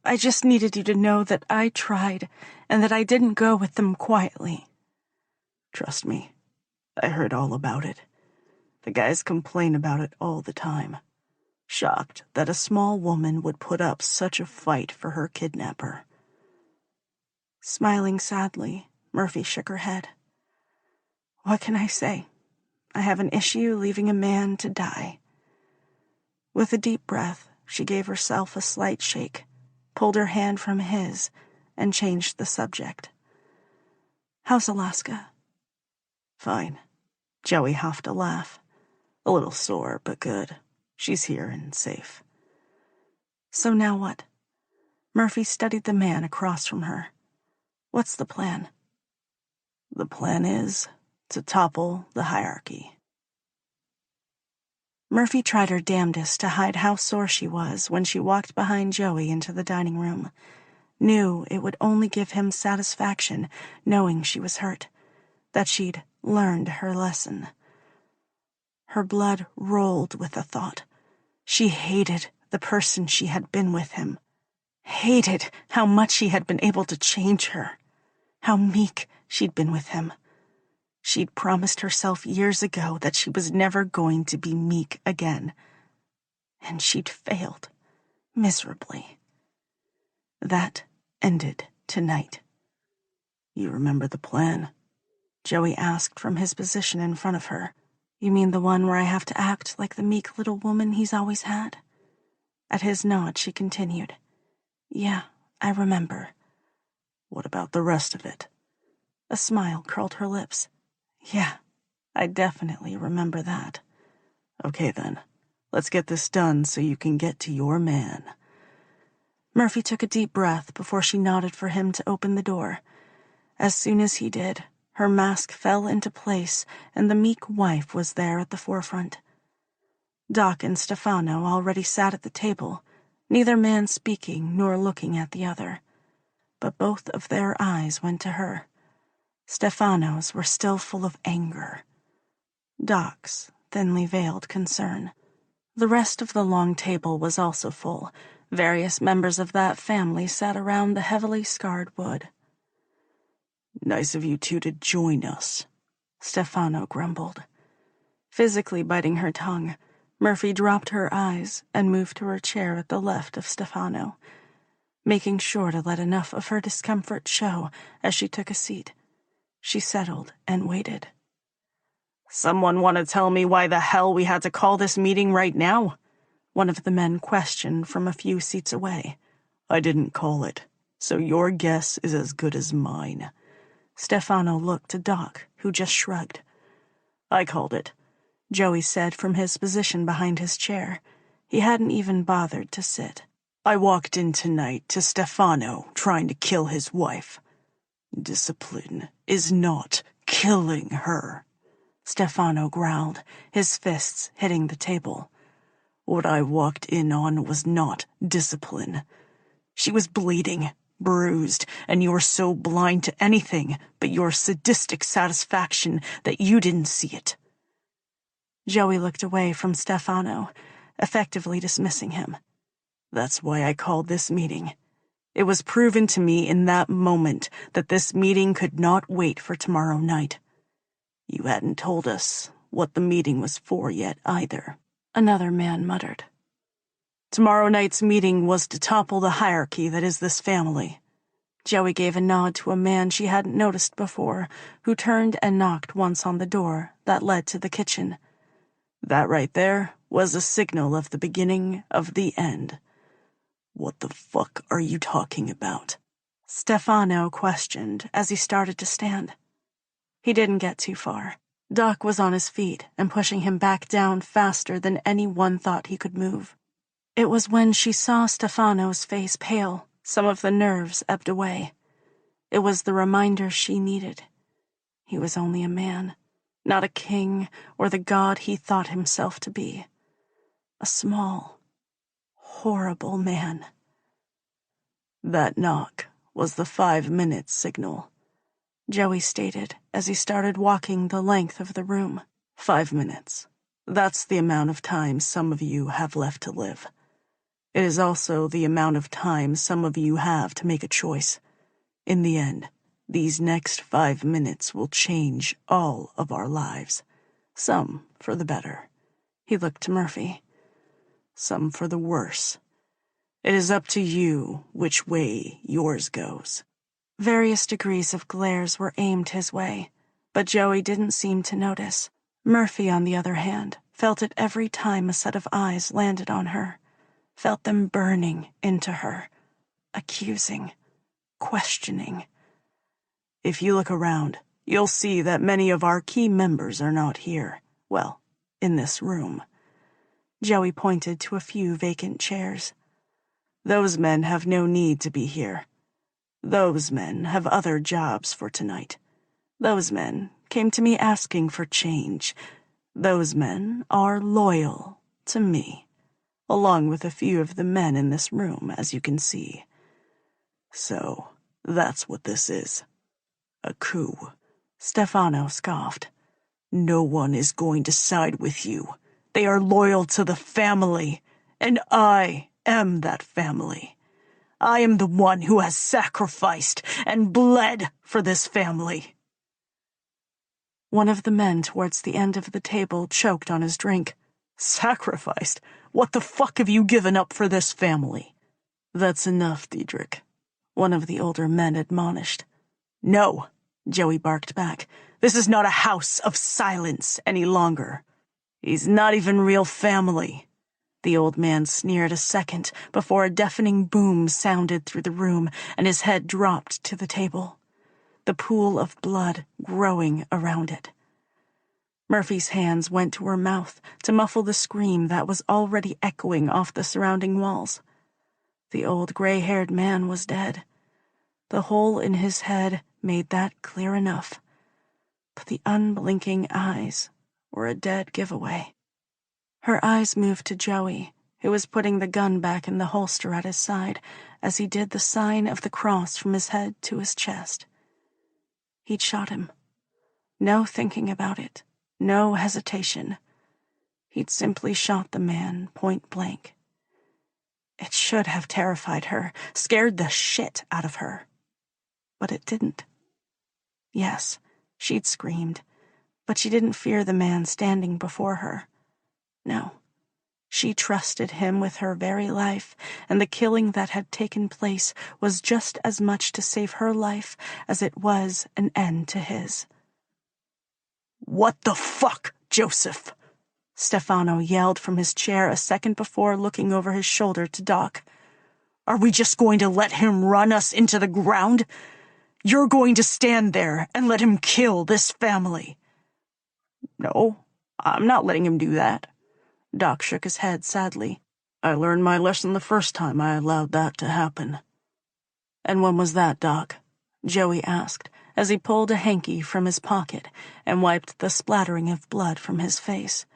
I just needed you to know that I tried and that I didn't go with them quietly. Trust me, I heard all about it. The guys complain about it all the time. Shocked that a small woman would put up such a fight for her kidnapper. Smiling sadly, Murphy shook her head. What can I say? I have an issue leaving a man to die. With a deep breath, she gave herself a slight shake, pulled her hand from his, and changed the subject. How's Alaska? Fine. Joey huffed a laugh. A little sore, but good. She's here and safe. So now what? Murphy studied the man across from her. What's the plan? The plan is to topple the hierarchy. Murphy tried her damnedest to hide how sore she was when she walked behind Joey into the dining room. Knew it would only give him satisfaction knowing she was hurt, that she'd learned her lesson. Her blood rolled with the thought. She hated the person she had been with him. Hated how much he had been able to change her. How meek she'd been with him. She'd promised herself years ago that she was never going to be meek again. And she'd failed, miserably. That ended tonight. You remember the plan? Joey asked from his position in front of her. You mean the one where I have to act like the meek little woman he's always had? At his nod, she continued. Yeah, I remember. What about the rest of it? A smile curled her lips. Yeah, I definitely remember that. Okay then, let's get this done so you can get to your man. Murphy took a deep breath before she nodded for him to open the door. As soon as he did, her mask fell into place and the meek wife was there at the forefront. Doc and Stefano already sat at the table, neither man speaking nor looking at the other. But both of their eyes went to her. Stefano's were still full of anger. Doc's thinly veiled concern. The rest of the long table was also full. Various members of that family sat around the heavily scarred wood. Nice of you two to join us, Stefano grumbled. Physically biting her tongue, Murphy dropped her eyes and moved to her chair at the left of Stefano, making sure to let enough of her discomfort show as she took a seat. She settled and waited. Someone want to tell me why the hell we had to call this meeting right now? One of the men questioned from a few seats away. I didn't call it, so your guess is as good as mine. Stefano looked to Doc, who just shrugged. I called it, Joey said from his position behind his chair. He hadn't even bothered to sit. I walked in tonight to Stefano trying to kill his wife. Discipline is not killing her, Stefano growled, his fists hitting the table. What I walked in on was not discipline. She was bleeding, bruised, and you were so blind to anything but your sadistic satisfaction that you didn't see it. Joey looked away from Stefano, effectively dismissing him. That's why I called this meeting. It was proven to me in that moment that this meeting could not wait for tomorrow night. You hadn't told us what the meeting was for yet either. Another man muttered. Tomorrow night's meeting was to topple the hierarchy that is this family. Joey gave a nod to a man she hadn't noticed before, who turned and knocked once on the door that led to the kitchen. That right there was a signal of the beginning of the end. What the fuck are you talking about? Stefano questioned as he started to stand. He didn't get too far. Doc was on his feet and pushing him back down faster than anyone thought he could move. It was when she saw Stefano's face pale, some of the nerves ebbed away. It was the reminder she needed. He was only a man, not a king or the god he thought himself to be. A small, horrible man. That knock was the 5-minute signal, Joey stated as he started walking the length of the room. 5 minutes. That's the amount of time some of you have left to live. It is also the amount of time some of you have to make a choice. In the end, these next 5 minutes will change all of our lives. Some for the better. He looked to Murphy. Some for the worse. It is up to you which way yours goes. Various degrees of glares were aimed his way, but Joey didn't seem to notice. Murphy, on the other hand, felt it every time a set of eyes landed on her, felt them burning into her, accusing, questioning. If you look around, you'll see that many of our key members are not here. Well, in this room. Joey pointed to a few vacant chairs. Those men have no need to be here. Those men have other jobs for tonight. Those men came to me asking for change. Those men are loyal to me, along with a few of the men in this room, as you can see. So, that's what this is. A coup. Stefano scoffed. No one is going to side with you. They are loyal to the family, and I am that family. I am the one who has sacrificed and bled for this family. One of the men towards the end of the table choked on his drink. Sacrificed? What the fuck have you given up for this family? That's enough, Diedrich, one of the older men admonished. No, Joey barked back. This is not a house of silence any longer. He's not even real family. The old man sneered a second before a deafening boom sounded through the room and his head dropped to the table, the pool of blood growing around it. Murphy's hands went to her mouth to muffle the scream that was already echoing off the surrounding walls. The old gray-haired man was dead. The hole in his head made that clear enough, but the unblinking eyes were a dead giveaway. Her eyes moved to Joey, who was putting the gun back in the holster at his side as he did the sign of the cross from his head to his chest. He'd shot him. No thinking about it, no hesitation. He'd simply shot the man point blank. It should have terrified her, scared the shit out of her. But it didn't. Yes, she'd screamed, but she didn't fear the man standing before her. No, she trusted him with her very life, and the killing that had taken place was just as much to save her life as it was an end to his. What the fuck, Joseph? Stefano yelled from his chair a second before, looking over his shoulder to Doc. Are we just going to let him run us into the ground? You're going to stand there and let him kill this family. No, I'm not letting him do that. Doc shook his head sadly. I learned my lesson the first time I allowed that to happen. And when was that, Doc? Joey asked, as he pulled a hanky from his pocket and wiped the splattering of blood from his face.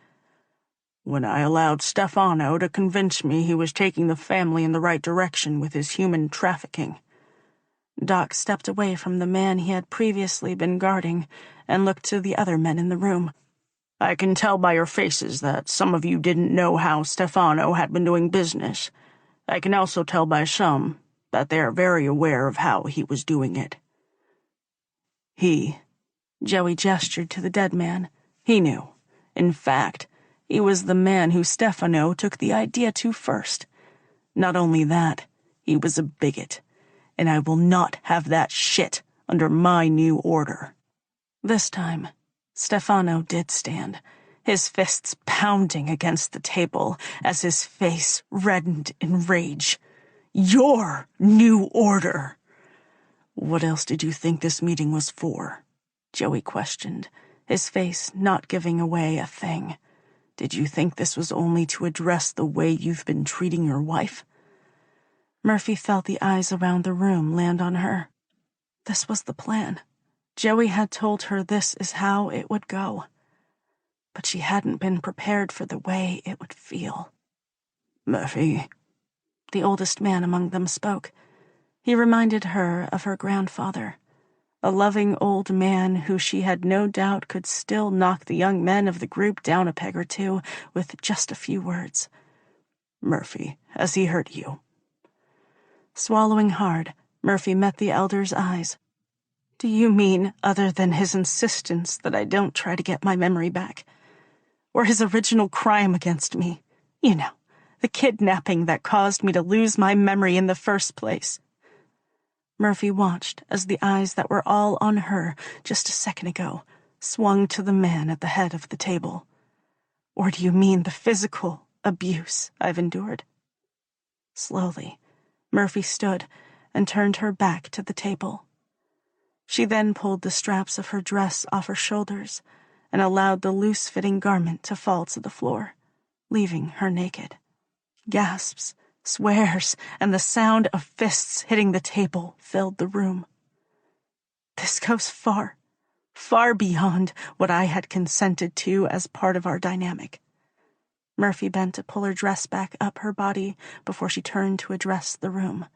When I allowed Stefano to convince me he was taking the family in the right direction with his human trafficking. Doc stepped away from the man he had previously been guarding and looked to the other men in the room. I can tell by your faces that some of you didn't know how Stefano had been doing business. I can also tell by some that they are very aware of how he was doing it. Joey gestured to the dead man. He knew. In fact, he was the man who Stefano took the idea to first. Not only that, he was a bigot, and I will not have that shit under my new order. This time, Stefano did stand, his fists pounding against the table as his face reddened in rage. Your new order! What else did you think this meeting was for? Joey questioned, his face not giving away a thing. Did you think this was only to address the way you've been treating your wife? Murphy felt the eyes around the room land on her. This was the plan. Joey had told her this is how it would go. But she hadn't been prepared for the way it would feel. Murphy. The oldest man among them spoke. He reminded her of her grandfather, a loving old man who she had no doubt could still knock the young men of the group down a peg or two with just a few words. Murphy, has he hurt you?" Swallowing hard, Murphy met the elder's eyes. "Do you mean other than his insistence that I don't try to get my memory back? Or his original crime against me? You know, the kidnapping that caused me to lose my memory in the first place." Murphy watched as the eyes that were all on her just a second ago swung to the man at the head of the table. "Or do you mean the physical abuse I've endured?" Slowly, Murphy stood and turned her back to the table. She then pulled the straps of her dress off her shoulders and allowed the loose-fitting garment to fall to the floor, leaving her naked. Gasps, swears, and the sound of fists hitting the table filled the room. This goes far, far beyond what I had consented to as part of our dynamic. Murphy bent to pull her dress back up her body before she turned to address the room.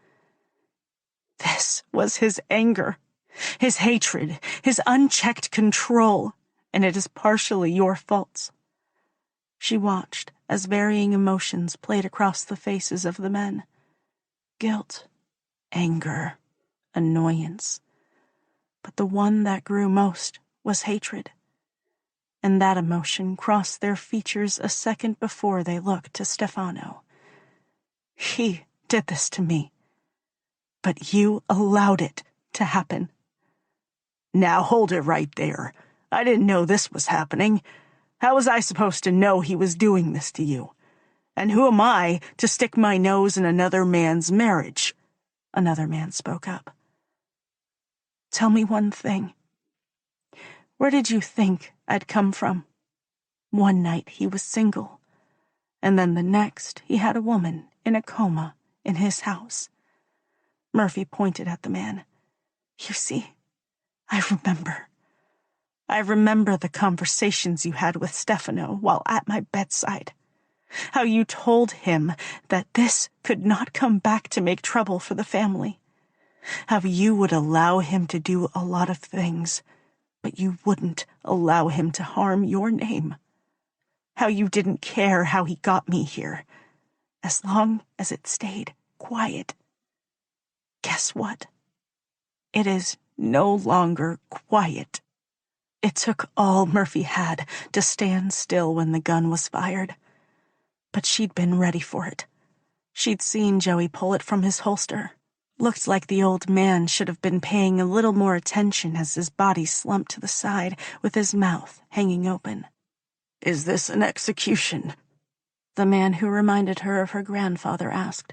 This was his anger, his hatred, his unchecked control, and it is partially your faults. She watched as varying emotions played across the faces of the men. Guilt, anger, annoyance. But the one that grew most was hatred. And that emotion crossed their features a second before they looked to Stefano. "He did this to me. But you allowed it to happen." "Now hold it right there. I didn't know this was happening. How was I supposed to know he was doing this to you? And who am I to stick my nose in another man's marriage?" Another man spoke up. "Tell me one thing. Where did you think I'd come from? One night he was single, and then the next he had a woman in a coma in his house." Murphy pointed at the man. "You see, I remember. I remember the conversations you had with Stefano while at my bedside. How you told him that this could not come back to make trouble for the family. How you would allow him to do a lot of things, but you wouldn't allow him to harm your name. How you didn't care how he got me here, as long as it stayed quiet. Guess what? It is no longer quiet." It took all Murphy had to stand still when the gun was fired. But she'd been ready for it. She'd seen Joey pull it from his holster. Looked like the old man should have been paying a little more attention as his body slumped to the side with his mouth hanging open. "Is this an execution?" The man who reminded her of her grandfather asked,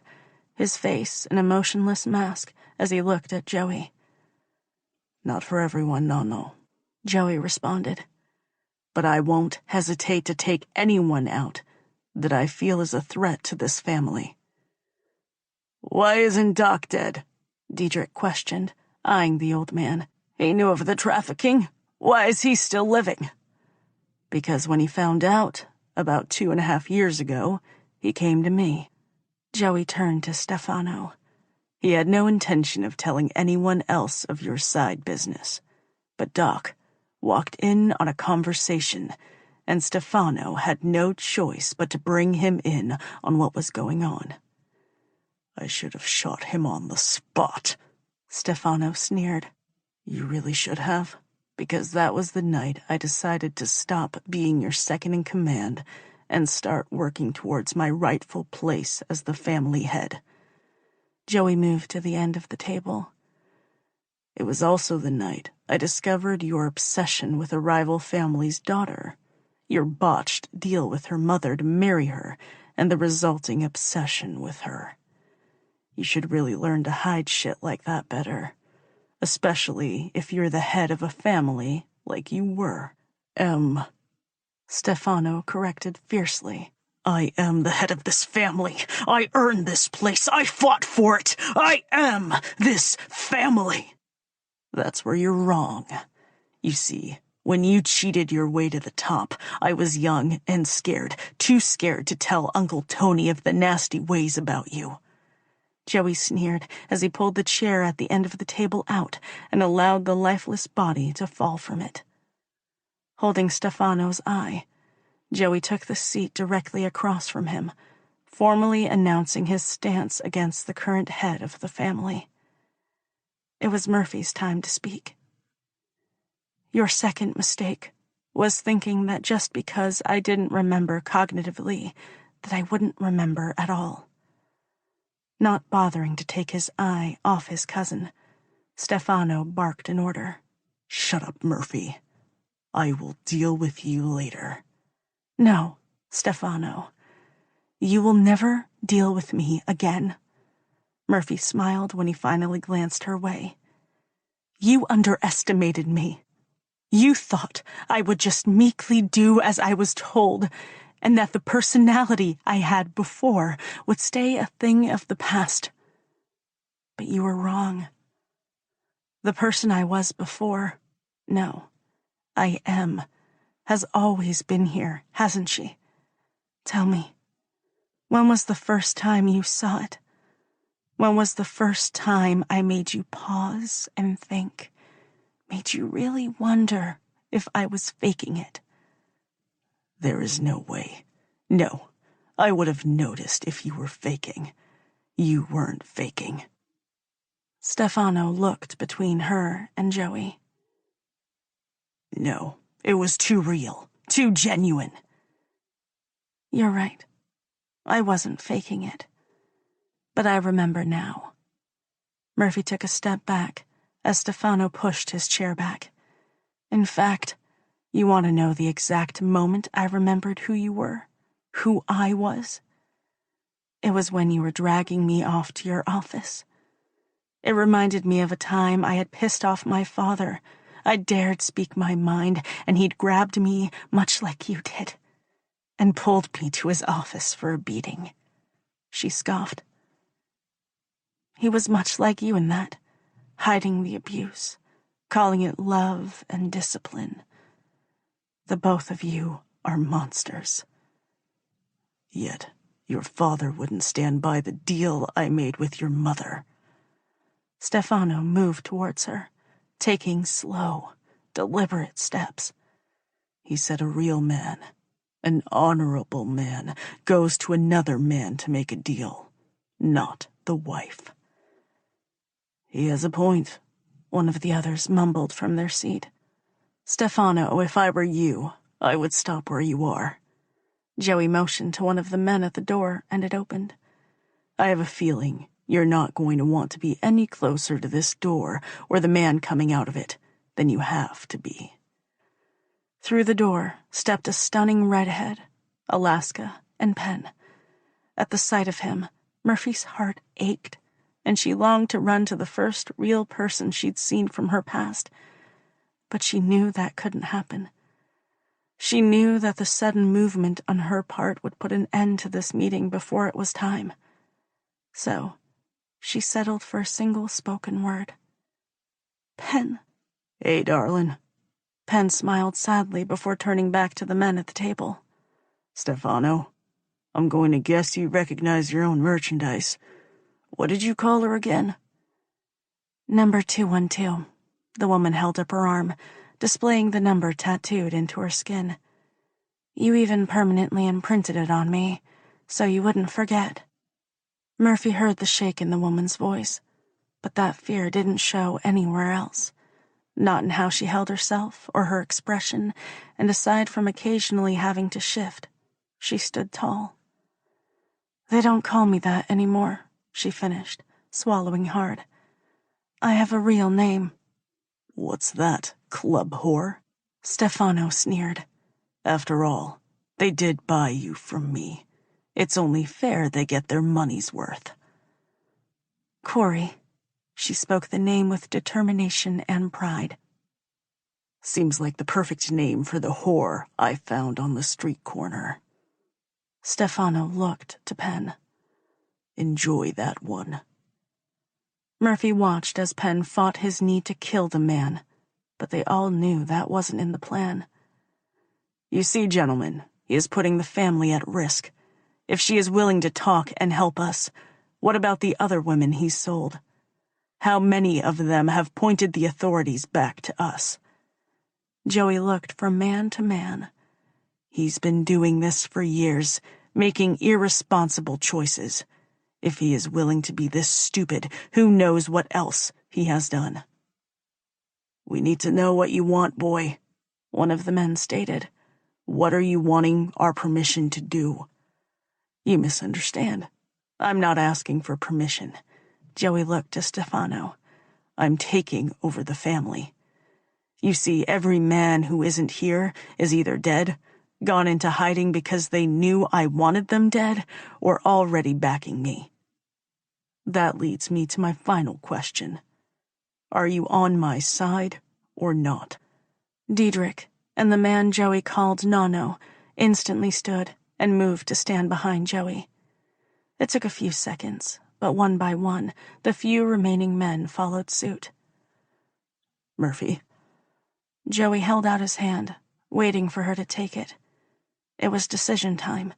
his face an emotionless mask as he looked at Joey. "Not for everyone, no," Joey responded. "But I won't hesitate to take anyone out that I feel is a threat to this family." "Why isn't Doc dead?" Diedrich questioned, eyeing the old man. "He knew of the trafficking. Why is he still living?" "Because when he found out, about 2.5 years ago, he came to me." Joey turned to Stefano. "He had no intention of telling anyone else of your side business. But Doc walked in on a conversation, and Stefano had no choice but to bring him in on what was going on. I should have shot him on the spot," Stefano sneered. "You really should have, because that was the night I decided to stop being your second-in-command and start working towards my rightful place as the family head." Joey moved to the end of the table. "It was also the night I discovered your obsession with a rival family's daughter, your botched deal with her mother to marry her, and the resulting obsession with her. You should really learn to hide shit like that better, especially if you're the head of a family like you were." Stefano corrected fiercely. "I am the head of this family. I earned this place. I fought for it. I am this family." "That's where you're wrong. You see, when you cheated your way to the top, I was young and scared, too scared to tell Uncle Tony of the nasty ways about you." Joey sneered as he pulled the chair at the end of the table out and allowed the lifeless body to fall from it. Holding Stefano's eye, Joey took the seat directly across from him, formally announcing his stance against the current head of the family. It was Murphy's time to speak. Your second mistake was thinking that just because I didn't remember cognitively, that I wouldn't remember at all. Not bothering to take his eye off his cousin, Stefano barked an order. Shut up, Murphy. I will deal with you later. No, Stefano. You will never deal with me again. Murphy smiled when he finally glanced her way. You underestimated me. You thought I would just meekly do as I was told, and that the personality I had before would stay a thing of the past. But you were wrong. The person I was before, no, I am, has always been here, hasn't she? Tell me, when was the first time you saw it? When was the first time I made you pause and think? Made you really wonder if I was faking it? There is no way. No, I would have noticed if you were faking. You weren't faking. Stefano looked between her and Joey. No, it was too real, too genuine. You're right. I wasn't faking it. But I remember now. Murphy took a step back as Stefano pushed his chair back. In fact, you want to know the exact moment I remembered who you were? Who I was? It was when you were dragging me off to your office. It reminded me of a time I had pissed off my father. I dared speak my mind, and he'd grabbed me, much like you did, and pulled me to his office for a beating. She scoffed. He was much like you in that, hiding the abuse, calling it love and discipline. The both of you are monsters. Yet, your father wouldn't stand by the deal I made with your mother. Stefano moved towards her, taking slow, deliberate steps. He said a real man, an honorable man, goes to another man to make a deal, not the wife. He has a point, one of the others mumbled from their seat. Stefano, if I were you, I would stop where you are. Joey motioned to one of the men at the door, and it opened. I have a feeling you're not going to want to be any closer to this door or the man coming out of it than you have to be. Through the door stepped a stunning redhead, Alaska, and Penn. At the sight of him, Murphy's heart ached, and she longed to run to the first real person she'd seen from her past. But she knew that couldn't happen. She knew that the sudden movement on her part would put an end to this meeting before it was time. So, she settled for a single spoken word. Penn. Hey, darling. Penn smiled sadly before turning back to the men at the table. Stefano, I'm going to guess you recognize your own merchandise. What did you call her again? Number 212. The woman held up her arm, displaying the number tattooed into her skin. You even permanently imprinted it on me, so you wouldn't forget. Murphy heard the shake in the woman's voice, but that fear didn't show anywhere else. Not in how she held herself or her expression, and aside from occasionally having to shift, she stood tall. They don't call me that anymore, she finished, swallowing hard. I have a real name. What's that, club whore? Stefano sneered. After all, they did buy you from me. It's only fair they get their money's worth. Corey. She spoke the name with determination and pride. Seems like the perfect name for the whore I found on the street corner. Stefano looked to Penn. Enjoy that one. Murphy watched as Penn fought his need to kill the man, but they all knew that wasn't in the plan. You see, gentlemen, he is putting the family at risk. If she is willing to talk and help us, what about the other women he's sold? How many of them have pointed the authorities back to us? Joey looked from man to man. He's been doing this for years, making irresponsible choices. If he is willing to be this stupid, who knows what else he has done. "We need to know what you want, boy," one of the men stated. "What are you wanting our permission to do?" "You misunderstand. I'm not asking for permission." Joey looked to Stefano. "I'm taking over the family. You see, every man who isn't here is either dead, gone into hiding because they knew I wanted them dead, or already backing me. That leads me to my final question. Are you on my side or not?" Diedrich and the man Joey called Nano instantly stood and moved to stand behind Joey. It took a few seconds, but one by one, the few remaining men followed suit. "Murphy." Joey held out his hand, waiting for her to take it. It was decision time.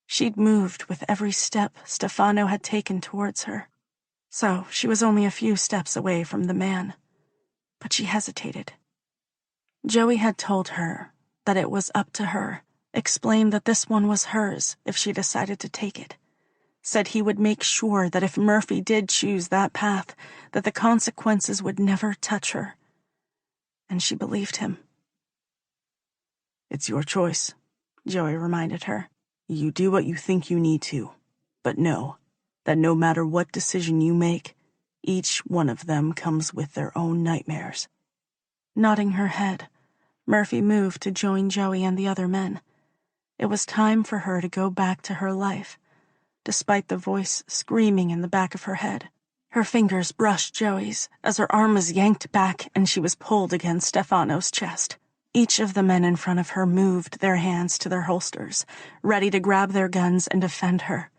She'd moved with every step Stefano had taken towards her, so she was only a few steps away from the man. But she hesitated. Joey had told her that it was up to her, explained that this one was hers if she decided to take it, said he would make sure that if Murphy did choose that path, that the consequences would never touch her. And she believed him. "It's your choice," Joey reminded her. "You do what you think you need to, but know that no matter what decision you make, each one of them comes with their own nightmares." Nodding her head, Murphy moved to join Joey and the other men. It was time for her to go back to her life, despite the voice screaming in the back of her head. Her fingers brushed Joey's as her arm was yanked back and she was pulled against Stefano's chest. Each of the men in front of her moved their hands to their holsters, ready to grab their guns and defend her.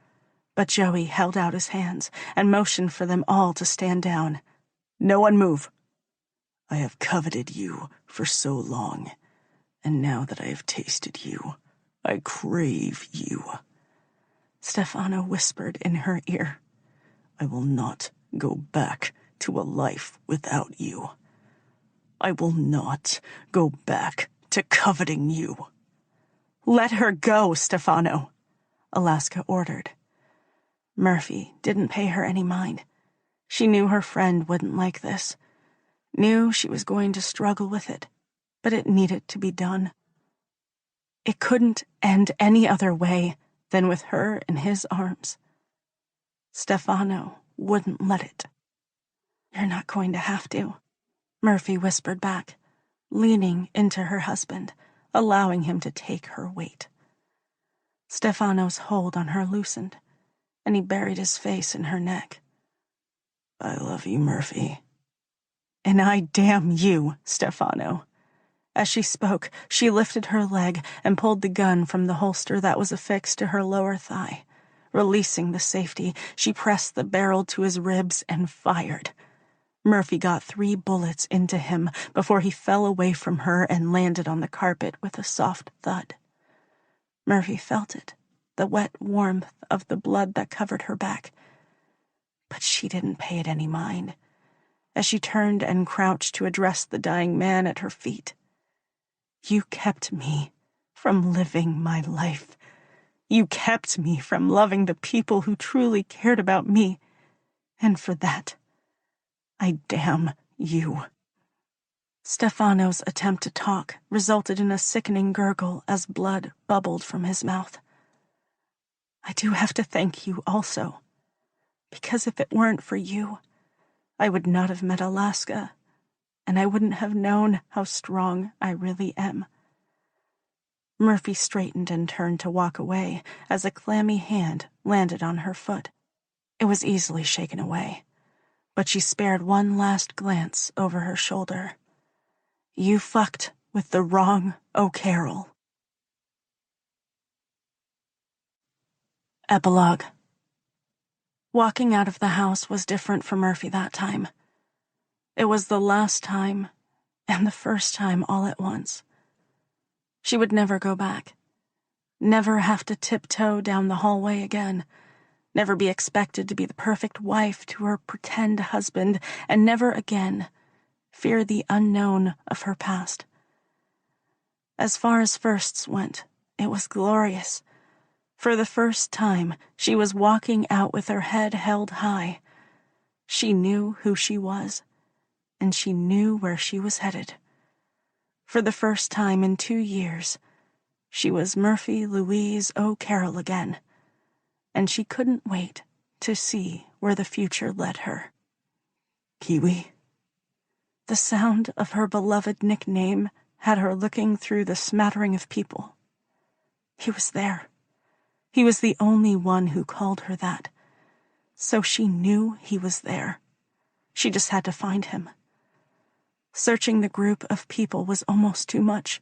But Joey held out his hands and motioned for them all to stand down. "No one move. I have coveted you for so long, and now that I have tasted you, I crave you." Stefano whispered in her ear. "I will not go back to a life without you. I will not go back to coveting you." "Let her go, Stefano," Alaska ordered. Murphy didn't pay her any mind. She knew her friend wouldn't like this, knew she was going to struggle with it, but it needed to be done. It couldn't end any other way than with her in his arms. Stefano wouldn't let it. "You're not going to have to," Murphy whispered back, leaning into her husband, allowing him to take her weight. Stefano's hold on her loosened, and he buried his face in her neck. "I love you, Murphy." "And I damn you, Stefano." As she spoke, she lifted her leg and pulled the gun from the holster that was affixed to her lower thigh. Releasing the safety, she pressed the barrel to his ribs and fired. Murphy got 3 bullets into him before he fell away from her and landed on the carpet with a soft thud. Murphy felt it, the wet warmth of the blood that covered her back. But she didn't pay it any mind, as she turned and crouched to address the dying man at her feet. "You kept me from living my life. You kept me from loving the people who truly cared about me, and for that, I damn you." Stefano's attempt to talk resulted in a sickening gurgle as blood bubbled from his mouth. "I do have to thank you also, because if it weren't for you, I would not have met Alaska, and I wouldn't have known how strong I really am." Murphy straightened and turned to walk away as a clammy hand landed on her foot. It was easily shaken away, but she spared one last glance over her shoulder. "You fucked with the wrong O'Carroll." Epilogue. Walking out of the house was different for Murphy that time. It was the last time and the first time all at once. She would never go back. Never have to tiptoe down the hallway again. Never be expected to be the perfect wife to her pretend husband, and never again fear the unknown of her past. As far as firsts went, it was glorious. For the first time, she was walking out with her head held high. She knew who she was, and she knew where she was headed. For the first time in 2 years, she was Murphy Louise O'Carroll again, and she couldn't wait to see where the future led her. Kiwi? The sound of her beloved nickname had her looking through the smattering of people. He was there. He was the only one who called her that. So she knew he was there. She just had to find him. Searching the group of people was almost too much.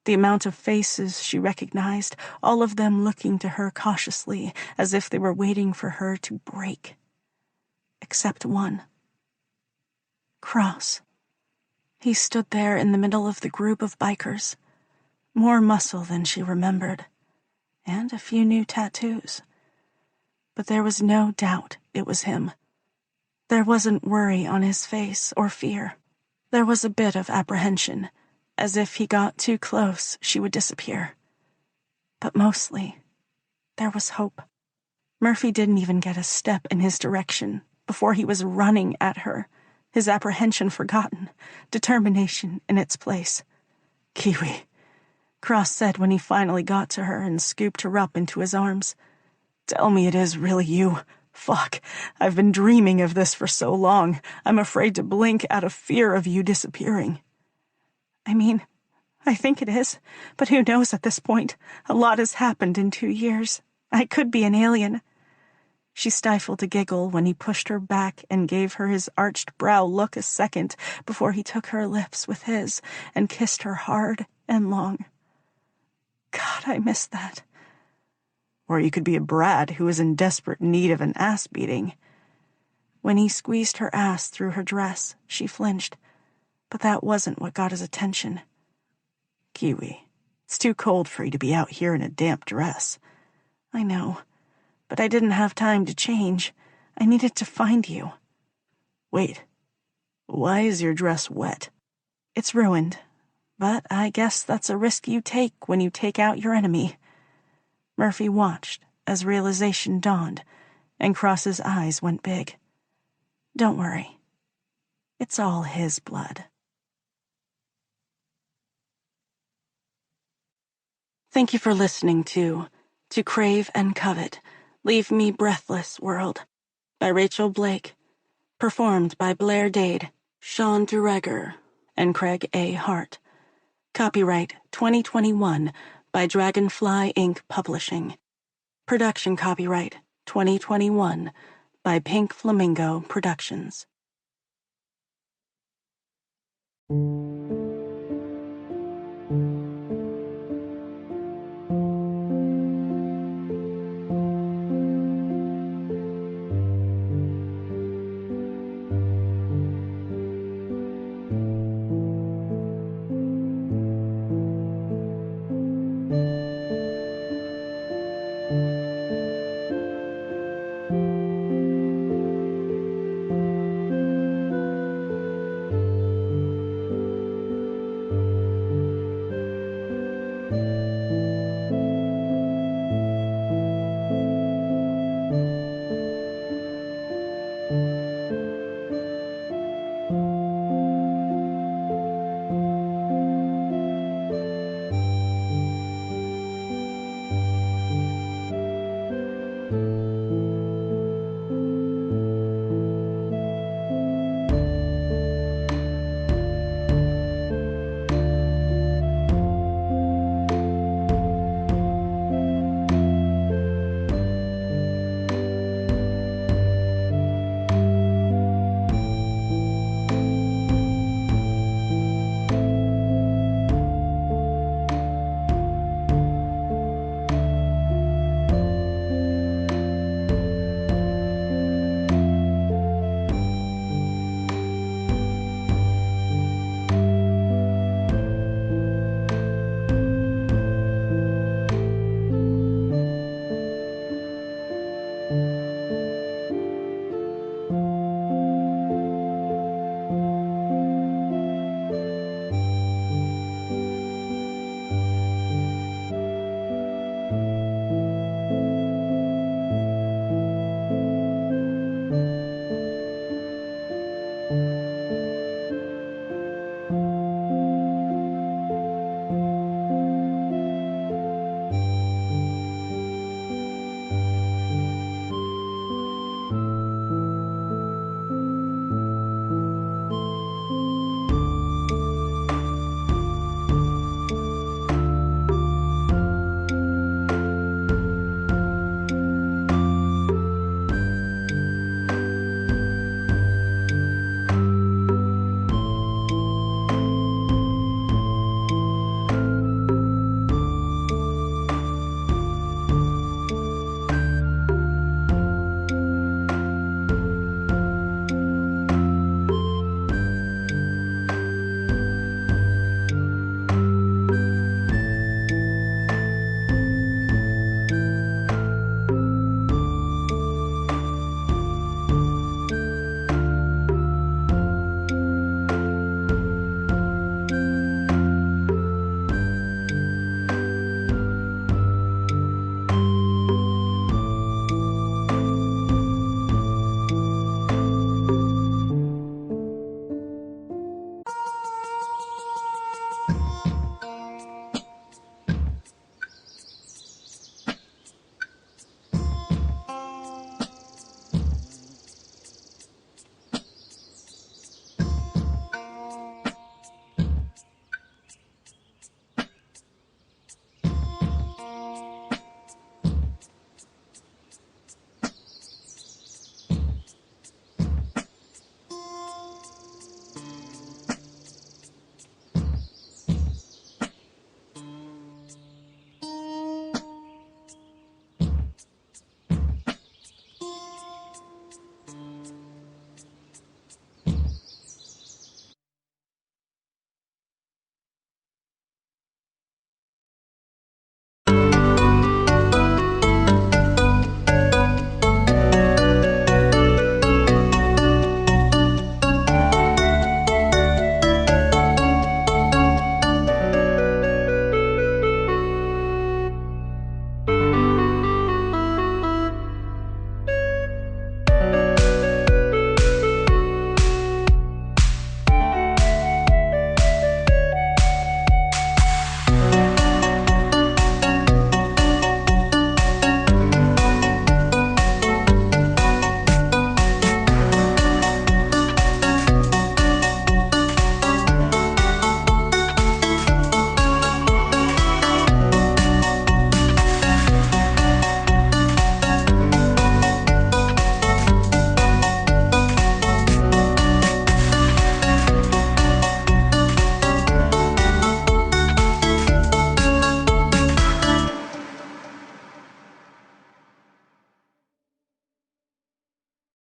The amount of faces she recognized, all of them looking to her cautiously, as if they were waiting for her to break. Except one. Cross. He stood there in the middle of the group of bikers. More muscle than she remembered, and a few new tattoos. But there was no doubt it was him. There wasn't worry on his face or fear. There was a bit of apprehension, as if he got too close, she would disappear. But mostly, there was hope. Murphy didn't even get a step in his direction before he was running at her, his apprehension forgotten, determination in its place. Kiwi, Cross said when he finally got to her and scooped her up into his arms. Tell me it is really you. Fuck, I've been dreaming of this for so long. I'm afraid to blink out of fear of you disappearing. I mean, I think it is, but who knows at this point? A lot has happened in 2 years. I could be an alien. She stifled a giggle when he pushed her back and gave her his arched brow look a second before he took her lips with his and kissed her hard and long. God, I miss that. Or you could be a brat who is in desperate need of an ass beating. When he squeezed her ass through her dress, she flinched, but that wasn't what got his attention. Kiwi, it's too cold for you to be out here in a damp dress. I know, but I didn't have time to change. I needed to find you. Wait, why is your dress wet? It's ruined, but I guess that's a risk you take when you take out your enemy. Murphy watched as realization dawned, and Cross's eyes went big. Don't worry. It's all his blood. Thank you for listening to Crave and Covet, Leave Me Breathless World, by Rachel Blake, performed by Blair Dade, Sean DeRegger, and Craig A. Hart. Copyright 2021 by Dragonfly Inc. Publishing. Production copyright 2021 by Pink Flamingo Productions.